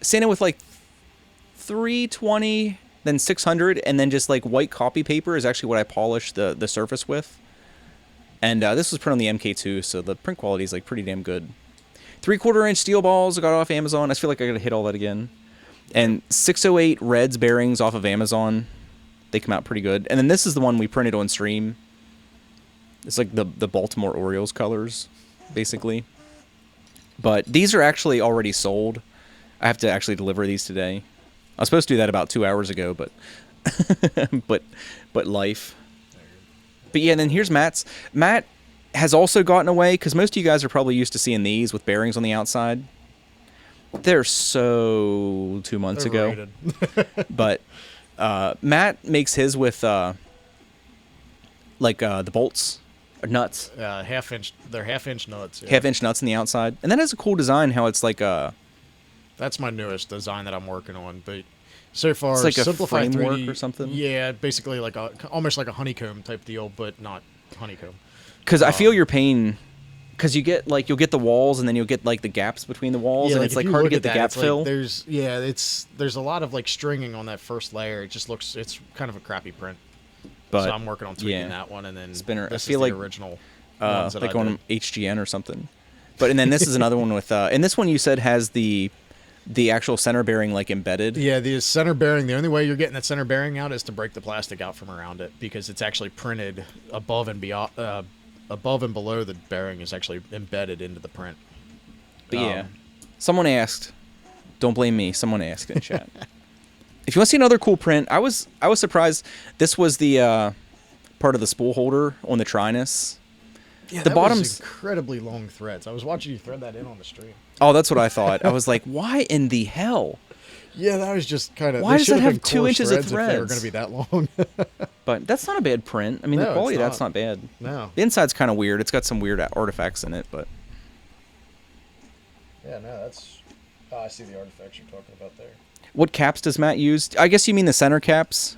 sanded with like 320, then 600, and then just like white copy paper is actually what I polished the surface with. And this was printed on the MK2, so the print quality is like pretty damn good. 3/4 inch steel balls I got off Amazon. I feel like I gotta hit all that again. And 608 Reds bearings off of Amazon. They come out pretty good. And then this is the one we printed on stream. It's like the Baltimore Orioles colors, basically. But these are actually already sold. I have to actually deliver these today. I was supposed to do that about 2 hours ago, but but life. But yeah, and then here's Matt's. Matt has also gotten away, because most of you guys are probably used to seeing these with bearings on the outside. They're so 2 months ago. But Matt makes his with like the bolts or nuts. Half-inch. They're half-inch nuts. Yeah. Half-inch nuts on the outside. And that has a cool design, how it's like That's my newest design that I'm working on, but so far, it's like simplified a framework 3D, or something. Yeah, basically like almost like a honeycomb type deal, but not honeycomb. Because I feel your pain. Because you get like you'll get the walls, and then you'll get like the gaps between the walls, and like, it's like hard to get the gap fill. Like, there's a lot of like stringing on that first layer. It just looks, it's kind of a crappy print. But so I'm working on tweaking that one, and then spinner. This I feel is like the original ones that like I on HGN or something. But and then this is another one with and this one you said has the actual center bearing like embedded. Yeah, the center bearing. The only way you're getting that center bearing out is to break the plastic out from around it, because it's actually printed above and beyond. Above and below the bearing is actually embedded into the print. But yeah, someone asked. Don't blame me. Someone asked in chat. If you want to see another cool print, I was surprised. This was the part of the spool holder on the Trinus. Yeah, the bottom's was incredibly long threads. I was watching you thread that in on the stream. Oh, that's what I thought. I was like, why in the hell? Yeah, that was just kind of... Why does it have 2 inches of threads? If they were going to be that long. But that's not a bad print. I mean, the quality, that's not bad. No. The inside's kind of weird. It's got some weird artifacts in it, but... Yeah, no, that's... Oh, I see the artifacts you're talking about there. What caps does Matt use? I guess you mean the center caps.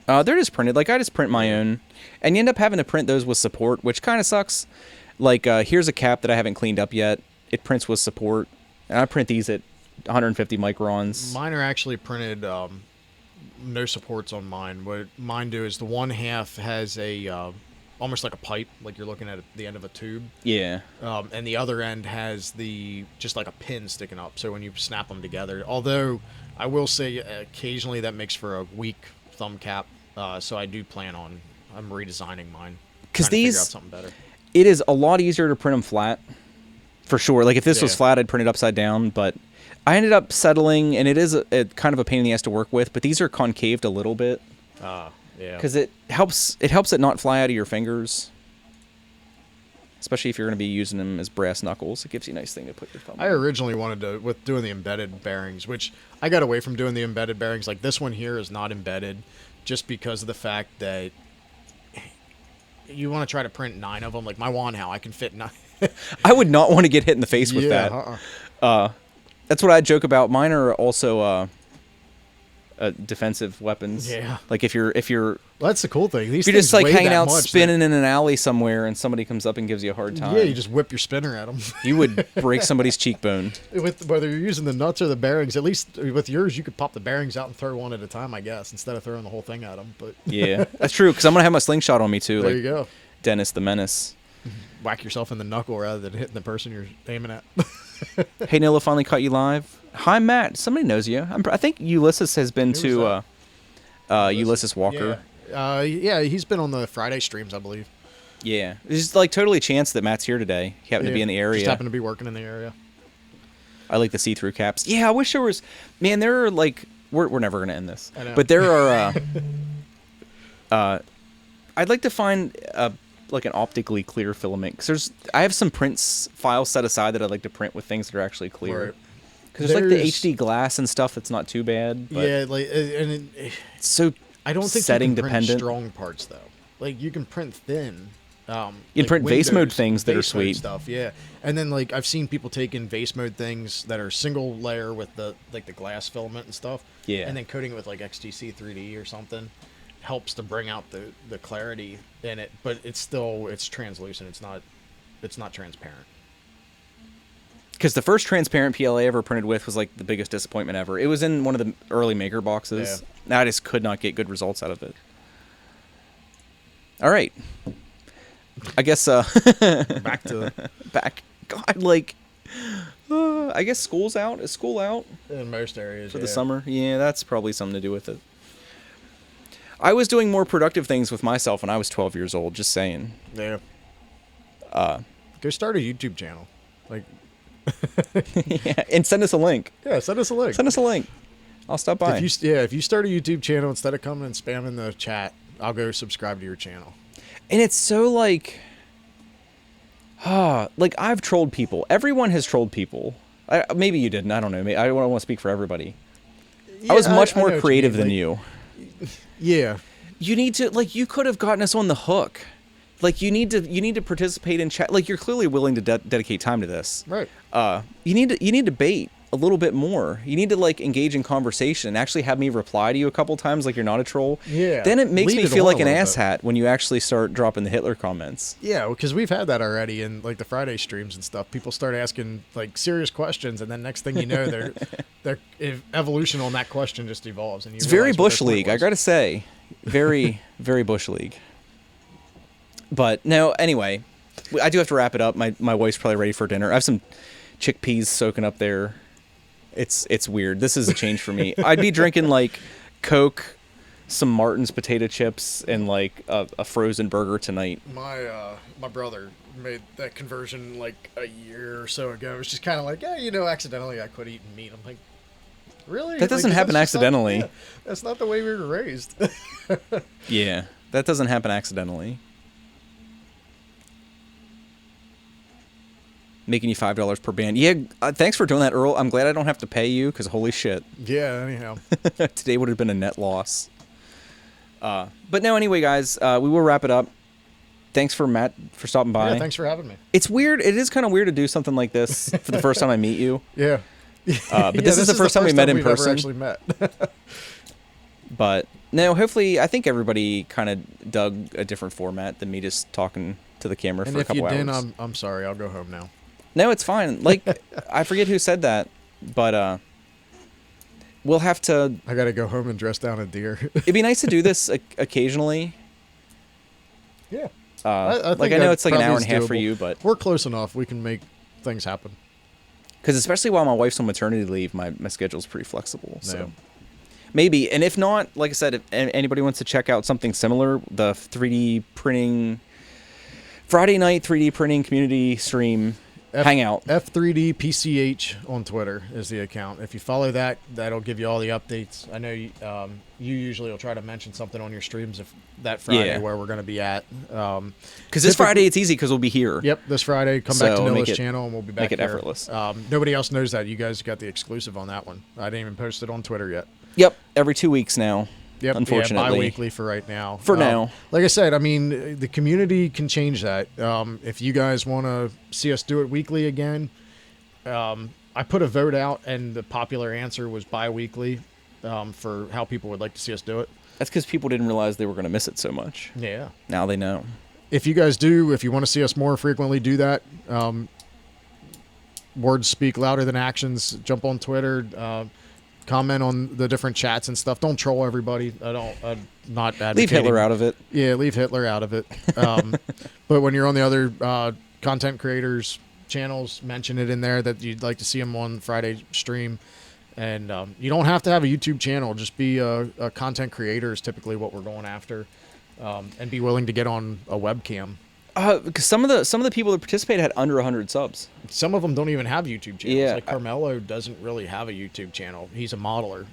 They're just printed. Like, I just print my own. And you end up having to print those with support, which kind of sucks. Like, here's a cap that I haven't cleaned up yet. It prints with support. And I print these at 150 microns. Mine are actually printed, no supports on mine. What mine do is the one half has a, almost like a pipe, like you're looking at the end of a tube. Yeah. And the other end has just like a pin sticking up. So when you snap them together, although I will say occasionally that makes for a weak thumb cap. So I do plan on, I'm redesigning mine. Because figure out these, something better. it is a lot easier to print them flat. For sure. Like, if this was flat, I'd print it upside down. But I ended up settling, and it is a kind of a pain in the ass to work with. But these are concaved a little bit. Yeah. Because it helps it not fly out of your fingers. Especially if you're going to be using them as brass knuckles. It gives you a nice thing to put your thumb I on. originally wanted to, with doing the embedded bearings, which I got away from doing the embedded bearings. Like, this one here is not embedded just because of the fact that you want to try to print 9 of them. Like, my Wanhao, I can fit 9. I would not want to get hit in the face with that. That's what I joke about. Mine are also defensive weapons. Yeah. Like, if you're Well, that's the cool thing. These you're things just like weigh hanging that out much spinning in an alley somewhere and somebody comes up and gives you a hard that, time. yeah, you just whip your spinner at them. You would break somebody's cheekbone. With whether you're using the nuts or the bearings, at least with yours, you could pop the bearings out and throw one at a time, I guess, instead of throwing the whole thing at them. But Yeah, that's true, because I'm going to have my slingshot on me too. there Like you go. Dennis the Menace. Whack yourself in the knuckle rather than hitting the person you're aiming at. Hey, Nilla, finally caught you live. Hi, Matt. Somebody knows you. I think Ulysses has been Who was to Ulysses Walker. Yeah, he's been on the Friday streams, I believe. Yeah. It's just like totally chance that Matt's here today. He happened to be in the area. Just happened to be working in the area. I like the see-through caps. Yeah, I wish there was... Man, there are like... We're never going to end this. I know. But there are... I'd like to find like an optically clear filament. Because I have some files set aside that I'd like to print with things that are actually clear. Right. Because there's like the HD glass and stuff that's not too bad. But Yeah, like, and it's so I don't think setting you can dependent. print strong parts though. Like, you can print thin. You can like print vase mode windows, things that are vase mode sweet. stuff. Yeah, and then like I've seen people taking vase mode things that are single layer with the glass filament and stuff. Yeah. And then coating it with like XTC 3D or something helps to bring out the clarity in it, but it's translucent. It's not transparent. Because the first transparent PLA I ever printed with was like the biggest disappointment ever. It was in one of the early maker boxes. I just could not get good results out of it. All right. I guess Back to God, like I guess school's out. Is school out in most areas for the summer? Yeah, that's probably something to do with it. I was doing more productive things with myself when I was 12 years old, just saying. Yeah. Go start a YouTube channel. Like, Yeah, and send us a link. yeah, send us a link. Send us a link. I'll stop by. If you start a YouTube channel, instead of coming and spamming the chat, I'll go subscribe to your channel. And it's so like I've trolled people. Everyone has trolled people. Maybe you didn't. I don't know. I don't want to speak for everybody. I was much more creative than you. Yeah. You need to you could have gotten us on the hook. Like, you need to participate in chat. Like, you're clearly willing to dedicate time to this. Right. You need to bait a little bit more. You need to engage in conversation and actually have me reply to you a couple times like you're not a troll. Yeah. Then it makes Lead me it feel on like a an little asshat when you actually start dropping the Hitler comments. Yeah, because we've had that already in like the Friday streams and stuff. People start asking like serious questions, and then next thing you know, their evolution on that question just evolves. And It's very Bush League, I gotta say. Very, very Bush League. But no, anyway, I do have to wrap it up. My wife's probably ready for dinner. I have some chickpeas soaking up there. It's weird. This is a change for me. I'd be drinking Coke, some Martin's potato chips, and a frozen burger tonight. My brother made that conversion like a year or so ago. It was just kind of like, accidentally I quit eating meat. I'm like, really? That doesn't happen accidentally. That's not the way we were raised. Yeah, that doesn't happen accidentally. Making you $5 per band. Yeah, thanks for doing that, Earl. I'm glad I don't have to pay you, because holy shit. Yeah, anyhow. Today would have been a net loss. But no, anyway, guys, we will wrap it up. Thanks for Matt for stopping by. Yeah, thanks for having me. It's weird. It is kind of weird to do something like this for the first time I meet you. Yeah. But this is the first time we met in we've ever person. actually met. But no, hopefully, I think everybody kind of dug a different format than me just talking to the camera for a couple hours. And if you didn't, I'm sorry. I'll go home now. No, it's fine. Like, I forget who said that, but we'll have to. I gotta go home and dress down a deer. It'd be nice to do this occasionally. Yeah. I know it's like an hour and a half for you, but we're close enough. We can make things happen. Because especially while my wife's on maternity leave, my schedule's pretty flexible. So. Yeah. Maybe. And if not, like I said, if anybody wants to check out something similar, the 3D printing, Friday night 3D printing community stream, Hangout. F3D PCH on Twitter is the account. If you follow that, that'll give you all the updates. I know you usually will try to mention something on your streams if that Friday where we're going to be at. Because this Friday it's easy because we'll be here. Yep, this Friday. Come back to Nilla's channel and we'll be back Make it here. effortless. Nobody else knows that. You guys got the exclusive on that one. I didn't even post it on Twitter yet. Yep, every 2 weeks now. Yep, unfortunately. Yeah, bi-weekly for right now. For now. Like I said, I mean, the community can change that. If you guys want to see us do it weekly again, I put a vote out, and the popular answer was bi-weekly for how people would like to see us do it. That's because people didn't realize they were going to miss it so much. Yeah. Now they know. If you guys do, if you want to see us more frequently do that, words speak louder than actions. Jump on Twitter. Comment on the different chats and stuff. Don't troll everybody. I'm not advocating. Leave Hitler out of it. Yeah, leave Hitler out of it. But when you're on the other content creators' channels, mention it in there that you'd like to see them on Friday stream. And you don't have to have a YouTube channel. Just be a content creator is typically what we're going after, and be willing to get on a webcam. Because some of the people that participated had under 100 subs. Some of them don't even have YouTube channels. Yeah, like Carmelo doesn't really have a YouTube channel. He's a modeler.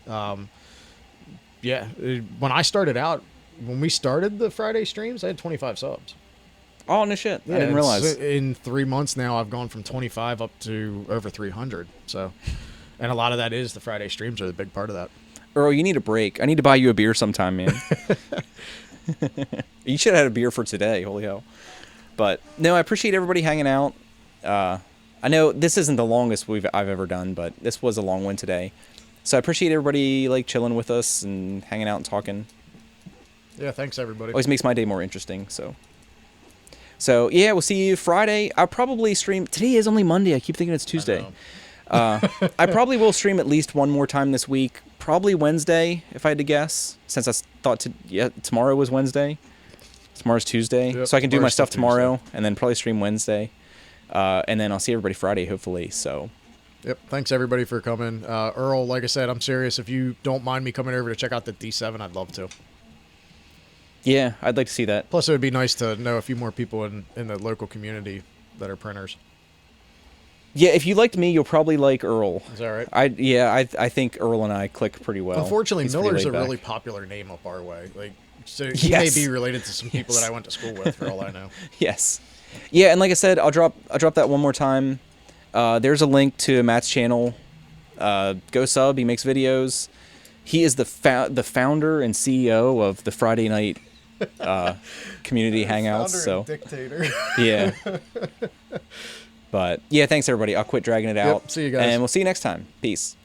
When I started out, when we started the Friday streams, I had 25 subs. Oh, no shit. Yeah, I didn't realize. In 3 months now, I've gone from 25 up to over 300. So, and a lot of that is the Friday streams are the big part of that. Earl, you need a break. I need to buy you a beer sometime, man. You should have had a beer for today. Holy hell. But no, I appreciate everybody hanging out. I know this isn't the longest I've ever done, but this was a long one today. So I appreciate everybody like chilling with us and hanging out and talking. Yeah, thanks everybody. Always makes my day more interesting. So yeah, we'll see you Friday. I'll probably stream. Today is only Monday. I keep thinking it's Tuesday. I probably will stream at least one more time this week. Probably Wednesday, if I had to guess, since I thought tomorrow was Wednesday. Tomorrow's Tuesday, yep, so I can do my stuff tomorrow, Tuesday. and then probably stream Wednesday, and then I'll see everybody Friday, hopefully. So, yep. Thanks everybody for coming. Earl, like I said, I'm serious. If you don't mind me coming over to check out the D7, I'd love to. Yeah, I'd like to see that. Plus, it would be nice to know a few more people in the local community that are printers. Yeah, if you liked me, you'll probably like Earl. Is that right? I think Earl and I click pretty well. Unfortunately, He's Miller's a pretty laid really back. popular name up our way. So he may be related to some people that I went to school with, for all I know. Yes. Yeah, and like I said, I'll drop that one more time. There's a link to Matt's channel. Go sub. He makes videos. He is the founder and CEO of the Friday night community hangouts. So dictator. Yeah. But yeah, thanks everybody. I'll quit dragging it out. Yep, see you guys. And we'll see you next time. Peace.